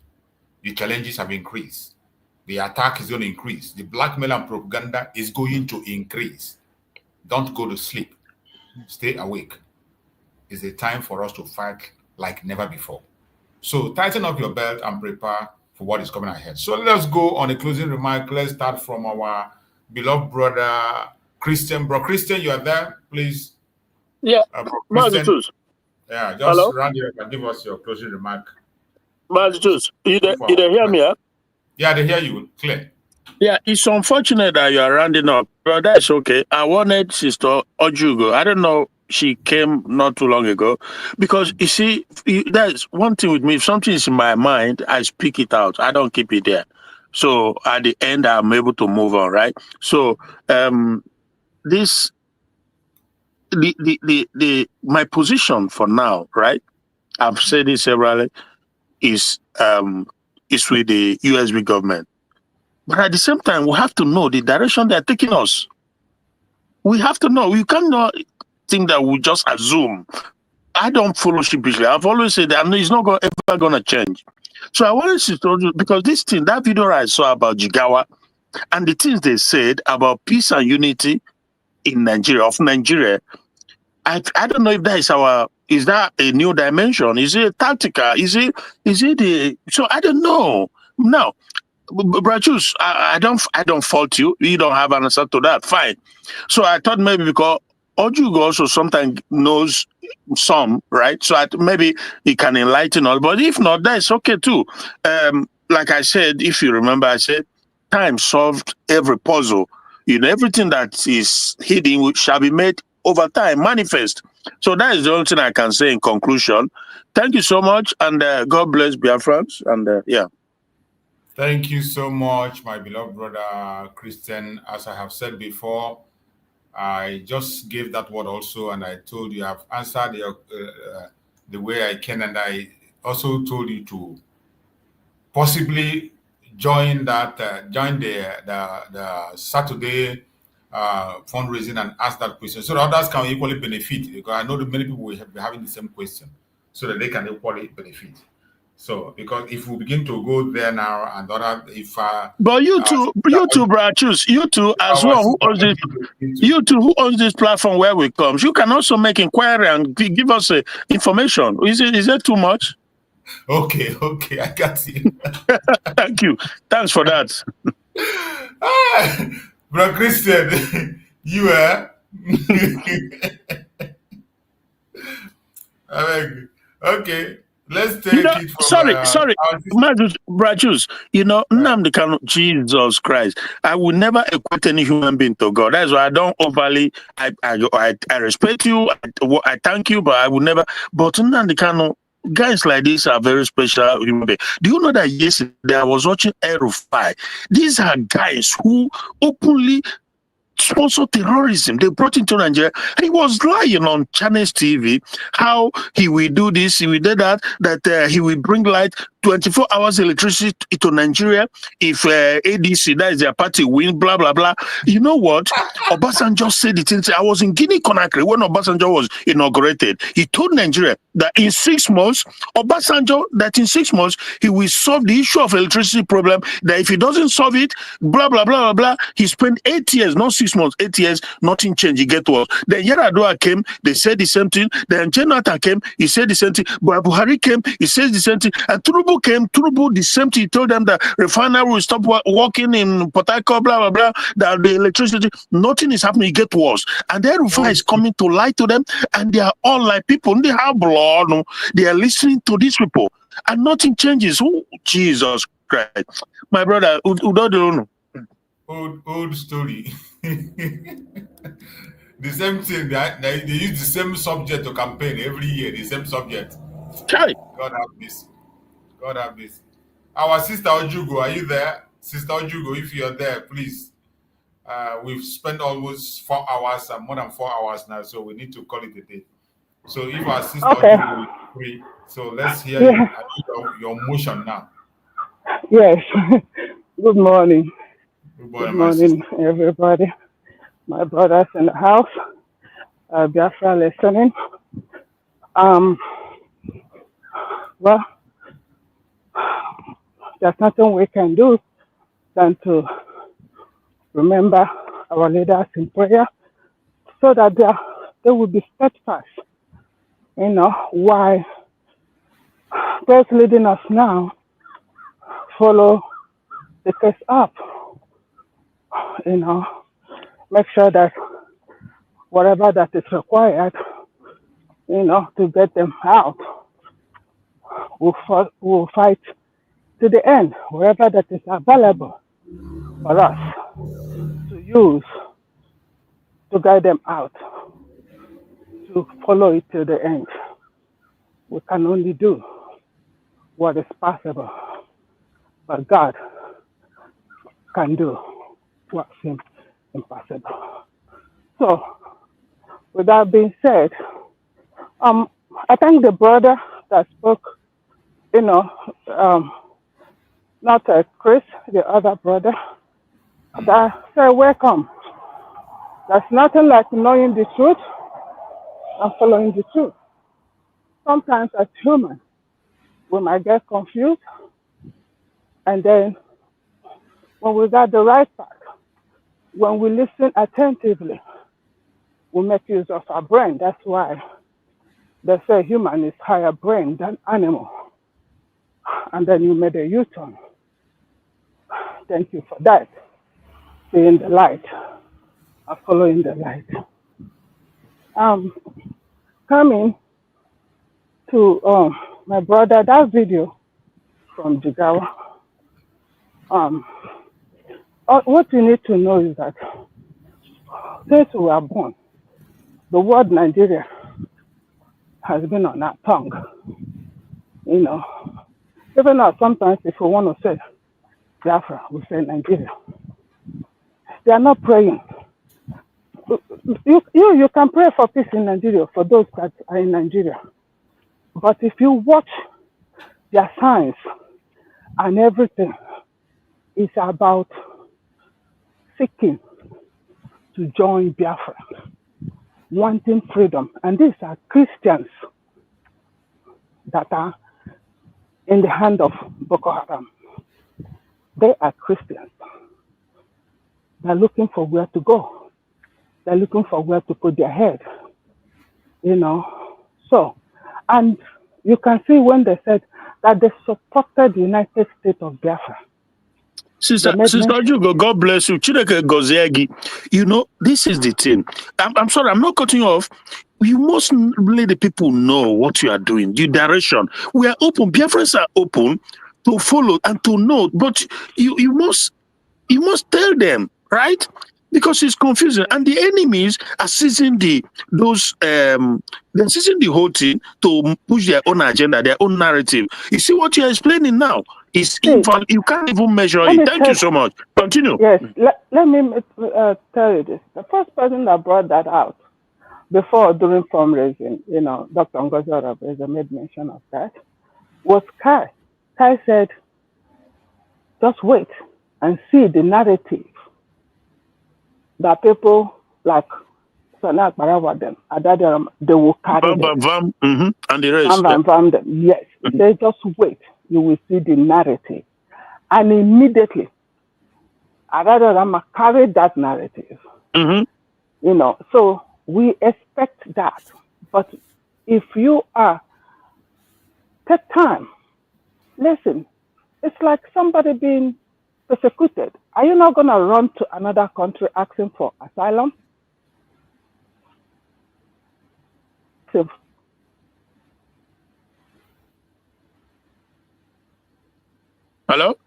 The challenges have increased. The attack is going to increase. The blackmail and propaganda is going to increase. Don't go to sleep. Stay awake. It's a time for us to fight like never before. So tighten up your belt and prepare for for what is coming ahead. So let's go on a closing remark. Let's start from our beloved brother Christian. Bro Christian, you are there, please. Yeah, Christian. Yeah, just hello? round it up and give us your closing remark. You hear me? Huh? Yeah, they hear you clear. Yeah, it's unfortunate that you are rounding up, but that's okay. I wanted Sister Ojugo. I don't know, she came not too long ago, because you see, that's one thing with me. If something is in my mind, I speak it out. I don't keep it there. So at the end, I'm able to move on, right? So my position for now, right? I've said it severally, is with the USB government. But at the same time, we have to know the direction they're taking us. We have to know. We cannot think that we just assume. I don't follow sheepishly. I've always said that it's not ever going to change. So I wanted to tell you, because this thing, that video I saw about Jigawa, and the things they said about peace and unity in Nigeria, I don't know if that is that a new dimension? Is it tactical? Is it so I don't know. Now, Brachus, I don't fault you. You don't have an answer to that. Fine. So I thought maybe because Ojugo also sometimes knows some, right? So maybe he can enlighten us. But if not, that's okay too. Like I said, if you remember, I said time solved every puzzle. Everything that is hidden shall be made over time, manifest. So that is the only thing I can say in conclusion. Thank you so much, and God bless Biafrans. And yeah. Thank you so much, my beloved brother Christian. As I have said before, I just gave that word also, and I told you I've answered the way I can, and I also told you to possibly join the Saturday fundraising and ask that question, so that others can equally benefit. Because I know that many people will be having the same question, so that they can equally benefit. So, because if we begin to go there now and other, but you two, Brachus, you two as well, who owns this platform where we come, you can also make inquiry and give us information. Is it too much? Okay, I got you. Thank you. Thanks for that. Bro Christian, you are. Okay. Let's take it from... Sorry, Brachus, Nnamdi Kanu, Jesus Christ. I will never equate any human being to God. That's why I don't overly... I respect you, I thank you, but I will never... But Nnamdi Kanu, guys like this are very special human beings. Do you know that yesterday I was watching El-Rufai? These are guys who openly sponsor terrorism. They brought into Nigeria. He was lying on Chinese TV how he will do this, he will do that, he will bring light 24 hours electricity to Nigeria if ADC, that is their party, win, blah, blah, blah. You know what? Obasanjo said it. I was in Guinea-Conakry when Obasanjo was inaugurated. He told Nigeria that in 6 months, he will solve the issue of electricity problem, that if he doesn't solve it, blah, blah, blah, blah, blah. He spent 8 years, not 6 months, 8 years, nothing changed. He get worse. Then Yar'Adua came, they said the same thing. Then Jonathan came, he said the same thing. But Buhari came, he says the same thing. And Tinubu came, the same thing. He told them that refinery will stop working in Port Harcourt, blah, blah, blah, that the electricity, nothing is happening, it get worse. And then Rufai is coming to lie to them, and they are all like people, they have blood, no? They are listening to these people, and nothing changes. Oh, Jesus Christ. My brother, old story. The same thing, they use the same subject to campaign every year, the same subject. God have this. God have this. Our sister Ojugo, are you there? Sister Ojugo, if you're there, please. We've spent almost 4 hours, more than 4 hours now, so we need to call it a day. So if our sister Ojugo is free, so let's hear your motion now. Yes. Good morning. Good morning, everybody. My brothers in the house, Biafra listening. Well, there's nothing we can do than to remember our leaders in prayer so that they will be steadfast. Why those leading us now follow the case up, make sure that whatever that is required, to get them out, we'll fight to the end, wherever that is available for us to use to guide them out, to follow it to the end. We can only do what is possible, but God can do what seems impossible. So, with that being said, I thank the brother that spoke, not Chris, the other brother, that said, welcome. There's nothing like knowing the truth and following the truth. Sometimes as humans, we might get confused, and then when we got the right path, when we listen attentively, we make use of our brain. That's why they say human is higher brain than animal. And then you made a U-turn. Thank you for that. Seeing the light and following the light. Coming to my brother, that video from Jigawa. What you need to know is that since we were born, the word Nigeria has been on our tongue. Even now, sometimes if we want to say Biafra, we say Nigeria. They are not praying. You can pray for peace in Nigeria, for those that are in Nigeria. But if you watch their signs and everything, it's about seeking to join Biafra, wanting freedom. And these are Christians that are in the hand of Boko Haram. They are Christians. They're looking for where to go. They're looking for where to put their head. So, and you can see when they said that they supported the United States of Biafra. Sister Jugo, God bless you. Chineke Goziegi. This is the thing. I'm sorry, I'm not cutting you off. You must let the people know what you are doing, the direction. We are open. Biafrans are open to follow and to know, but you must tell them, right? Because it's confusing, and the enemies are seizing they're seizing the whole thing to push their own agenda, their own narrative. You see what you're explaining now is invalid. You can't even measure it. Thank you so much. Continue. Yes, let me tell you this. The first person that brought that out during fundraising, Dr. Ngozi Arabeza made mention of that, was Kai. Kai said, just wait and see the narrative that people like Sanak Barawadem, they will carry them. And the rest. Yes, they just wait. You will see the narrative. And immediately, Adadorama carried that narrative. So we expect that. But if you take time, listen, it's like somebody being persecuted. Are you not going to run to another country asking for asylum? Hello?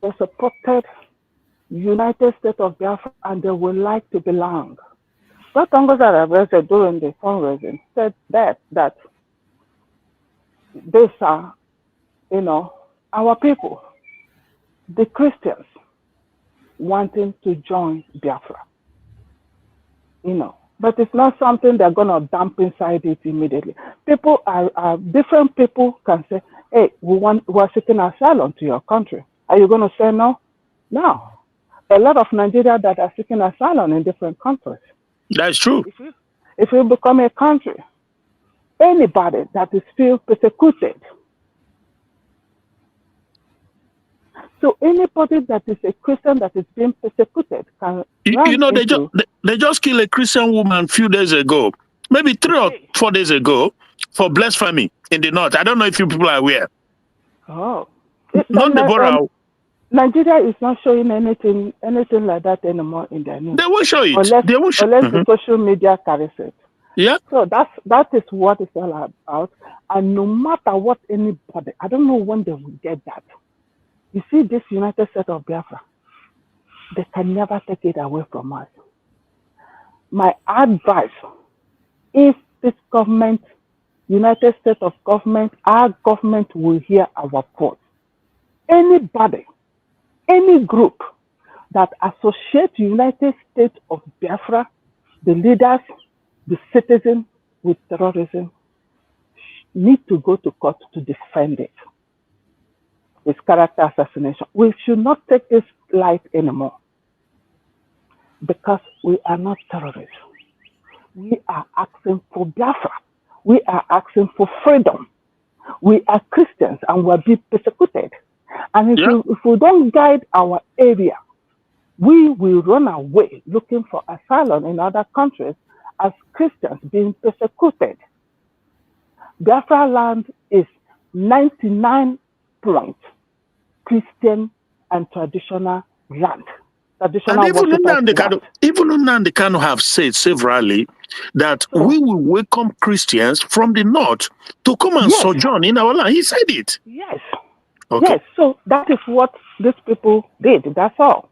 They supported United States of Biafra and they would like to belong. Dr. Ngozi Arabeza during the fundraising said that these are, our people, the Christians, wanting to join Biafra. But it's not something they're going to dump inside it immediately. People different people can say, hey, we're seeking asylum to your country. Are you going to say no? No. A lot of Nigerians that are seeking asylum in different countries. That's true. If you become a country, anybody that is still persecuted, so anybody that is a Christian that is being persecuted can they just killed a Christian woman a few days ago, maybe 3 or 4 days ago, for blasphemy in the north. I don't know if you people are aware. Oh, non-Deborah. Nigeria is not showing anything like that anymore in their news. They will show it. Unless Mm-hmm. the social media carries it. Yeah. So that is what it's all about. And no matter what anybody, I don't know when they will get that. You see, this United States of Biafra, they can never take it away from us. My advice, if this government, United States of government, our government will hear our voice. Anybody, any group that associate United States of Biafra, the leaders, the citizens with terrorism, need to go to court to defend it. It's character assassination. We should not take this light anymore because we are not terrorists. We are asking for Biafra. We are asking for freedom. We are Christians and we're being persecuted. And if we don't guide our area, we will run away looking for asylum in other countries as Christians being persecuted. Biafra land is 99 point Christian and traditional land. And even Nnamdi Kanu have said severally that we will welcome Christians from the north to come and sojourn in our land. He said it. Yes. Okay. Yes. So that is what these people did. That's all.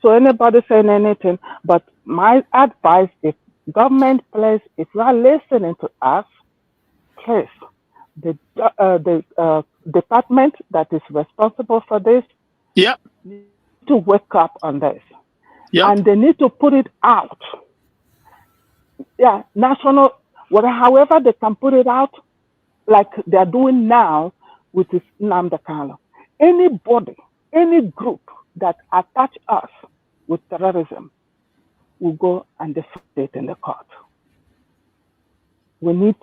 So anybody saying anything, but my advice is government, please, if you are listening to us, please, the department that is responsible for this, need to wake up on this. And they need to put it out. National, however they can put it out, like they're doing now with this Nnamdi Kanu. Anybody, any group that attach us with terrorism will go and defend it in the court. We need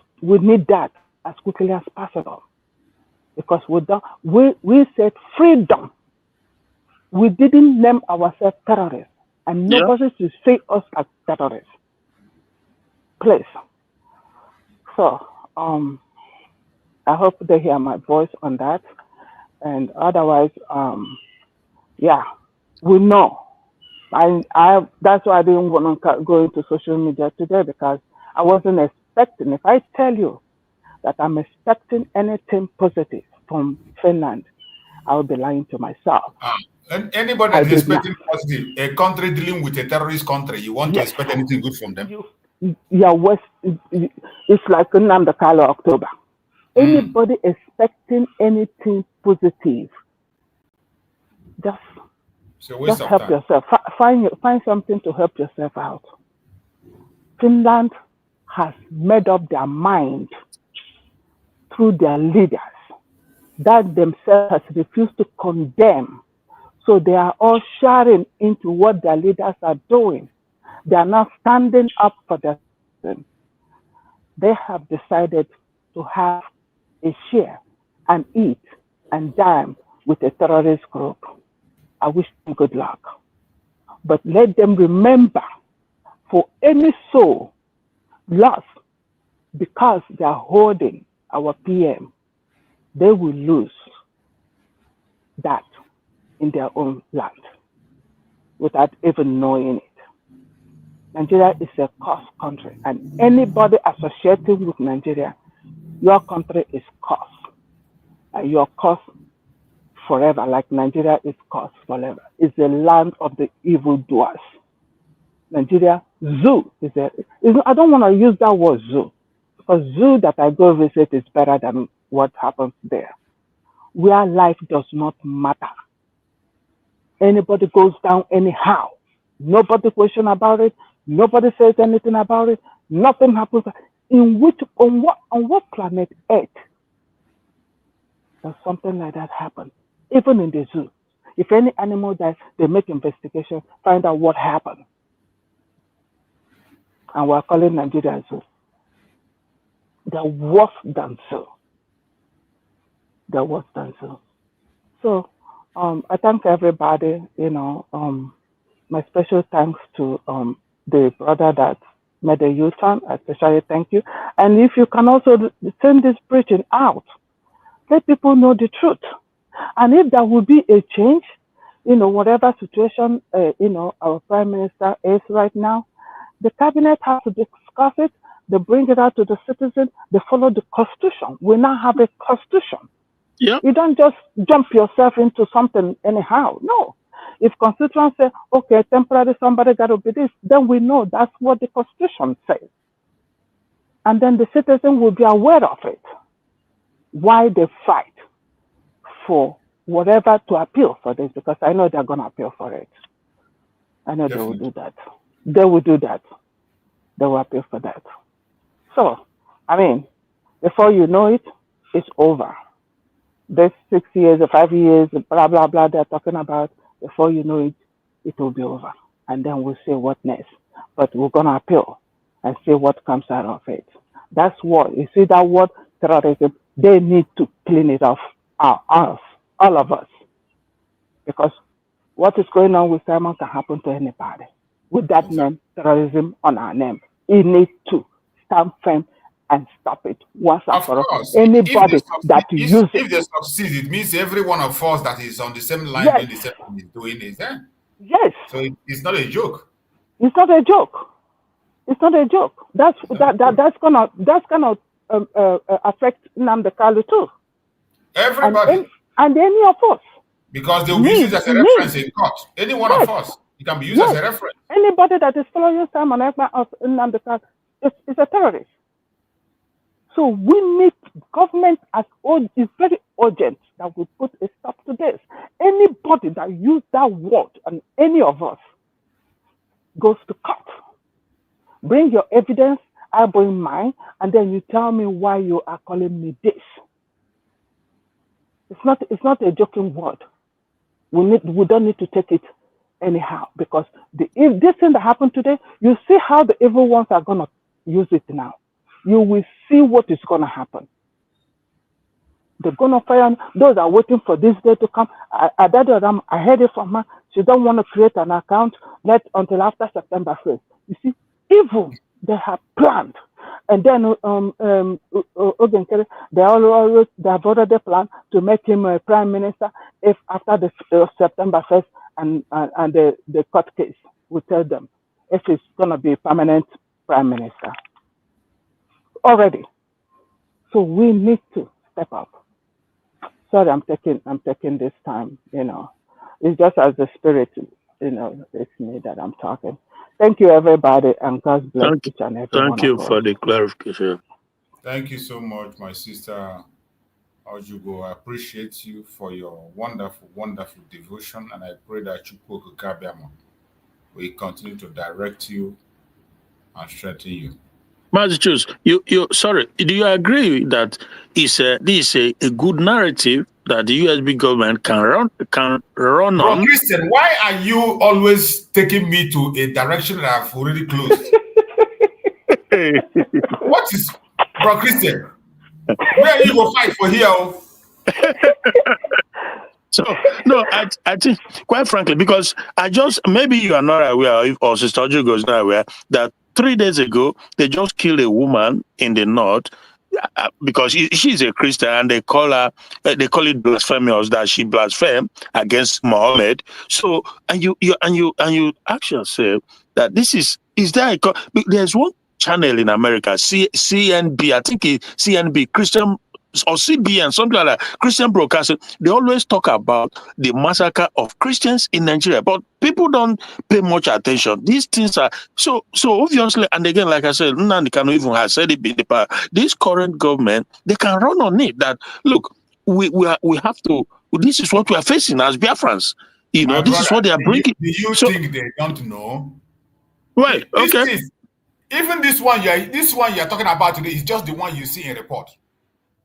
that as quickly as possible because we said freedom. We didn't name ourselves terrorists, and nobody should see us as terrorists. Please. So I hope they hear my voice on that, and otherwise, we know. I that's why I didn't want to go into social media today because I wasn't expecting. If I tell you that I'm expecting anything positive from Finland, I will be lying to myself. And anybody that is expecting positive, a country dealing with a terrorist country, you want to expect anything good from them? It's like Nnamdi Kanu October. Anybody expecting anything positive, just help yourself. Find something to help yourself out. Finland has made up their mind through their leaders that themselves has refused to condemn. So they are all sharing into what their leaders are doing. They are not standing up for their citizens. They have decided to have a share and eat and dine with a terrorist group. I wish them good luck. But let them remember, for any soul lost because they are holding our PM, they will lose that in their own land without even knowing it. Nigeria is a cursed country, and anybody associating with Nigeria, your country is cursed. And you're cursed forever, like Nigeria is cursed forever. It's the land of the evildoers. Nigeria, zoo I don't want to use that word zoo, because zoo that I go visit is better than what happens there, where life does not matter. Anybody goes down anyhow. Nobody question about it. Nobody says anything about it. Nothing happens. On what planet Earth does something like that happen? Even in the zoo. If any animal dies, they make investigation, find out what happened. And we're calling Nigeria zoo. They're worse than zoo. They're worse than zoo. So I thank everybody, my special thanks to the brother that made a U-turn, especially thank you. And if you can also send this preaching out, let people know the truth. And if there will be a change, whatever situation, our Prime Minister is right now, the cabinet has to discuss it. They bring it out to the citizen. They follow the constitution. We now have a constitution. Yeah. You don't just jump yourself into something anyhow. No. If constituents say, okay, temporarily somebody got to be this, then we know that's what the constitution says. And then the citizen will be aware of it. Why they fight for whatever to appeal for this, because I know they're going to appeal for it. I know Definitely. They will do that. They will do that. They will appeal for that. So, I mean, before you know it, it's over. This 6 years or 5 years, blah, blah, blah, they're talking about, before you know it, it will be over. And then we'll see what next. But we're going to appeal and see what comes out of it. That's what, you see that word, terrorism, they need to clean it off, all of us. Because what is going on with Simon can happen to anybody. With that name, terrorism on our name. It needs to stand firm and stop it once and for all. Anybody that uses if they succeed, it means every one of us that is on the same line yes. doing the same thing is doing it. Eh? Yes. So it's not a joke. It's not a joke. It's not a joke. That's gonna affect Nnamdi Kanu too. Everybody. And any of us. Because they will be used as a reference in court. Any one of us, it can be used as a reference. Anybody that is following Simon Ekpa of Nnamdi Kanu is a terrorist. So we need government it's very urgent that we put a stop to this. Anybody that use that word and any of us goes to court. Bring your evidence, I bring mine, and then you tell me why you are calling me this. It's not a joking word. We don't need to take it anyhow, because if this thing that happened today, you see how the evil ones are gonna use it now. You will see what is gonna happen. They're gonna fire those are waiting for this day to come. I heard it from her. She don't want to create an account until after September 1st. You see, evil they have planned. And then they have already planned to make him a prime minister if after the September 1st and the court case will tell them if it's gonna be a permanent prime minister. Already. So we need to step up. Sorry, I'm taking this time, It's just as the spirit, it's me that I'm talking. Thank you, everybody, and God bless each and every one of us. Thank you for the clarification. Thank you so much, my sister Ojugo. I appreciate you for your wonderful, wonderful devotion, and I pray that Chukwu Kabiama will continue to direct you and strengthen you. Massachusetts, sorry, do you agree that this is a good narrative that the USB government can run on? Christian, why are you always taking me to a direction that I've already closed? What is, Bro Christian? Where are you going to fight for here? So, no, I think, quite frankly, because maybe you are not aware, or Sister Ojugo is not aware, that 3 days ago, they just killed a woman in the north because she's a Christian, and they call it blasphemous, that she blasphemed against Muhammad. So, and you ask yourself that there's one channel in America, CNB, I think it's CNB, Christian, or CBN, something like that, Christian Broadcasting. They always talk about the massacre of Christians in Nigeria, but people don't pay much attention. These things are so obviously, and again, like I said, Nnamdi Kanu even has said it in the past. This current government, they can run on it. That look, we have to. This is what we are facing as Biafrans. This is what they are bringing. Do you think they don't know? Well, okay. Even this one you're talking about today is just the one you see in report.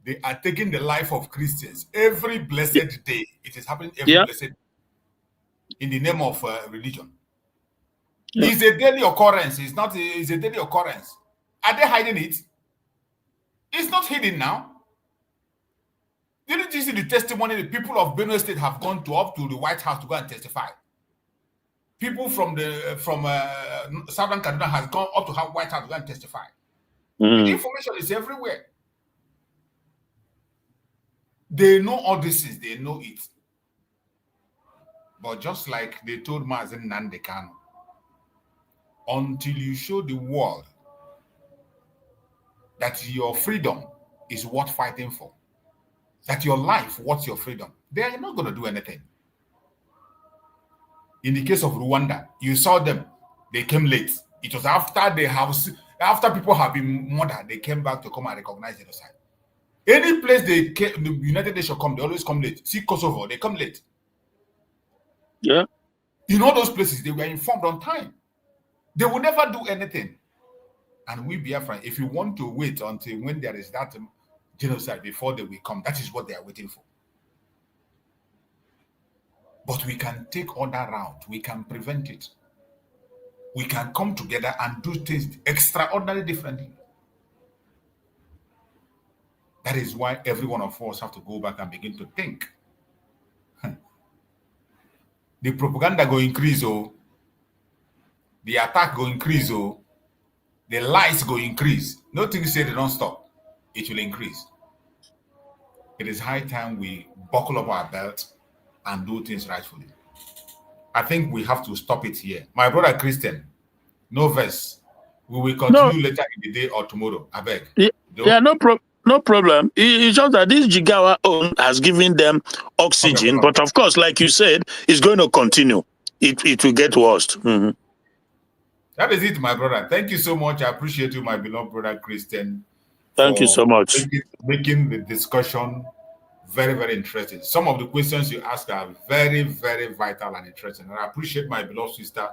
They are taking the life of Christians every blessed day. It is happening every blessed day in the name of religion. It's a daily occurrence. It's a daily occurrence. Are they hiding it? It's not hidden now. Didn't you see the testimony? The people of Benue State have gone up to the White House to go and testify. People from Southern Kaduna has gone up to White House to go and testify. The information is everywhere. They know all these things. They know it. But just like they told Mazen Nandekano, until you show the world that your freedom is worth fighting for, that your life worth your freedom, they are not going to do anything. In the case of Rwanda, you saw them. They came late. It was after people have been murdered, they came back to come and recognize genocide. Any place the United Nations come, they always come late. See Kosovo, they come late. Yeah. In all those places, they were informed on time. They will never do anything. And we Biafran, if you want to wait until when there is that genocide before they will come, that is what they are waiting for. But we can take other route. We can prevent it. We can come together and do things extraordinarily differently. That is why every one of us have to go back and begin to think. The propaganda go increase, oh. The attack go increase, oh. The lies go increase. Nothing say they don't stop. It will increase. It is high time we buckle up our belt and do things rightfully. I think we have to stop it here. My brother Christian, no verse. We will continue later in the day or tomorrow. I beg. Yeah, no problem. It's just that this Jigawa own has given them oxygen, but of course, like you said, it's going to continue. It will get worse. Mm-hmm. That is it, my brother. Thank you so much. I appreciate you, my beloved brother Christian. Thank you so much. Making the discussion very, very interesting. Some of the questions you ask are very, very vital and interesting. And I appreciate my beloved sister,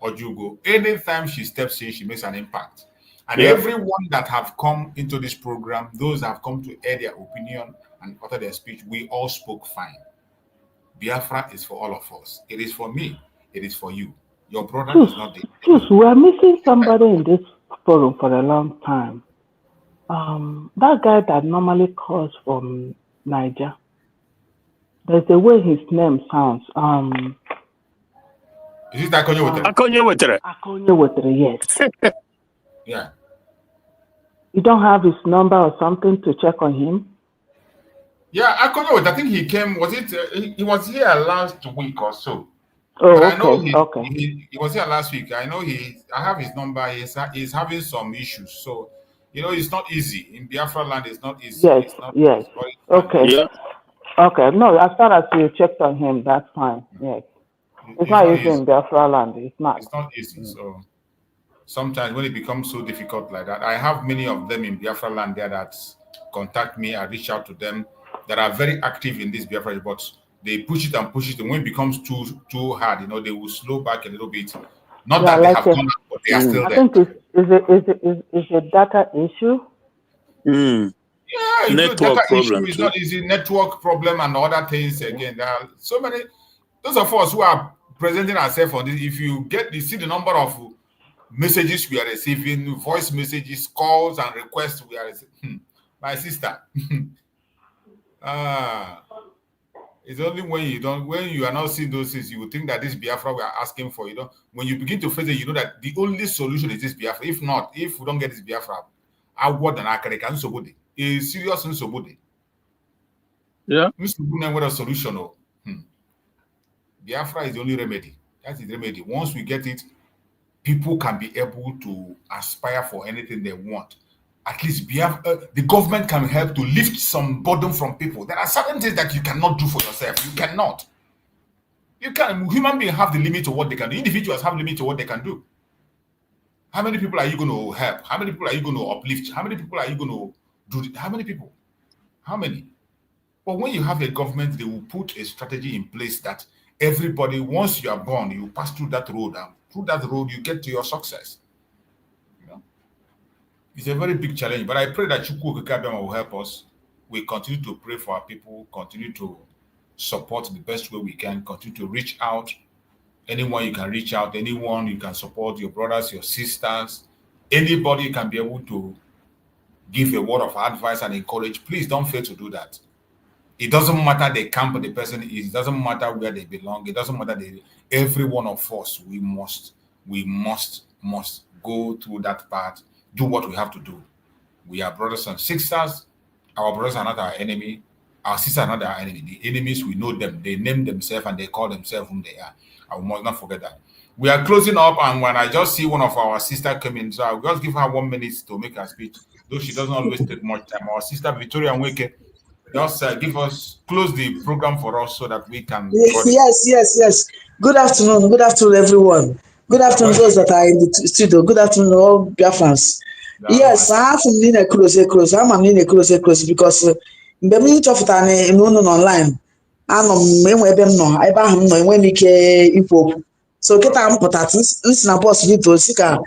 Ojugo. Anytime she steps in, she makes an impact. And everyone that have come into this program, those that have come to air their opinion and utter their speech, we all spoke fine. Biafra is for all of us. It is for me. It is for you. Your brother is not there. We are missing somebody in this forum for a long time. That guy that normally calls from Niger. There's a way his name sounds. Is it Akonye Wetere? Akonye Wetere, yes. Yeah. You don't have his number or something to check on him? Yeah, Akonye Wetere, I think he came, he was here last week or so. Oh, I know okay. He was here last week. I know I have his number. He's having some issues. So, it's not easy. In Biafra land, it's not easy. Yes, yes. Okay. Yeah. Okay. No, as far as you checked on him, that's fine. Yes. It's not easy in Biafra land. It's not. It's not easy. So, sometimes when it becomes so difficult like that, I have many of them in Biafra land there that contact me. I reach out to them that are very active in this Biafra, but they push it and push it, and when it becomes too hard, they will slow back a little bit. Not that they have gone out, but they are still there. I think it's a data issue. Yeah, network problem. Issue is not easy. Network problem and other things. Again, there are so many. Those of us who are presenting ourselves on this, if you see the number of messages we are receiving, voice messages, calls, and requests we are receiving. My sister. It's only when you are not seeing those things, you will think that this Biafra we are asking for. When you begin to face it, you know that the only solution is this Biafra. If we don't get this Biafra, outward and American Sobode, a serious Sobode. Yeah. What a solution. Biafra is the only remedy. That is the remedy. Once we get it, people can be able to aspire for anything they want. At least the government can help to lift some burden from people. There are certain things that you cannot do for yourself. You cannot. Human beings have the limit to what they can do. Individuals have the limit to what they can do. How many people are you going to help? How many people are you going to uplift? How many people are you going to do? How many people? How many? But when you have a government, they will put a strategy in place that everybody, once you are born, you pass through that road. And through that road, you get to your success. It's a very big challenge, but I pray that Chukwu Okikabiyama will help us. We continue to pray for our people, continue to support the best way we can, continue to reach out. Anyone you can reach out, anyone you can support, your brothers, your sisters, anybody can be able to give a word of advice and encourage. Please don't fail to do that. It doesn't matter the camp the person is, it doesn't matter where they belong, it doesn't matter every one of us, we must go through that path. Do what we have to do. We are brothers and sisters. Our brothers are not our enemy. Our sisters are not our enemy. The enemies, we know them. They name themselves and they call themselves whom they are. I must not forget that. We are closing up, and when I just see one of our sisters come in, so I'll just give her 1 minute to make her speech, though she doesn't always take much time. Our sister Victoria Nweke, just close the program for us so that we can. Yes. Good afternoon, everyone. Good afternoon, those that are in the studio. Good afternoon, all Biafrans. Yes, I have to close. I'm close because the minute of time online. Anọ m enwe ebe m nọ ebe ahụ m nọ enwe m ike ikwu okwu so kịta m pụta nsi na bọs vidio si ka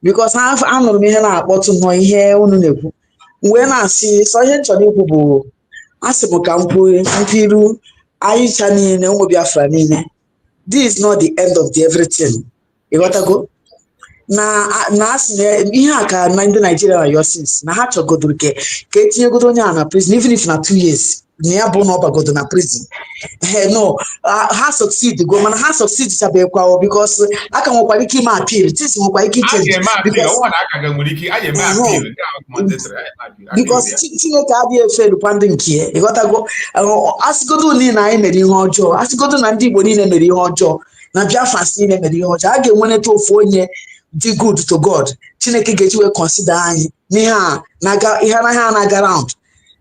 bikos anụrụ m ihe na-akpọtụ nọ ihe unu na-ekwu wee na-asị so ihe m chọrọ ikwu bụ asị m ka m kwuo mkpiru ayịcha niile ụmụ Biafra niile this is not the end of the everything ịghọtago na asị na ihe a ka na ndị Nigeria na yosis na ha chọgodoro ka etinyegodo onye a na prison even if na 2 years na ya bụ na ọ bagodo na prison ha succeed go mana ha succeed chabekwa because aka nwekwara ike ime appeal tis nwekwara ike change because Chineke adịghị efe lukwa ndị nke ya ịghọtago asịgodo niile na anyị mere ihe ọjọọ asịgodo na ndị Igbo niile mere ihe ọjọọ na Biafrans niile mere ihe ọjọọ a ga-enweneta ofu onye dị good to God Chineke ga-eji wee consider anyị n'ihe a na-aga round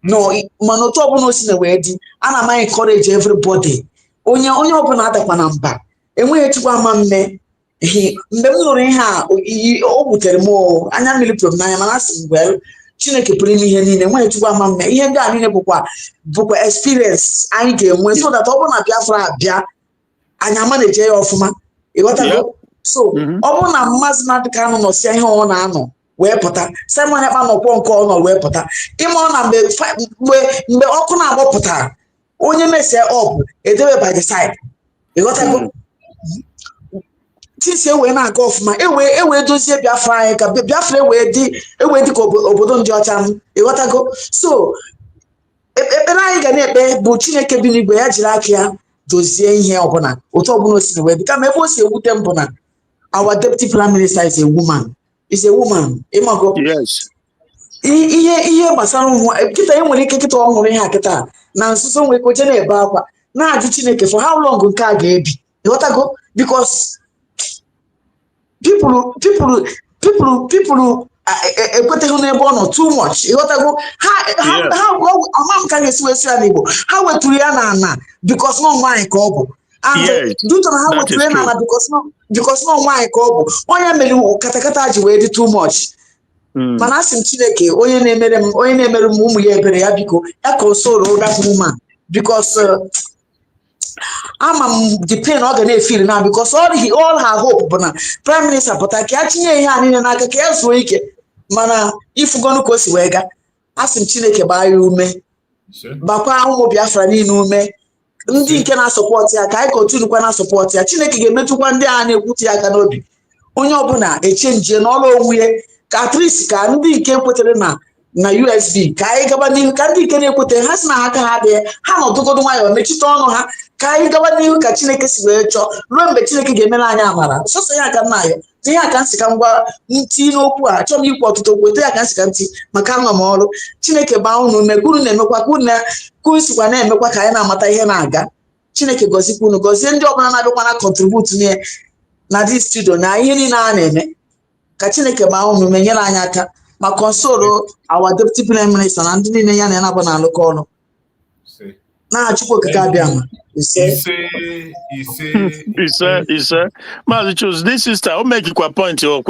no mana otu ọbụla o si na wee dị ana m encourage everybody onye ọbụla adakwa na mba enweghị chukwu ama mme mgbe m nụrụ ihe a o butere m anya mmiri pụrụ m n'anya mana asị m well Chineke pụrụ ime ihe niile enweghị chukwu ama mme ihe ndị a niile bụkwa experience anyị ga-enwe so that ọ bụrụ na Biafra abịa anyị ama na-eje ya ọfụma ịghọtago so ọ bụrụ na Maazị Nnamdi Kanu nọsịa ihe ọ na-anọ wee pụta Simone Ekpa nọkwọ nke ọ nọ wee pụta ịma ọ na mgbe ọkụ na-agbapụtara onye mesie ọbụ edebe by the side ịghọtago tisi ewee na-aga ọfụma ewee dozie Biafra anyị ka Biafra ewee dị ka obodo ndị ọcha m ịghọtago so ekpere anyị ga na-ekpe bụ Chineke bi n'igwe ya jiri aka ya dozie ihe ọbụla otu ọbụla o si wee dị kama ebe o si ewute mbụ na our deputy prime minister is a woman. Imago. Yes. Ihe gbasara ụmụ kịta enwere ike kịta ọ hụrụ ihe a kịta na nsuso nwere ike oche na-ebe akwa na-ajụ Chineke for how long nke a ga-ebi ịghọtago because people ekweteghị n'ebe ọ nọ too much ịghọtago ha ama m ka ga-esi wesi ya n'Igbo ha wetụrụ ya n'ala because nọ nwaanyị ka ọ bụ duto na ha wetụrụ ya n'ala because nọ nwaanyị ka ọ bụ onye mere katakata ji wee dị too much mana asị m Chineke onye na-emere m ụmụ ya ebere ya biko ya console that woman because ama m the pain ọ ga na-efiri na because all her hope bụ na prime minister pụta ka ya tinye ihe a niile n'aka ka ya zuo ike mana ifugonu ka o si wee ga asị m Chineke gbaa ya ume bakwa ụmụ Biafra niile ume ndị nke na-asọpọtụ ya ka anyị kontinukwa na-asọpọtụ ya Chineke ga-emetụkwa ndị a na-ekwute ya aka n'obi onye ọbụla echenjie n'ọrụ onwe ya ka atrisi ka ndị nke kwetere na USB ka anyị gaba n'ihu ka ndị nke na-ekwete ha si na aka ha dị ha nọdụgodo nwayọọ mechite ọnụ ha ka anyị gaba n'ihu ka Chineke si wee chọọ ruo mgbe Chineke ga-emere anyị amara sọsọ ya aka nna ya ihe aka nsị ka ngwa ntị n'okwu a chọọ m ikwu ọtụtụ okwu eto ya ka nsị ka ntị maka anọ m ọrụ Chineke gbaa unu ume unu na-emekwa ka unu sikwa na-emekwa ka anyị na-amata ihe na-aga Chineke gọzikwa unu gọzie ndị ọbụla na-abịakwa na contribute na this studio na ihe niile a na-eme ka Chineke gbaa unu ume nyere anyị aka ma console our deputy prime minister na ndị niile ya na-anabụ na-alụkọ ọrụ na Chukwu okike abịa ma ise. Maazị Chus, this sister, I'll make you a point. A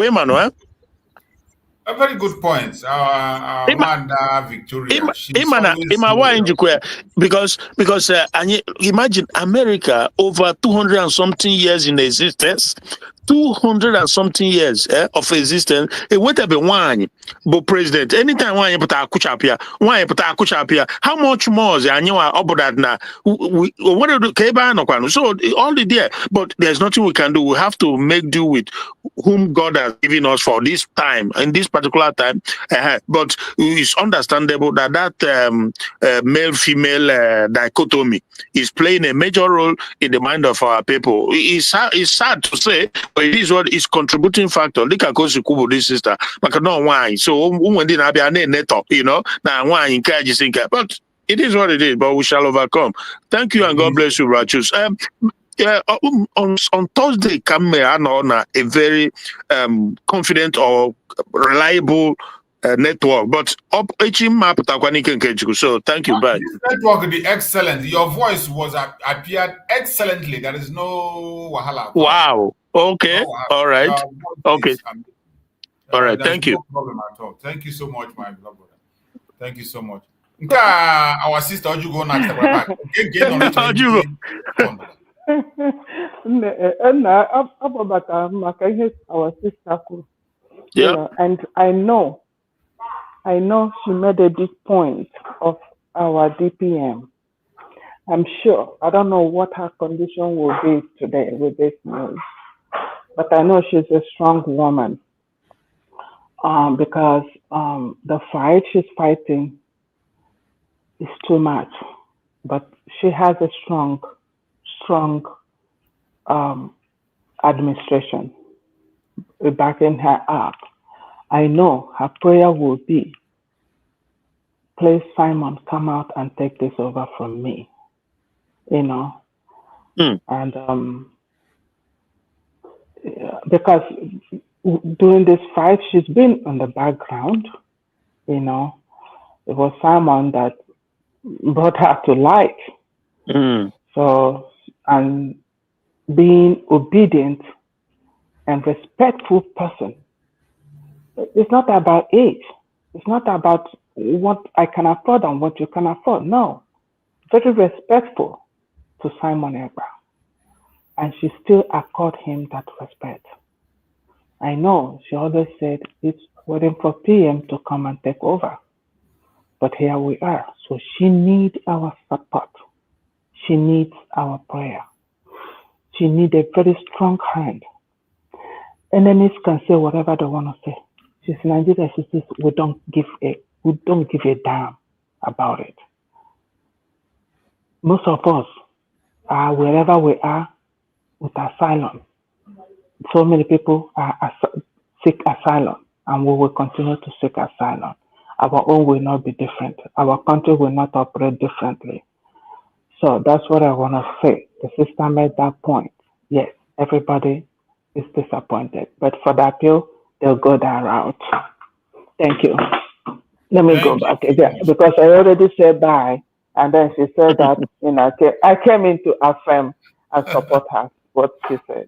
very good point. Our mother Victoria. Because imagine America over 200 and something years in existence. 200 and something years of existence. It went up one, but president. Anytime one put a kuchapia, how much more is that? What do Keba? So only there, but there's nothing we can do. We have to make do with whom God has given us for this time, in this particular time. But it's understandable that male-female dichotomy is playing a major role in the mind of our people. It's sad to say, but it is what is contributing factor. Look at this sister. But no why. So when did I be a neto, now why encourage but It is what it is, but we shall overcome. Thank you, and God bless you, Rachus. Yeah, on Thursday, come on a very confident or reliable network, but up map. So thank you, bye. This network is excellent. Your voice was appeared excellently. There is no wahala. Wow. Okay. No, all right. Okay. All right. Thank you. No problem at all. Thank you so much, my brother. Thank you so much. Our sister, you go next. Our sister. Yeah. And I know she made a big point of our DPM. I'm sure. I don't know what her condition will be today with this news, but I know she's a strong woman. Because the fight she's fighting is too much, but she has a strong administration backing her up. I know her prayer will be, please, Simon, come out and take this over from me. And because during this fight, she's been on the background. It was Simon that brought her to light. So, and being obedient and respectful person, it's not about age. It's not about what I can afford and what you can afford. No, very respectful to Simon Ekpa. And she still accord him that respect. I know she always said it's waiting for PM to come and take over. But here we are. So she needs our support. She needs our prayer. She needs a very strong hand. Enemies can say whatever they want to say. She's Nigeria. She says we don't give a damn about it. Most of us are wherever we are with asylum. So many people seek asylum, and we will continue to seek asylum. Our own will not be different. Our country will not operate differently. So that's what I want to say. The sister made that point. Yes, everybody is disappointed, but for the appeal, they'll go that route. Thank you. Let me go back again because I already said bye, and then she said that I came in to affirm and support her, what she said.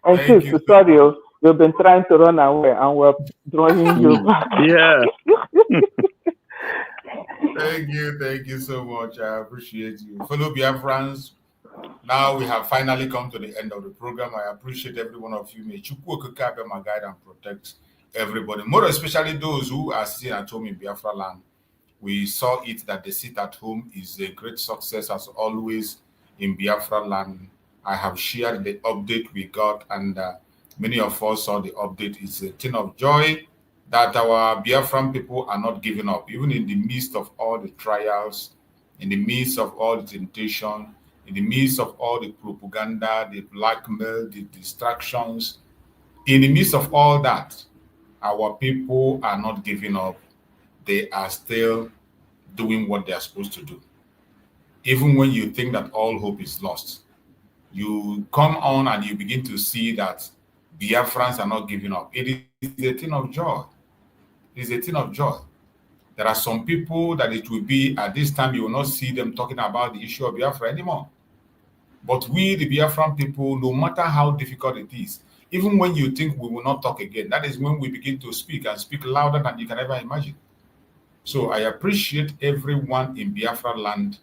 And she's tutorial, you've been trying to run away and we're drawing you back. Yeah. Thank you so much. I appreciate you. Fellow Biafrans, now we have finally come to the end of the program. I appreciate every one of you. May Chukwu Okike my guide and protect everybody, more especially those who are sitting at home in Biafra land. We saw it that the sit at home is a great success as always in Biafra land. I have shared the update we got, and many of us saw the update. It's a thing of joy that our Biafran people are not giving up, even in the midst of all the trials, in the midst of all the temptation, in the midst of all the propaganda, the blackmail, the distractions. In the midst of all that, our people are not giving up. They are still doing what they are supposed to do. Even when you think that all hope is lost, you come on and you begin to see that Biafrans are not giving up. It is a thing of joy. It is a thing of joy. There are some people that it will be at this time, you will not see them talking about the issue of Biafra anymore. But we, the Biafran people, no matter how difficult it is, even when you think we will not talk again, that is when we begin to speak and speak louder than you can ever imagine. So I appreciate everyone in Biafra land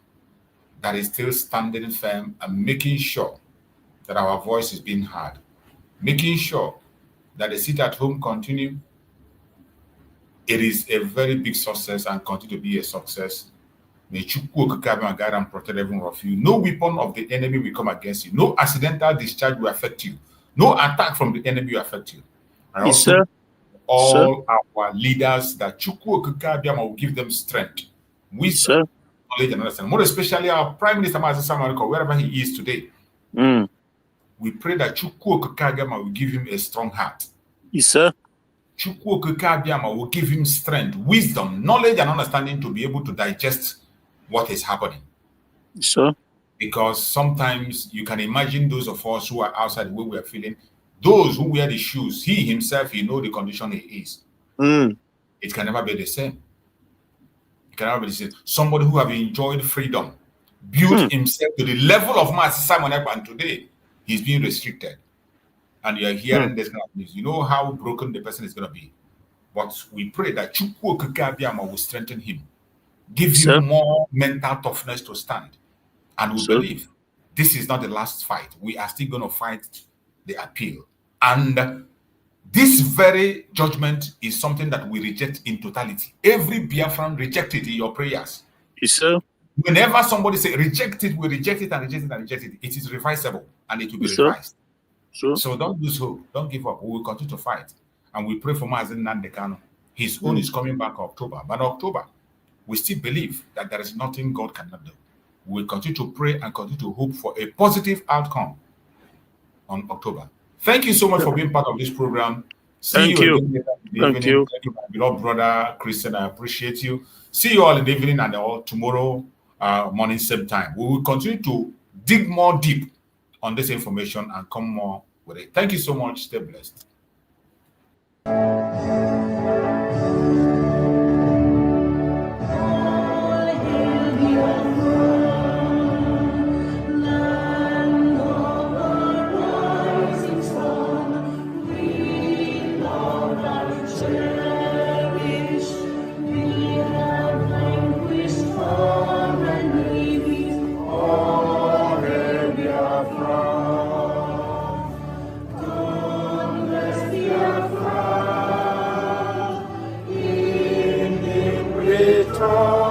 that is still standing firm and making sure that our voice is being heard, making sure that the sit at home continue. It is a very big success and continue to be a success. May Chukwu Okike guide and protect every one of you. No weapon of the enemy will come against you. No accidental discharge will affect you. No attack from the enemy will affect you. And yes, also, sir. all our leaders, that Chukwu Okike will give them strength, wisdom, knowledge, and understanding. More especially our Prime Minister, wherever he is today. We pray that Chukwu Okike will give him a strong heart. Yes, sir. Chukwu Okike will give him strength, wisdom, knowledge, and understanding to be able to digest what is happening. So, because sometimes you can imagine those of us who are outside the way we are feeling, those who wear the shoes, he himself, he know the condition he is. It can never be the same. It can never be the same. Somebody who have enjoyed freedom, built himself to the level of Master Simon Ekpa, and today he's being restricted. And you're hearing this kind of news. You know how broken the person is going to be. But we pray that Chukwu Okike Abiyama will strengthen him, give him more mental toughness to stand. And we believe this is not the last fight. We are still going to fight the appeal. And this very judgment is something that we reject in totality. Every Biafran reject it in your prayers. Whenever somebody say reject it, we reject it and reject it and reject it. It is revisable and it will be revised. So don't lose hope. Don't give up. We will continue to fight. And we pray for Mazen Nandekano. His own is coming back October. But October, we still believe that there is nothing God cannot do. We will continue to pray and continue to hope for a positive outcome on October. Thank you so much for being part of this program. Thank you. Thank you, my beloved brother Christian. I appreciate you. See you all in the evening and all tomorrow morning, same time. We will continue to dig more deep on this information and come more with it. Thank you so much. Stay blessed. Return.